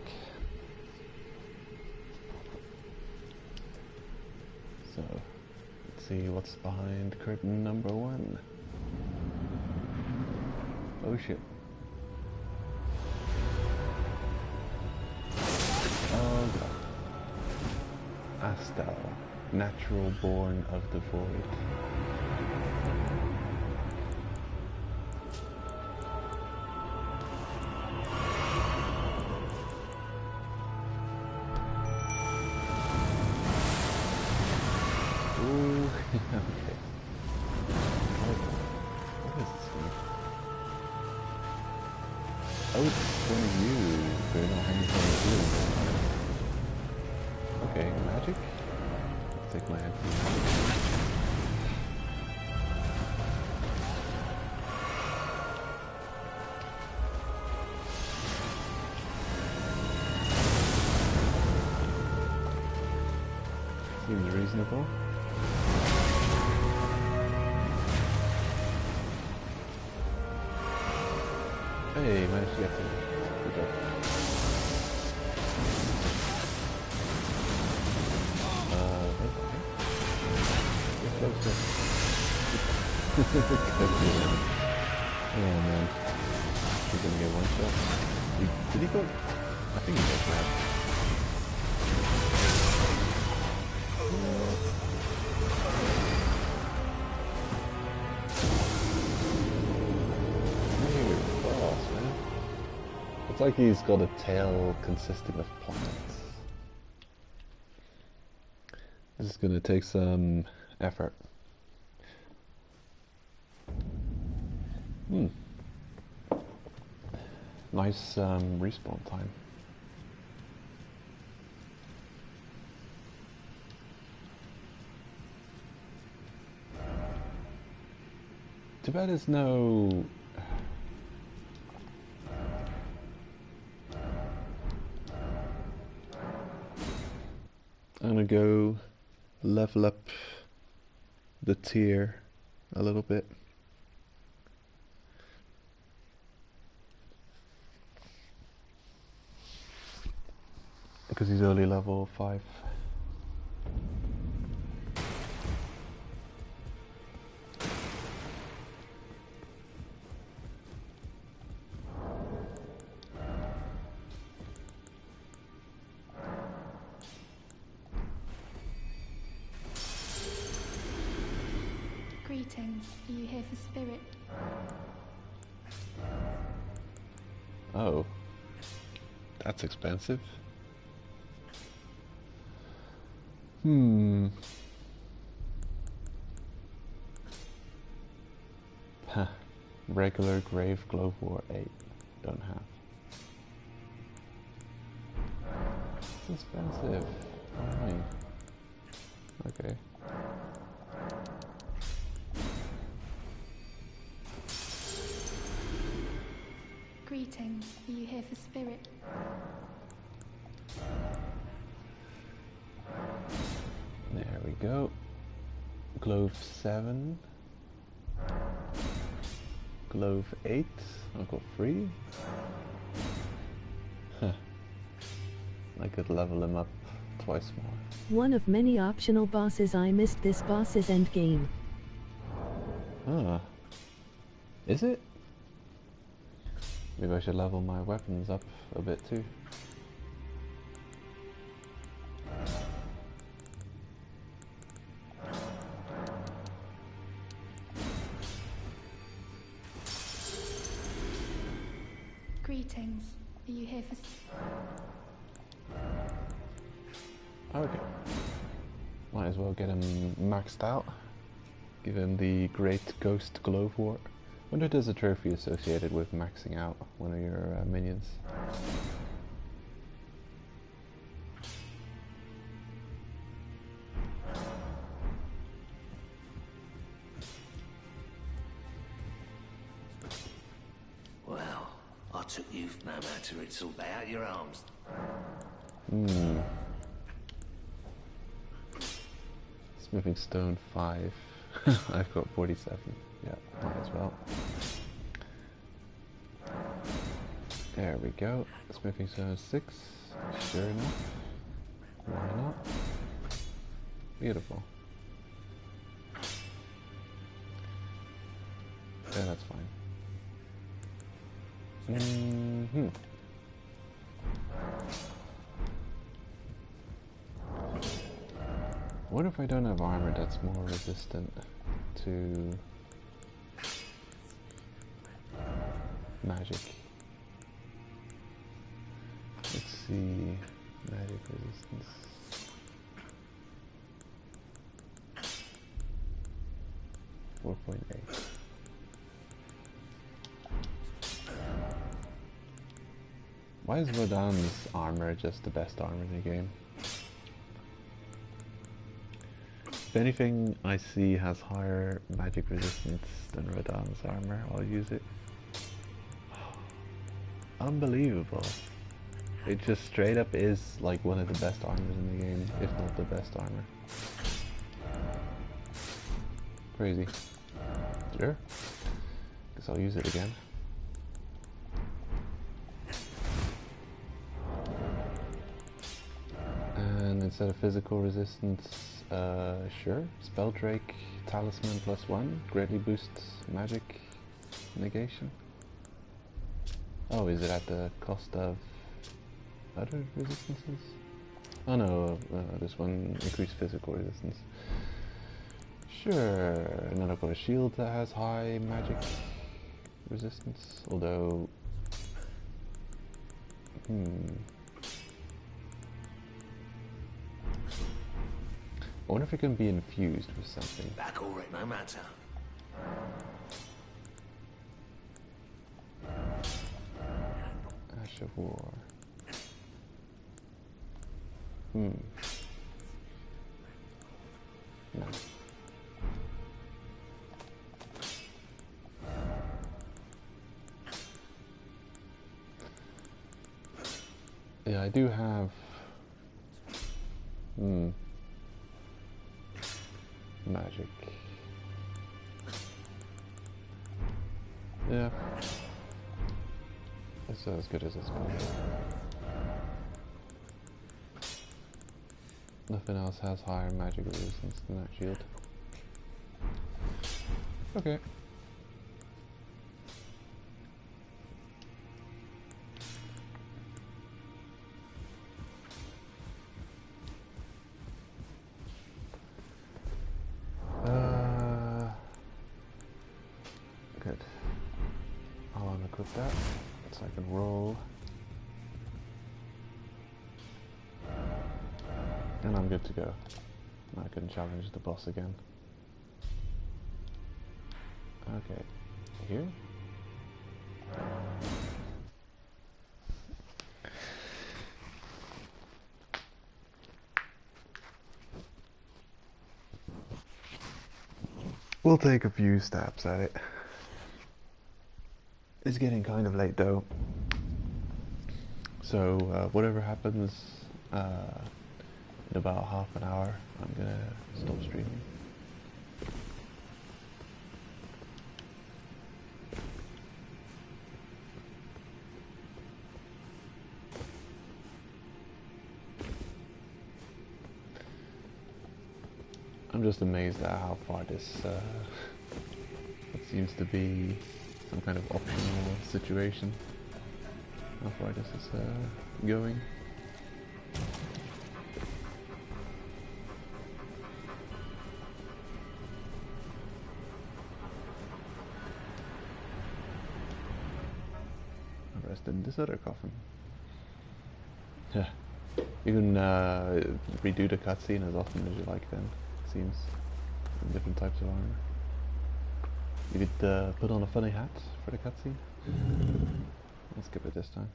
So, let's see what's behind curtain number 1. Oh shit. Oh god. Astal, natural born of the void. Okay. What is this thing? Oh, it's one of you. They're not hanging from the ceiling. Okay, magic? I'll take my hand for magic. Seems reasonable. Hey, managed to get through. Good job. You're closer. Oh man. He's gonna get one shot. Did he go? I think he got grabbed. It's like he's got a tail consisting of planets. This is gonna take some effort. Nice respawn time. Too bad there's no... I'm gonna go level up the tier a little bit. Because he's only level 5. Greetings. Are you here for spirit? Oh. That's expensive. Huh. Regular Grave Glove War 8. Don't have. It's expensive. Fine. Okay. Greetings. Are you here for spirit? There we go. Glove 7. Glove 8. I'll go 3. Huh. I could level him up twice more. One of many optional bosses. I missed this boss's endgame. Ah. Is it? Maybe I should level my weapons up a bit too. Greetings. Are you here for... Okay. Might as well get him maxed out. Give him the Great Ghost Glove War. Wonder if there's a trophy associated with maxing out one of your minions. Well, I took you no matter it's all out your arms. Smithing Stone 5. I've got 47. Yeah, might as well. There we go. Smithing Stone 6. Sure enough. Why not? Beautiful. Yeah, that's fine. What if I don't have armor that's more resistant to magic? Let's see, magic resistance. .8. Why is Rodan's armor just the best armor in the game? If anything I see has higher magic resistance than Rodan's armor, I'll use it. Unbelievable. It just straight up is like one of the best armors in the game, if not the best armor. Crazy. Sure. Guess I'll use it again. And instead of physical resistance, sure. Spell Drake, Talisman +1, greatly boosts magic negation. Oh, is it at the cost of other resistances? Oh no, this one increased physical resistance. Sure, and then I've got a shield that has high magic resistance, although... I wonder if it can be infused with something. Back all right, no matter. Ash of War. No. do have... magic. Yeah. It's as good as it's going. Nothing else has higher magic resistance than that shield. Okay. Good. I'll unequip that so I can roll. And I'm good to go. I can challenge the boss again. Okay. Here? We'll take a few stabs at it. It's getting kind of late though. So whatever happens in about half an hour, I'm gonna stop streaming. I'm just amazed at how far this it seems to be some kind of optional situation. How far this is going. I'll rest in this other coffin. Yeah. You can redo the cutscene as often as you like then, it seems. Different types of armor. You could put on a funny hat for the cutscene. I'll skip it this time.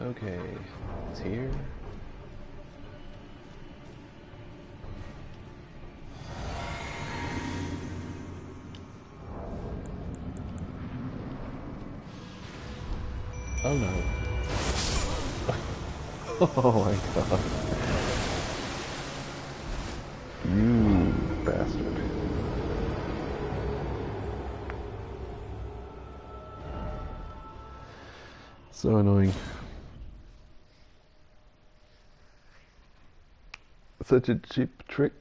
Okay, it's here. Oh no. Oh my god. You bastard. So annoying. Such a cheap trick.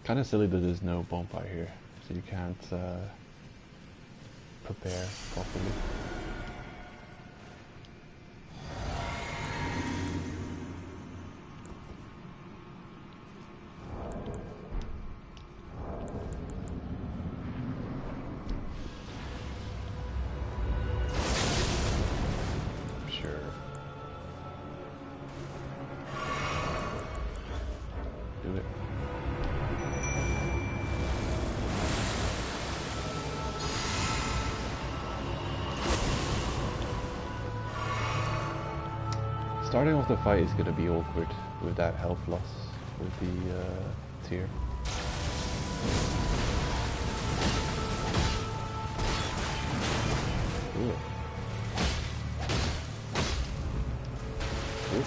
Kind of silly that there's no bonfire here, so you can't prepare properly. Starting off the fight is going to be awkward with that health loss with the tier. Ooh. Ooh.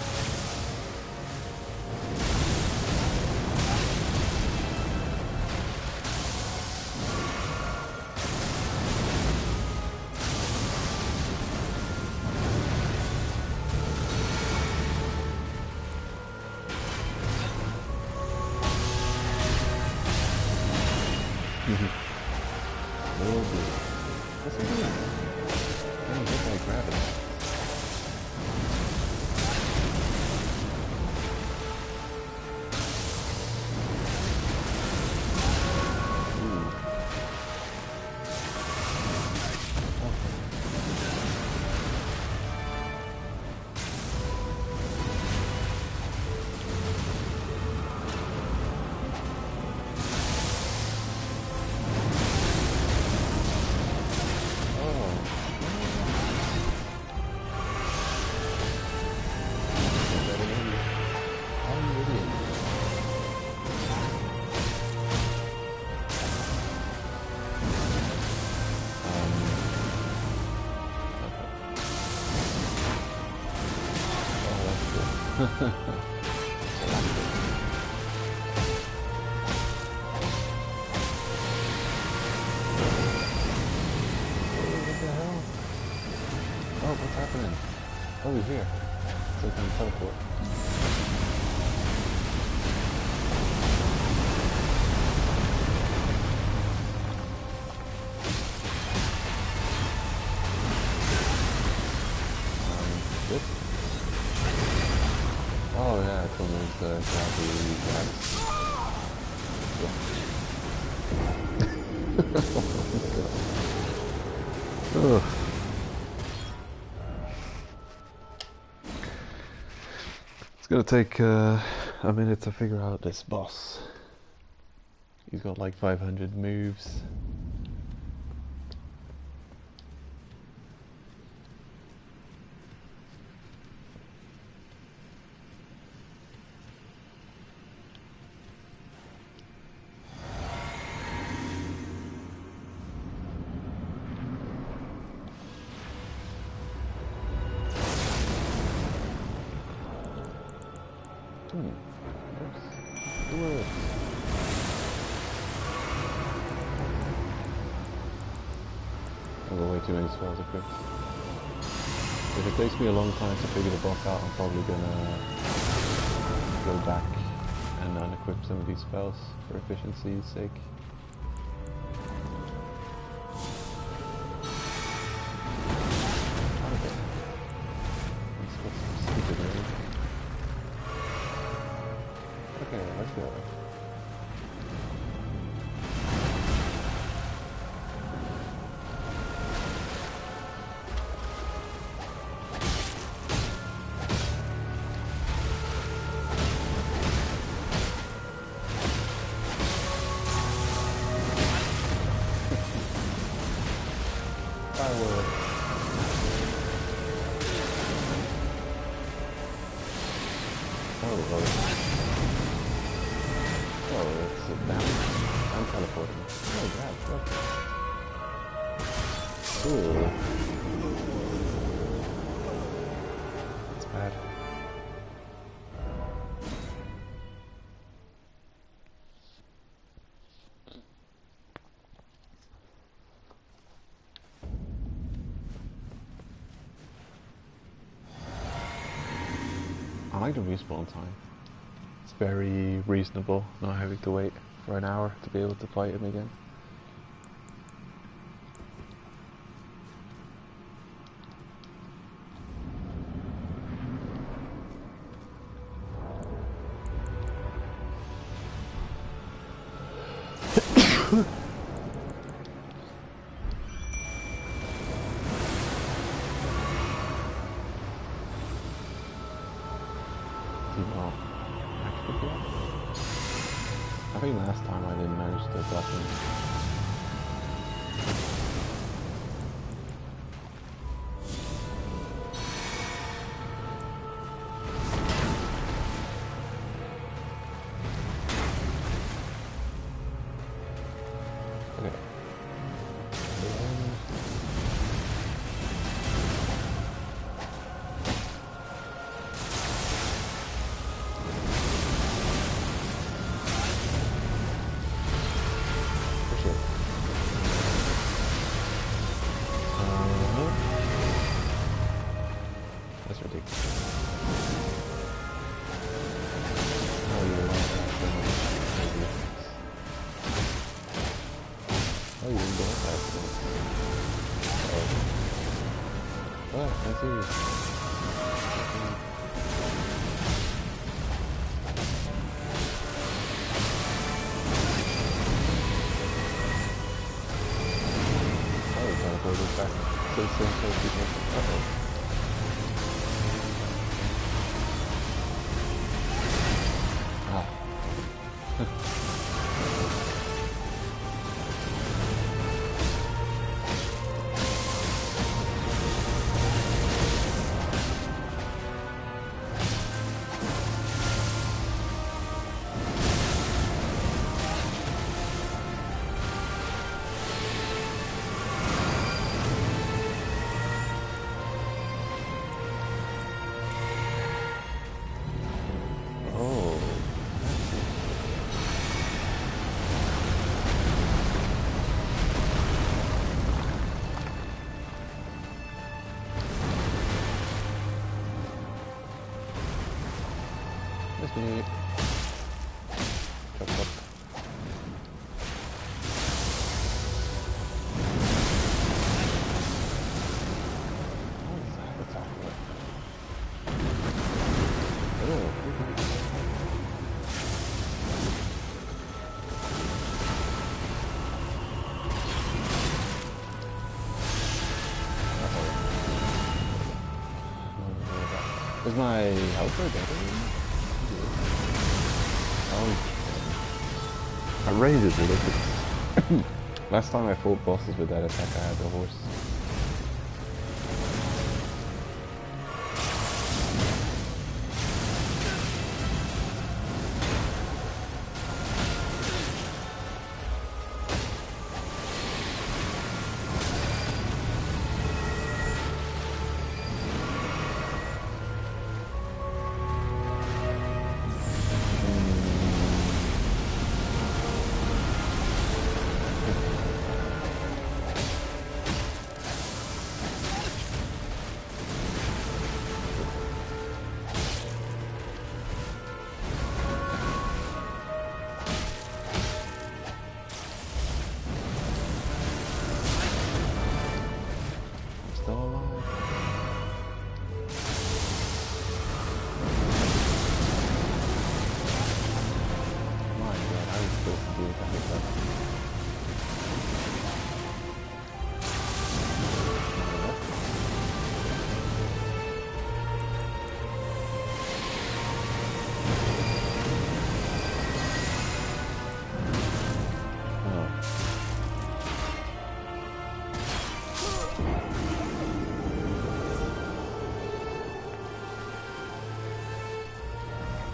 What the hell? Oh, what's happening? Oh, he's here. So we can teleport. This? Oh yeah, it's one of those grabby grabs. Ugh. It's gonna take a minute to figure out this boss. He's got like 500 moves. I've got way too many spells equipped. If it takes me a long time to figure the boss out, I'm probably gonna go back and unequip some of these spells for efficiency's sake. Okay. Let's put some stupid in. Okay, let's go. I'm teleporting. Oh god, look. Ooh. That's bad. I like the respawn time. It's very reasonable, not having to wait for an hour to be able to fight him again. I think last time I didn't manage to block him. Okay. That's ridiculous. Oh, you're right. Oh, you didn't go up that way. Oh. Oh, I see. Oh, we teleported back to the same place we came from. Uh-oh. Okay. Chop, chop. What is that attack? Oh. Is my helper better? Oh. My range is ridiculous. Last time I fought bosses with that attack, I had the horse.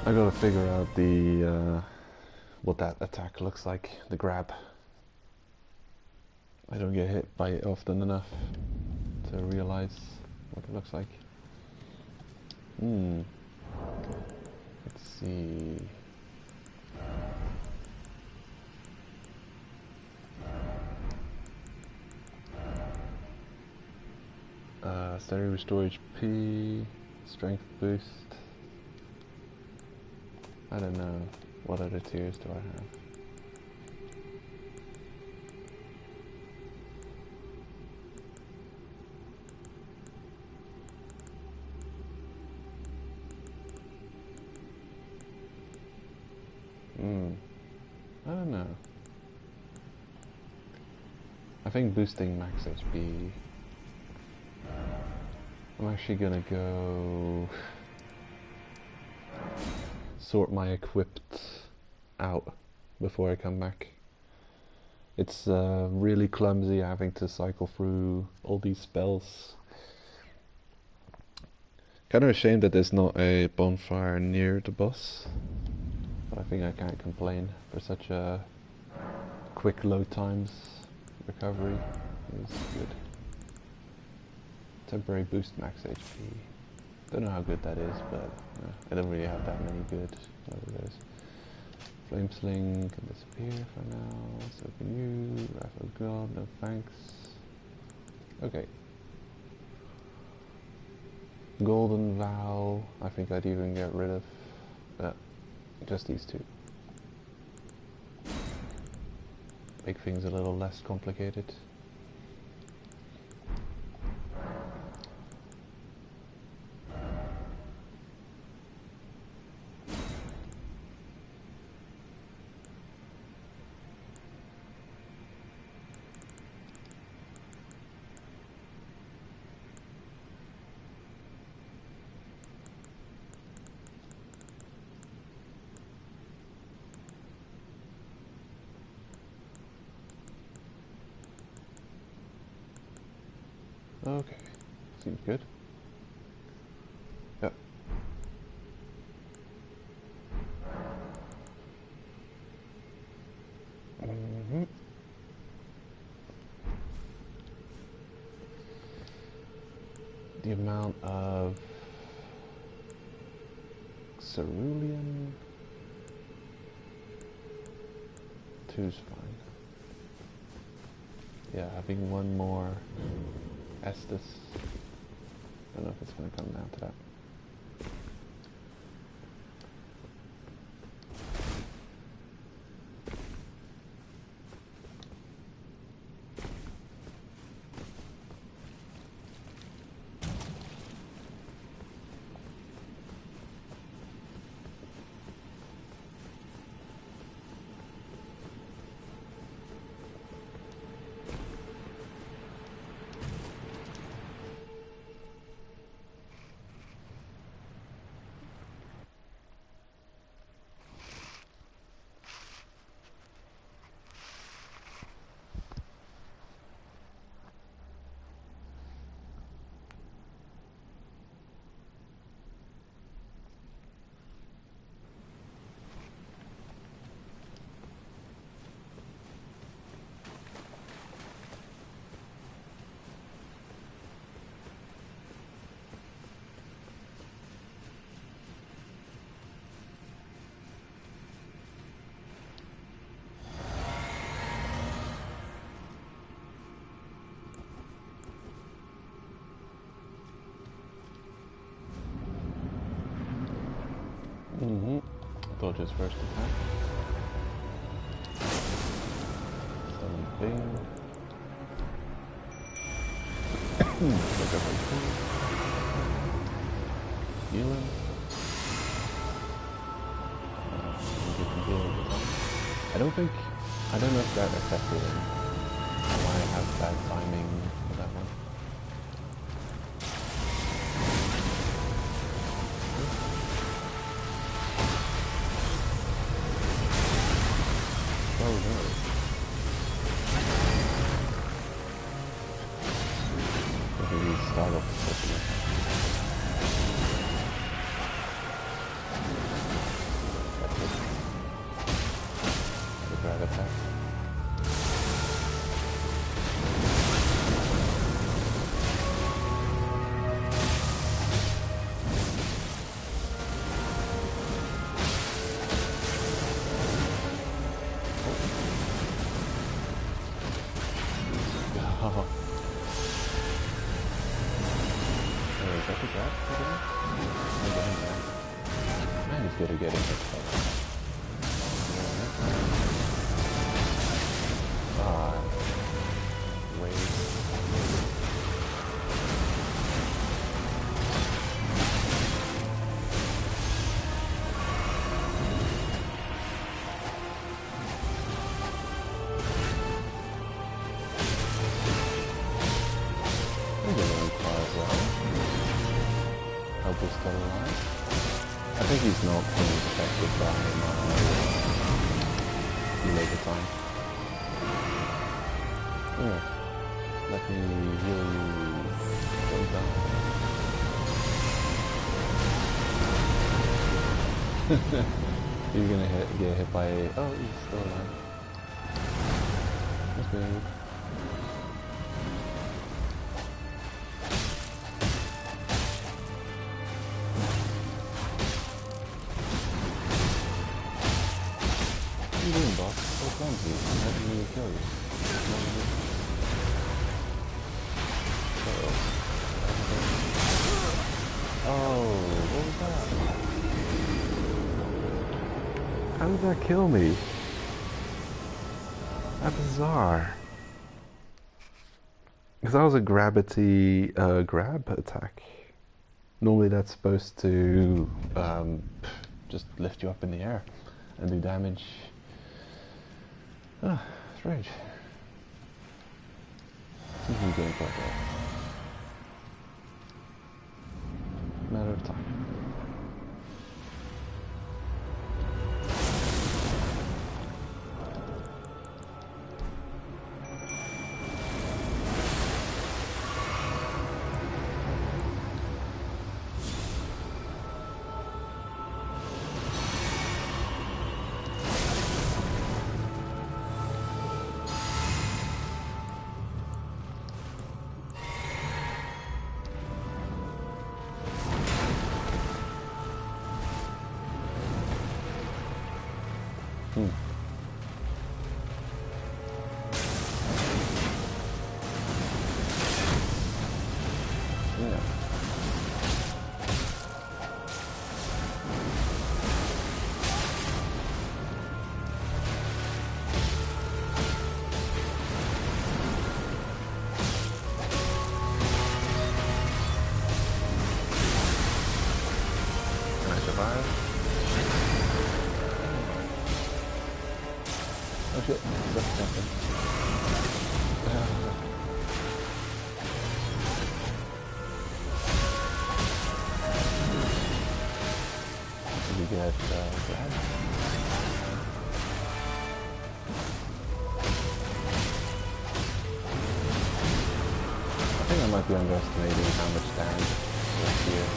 I gotta figure out the what that attack looks like, the grab. I don't get hit by it often enough to realize what it looks like. Let's see. Steady restore HP, strength boost. I don't know. What other tiers do I have? I don't know. I think boosting max HP. I'm actually gonna go sort my equipped out before I come back. It's really clumsy having to cycle through all these spells. Kind of ashamed that there's not a bonfire near the boss, but I think I can't complain for such a quick load times. Recovery is good. Temporary boost max HP. Don't know how good that is, but I don't really have that many good. Flame Sling can disappear for now. So can you. Wrath of God, no thanks. Okay. Golden Vow, I think I'd even get rid of just these two. Make things a little less complicated. Okay, seems good. Yep. The amount of cerulean, 2's fine. Yeah, having one more Estus. I don't know if it's going to come down to that. dodge his first attack. Summon Bing. Look at my two. Heal him. I don't know if that affected him. I might have bad timing for that one. Oh no. Look at these start off the session. That's it. The grab attack. Man, he's good at getting hit. Wait. Help is still alive. I think he's not being affected by my delay the time. Here, let me heal you. Don't die. You're gonna get hit by a... Oh, he's still alive. That's good. What are you doing, boss? What's wrong with you? I'm not going to kill you. Oh, what was that? How did that kill me? That's bizarre. Because that was a gravity grab attack. Normally that's supposed to just lift you up in the air and do damage. Ah, strange. Seems to be going quite well. Matter of time. Oh shit, that's something. Did you get Brad? I think I might be underestimating how much damage this here is.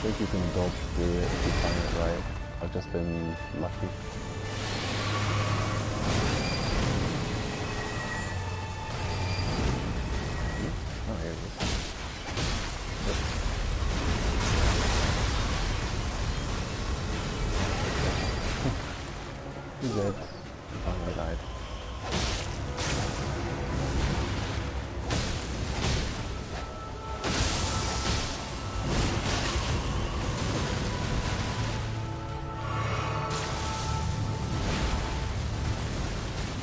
think you can dodge through it if you time it right. I've just been lucky. Oh, here it is. He's dead. Oh, I died.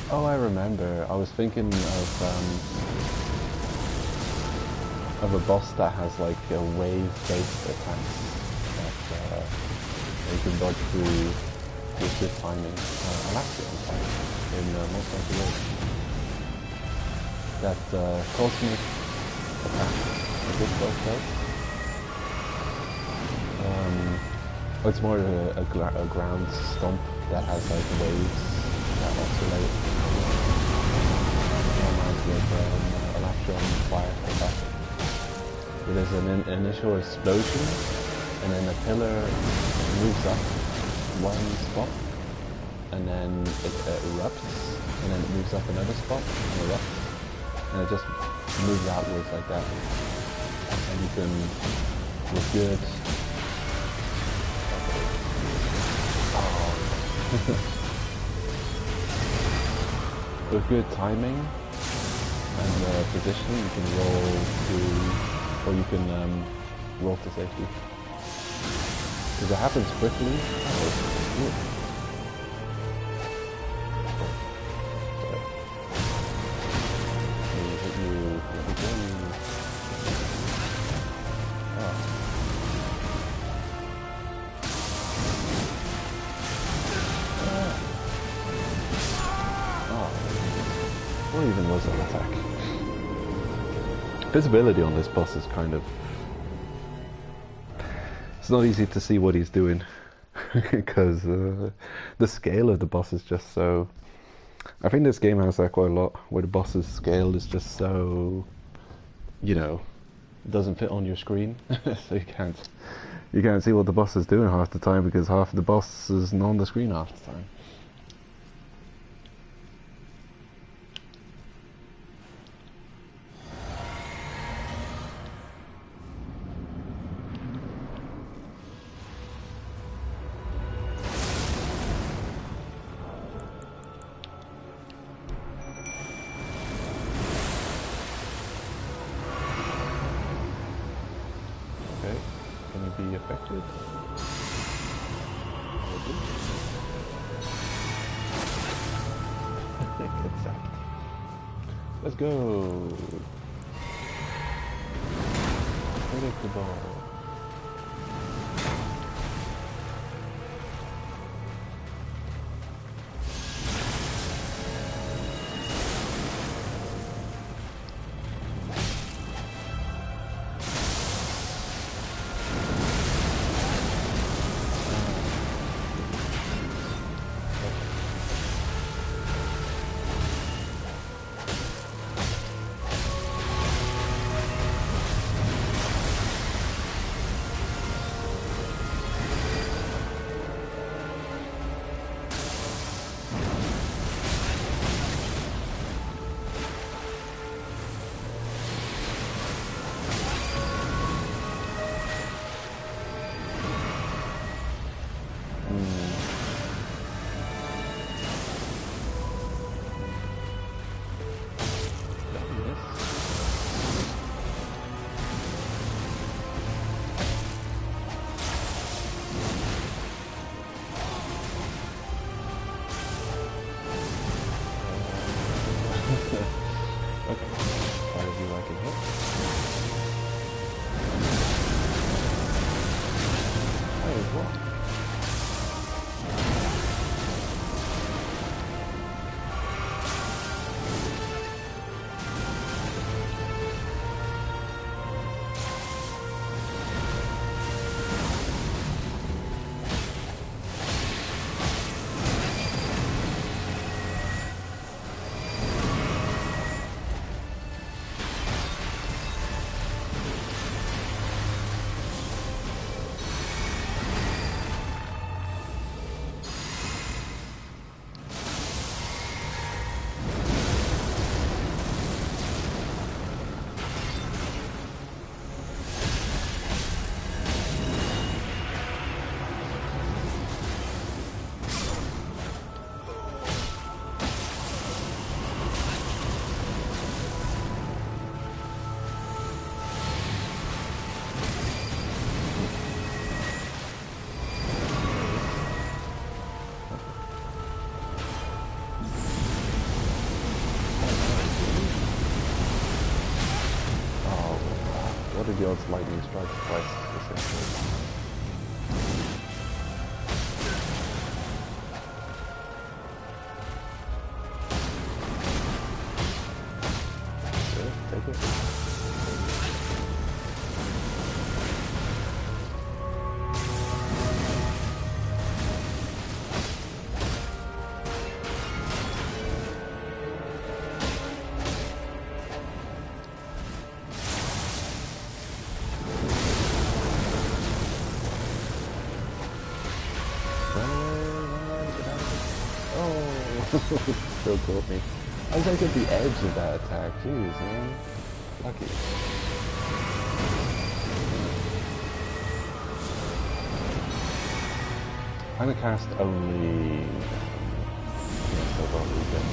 Oh, I remember. I was thinking of a boss that has like a wave-based attacks that you can dodge through with good timing. I like it in fact in most of the world. That cosmic attack that this boss does. It's more a ground stomp that has like waves that oscillate. Reminds me of Electron fire attack. There's an initial explosion, and then the pillar moves up one spot, and then it erupts, and then it moves up another spot and erupts, and it just moves outwards like that. And you can, with good, with good timing and positioning, you can roll to. Or you can roll to safety. Because it happens quickly. Oh, sorry. Hit you. Oh. Oh. What even was that attack? Visibility on this boss is kind of... It's not easy to see what he's doing because the scale of the boss is just so... I think this game has that quite a lot, where the boss's scale is just so... You know, it doesn't fit on your screen, so you can't see what the boss is doing half the time because half the boss isn't on the screen half the time. Be affected. Let's go. Predictable. Shields, lightning strikes twice, essentially. Take it. Still caught me. I was like at the edge of that attack. Jeez, man. Lucky. I'm gonna cast only... Yeah, still got regen.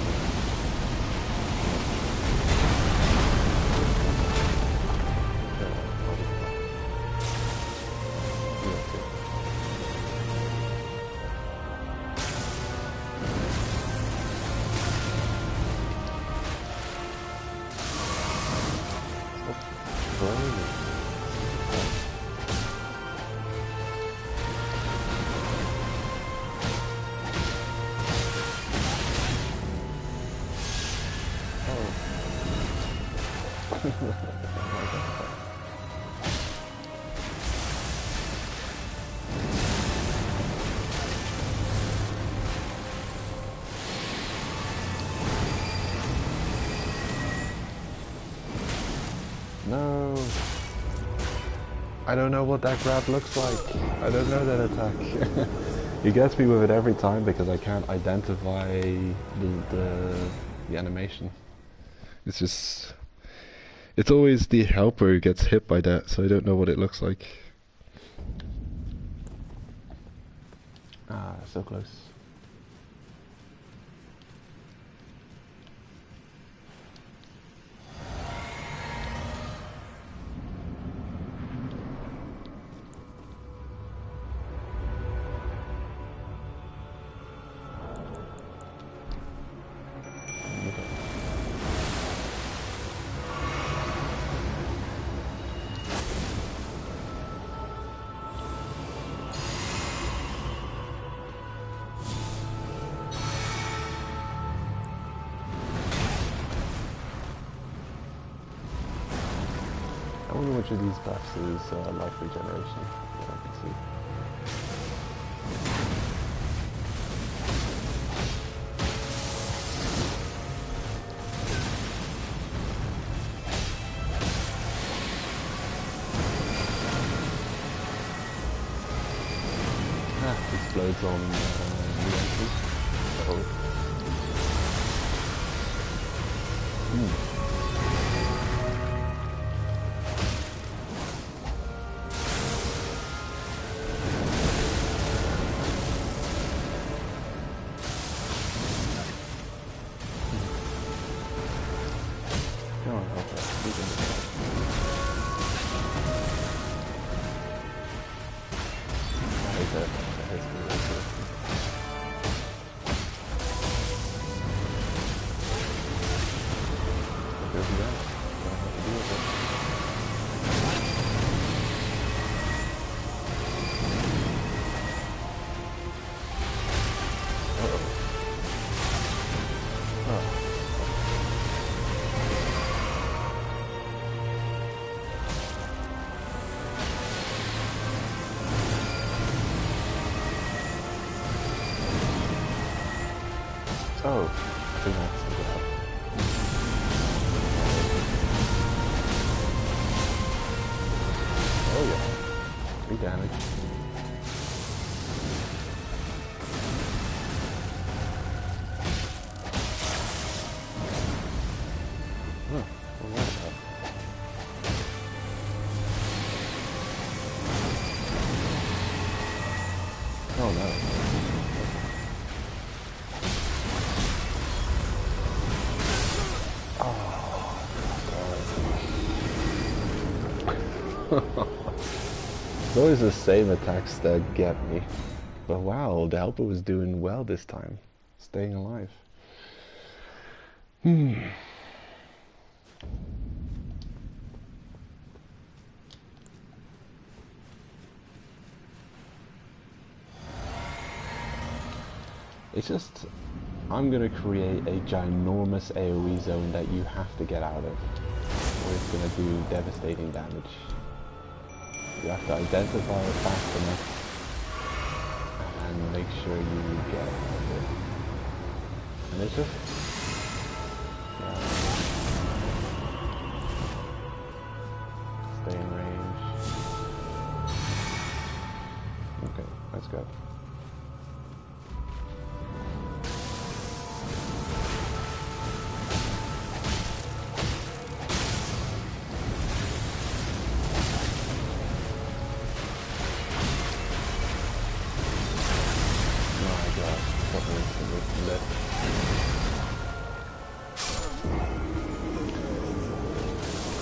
No. I don't know what that grab looks like. I don't know that attack. He gets me with it every time because I can't identify the animation. It's just... It's always the helper who gets hit by that, so I don't know what it looks like. Ah, so close. I wonder which of these buffs is life regeneration, that I can see. Explodes on re-entry. Oh. Oh, I think that's a good help. Oh yeah, 3 damage. Huh, what was that? Oh no. It's always the same attacks that get me. But wow, the helper was doing well this time. Staying alive. It's just, I'm gonna create a ginormous AoE zone that you have to get out of, or it's gonna do devastating damage. You have to identify it fast enough and make sure you get out of it. And it's just, stay in range. Okay, let's go.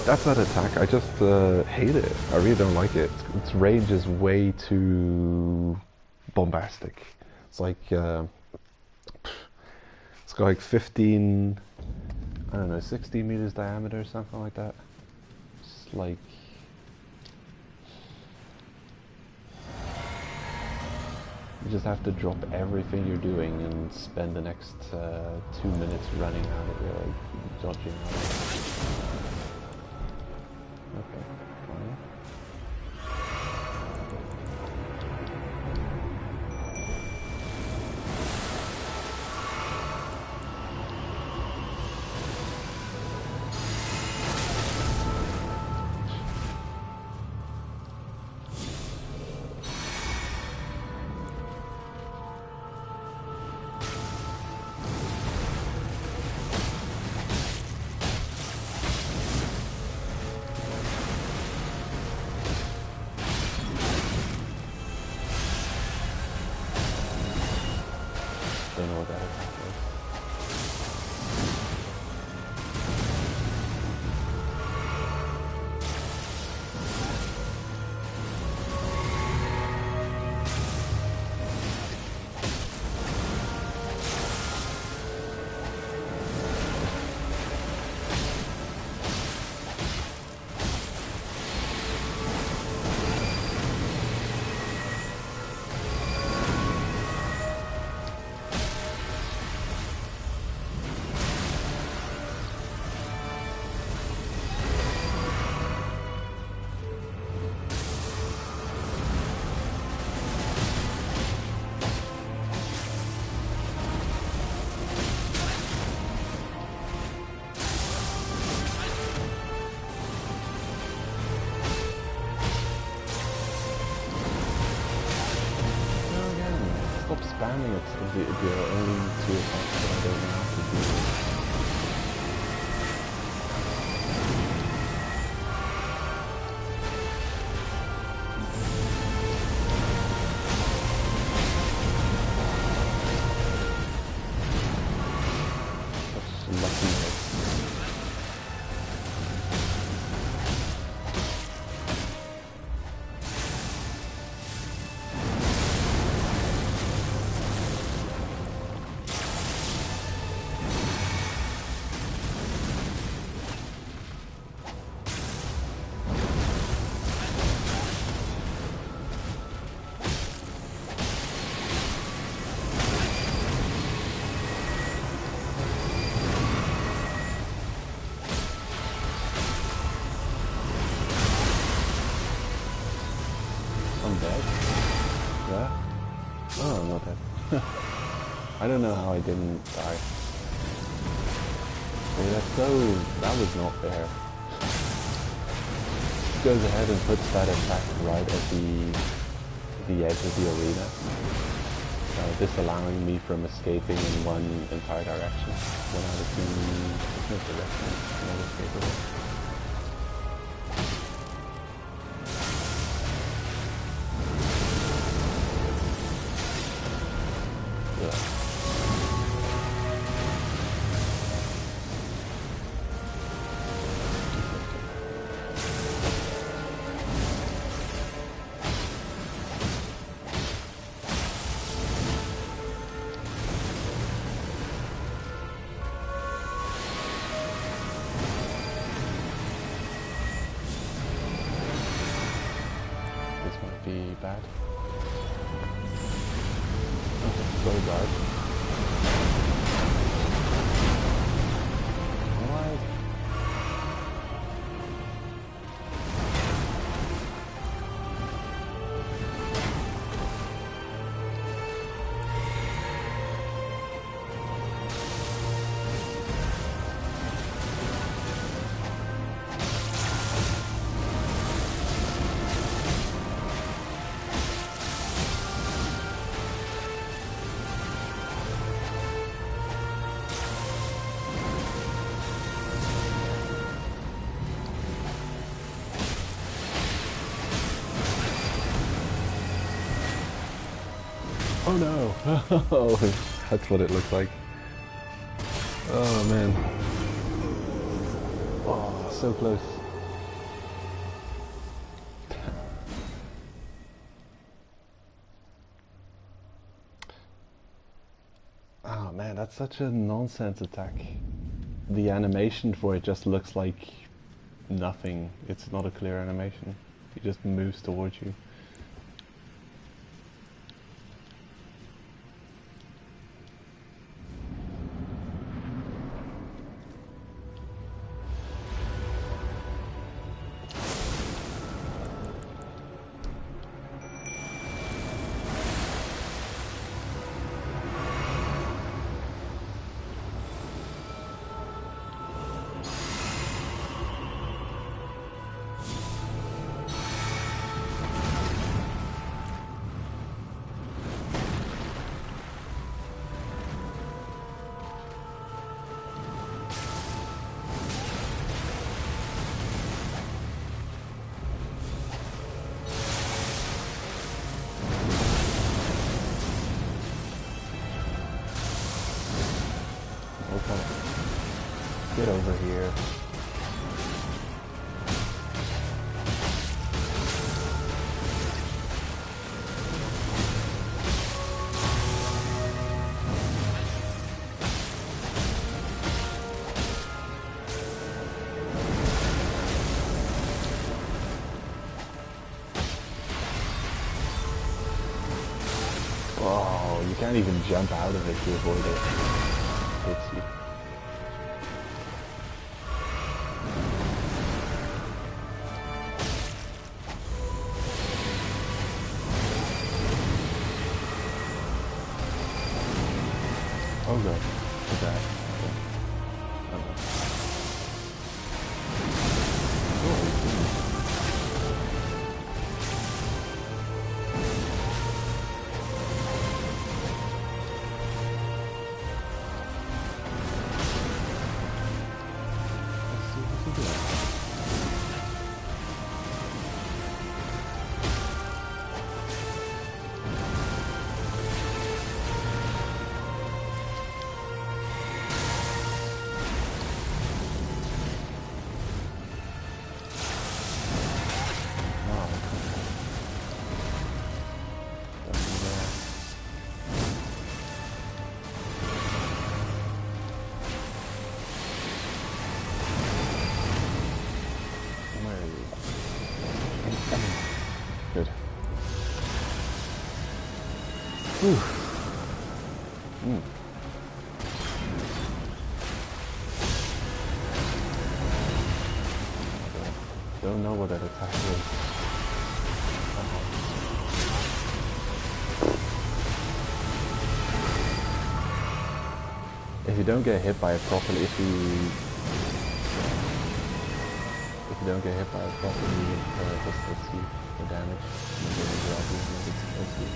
That's that attack. I just hate it. I really don't like it. Its range is way too bombastic. It's like it's got like 15, I don't know, 16 meters diameter or something like that. It's like you just have to drop everything you're doing and spend the next 2 minutes running out of it, like dodging out of it. Okay, fine. Don't know what that attack is. Stop spamming it if you're only 2 attacks that I don't know how to do. Such lucky hits. I'm dead. Yeah? Oh, I'm not dead. I don't know how I didn't die. I mean, that was not fair. Goes ahead and puts that attack right at the edge of the arena, disallowing me from escaping in one entire direction when I was in different directions, not escapable. Be bad. Okay, go guard. What? Oh no! Oh, that's what it looked like. Oh man. Oh, so close. Oh man, that's such a nonsense attack. The animation for it just looks like nothing. It's not a clear animation. He just moves towards you. Get over here. Oh, you can't even jump out of it to avoid it. Hits you. Oh god. Okay. Okay. Oh no. Let's see what's he doing. Good. Whew. Don't know what that attack is. If you don't get hit by it properly, if you don't get hit by it properly, just hits you for damage. And then you grab you and it hits you.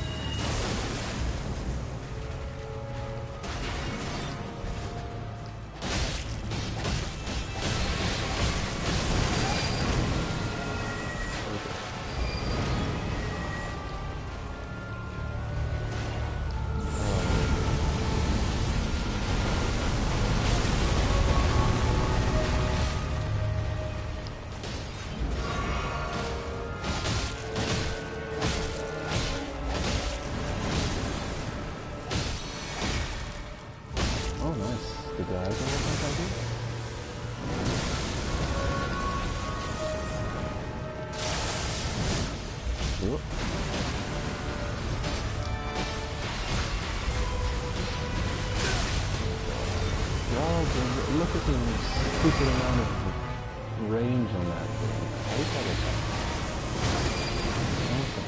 look at the stupid amount of range on that thing. I hate that attack. Awesome.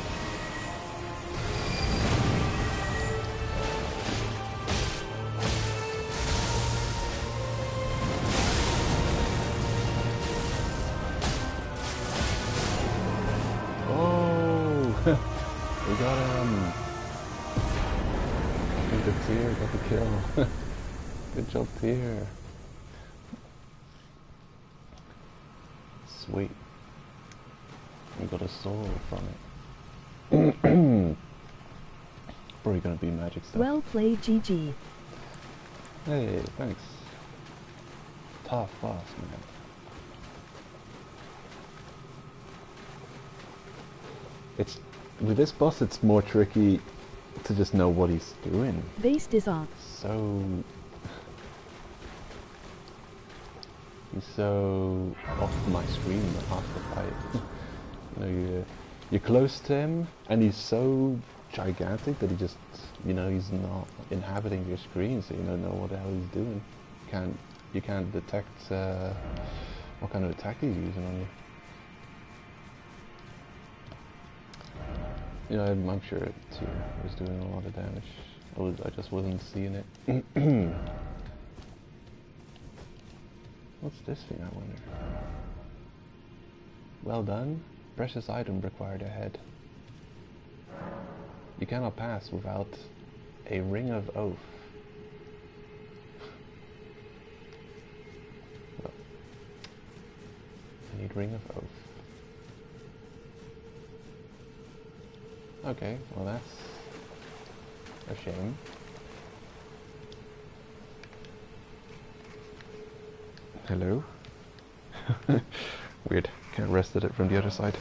Oh, we got him. I think the Tyr got the kill. Good job, Tyr. Sweet. We got a soul from it. Probably gonna be magic stuff. Well played, GG. Hey, thanks. Tough boss, man. It's with this boss, it's more tricky to just know what he's doing. Based is off. He's so off my screen half the fight. You know, you're close to him, and he's so gigantic that he just, you know, he's not inhabiting your screen, so you don't know what the hell he's doing. You can't detect what kind of attack he's using on you. You know, I'm sure Tyr was doing a lot of damage. I just wasn't seeing it. What's this thing, I wonder? Well done. Precious item required ahead. You cannot pass without a ring of oath. Well, I need ring of oath. Okay, well that's a shame. Hello? Weird, can't rest at it from the other side.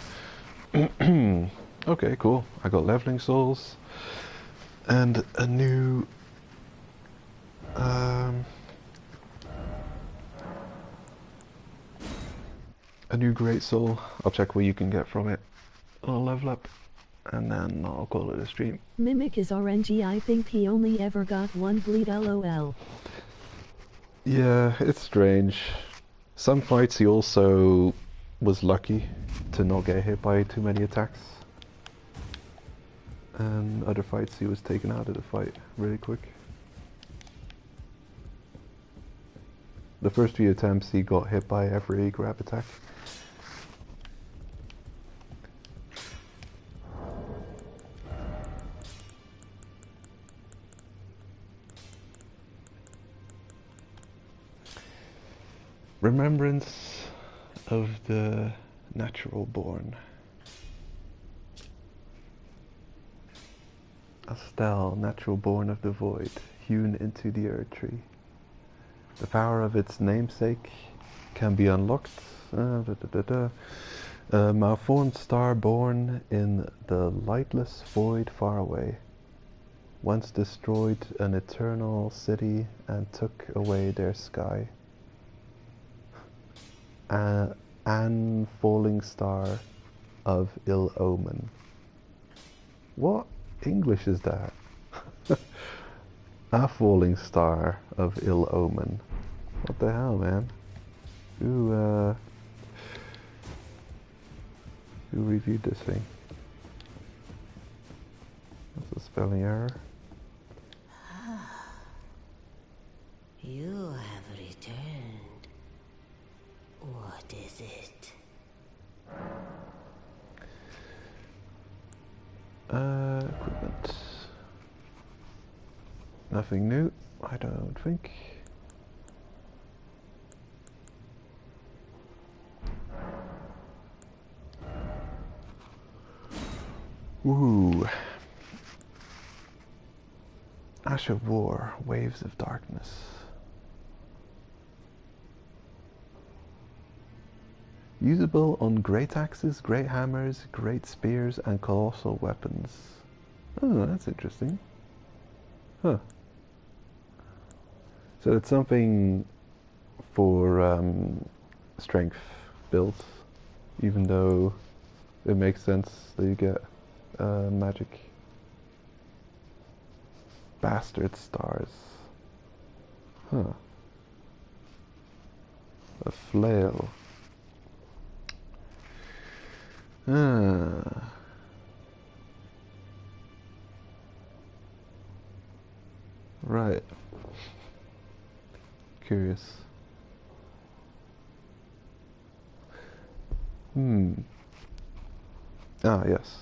Okay, cool. I got leveling souls and a new great soul. I'll check what you can get from it. I'll level up and then I'll call it a stream. Mimic is RNG. I think he only ever got one bleed, lol. Yeah, it's strange. Some fights he also was lucky to not get hit by too many attacks. And other fights he was taken out of the fight really quick. The first few attempts he got hit by every grab attack. Remembrance of the natural born. A stele, natural born of the void, hewn into the earth tree. The power of its namesake can be unlocked. A malformed star born in the lightless void far away. Once destroyed an eternal city and took away their sky. An falling star of ill omen. What English is that? A falling star of ill omen. What the hell, man? Who reviewed this thing? That's a spelling error. You have returned. What is it? Equipment. Nothing new, I don't think. Woohoo! Ash of War, Waves of Darkness. Usable on great axes, great hammers, great spears, and colossal weapons. Oh, that's interesting. Huh. So it's something for strength builds, even though it makes sense that you get magic. Bastard stars. Huh. A flail. Ah. Right. Curious. Ah, yes.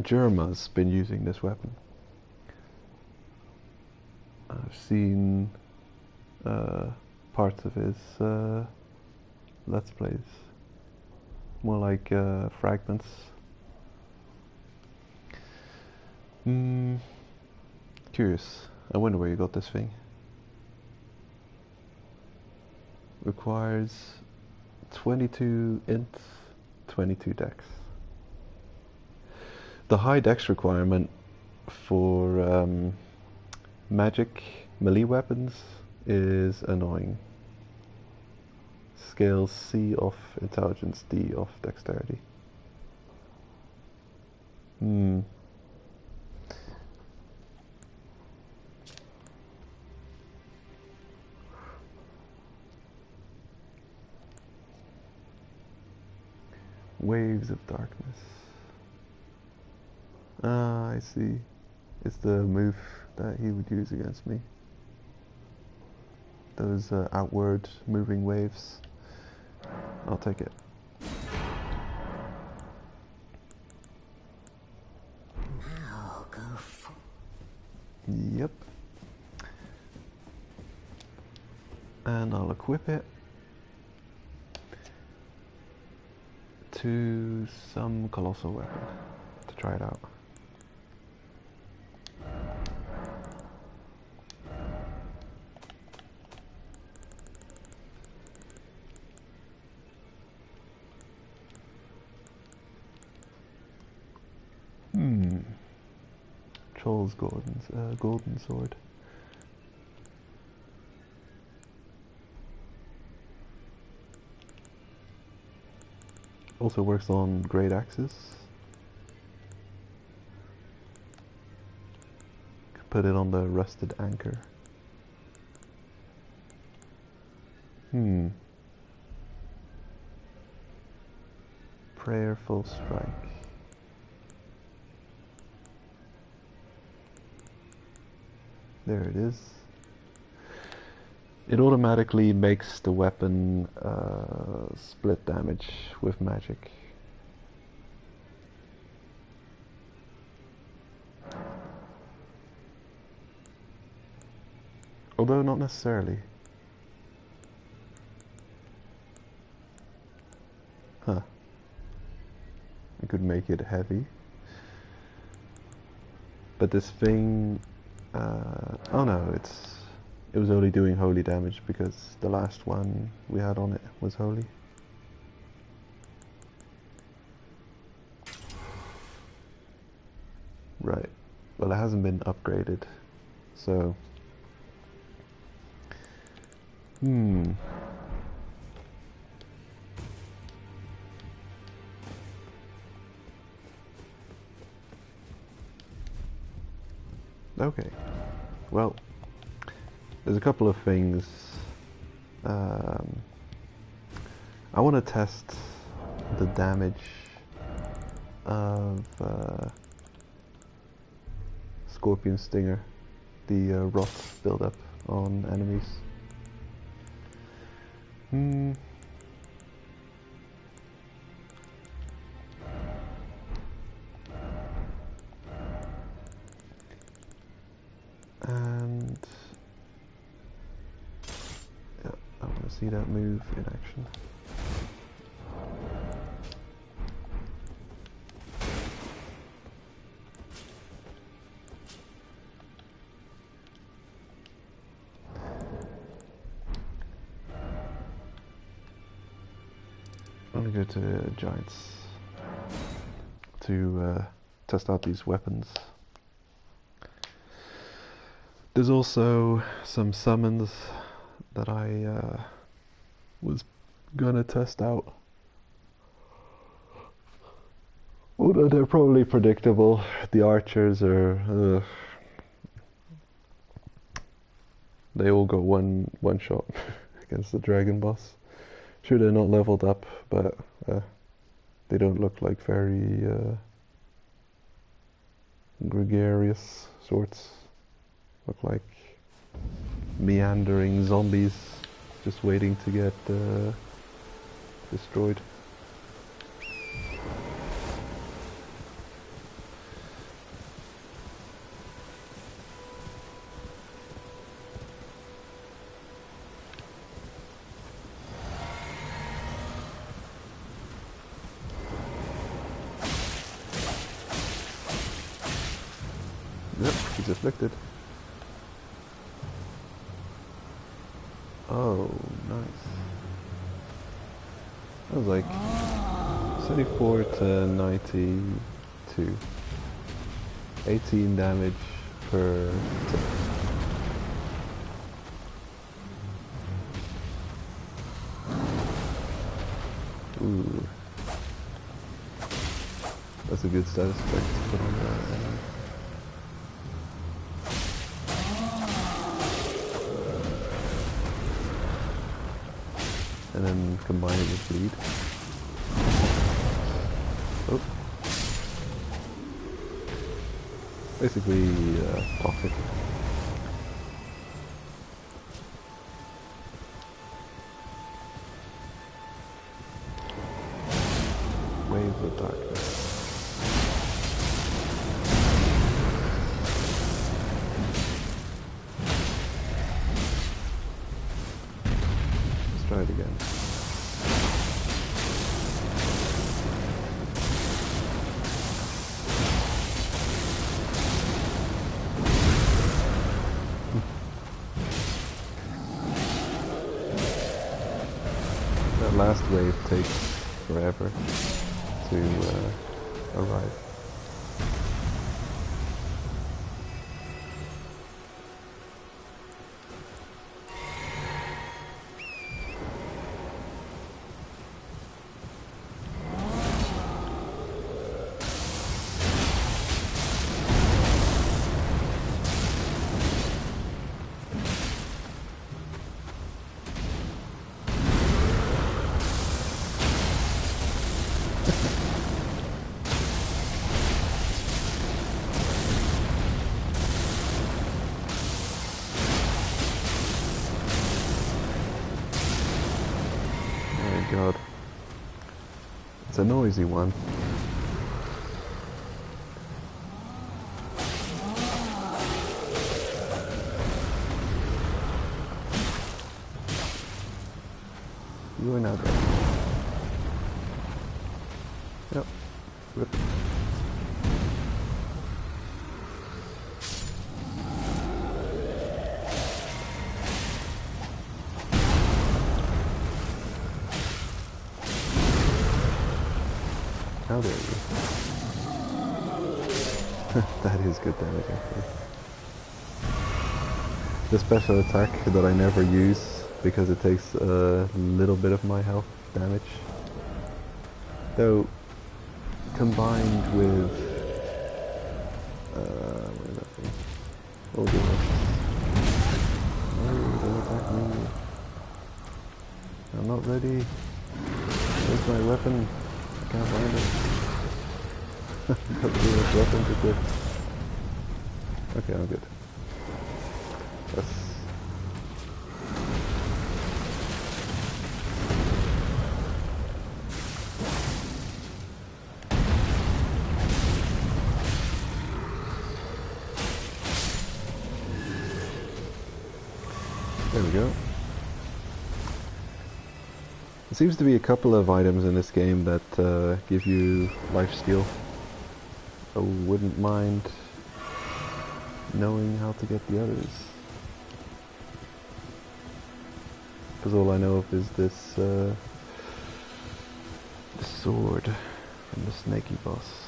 Jerma's been using this weapon. I've seen parts of his Let's Plays. More like fragments. Curious. I wonder where you got this thing. Requires 22 int, 22 dex. The high dex requirement for magic melee weapons is annoying. Scale C off intelligence, D off dexterity. Waves of darkness. Ah, I see. It's the move that he would use against me. Those outward moving waves. I'll take it. Now go for. Yep. And I'll equip it to some colossal weapon to try it out. Troll's golden sword. Also works on great axes. Could put it on the rusted anchor. Prayerful strike. There it is. It automatically makes the weapon split damage with magic. Although not necessarily. Huh. I could make it heavy. But this thing... oh no, it was only doing holy damage because the last one we had on it was holy. Right. Well, it hasn't been upgraded, so... Okay. Well, there's a couple of things. I want to test the damage of Scorpion Stinger, the rot buildup on enemies. And yeah, I want to see that move in action. I'm gonna go to Giants to test out these weapons. There's also some summons that I was gonna test out. Although they're probably predictable. The archers are... they all got one shot against the dragon boss. Sure, they're not leveled up, but they don't look like very gregarious sorts. Look like meandering zombies just waiting to get destroyed. Yep, he's afflicted. Oh, nice. That was like 34 to 92. 18 damage per tick. Ooh. That's a good status effect to put on that. And then combine it with bleed. Oh. Basically, toxic. Wave of darkness. Let's try it again. That last wave takes forever to arrive. God. It's a noisy one. You are now dead. Yep. Rip. How dare you? That is good damage, actually. The special attack that I never use because it takes a little bit of my health damage. Though, combined with... what is that thing? Oh, goodness. No, don't attack me. I'm not ready. Where's my weapon? I can't find it. Got too much weapon to equip. Okay, I'm good. Yes. There we go. There seems to be a couple of items in this game that give you lifesteal. I wouldn't mind knowing how to get the others. Because all I know of is this sword from the snaky boss.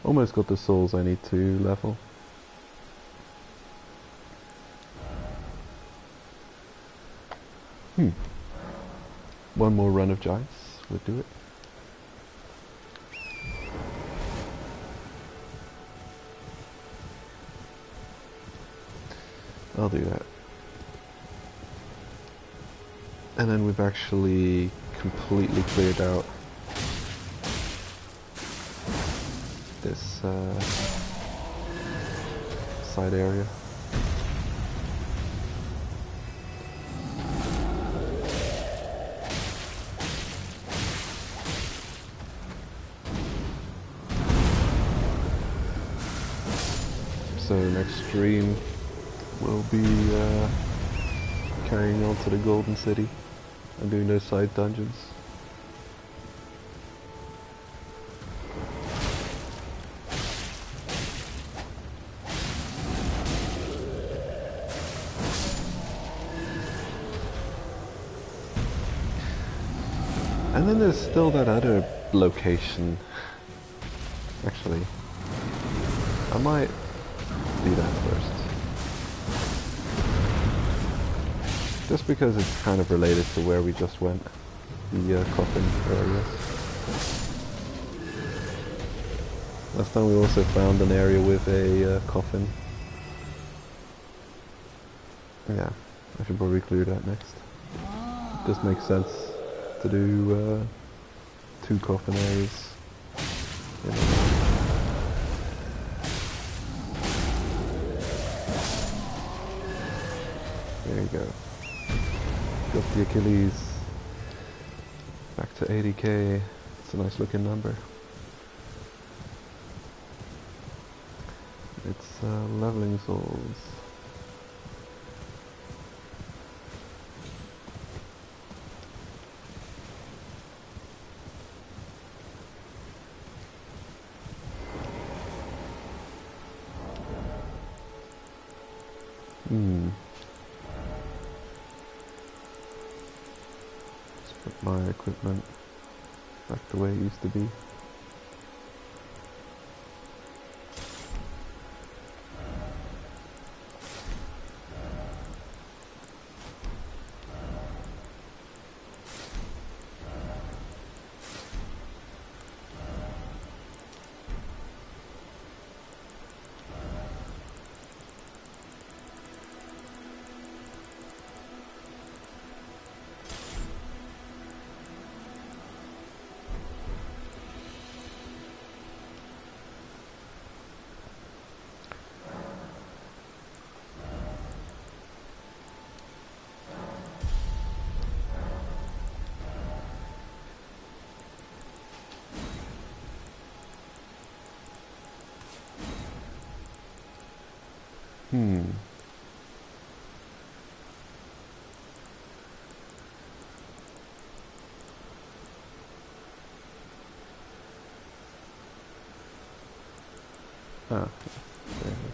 Almost got the souls I need to level. One more run of giants would do it. I'll do that. And then we've actually completely cleared out this side area. So next stream we'll be carrying on to the Golden City and doing those side dungeons. And then there's still that other location. Actually, I might do that first. Just because it's kind of related to where we just went. The coffin area. Last time we also found an area with a coffin. Yeah, I should probably clear that next. Just makes sense to do 2 coffin areas. There you go. Got the Achilles. Back to 80k. It's a nice looking number. It's leveling souls. Let's put my equipment back the way it used to be. Ah, there it is.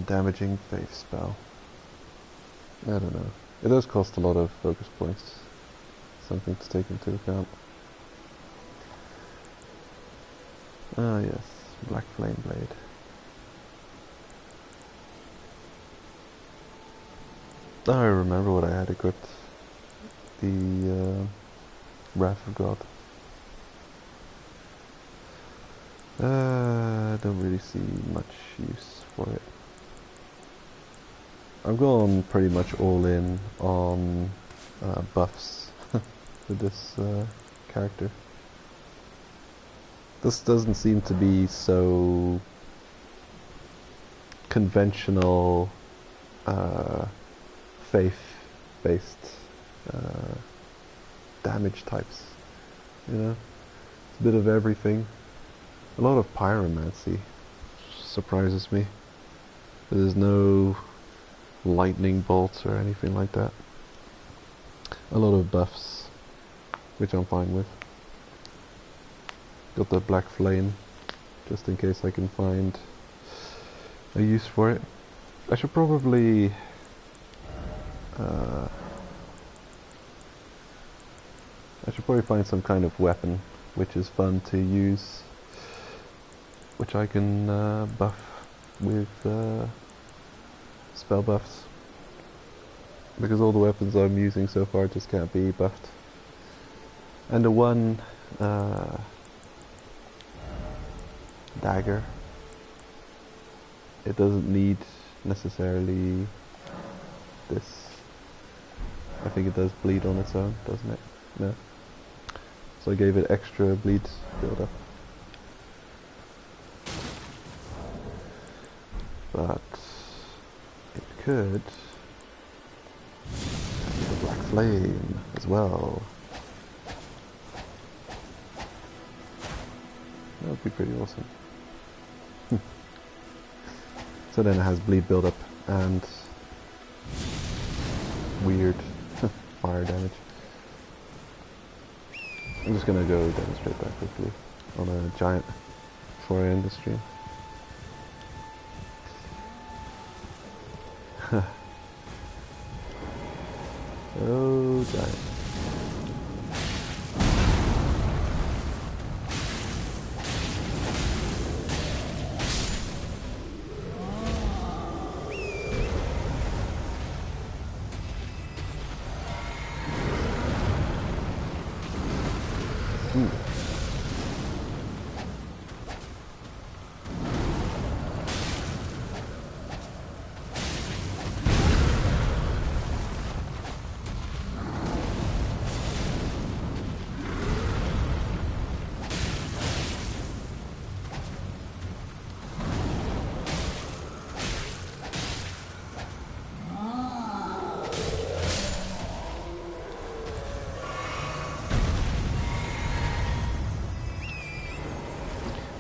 Damaging faith spell. I don't know. It does cost a lot of focus points. Something to take into account. Ah yes, Black Flame Blade. I remember what I had equipped. The Wrath of God. I don't really see much use for it. I've gone pretty much all in on buffs with this character. This doesn't seem to be so conventional faith-based damage types, you know? It's a bit of everything. A lot of pyromancy surprises me. There's no lightning bolts or anything like that. A lot of buffs, which I'm fine with. Got the Black Flame, just in case I can find a use for it. I should probably find some kind of weapon which is fun to use which I can buff with spell buffs, because all the weapons I'm using so far just can't be buffed. And the one dagger, it doesn't need necessarily this. I think it does bleed on its own, doesn't it? No. So I gave it extra bleed build up. But it could have the black flame as well. That would be pretty awesome. So then it has bleed build up and weird fire damage. I'm just gonna go demonstrate that quickly on a giant before I end the stream. Oh, giant.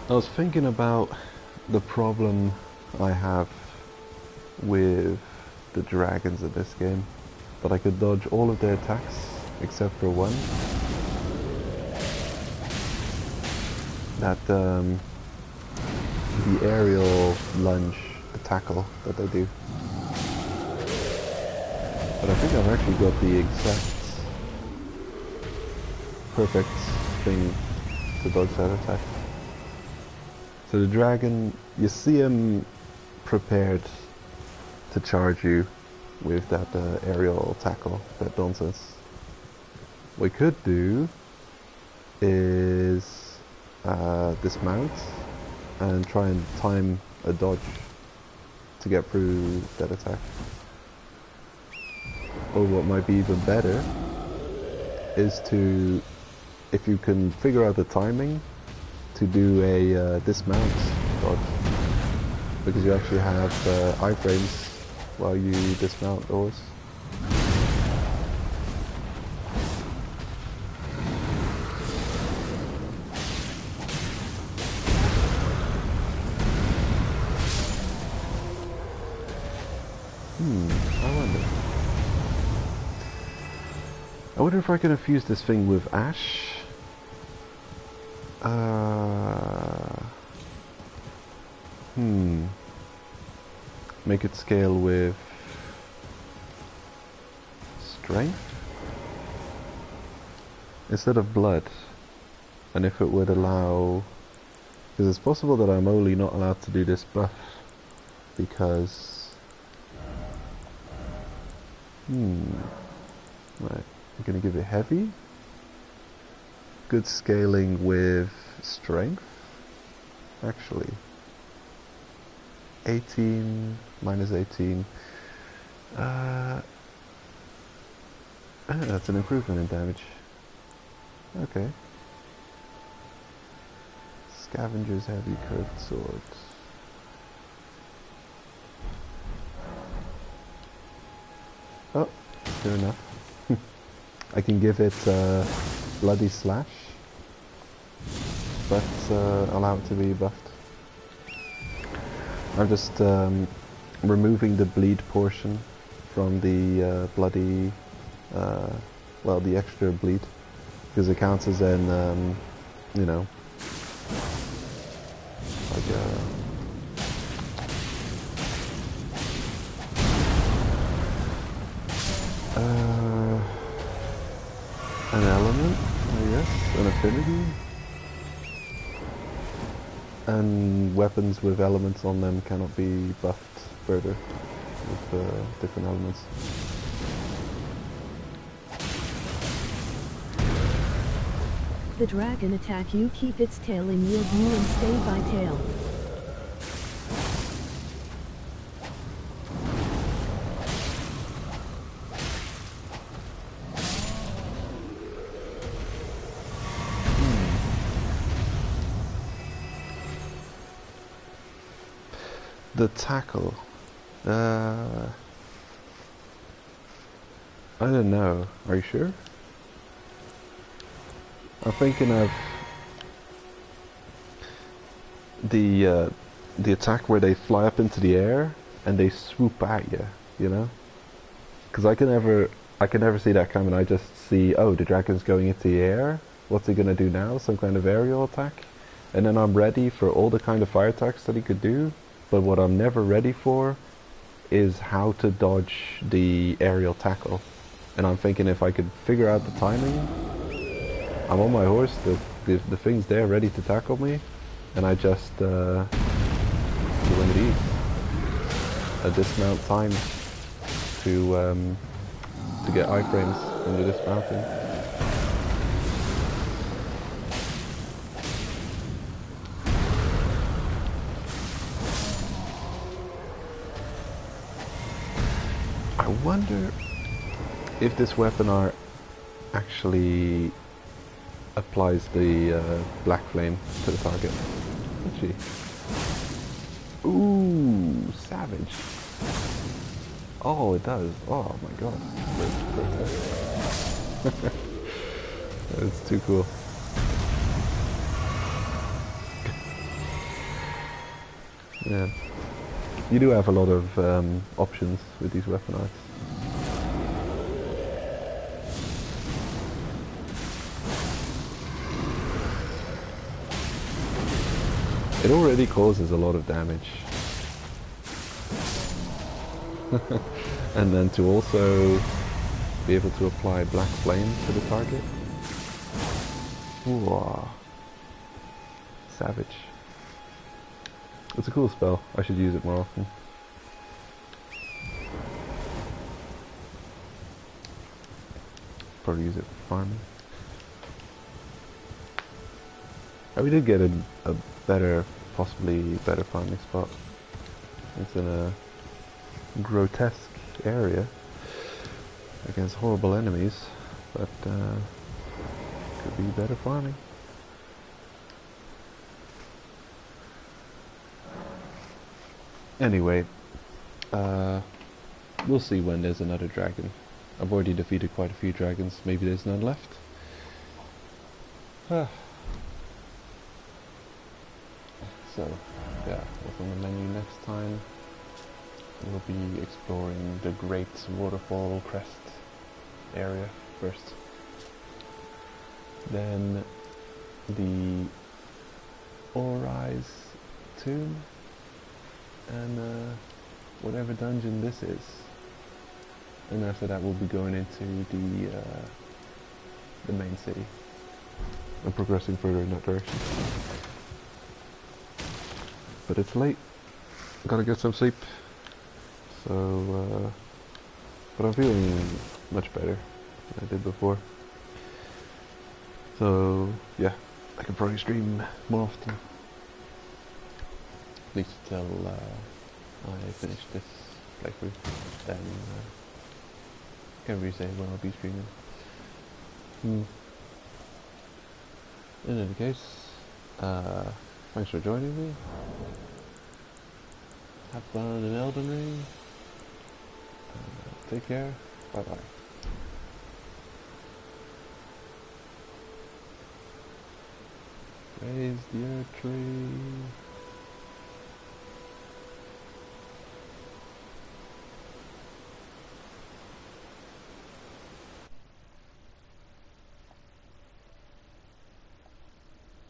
I was thinking about the problem I have with the dragons in this game, but I could dodge all of their attacks except for one. That the aerial lunge, the tackle that they do. But I think I've actually got the exact perfect thing to dodge that attack. So the dragon, you see him prepared to charge you with that aerial tackle, that nonsense. What we could do is dismount and try and time a dodge to get through that attack. Or what might be even better is to, if you can figure out the timing, to do a dismount dodge, because you actually have iframes while you dismount the horse. I wonder if I can infuse this thing with ash. Make it scale with strength instead of blood, and if it would allow, because it's possible that I'm only not allowed to do this buff because right, I'm gonna give it heavy, good scaling with strength, actually 18 minus 18. That's an improvement in damage. Okay. Scavenger's heavy curved sword. Oh, sure enough. I can give it bloody slash, but allow it to be buffed. I'm just removing the bleed portion from the bloody, well, the extra bleed, because it counts as an, you know, like an element, I guess, an affinity. And weapons with elements on them cannot be buffed further with different elements. The dragon attack you keep its tail in your view and stay by tail. The tackle. I don't know. Are you sure? I'm thinking of the attack where they fly up into the air and they swoop at you. You know? Because I can never see that coming. I just see, oh, the dragon's going into the air. What's he gonna do now? Some kind of aerial attack? And then I'm ready for all the kind of fire attacks that he could do. But what I'm never ready for is how to dodge the aerial tackle. And I'm thinking if I could figure out the timing, I'm on my horse, the thing's there ready to tackle me, and I just do one of these. A dismount time to get iframes when you're dismounting. I wonder if this weapon art actually applies the black flame to the target. Let's see. Ooh, savage. Oh, it does. Oh my god. That's too cool. Yeah. You do have a lot of options with these weapon arts. It already causes a lot of damage. And then to also be able to apply black flame to the target. Ooh, savage. It's a cool spell. I should use it more often. Probably use it for farming. We did get a better, possibly better farming spot. It's in a grotesque area against horrible enemies, but could be better farming. Anyway, we'll see when there's another dragon. I've already defeated quite a few dragons. Maybe there's none left. So, yeah, what's on the menu next time? We'll be exploring the Great Waterfall Crest area first. Then the Ori's Tomb and whatever dungeon this is. And after that we'll be going into the main city and progressing further in that direction. But it's late. Gotta get some sleep. So, but I'm feeling much better than I did before. So, yeah, I can probably stream more often. At least till I finish this playthrough. Then, can't really say when I'll be streaming. In any case, thanks for joining me. Have fun in Elden Ring. Take care. Bye bye. Raise the earth tree.